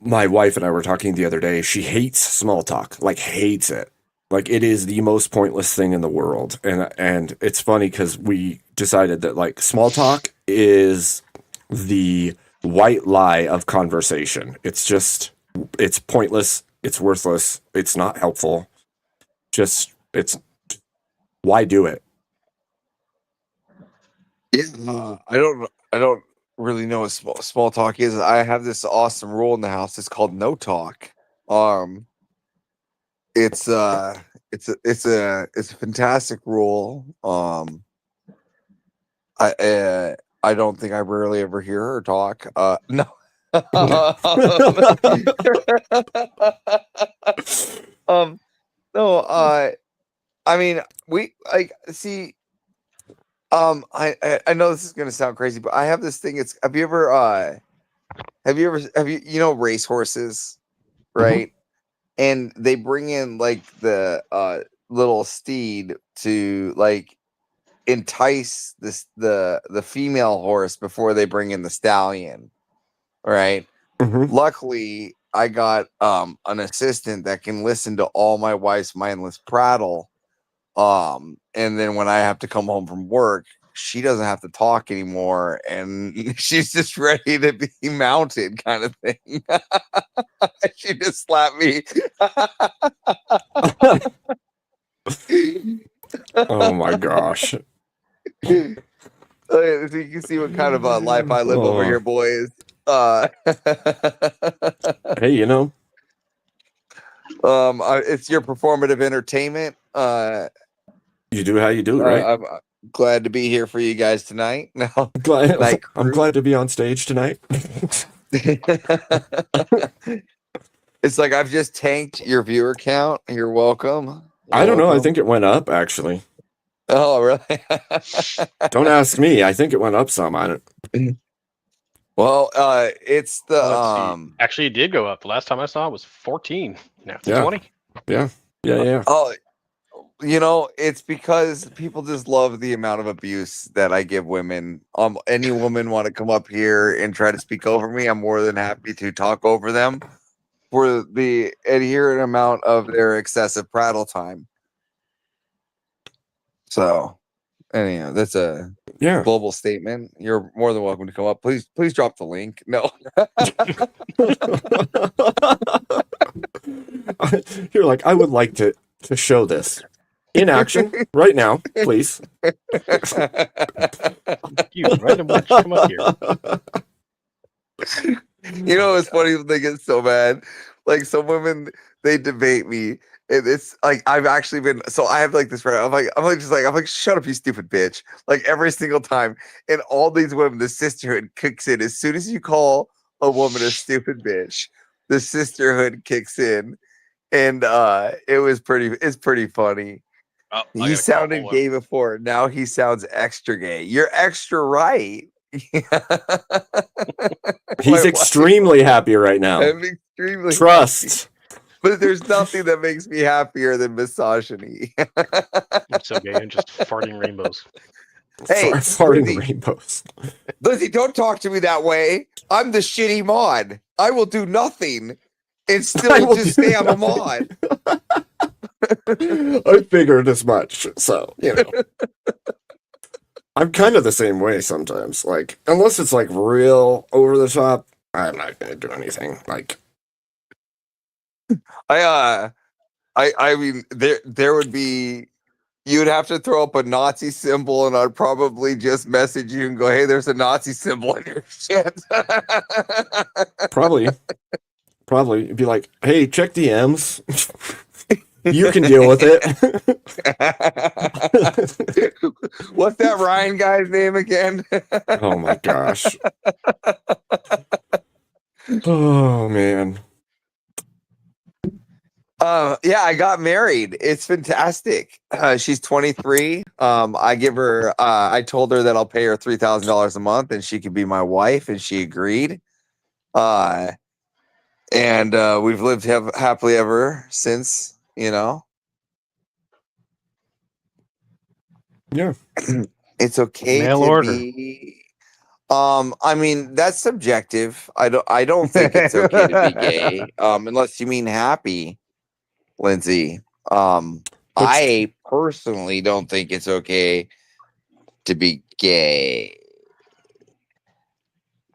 my wife and I were talking the other day. She hates small talk, like hates it. Like it is the most pointless thing in the world. And it's funny because we decided that like small talk is the white lie of conversation. It's pointless. It's worthless. It's not helpful. Why do it? Yeah, I don't really know what small talk is. I have this awesome rule in the house. It's called no talk. It's it's a fantastic rule. I don't think I rarely ever hear her talk. No. No, I mean, we like see. I know this is gonna sound crazy, but I have this thing. It's have you ever you know race horses, right? And they bring in like the little steed to like entice the female horse before they bring in the stallion, right? Luckily, I got an assistant that can listen to all my wife's mindless prattle. And then when I have to come home from work, she doesn't have to talk anymore, and she's just ready to be mounted, kind of thing. She just slapped me. Oh my gosh. So you can see what kind of a life I live over here, boys. Hey, you know, it's your performative entertainment. you do how you do, right? I'm glad to be here for you guys tonight. No, I'm glad to be on stage tonight. It's like I've just tanked your viewer count. You're welcome. I don't know. I think it went up actually. Oh, really? Don't ask me. I think it went up some. I don't. Well, it's the Let's see. Actually, it did go up. The last time I saw it was 14. Now it's 20. Yeah. Oh, you know, it's because people just love the amount of abuse that I give women. Any woman want to come up here and try to speak over me, I'm more than happy to talk over them for the adherent amount of their excessive prattle time. So, anyhow, that's a global statement. You're more than welcome to come up. Please drop the link. No. You're like, I would like to show this in action right now, please. You random witch, come up here. You know, it's funny when they get so mad. Like some women, they debate me. And it's like I've actually been so I have like this friend. I'm like, shut up, you stupid bitch. Like every single time. And all these women, the sisterhood kicks in. As soon as you call a woman a stupid bitch, the sisterhood kicks in. And it's pretty funny. Oh, He sounded gay before. Now he sounds extra gay. You're extra right. He's extremely happy right now. I'm extremely Trust. happy. But there's nothing that makes me happier than misogyny. It's so gay and just farting rainbows. Hey, farting Lizzie. rainbows. Lizzie, don't talk to me that way. I'm the shitty mod. I will do nothing and still just say I'm a mod. I figured as much. So, you know. I'm kind of the same way sometimes. Like, unless it's like real over the top, I'm not gonna do anything. Like, I mean, there would be, you'd have to throw up a Nazi symbol, and I'd probably just message you and go, "Hey, there's a Nazi symbol in your shit." probably be like, "Hey, check DMs. You can deal with it." What's that Ryan guy's name again? Oh my gosh. Oh man. Yeah, I got married. It's fantastic. She's 23. I told her that I'll pay her $3,000 a month and she could be my wife, and she agreed. And we've lived happily ever since, you know. Yeah. It's okay Mail to order. be I mean, that's subjective. I don't think it's okay to be gay. Unless you mean happy, Lindsay. I personally don't think it's okay to be gay.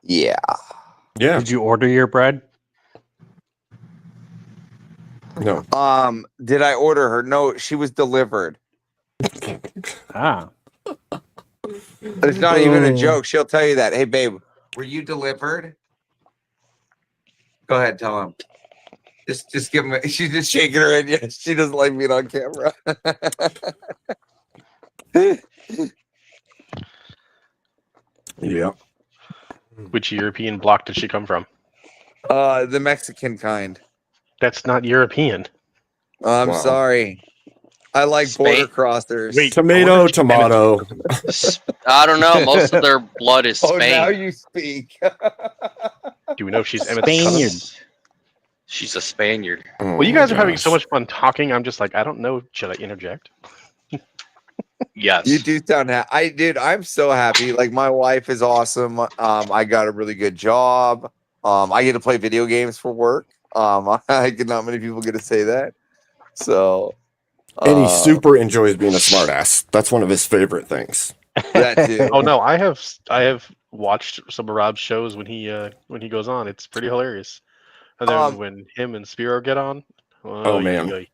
Yeah. Yeah. Did you order your bread? No. Did I order her? No, she was delivered. Ah. It's not even a joke. She'll tell you that. Hey, babe, were you delivered? Go ahead, tell him. Just give me. She's just shaking her head. Yes, she doesn't like being on camera. Yep. Which European bloc did she come from? The Mexican kind. That's not European. I'm Wow. sorry. I like border crossers. Wait, Tomato, tomato. I don't know. Most of their blood is Oh, Spain. now you speak. Do we know if she's Emmett's Spaniard. cousin? She's a Spaniard. Oh Well, you my guys are having so gosh. much fun talking. I'm just like, I don't know. Should I interject? Yes. You do sound dude, I'm so happy. Like my wife is awesome. I got a really good job. I get to play video games for work. I get not many people get to say that. So And he super enjoys being a smartass. That's one of his favorite things. that too. Oh no, I have watched some of Rob's shows when he goes on. It's pretty hilarious. And then when him and Spiro get on, Oh, man.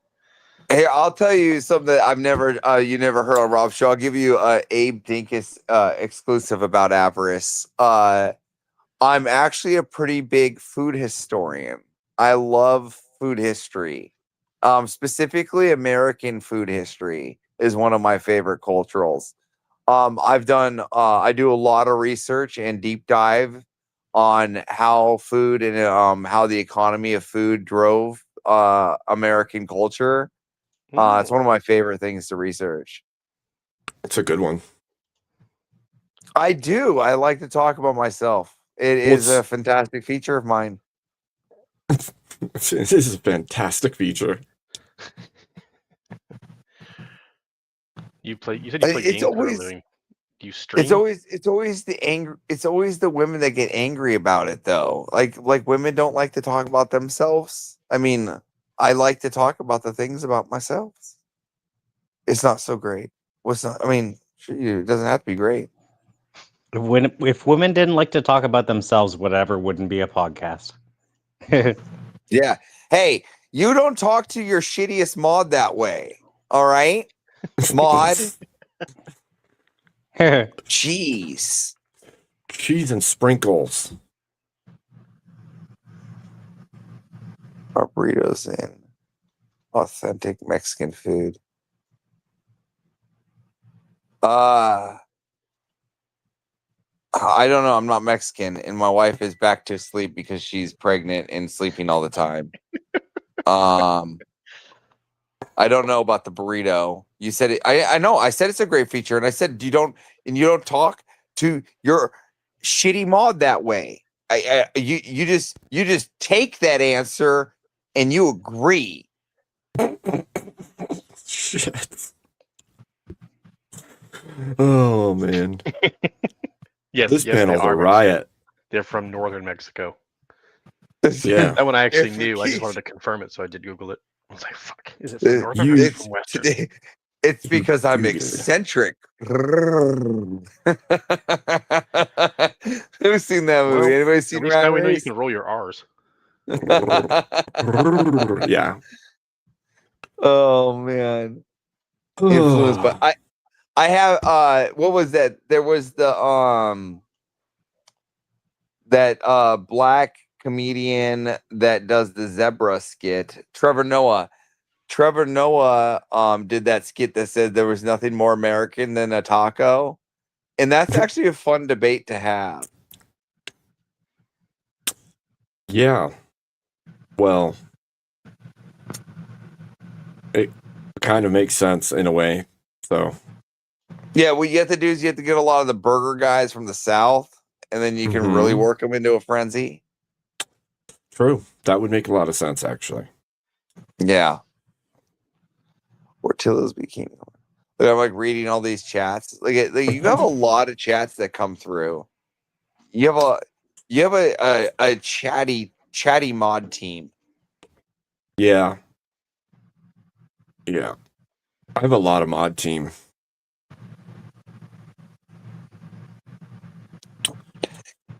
Hey, I'll tell you something that I've never you never heard on Rob's show. I'll give you Abe Dinkus exclusive about avarice. I'm actually a pretty big food historian. I love food history. Specifically American food history is one of my favorite culturals. I do a lot of research and deep dive on how food and how the economy of food drove American culture. It's one of my favorite things to research. It's a good one. I do. I like to talk about myself. It is a fantastic feature of mine. This is a fantastic feature. You said you play games for a living. Do you stream? It's always the anger. It's always the women that get angry about it, though. Like women don't like to talk about themselves. I mean, I like to talk about the things about myself. It's not so great. What's not? I mean, it doesn't have to be great. If women didn't like to talk about themselves, whatever wouldn't be a podcast. Yeah. Hey, you don't talk to your shittiest mod that way. All right, mod. Cheese. Cheese and sprinkles. Our burritos and authentic Mexican food. I don't know. I'm not Mexican, and my wife is back to sleep because she's pregnant and sleeping all the time. I don't know about the burrito. You said it. I know. I said it's a great feature, and I said you don't talk to your shitty mod that way. You just take that answer and you agree. Shit. Oh man. Yes, this yes, panel's they a are riot. Mexican. They're from northern Mexico. Yeah. That one I actually knew. I just wanted to confirm it, so I did Google it. I was like, "Fuck, is it from northern or is it from western?" It's because I'm eccentric. Who's seen that movie? Well, Anybody seen at least now we know you Ratters? can roll your R's. Yeah. Oh man. Influenced, but I have what was that? There was the that black comedian that does the zebra skit, Trevor Noah. Trevor Noah did that skit that said there was nothing more American than a taco. And that's actually a fun debate to have. Yeah. Well, it kind of makes sense in a way. So Yeah, what you have to do is you have to get a lot of the burger guys from the South, and then you can really work them into a frenzy. True. That would make a lot of sense, actually. Yeah. Portillo's bikini. Like, I'm like reading all these chats. Like you have a lot of chats that come through. You have a chatty mod team. Yeah. Yeah. I have a lot of mod team.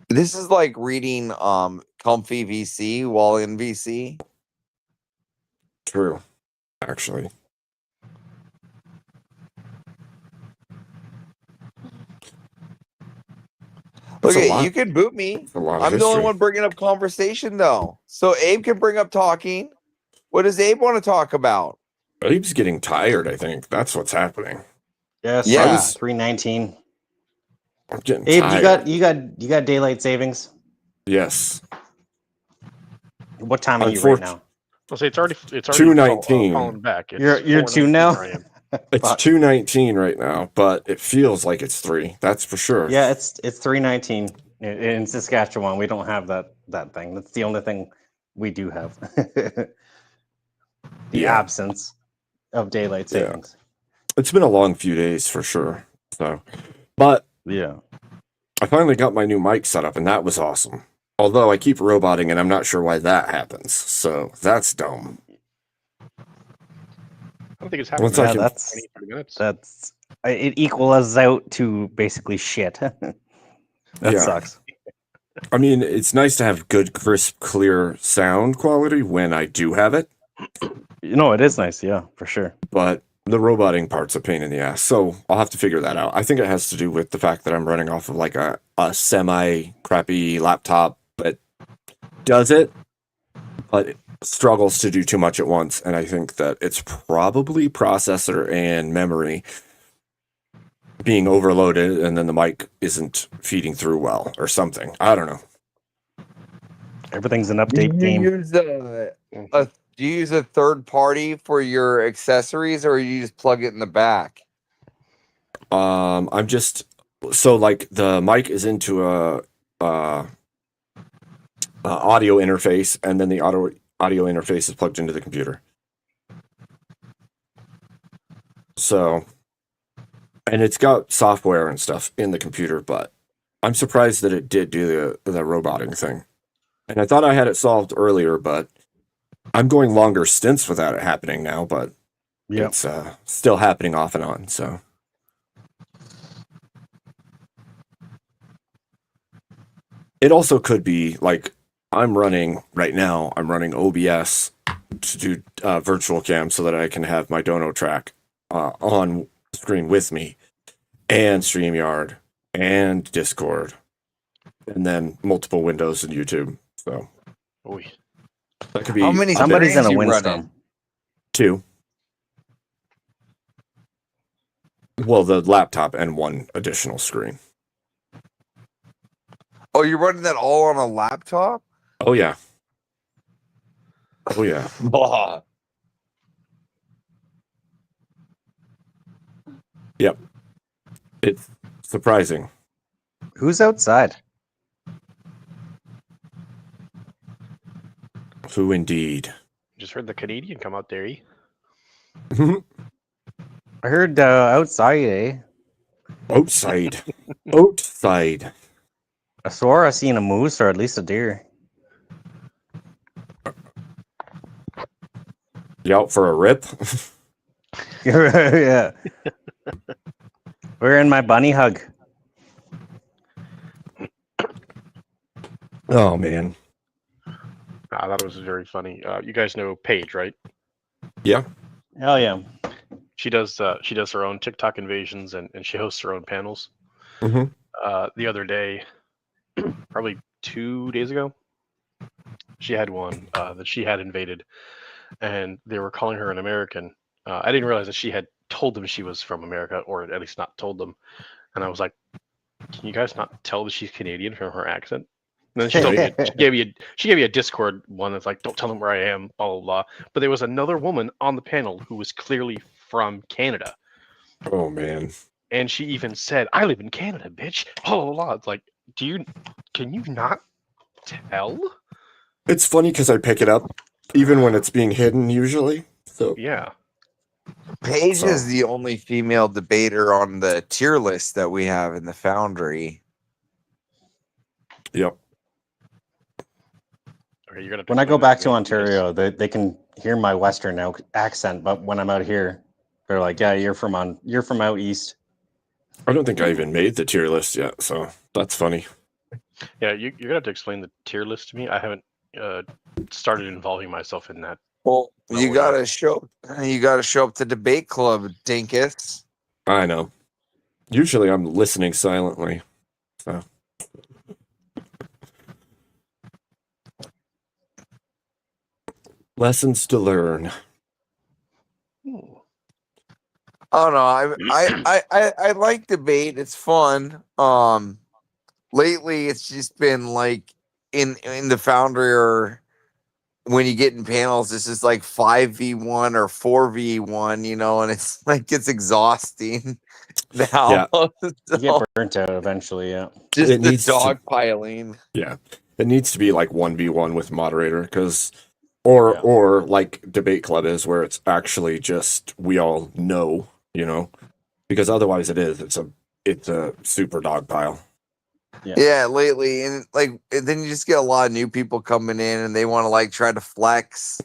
This is like reading comfy VC while in VC. True. Actually. Look at you can boot me. A lot of I'm the only history. one bringing up conversation though. So Abe can bring up talking. What does Abe want to talk about? Abe's getting tired, I think. That's what's happening. Yes, Yeah. yeah, 319. I'm getting Abe, tired. you got daylight savings. Yes. What time are you right now? I'll say it's already 2:19. fallen back. It's You're 2 now. where I am. It's 2:19 right now, but it feels like it's 3. That's for sure. Yeah, it's 319 in Saskatchewan. We don't have that thing. That's the only thing we do have. The absence of daylight savings. It's been a long few days for sure. So, but yeah, I finally got my new mic set up, and that was awesome. Although I keep roboting, and I'm not sure why that happens. So that's dumb. I don't think it's happened. Once I can- that's 20, 30 minutes. that's it equals out to basically shit. That Yeah. sucks. I mean, it's nice to have good, crisp, clear sound quality when I do have it. It is nice, yeah, for sure. But the roboting part's a pain in the ass. So I'll have to figure that out. I think it has to do with the fact that I'm running off of like a semi-crappy laptop that does it, but it struggles to do too much at once. And I think that it's probably processor and memory being overloaded, and then the mic isn't feeding through well or something. I don't know. Everything's an Do update you game. use do you use a third party for your accessories, or you just plug it in the back? I'm just so like the mic is into a audio interface, and then the audio interface is plugged into the computer. So, and it's got software and stuff in the computer, but I'm surprised that it did do the roboting thing. And I thought I had it solved earlier, but I'm going longer stints without it happening now, but it's still happening off and on. So it also could be like I'm running OBS to do virtual cam so that I can have my Dono track on screen with me, and StreamYard and Discord, and then multiple windows in YouTube. So that could be How many Somebody's in a screens you windstorm. running? 2. Well, the laptop and 1 additional screen. Oh, you're running that all on a laptop? Oh yeah. Oh yeah. Bah. Yep. It's surprising. Who's outside? Who indeed? Just heard the Canadian come out there. I heard outside, eh? Outside. Outside. I swore I seen a moose or at least a deer. You out for a rip? Yeah. We're in my bunny hug. Oh man. That was very funny. You guys know Paige, right? Yeah. Hell yeah. She does her own TikTok invasions, and she hosts her own panels. Mm-hmm. The other day, probably 2 days ago, she had one that she had invaded, and they were calling her an American. I didn't realize that she had told them she was from America, or at least not told them. And I was like, "Can you guys not tell that she's Canadian from her accent?" And then she gave me a Discord one that's like, "Don't tell them where I am," blah blah blah. But there was another woman on the panel who was clearly from Canada. Oh man. And she even said, "I live in Canada, bitch." Blah blah blah. It's like, can you not tell? It's funny because I pick it up even when it's being hidden usually. So yeah. Paige is the only female debater on the tier list that we have in the Foundry. Yep. Okay, you're gonna When I go back to Ontario, they can hear my Western accent, but when I'm out here, they're like, "Yeah, you're from out east." I don't think I even made the tier list yet, so that's funny. Yeah, you're gonna have to explain the tier list to me. I haven't started involving myself in that. Well, you gotta show up to debate club, Dinkus. I know. Usually I'm listening silently. So Lessons to learn. I don't know. I like debate. It's fun. Lately it's just been like in the Foundry or when you get in panels, it's just like 5v1 or 4v1, you know, and it's like it's exhausting now. Yeah. You get burnt out eventually, yeah. Just It the needs to- dogpiling. Yeah, it needs to be like 1v1 with moderator, because or like debate club is, where it's actually just we all know, you know, because otherwise it's a super dog pile. Yeah, lately, and like then you just get a lot of new people coming in, and they want to like try to flex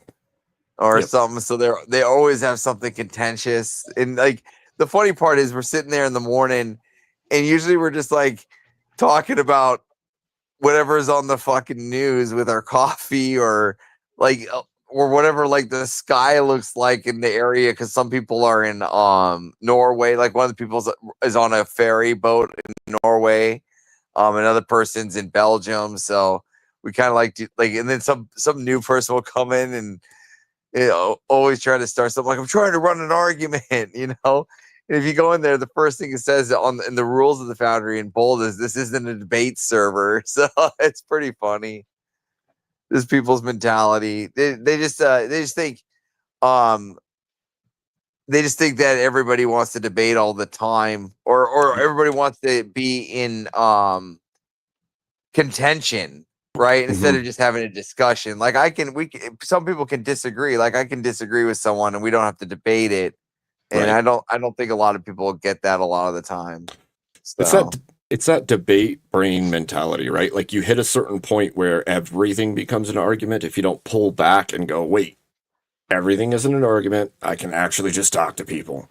or something. So they always have something contentious, and like the funny part is we're sitting there in the morning, and usually we're just like talking about whatever's on the fucking news with our coffee or like or whatever like the sky looks like in the area, because some people are in Norway. Like one of the people is on a ferry boat in Norway. Another person's in Belgium, so we kind of like to like, and then some new person will come in and, you know, always try to start something like, I'm trying to run an argument, you know. And if you go in there, the first thing it says in the rules of the Foundry in bold is this isn't a debate server. So it's pretty funny. This people's mentality. They just think they just think that everybody wants to debate all the time, or everybody wants to be in contention, right? Instead of just having a discussion. Like some people can disagree. Like I can disagree with someone and we don't have to debate it. And Right. I don't think a lot of people get that a lot of the time. It's that debate brain mentality, right? Like you hit a certain point where everything becomes an argument. If you don't pull back and go, wait, everything isn't an argument, I can actually just talk to people.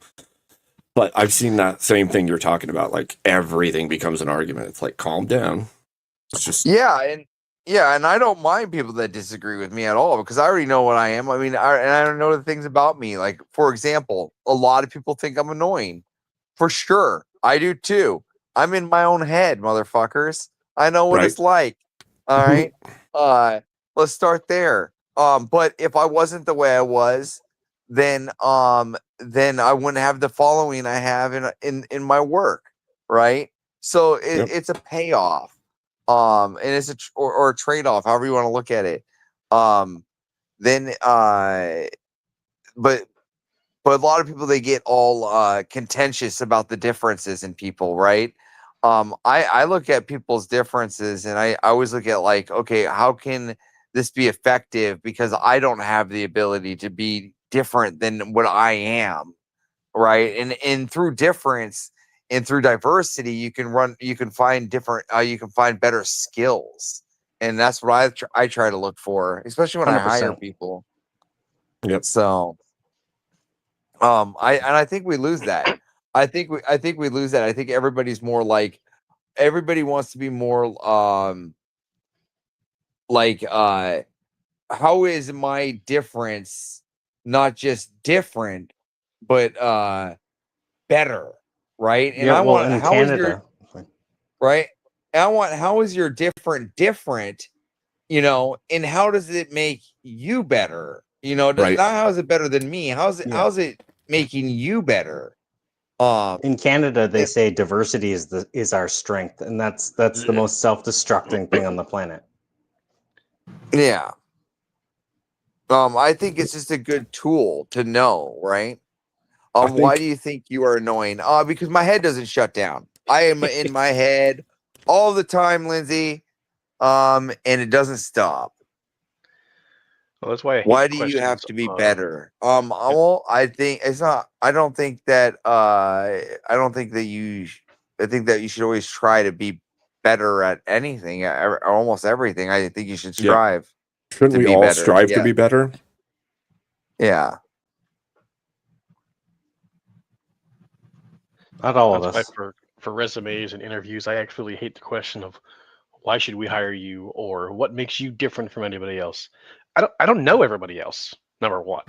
But I've seen that same thing you're talking about. Like everything becomes an argument. It's like, calm down. It's just and I don't mind people that disagree with me at all, because I already know what I am. I mean, I don't know the things about me. Like, for example, a lot of people think I'm annoying. For sure. I do too. I'm in my own head, motherfuckers. I know what it's like. All right. Let's start there. But if I wasn't the way I was, then I wouldn't have the following I have in my work, right? So it's a payoff. And it's or a trade-off, however you want to look at it. Then but a lot of people, they get all contentious about the differences in people, right? I look at people's differences, and I always look at like, okay, how can this be effective? Because I don't have the ability to be different than what I am, right? And through difference and through diversity, you can find different, you can find better skills, and that's what I try to look for, especially when I hire 100%. people. Yep. So I think we lose that. I think we lose that. I think everybody's more like, everybody wants to be more like how is my difference not just different, but better, right? And Yeah, I well, want, in how is your Canada, right? And I want, how is your different, you know, and how does it make you better? You know, Right. not how is it better than me? How's it making you better? in Canada, they say diversity is our strength, and that's the most self-destructing thing on the planet. Yeah. I think it's just a good tool to know, right? Why do you think you are annoying? Because my head doesn't shut down. I am in my head all the time, Lindsay. And it doesn't stop. Well, that's why I hate Why do you questions. have to be better? Well, I think it's not. I don't think that. I don't think that you. I think that you should always try to be better at anything, almost everything. I think you should Yeah. strive. Shouldn't to we be all better. strive to Yeah. be better? Yeah. Not all of That's why us. for resumes and interviews, I actually hate the question of why should we hire you or what makes you different from anybody else. I don't know everybody else. Number one.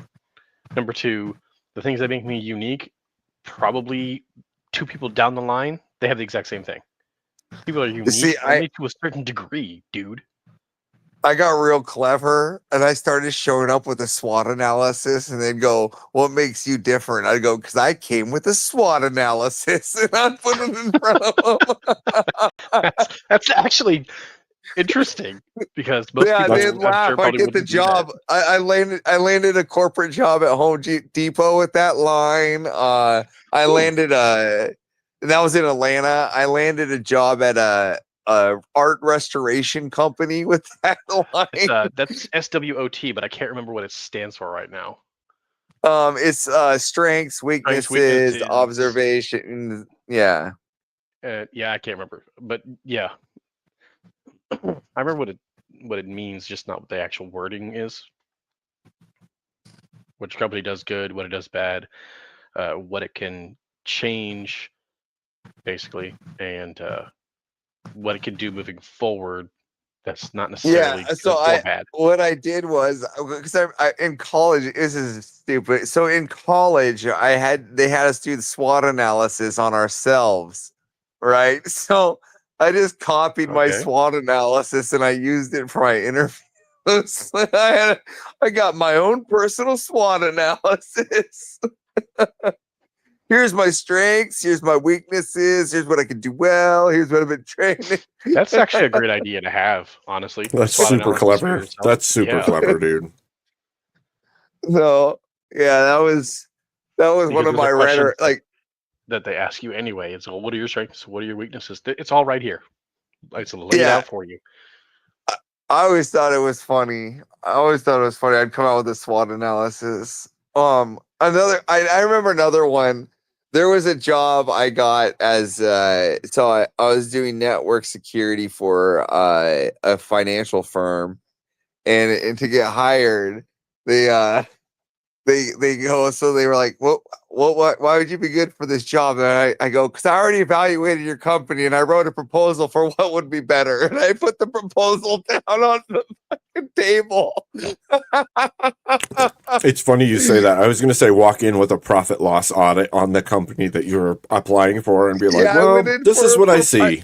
Number two, the things that make me unique, probably two people down the line, they have the exact same thing. People are unique See, only to a certain degree, dude. I got real clever and I started showing up with a SWOT analysis and then go, what makes you different? I go, because I came with a SWOT analysis and I put it in front of them. That's actually interesting because most Yeah, people, they'd I'm sure, laugh. I probably get the wouldn't do that. job. I landed a corporate job at Home Depot with that line. I landed and that was in Atlanta. I landed a job at a art restoration company with that line. That's SWOT, but I can't remember what it stands for right now. It's strengths, weaknesses, observation. Yeah. Yeah, I can't remember, but yeah, I remember what it means, just not what the actual wording is. Which company does good, what it does bad, what it can change, basically, and what it can do moving forward. That's not necessarily Yeah, good so or bad. what I did was because I in college, this is stupid. So in college, they had us do the SWOT analysis on ourselves, right? So I just copied my Okay. SWOT analysis and I used it for my interviews. I got my own personal SWOT analysis. Here's my strengths. Here's my weaknesses. Here's what I can do well. Here's what I've been training. That's actually a great idea to have, honestly. That's SWOT super analysis for clever. yourself. That's super Yeah. clever, dude. So yeah, that was one Because of there's my a question like that they ask you anyway. It's, well, what are your strengths? What are your weaknesses? It's all right here. It's laid Yeah. out for you. I always thought it was funny. I'd come out with a SWOT analysis. I remember another one. There was a job I got as I was doing network security for a financial firm, and to get hired, they go, so they were like, what, why would you be good for this job? And I go, because I already evaluated your company and I wrote a proposal for what would be better. And I put the proposal down on the fucking table. It's funny you say that. I was going to say walk in with a profit loss audit on the company that you're applying for and be like, Yeah, well, this is what I see.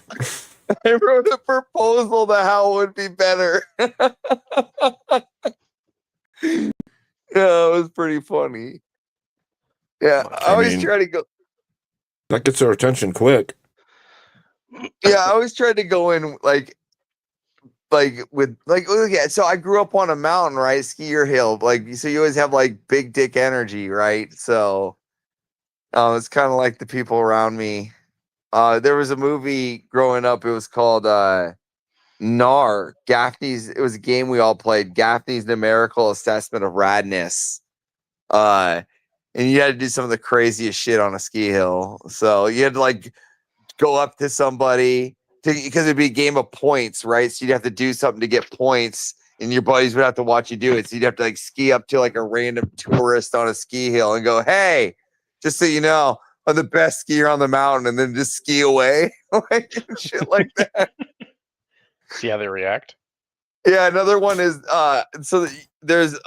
I wrote a proposal to how it would be better. Yeah, it was pretty funny. Yeah, I always mean, try to go. that gets their attention quick. Yeah, I always tried to go in with look at. So I grew up on a mountain, right? Skier hill, so you always have like big dick energy, right? So it's kind of like the people around me. There was a movie growing up. It was called NAR. Gaffney's. It was a game we all played. Gaffney's Numerical Assessment of Radness. And you had to do some of the craziest shit on a ski hill. So you had to like go up to somebody because it'd be a game of points, right? So you'd have to do something to get points, and your buddies would have to watch you do it. So you'd have to like ski up to like a random tourist on a ski hill and go, "Hey, just so you know, I'm the best skier on the mountain," and then just ski away, like shit like that. See how they react. Yeah, another one is there's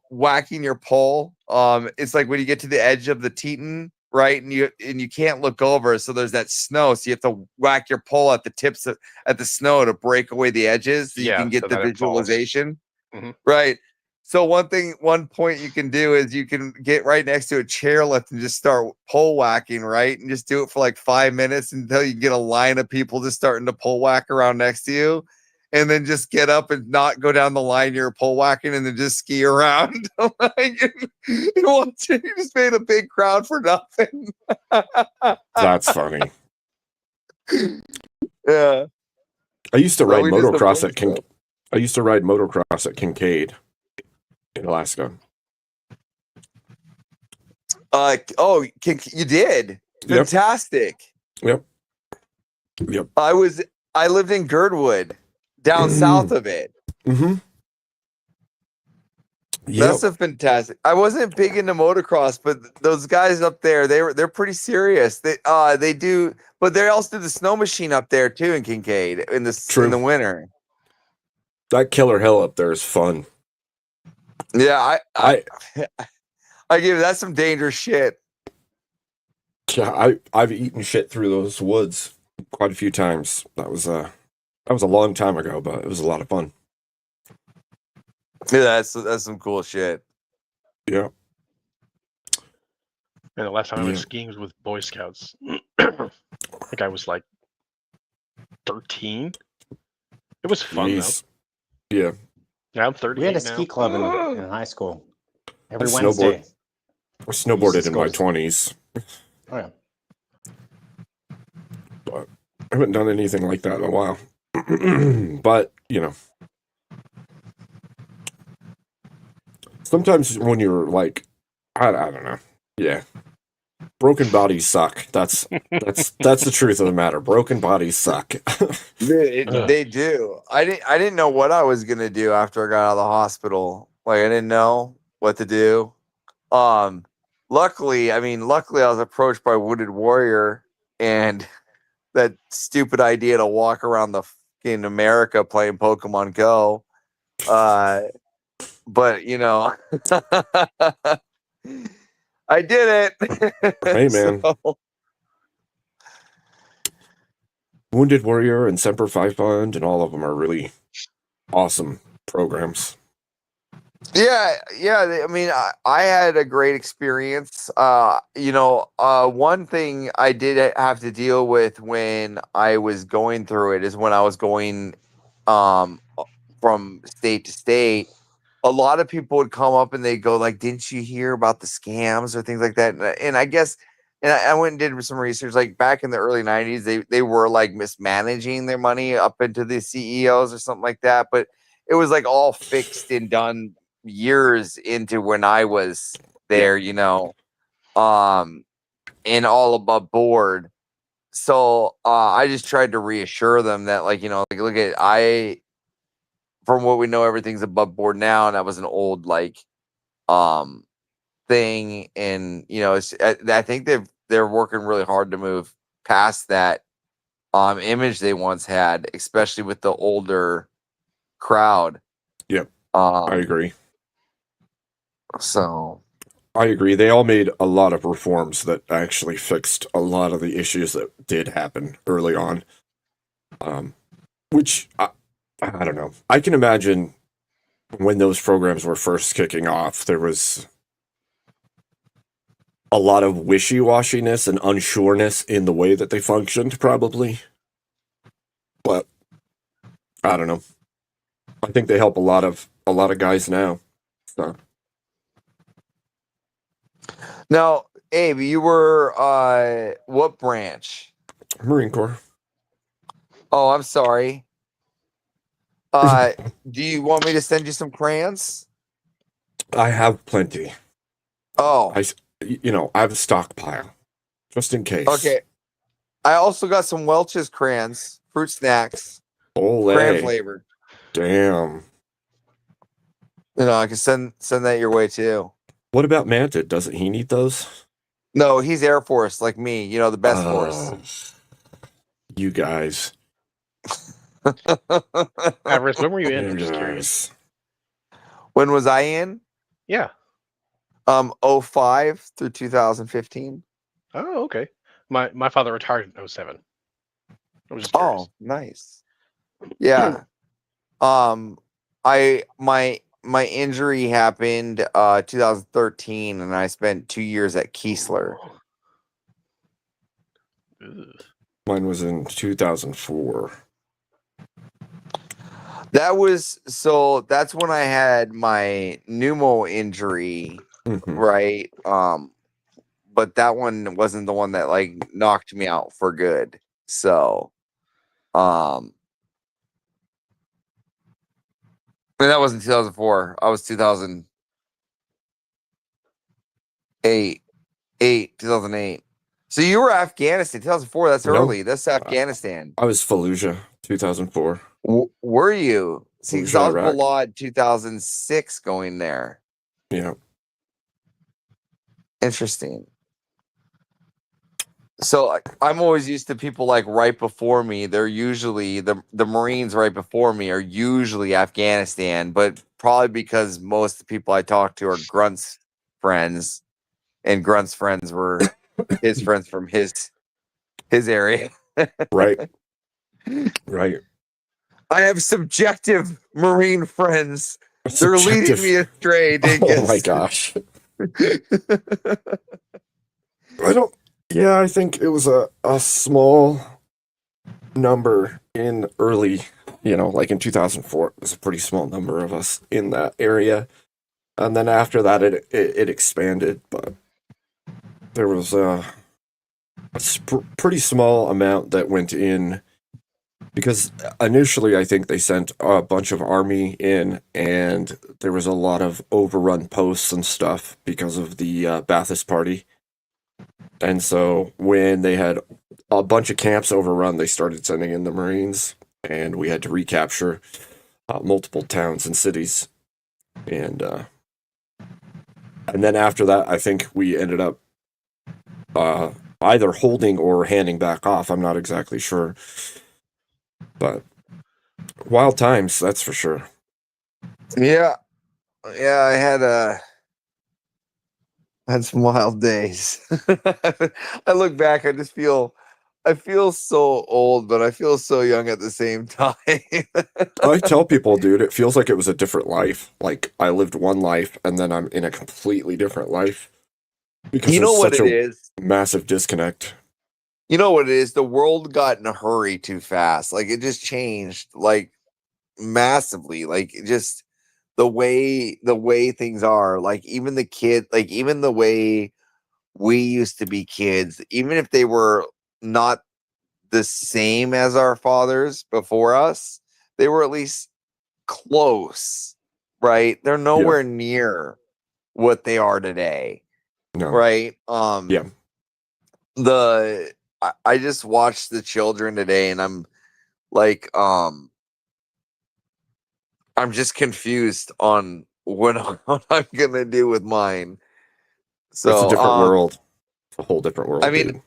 whacking your pole. It's like when you get to the edge of the Teton, right? And you can't look over, so there's that snow, so you have to whack your pole at the tips at the snow to break away the edges so you can get so the that it falls. visualization. Mhm. Right. So one point you can do is you can get right next to a chairlift and just start pole whacking, right? And just do it for like 5 minutes until you get a line of people just starting to pole whack around next to you. And then just get up and not go down the line you're pole whacking and then just ski around. You just made a big crowd for nothing. That's funny. Yeah. I used to So ride we did some motocross fun at stuff. I used to ride motocross at Kincaid in Alaska. You did? Yep. Fantastic. Yep. I lived in Girdwood, down south of it. Mm-hmm. That's a fantastic. I wasn't big into motocross, but those guys up there, they're pretty serious. They do, but they also do the snow machine up there too in Kincaid in the winter. That killer hill up there is fun. Yeah, I give that's some dangerous shit. Yeah, I've eaten shit through those woods quite a few times. That was That was a long time ago, but it was a lot of fun. Yeah, that's some cool shit. Yeah. And the last time I went Yeah. skiing was with Boy Scouts. I think I was like 13. It was fun Jeez. Yeah. though. Yeah, I'm We 38 had a now. ski club in high school I every Wednesday. snowboarded in my 20s, Oh yeah. but I haven't done anything like that in a while. But, you know, sometimes when you're like, I don't know. Yeah. Broken bodies suck. That's the truth of the matter. Broken bodies suck. They do. I didn't know what I was gonna do after I got out of the hospital. Like I didn't know what to do. Luckily, I was approached by Wounded Warrior and that stupid idea to walk around the fucking America playing Pokemon Go. But you know, I did it. Hey, man. So- Wounded Warrior and Semper Fi Fund and all of them are really awesome programs. Yeah. I mean, I had a great experience. One thing I did have to deal with when I was going through it is when I was going from state to state. A lot of people would come up and they go like, "Didn't you hear about the scams or things like that?" And I guess, and I went and did some research. Like back in the early '90s, they were like mismanaging their money up into the CEOs or something like that. But it was like all fixed and done years into when I was there, and all above board. So I just tried to reassure them that, like, look at from what we know, everything's above board now, and that was an old thing, and I think they're working really hard to move past that image they once had, especially with the older crowd. Yep. I agree. So I agree. They all made a lot of reforms that actually fixed a lot of the issues that did happen early on. Which I don't know. I can imagine when those programs were first kicking off, there was a lot of wishy-washiness and unsureness in the way that they functioned, probably. But I don't know. I think they help a lot of guys now. So. Now, Abe, you were what branch? Marine Corps. Oh, I'm sorry. Do you want me to send you some crayons? I have plenty. Oh. I have a stockpile. Just in case. Okay. I also got some Welch's crayons, fruit snacks. Ole. Crayon flavored. Damn. I can send that your way too. What about Manta? Doesn't he need those? No, he's Air Force like me, the best force. You guys. Everest, when were you in? I'm just curious. When was I in? Yeah. 05 through 2015. Oh, okay. My father retired in 07. I was just curious. Oh, nice. Yeah. My injury happened 2013, and I spent 2 years at Keesler. Mine was in 2004. That's when I had my pneumo injury, right? But that one wasn't the one that knocked me out for good. So, and that wasn't 2004. I was 2008. So you were Afghanistan, 2004. That's early. That's Afghanistan. I was Fallujah, 2004. Were you? See, because I was Iraq. Balad 2006 going there. Yeah. Interesting. So I'm always used to people right before me. They're usually the Marines right before me are usually Afghanistan, but probably because most of the people I talk to are Grunt's friends, and Grunt's friends were his friends from his area. Right. Right. I have subjective Marine friends. They're leading me astray, Dinkus. Oh my gosh. I think it was a small number in early, like in 2004. It was a pretty small number of us in that area. And then after that, it expanded, but there was a pretty small amount that went in because initially I think they sent a bunch of army in, and there was a lot of overrun posts and stuff because of the Ba'athist Party. And so when they had a bunch of camps overrun, they started sending in the Marines, and we had to recapture multiple towns and cities. And then after that, I think we ended up either holding or handing back off. I'm not exactly sure. But wild times, that's for sure. Yeah. Yeah, I had some wild days. I look back, I feel so old, but I feel so young at the same time. I tell people, dude, it feels like it was a different life. Like I lived one life and then I'm in a completely different life. Because You know there's what such it a is? massive disconnect. You know what it is? The world got in a hurry too fast. Like it just changed like massively. Like it just the way things are. Like even the kid, like even the way we used to be kids, even if they were not the same as our fathers before us, they were at least close, right? They're nowhere near what they are today. No. Right? Yeah. I just watched the children today and I'm like I'm just confused on what I'm gonna do with mine. So it's a different world. It's a whole different world, I mean,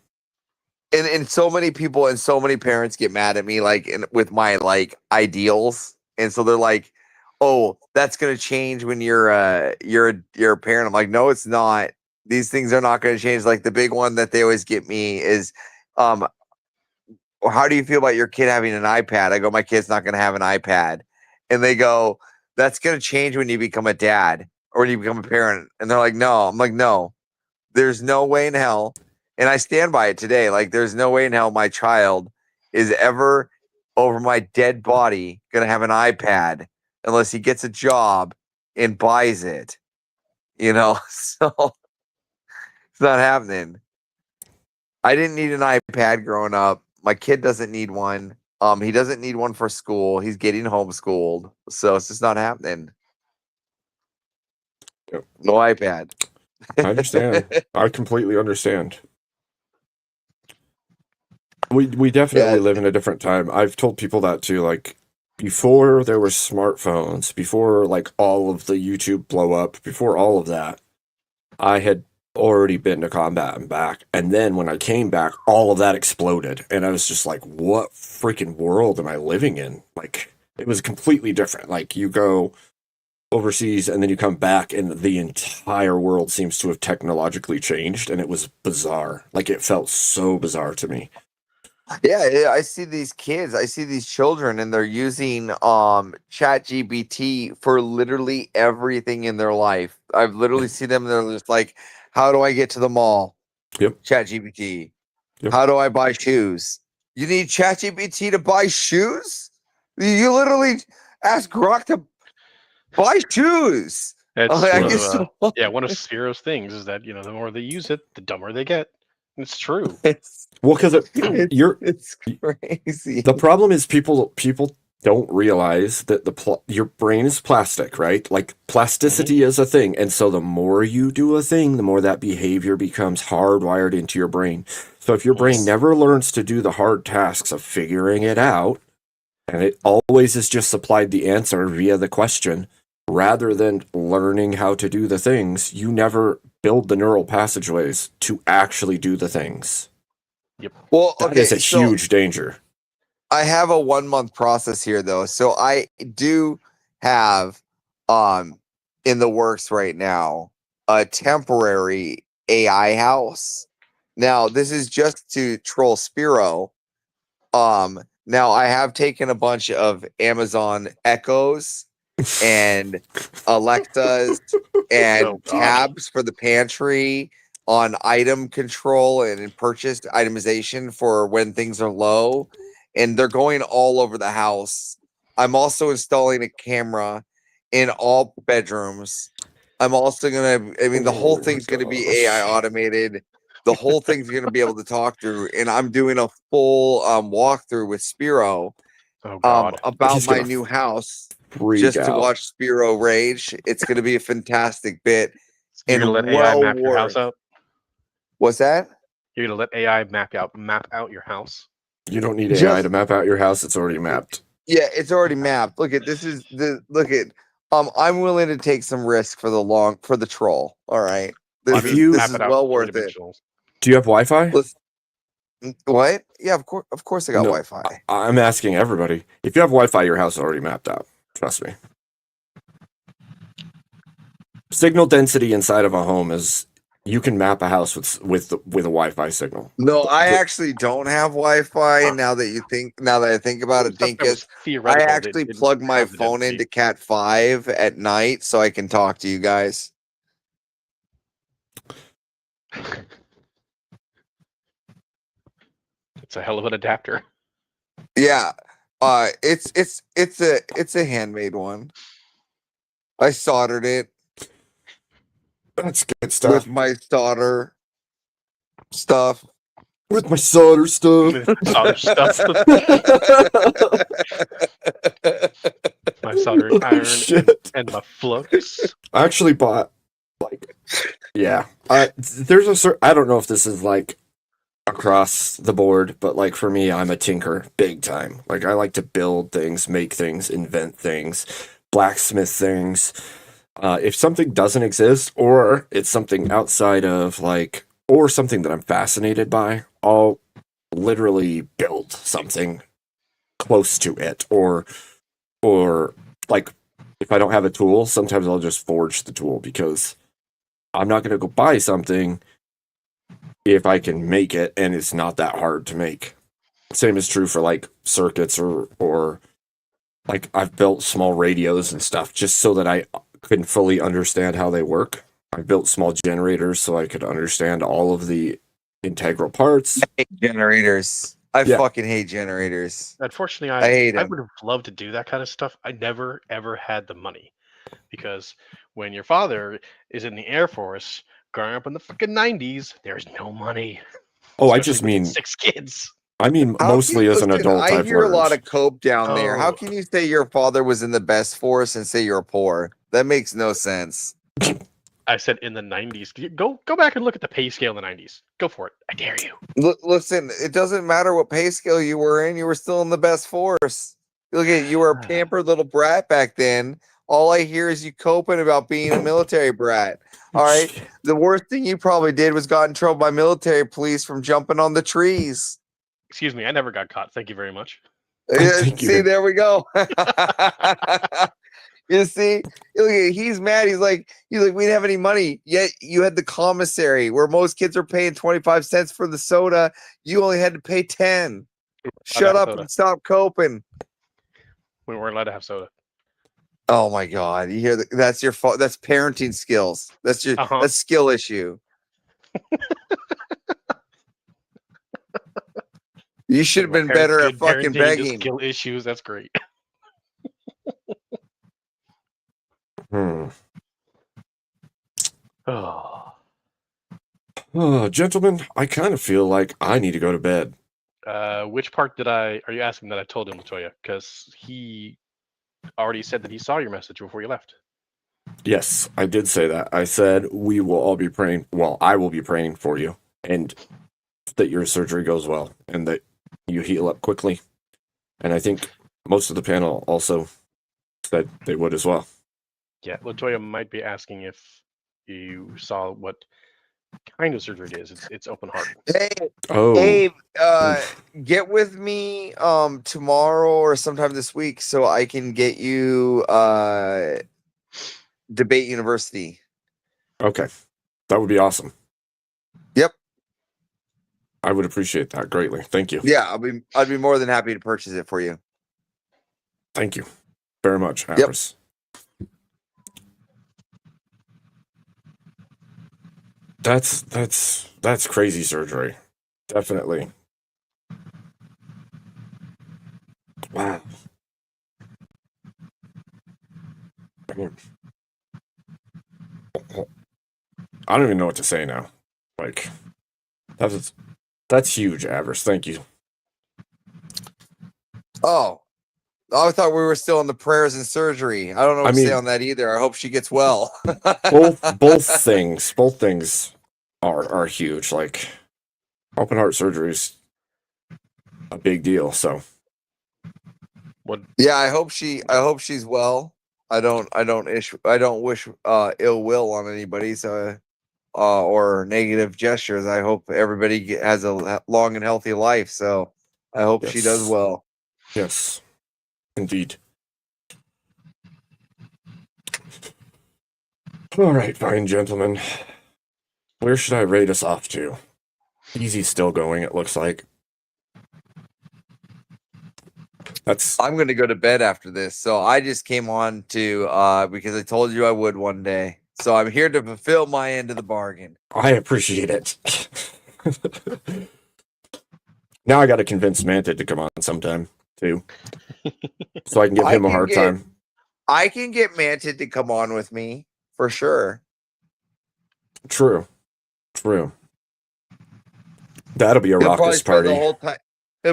dude. and so many people and so many parents get mad at me like with my like ideals, and so they're like, "Oh, that's gonna change when you're a parent." I'm like, "No, it's not. These things are not gonna change." Like the big one that they always get me is, "Well, how do you feel about your kid having an iPad?" I go, "My kid's not gonna have an iPad," and they go, "That's gonna change when you become a dad or when you become a parent." And they're like, "No," I'm like, "No." There's no way in hell, and I stand by it today. Like, there's no way in hell my child is ever over my dead body gonna have an iPad unless he gets a job and buys it. So it's not happening. I didn't need an iPad growing up. My kid doesn't need one. He doesn't need one for school. He's getting homeschooled, so it's just not happening. No iPad. I understand. I completely understand. We definitely live in a different time. I've told people that too. Like before there were smartphones, before like all of the YouTube blow up, before all of that, I had already been to combat and back. And then when I came back, all of that exploded. And I was just like, what freaking world am I living in? Like it was completely different. Like you go overseas and then you come back and the entire world seems to have technologically changed, and it was bizarre. Like it felt so bizarre to me. Yeah, I see these kids, I see these children, and they're using ChatGPT for literally everything in their life. I've literally seen them, they're just like, how do I get to the mall? Yep. ChatGPT. How do I buy shoes? You need ChatGPT to buy shoes? You literally ask Grok to buy shoes. That's I one guess of one of Spiro's things is that the more they use it, the dumber they get. It's true. Well, because it's crazy. The problem is people don't realize that your brain is plastic, right? Like plasticity is a thing, and so the more you do a thing, the more that behavior becomes hardwired into your brain. So if your brain never learns to do the hard tasks of figuring it out, and it always is just supplied the answer via the question, rather than learning how to do the things, you never build the neural passageways to actually do the things. Yep. Well, That is a huge danger. I have a 1 month process here though. So I do have in the works right now a temporary AI house. Now, this is just to troll Spiro. Now I have taken a bunch of Amazon Echoes and Alexas and Oh, God. tabs for the pantry on item control and in purchase itemization for when things are low, and they're going all over the house. I'm also installing a camera in all bedrooms. I'm also gonna. I mean, the whole Oh my thing's gonna be gosh. AI automated. The whole thing's gonna be able to talk through, and I'm doing a full walkthrough with Spiro Oh God. about He's my gonna new house freak just to out. watch Spiro rage. It's gonna be a fantastic bit You're gonna and let AI well map your house worth. out? What's that? You're gonna let AI map out your house? You don't need AI to Just map out your house. It's already mapped. yeah, it's already mapped. Look at this is the look at I'm willing to take some risk for the troll. All right. I This If is mean, you this map is it out well three worth it. dimensionals. do you have Wi-Fi? Listen, what? Yeah, of course I got No, Wi-Fi. I'm asking everybody. If you have Wi-Fi, your house is already mapped out. Trust me. Signal density inside of a home is you can map a house with a Wi-Fi signal. No, I The- actually don't have Wi-Fi. Now that I think about it, Stuff that was Dinkus, I theoretical actually didn't plug my have the phone density. into Cat 5 at night so I can talk to you guys. It's a hell of an adapter. Yeah. It's a handmade one. I soldered it That's good stuff. with my solder stuff. With my solder stuff. Solder stuff. My soldering iron Shit. and my flux. I actually bought yeah. There's a certain, I don't know if this is like across the board, but like for me, I'm a tinker big time. Like I like to build things, make things, invent things, blacksmith things. If something doesn't exist or it's something outside of or something that I'm fascinated by, I'll literally build something close to it or like if I don't have a tool, sometimes I'll just forge the tool because I'm not going to go buy something if I can make it and it's not that hard to make. Same is true for like circuits or like I've built small radios and stuff just so that I couldn't fully understand how they work. I built small generators so I could understand all of the integral parts. I hate generators. I Yeah. fucking hate generators. Unfortunately, I hate I 'em. would have loved to do that kind of stuff. I never ever had the money because when your father is in the Air Force, growing up in the fucking 90s, there's no money. Oh, I Especially just with mean 6 kids. I mean How mostly can as an listen? adult I I've hear a lot learned. of cope down there. How Oh. can you say your father was in the best force and say you're poor? That makes no sense. I said in the 90s. Go back and look at the pay scale in the 90s. Go for it. I dare you. Listen, it doesn't matter what pay scale you were in. You were still in the best force. Look at you were a pampered little brat back then. All I hear is you coping about being a military brat. All right. The worst thing you probably did was got in trouble by military police from jumping on the trees. Excuse me, I never got caught. Thank you very much. Thank See, you. there we go. You see, look at, he's mad. He's like, we didn't have any money. Yet you had the commissary where most kids are paying 25 cents for the soda. You only had to pay 10. Shut have up soda. and stop coping. We weren't allowed to have soda. Oh my God. You hear that's your fault. That's parenting skills. That's your that's skill issue. You should have My been parents better at good fucking parenting, just begging. skill issues. That's great. Oh. Oh, gentlemen, I kind of feel like I need to go to bed. Which part are you asking that I told him, Latoya? Because he already said that he saw your message before you left. Yes, I did say that. I said we will all be praying. Well, I will be praying for you and that your surgery goes well and that you heal up quickly. And I think most of the panel also said they would as well. Yeah, Latoya might be asking if you saw what kind of surgery it is. It's open heart. Hey, Oh. Abe, get with me tomorrow or sometime this week so I can get you Debate University. Okay. That would be awesome. Yep. I would appreciate that greatly. Thank you. Yeah, I'd be more than happy to purchase it for you. Thank you very much, Avarice. That's crazy surgery. Definitely. Wow. I don't even know what to say now. Like, that's huge, Avarice. Thank you. Oh, I thought we were still on the prayers and surgery. I don't know what to say on that either. I hope she gets well. both things are huge. Like, open heart surgery is a big deal. So, yeah, I hope she's well. I don't wish ill will on anybody. So, or negative gestures. I hope everybody has a long and healthy life. So, I hope she does well. Yes, indeed. All right, fine, gentlemen. Where should I rate us off to? Easy's still going, it looks like. I'm going to go to bed after this. So I just came on to because I told you I would one day. So I'm here to fulfill my end of the bargain. I appreciate it. Now I got to convince Manted to come on sometime too, so I can give him a hard time. I can get Manted to come on with me for sure. True. That'll be a raucous party. He'll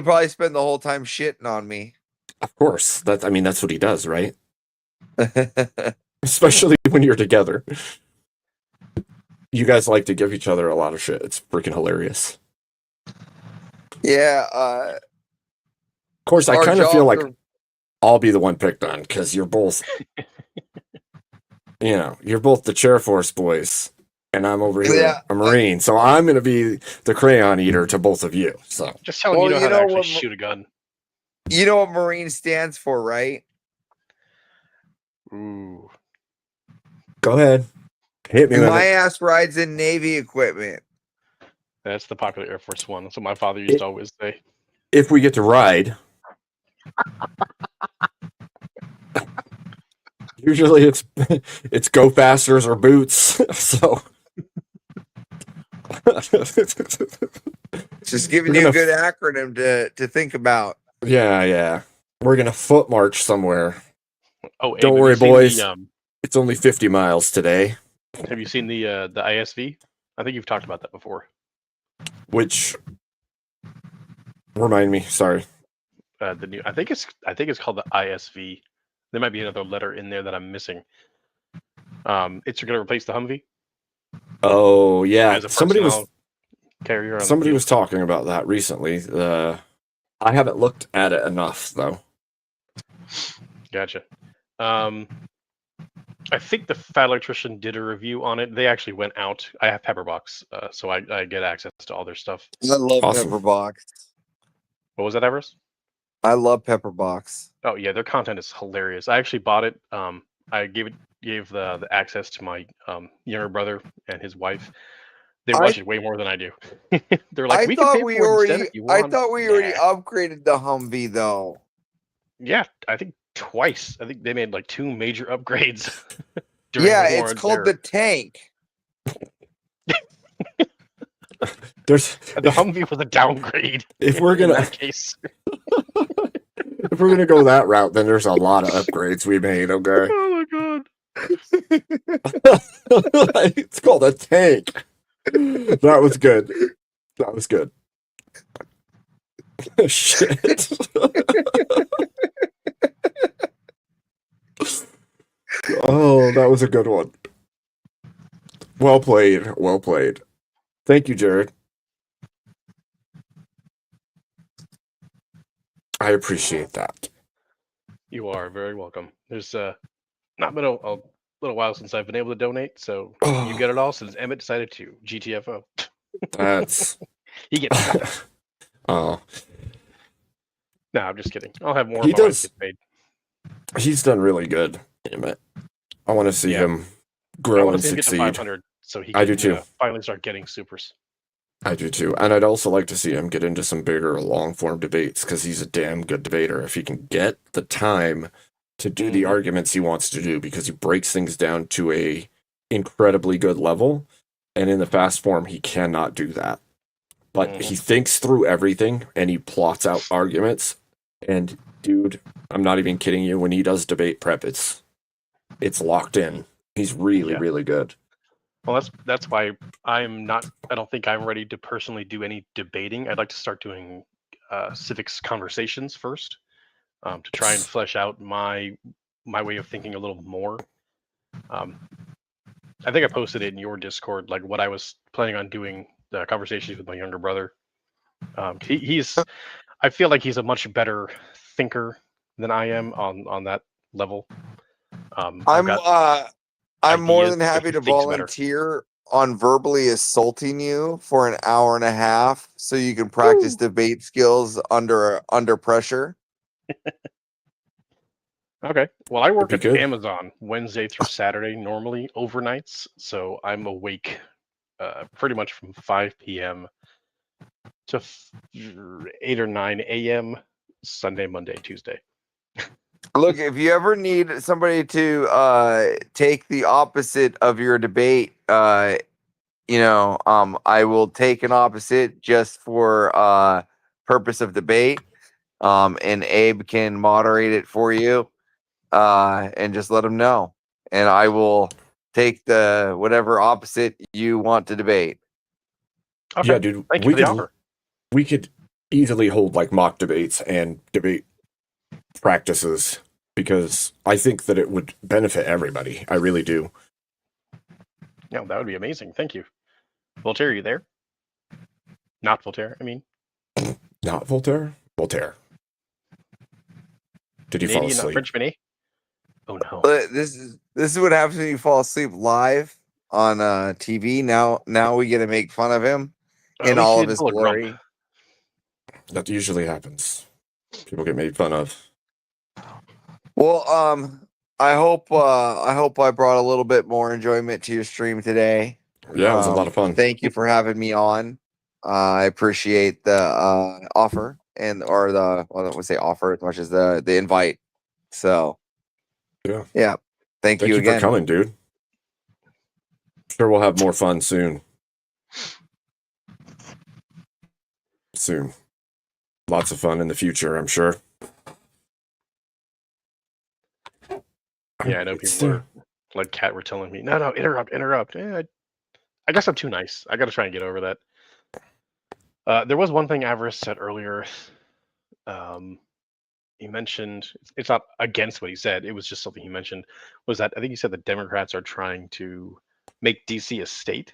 probably spend the whole time shitting on me. Of course. That's what he does, right? Especially when you're together. You guys like to give each other a lot of shit. It's freaking hilarious. Yeah. Of course, I kind of feel like I'll be the one picked on because you're both, you're both the Chair Force boys, and I'm over here a Marine. So I'm going to be the crayon eater to both of you. So just tell him you know how to actually shoot a gun. You know what Marine stands for, right? Ooh. Go ahead. Hit me. My ass rides in Navy equipment. That's the popular Air Force One. That's what my father used to always say. If we get to ride, usually it's go fasters or boots. So just giving you a good acronym to think about. Yeah. We're gonna foot march somewhere. Oh, don't worry, boys. It's only 50 miles today. Have you seen the ISV? I think you've talked about that before. Which, remind me. Sorry. The new. I think it's called the ISV. There might be another letter in there that I'm missing. It's going to replace the Humvee. Oh yeah, as a somebody was talking about that recently. I haven't looked at it enough though. Gotcha. I think the Fat Electrician did a review on it. They actually went out. I have Pepperbox, so I get access to all their stuff. I love Pepperbox. What was that, Everest? I love Pepperbox. Oh yeah, their content is hilarious. I actually bought it. I gave the access to my younger brother and his wife. They watch it way more than I do. They're like, we can pay for it instead if you want. I thought we already upgraded the Humvee though. Yeah, I think twice. I think they made like 2 major upgrades. Yeah, it's called the tank. The Humvee was a downgrade. If we're gonna in that case. If we're gonna go that route, then there's a lot of upgrades we made. Okay. Oh my god. It's called a tank. That was good. Shit. Oh, that was a good one. Well played. Thank you, Jared. I appreciate that. You are very welcome. There's not been a little while since I've been able to donate, so you get it all since Emmett decided to. GTFO. That's he gets nothing. Oh. No, I'm just kidding. I'll have more. He of my wife does. get paid. He's done really good. Emmett. I want to see him grow and see him get to succeed. 500, so he can, I do too. Finally start getting supers. I do too. And I'd also like to see him get into some bigger long form debates because he's a damn good debater. If he can get the time to do the arguments he wants to do, because he breaks things down to a incredibly good level. And in the fast form, he cannot do that. But he thinks through everything and he plots out arguments. And dude, I'm not even kidding you. When he does debate prep, it's locked in. He's really, really good. Well, that's why I don't think I'm ready to personally do any debating. I'd like to start doing civics conversations first, to try and flesh out my way of thinking a little more. I think I posted it in your Discord, like what I was planning on doing the conversations with my younger brother. I feel like he's a much better thinker than I am on that level. I'm more than ideas, but happy he to thinks better. volunteer on verbally assaulting you for an hour and a half so you can practice debate skills under pressure. Okay. Well, I work at Amazon Wednesday through Saturday, normally overnights, so I'm awake pretty much from 5 p.m. to 8 or 9 a.m. Sunday, Monday, Tuesday. Look, if you ever need somebody to take the opposite of your debate, I will take an opposite just for purpose of debate. And Abe can moderate it for you. And just let him know. And I will take the whatever opposite you want to debate. Okay. Yeah, dude, Thank you for the offer. We could easily hold like mock debates and debate practices because I think that it would benefit everybody. I really do. Yeah, that would be amazing. Thank you. Voltaire, are you there? Not Voltaire, I mean. Not Voltaire? Voltaire. Did he fall Canadian, not asleep? Frenchman, eh? Oh no. But this is what happens when you fall asleep live on TV. Now we get to make fun of him in all of his glory. That usually happens. People get made fun of. Well, I hope I brought a little bit more enjoyment to your stream today. Yeah, it was a lot of fun. Thank you for having me on. I appreciate the offer I don't want to say offer as much as the invite. So yeah. Thank you again for coming, dude. Sure, we'll have more fun soon. Soon. Lots of fun in the future, I'm sure. Yeah, I know people were, like Kat were telling me, no, interrupt. I guess I'm too nice. I got to try and get over that. There was one thing Avarice said earlier. He mentioned, it's not against what he said, it was just something he mentioned, was that I think he said the Democrats are trying to make DC a state.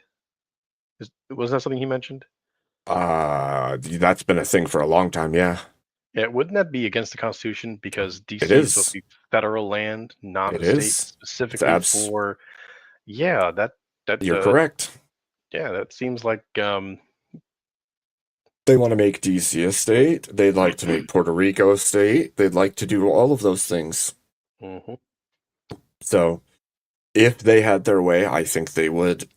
Was that something he mentioned? That's been a thing for a long time, yeah. Yeah, wouldn't that be against the Constitution? Because DC It is supposed is. to be federal land, not It a state is. specifically for. Yeah, that You're correct. Yeah, that seems like they want to make DC a state. They'd like to make Puerto Rico a state. They'd like to do all of those things. Mm-hmm. So, if they had their way, I think they would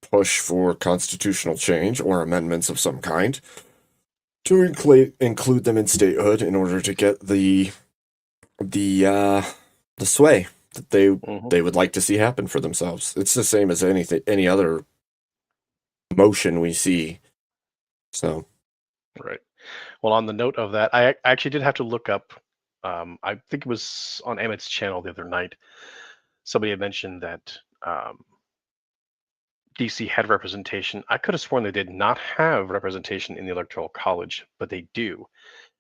push for constitutional change or amendments of some kind to include them in statehood in order to get the sway that they would like to see happen for themselves. It's the same as any other motion we see. So, right. Well, on the note of that, I actually did have to look up. I think it was on Emmett's channel the other night. Somebody had mentioned that DC had representation. I could have sworn they did not have representation in the Electoral College, but they do.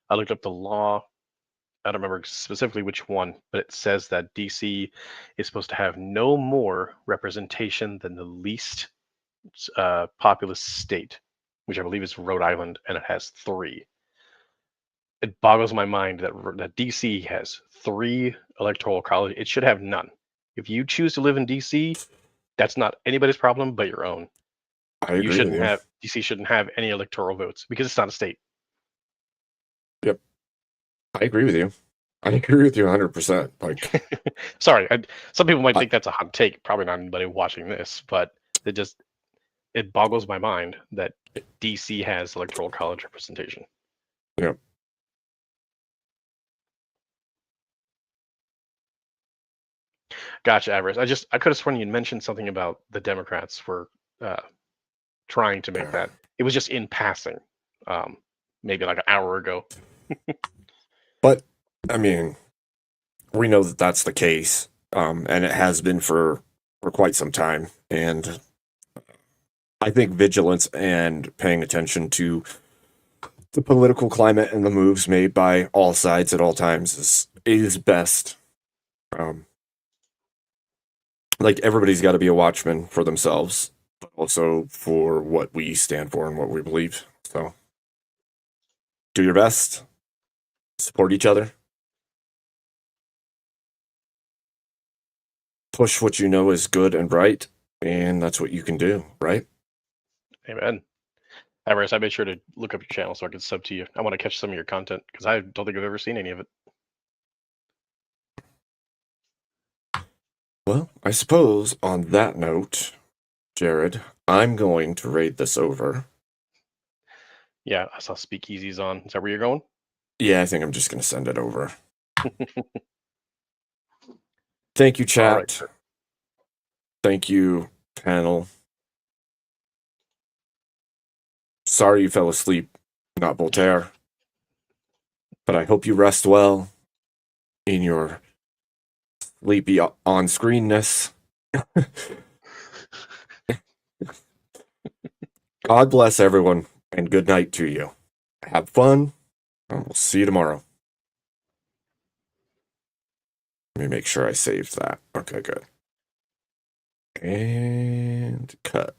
I looked up the law. I don't remember specifically which one, but it says that DC is supposed to have no more representation than the least populous state, which I believe is Rhode Island, and it has 3. It boggles my mind that DC has 3 electoral college. It should have none. If you choose to live in DC, that's not anybody's problem but your own. I agree with you. DC shouldn't have any electoral votes because it's not a state. Yep. I agree with you. I agree with you 100%. Like, sorry, some people might think that's a hot take. Probably not anybody watching this, but it just it boggles my mind that DC has electoral college representation. Yep. Gotcha, Avarice. I could have sworn you mentioned something about the Democrats were trying to make that. It was just in passing, maybe like an hour ago. But I mean, we know that that's the case, and it has been for quite some time. And I think vigilance and paying attention to the political climate and the moves made by all sides at all times is best. Like everybody's got to be a watchman for themselves, but also for what we stand for and what we believe. So do your best, support each other, push what you know is good and right, and that's what you can do, right? Amen. Avarice, I made sure to look up your channel so I could sub to you. I want to catch some of your content because I don't think I've ever seen any of it. Well, I suppose on that note, Jared, I'm going to raid this over. Yeah, I saw Speakeasy's on. Is that where you're going? Yeah, I think I'm just going to send it over. Thank you, chat. Right. Thank you, panel. Sorry you fell asleep, not Voltaire. But I hope you rest well in your sleepy on-screenness. God bless everyone, and good night to you. Have fun, and we'll see you tomorrow. Let me make sure I saved that. Okay, good. And cut.